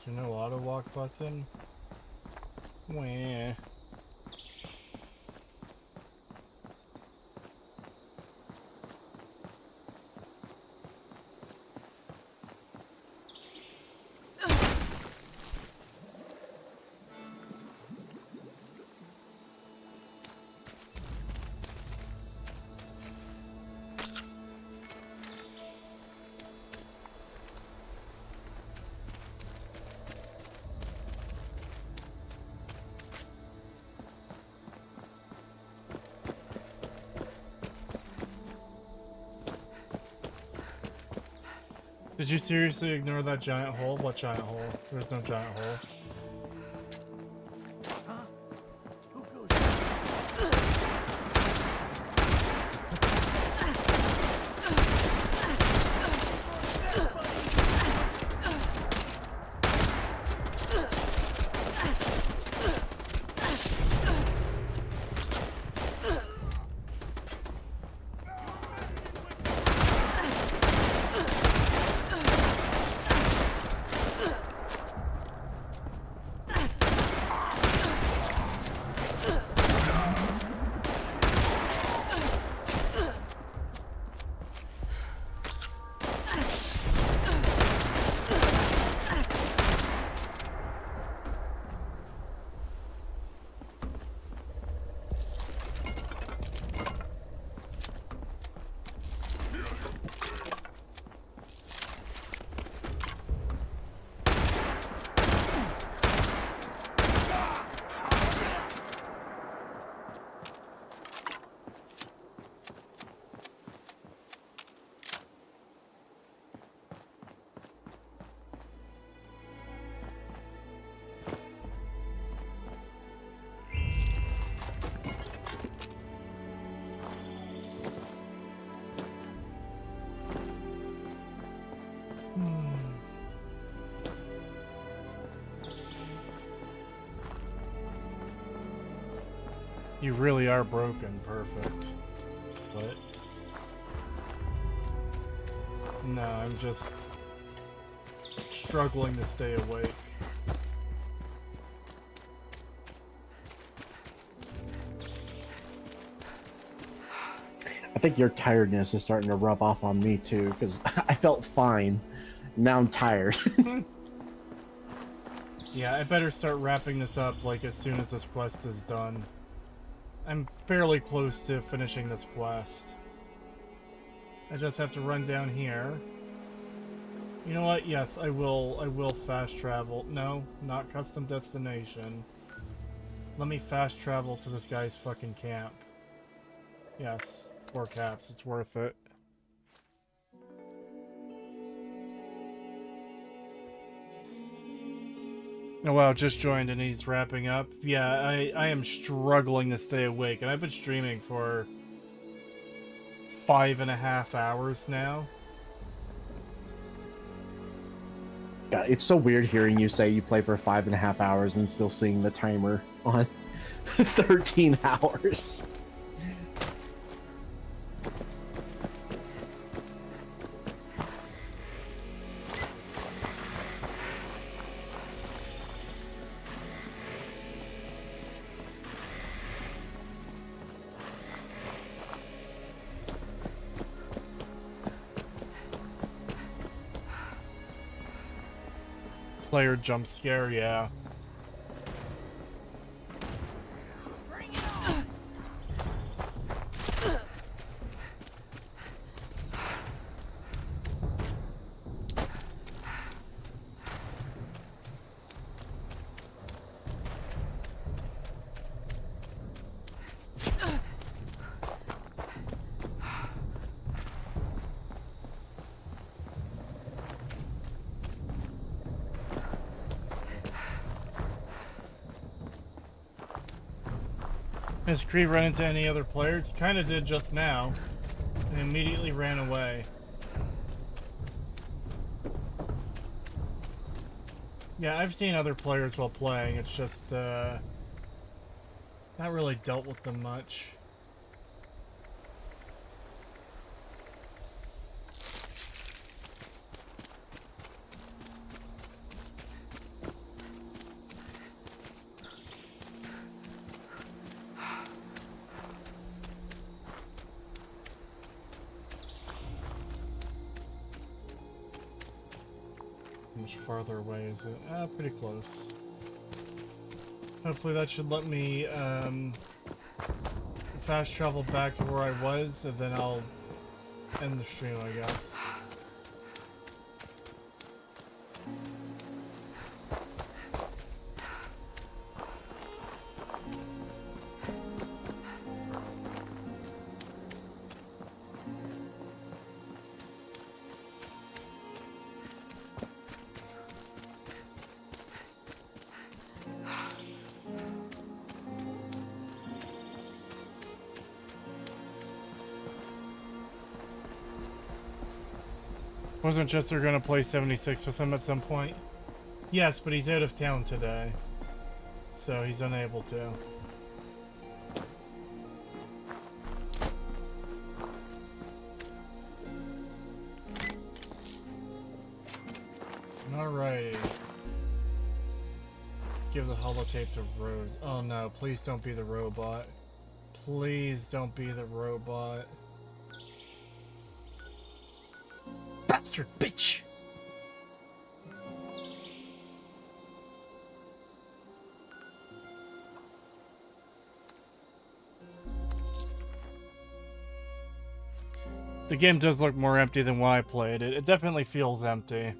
Is there no auto walk button? Wah. Did you seriously ignore that giant hole? What giant hole? There's no giant hole. You really are broken. Perfect. What? No, I'm just struggling to stay awake. I think your tiredness is starting to rub off on me too, because I felt fine. Now I'm tired. Yeah, I better start wrapping this up like as soon as this quest is done. I'm fairly close to finishing this quest. I just have to run down here. You know what? Yes, I will fast travel. No, not custom destination. Let me fast travel to this guy's fucking camp. Yes, 4 caps, it's worth it. Oh wow, just joined and he's wrapping up. Yeah, I am struggling to stay awake, and I've been streaming for 5.5 hours now. Yeah, it's so weird hearing you say you play for 5.5 hours and still seeing the timer on 13 hours. Player jump scare, yeah. Has Cree run into any other players? He kinda did just now. And immediately ran away. Yeah, I've seen other players while playing, it's just, not really dealt with them much. How much farther away is it? Pretty close. Hopefully that should let me, fast travel back to where I was, and then I'll end the stream, I guess. Wasn't Chester gonna play 76 with him at some point? Yes, but he's out of town today. So he's unable to. Alrighty. Give the holotape to Rose. Oh no, please don't be the robot. Please don't be the robot. Bastard bitch! The game does look more empty than when I played it. It definitely feels empty.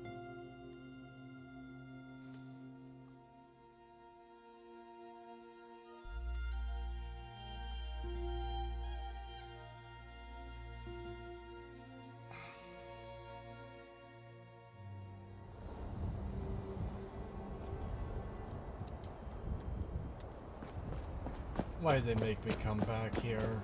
Why'd they make me come back here?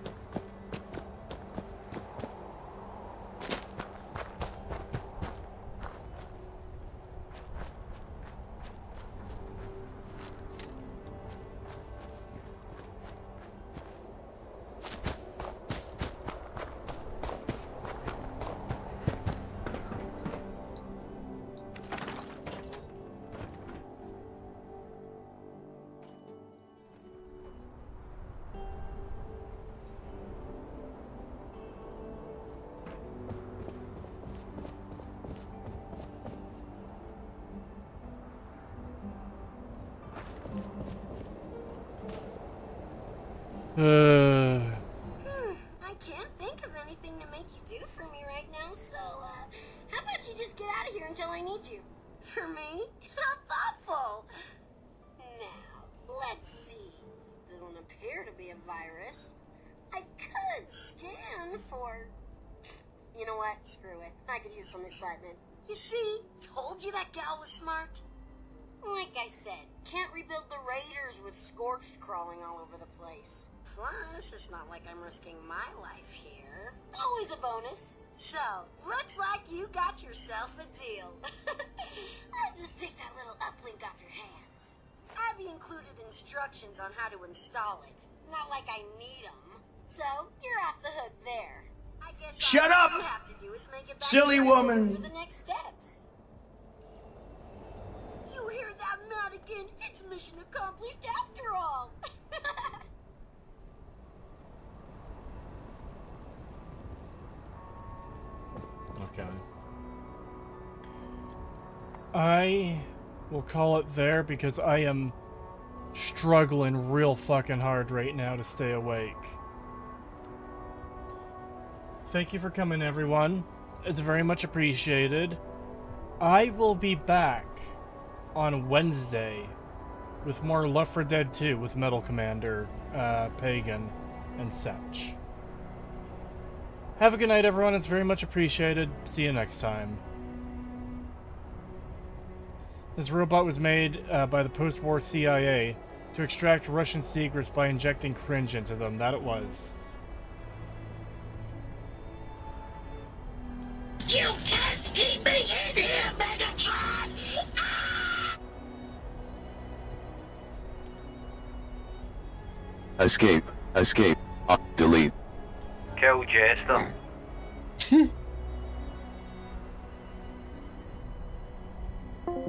I can't think of anything to make you do for me right now, so, how about you just get out of here until I need you? For me? How thoughtful! Now, let's see. Doesn't appear to be a virus. I could scan for... You know what? Screw it. I could use some excitement. You see? Told you that gal was smart. Like I I said, can't rebuild the raiders with Scorched crawling all over the place. Plus, it's not like I'm risking my life here. Always a bonus. So, looks like you got yourself a deal. I'll just take that little uplink off your hands. Abby included instructions on how to install it. Not like I need them. So, you're off the hook there. I guess Shut all up! you have to do is make it back Silly to woman! for the next steps. You hear that, Madigan? It's mission accomplished after all. Okay. I will call it there because I am struggling real fucking hard right now to stay awake. Thank you for coming, everyone. It's very much appreciated. I will be back on Wednesday with more Left 4 Dead 2 with Metal Commander, Pagan, and such. Have a good night, everyone. It's very much appreciated. See you next time. This robot was made by the post-war CIA to extract Russian secrets by injecting cringe into them. That it was. You can't keep me in here, Megatron! Escape, escape, delete. Kill Jester.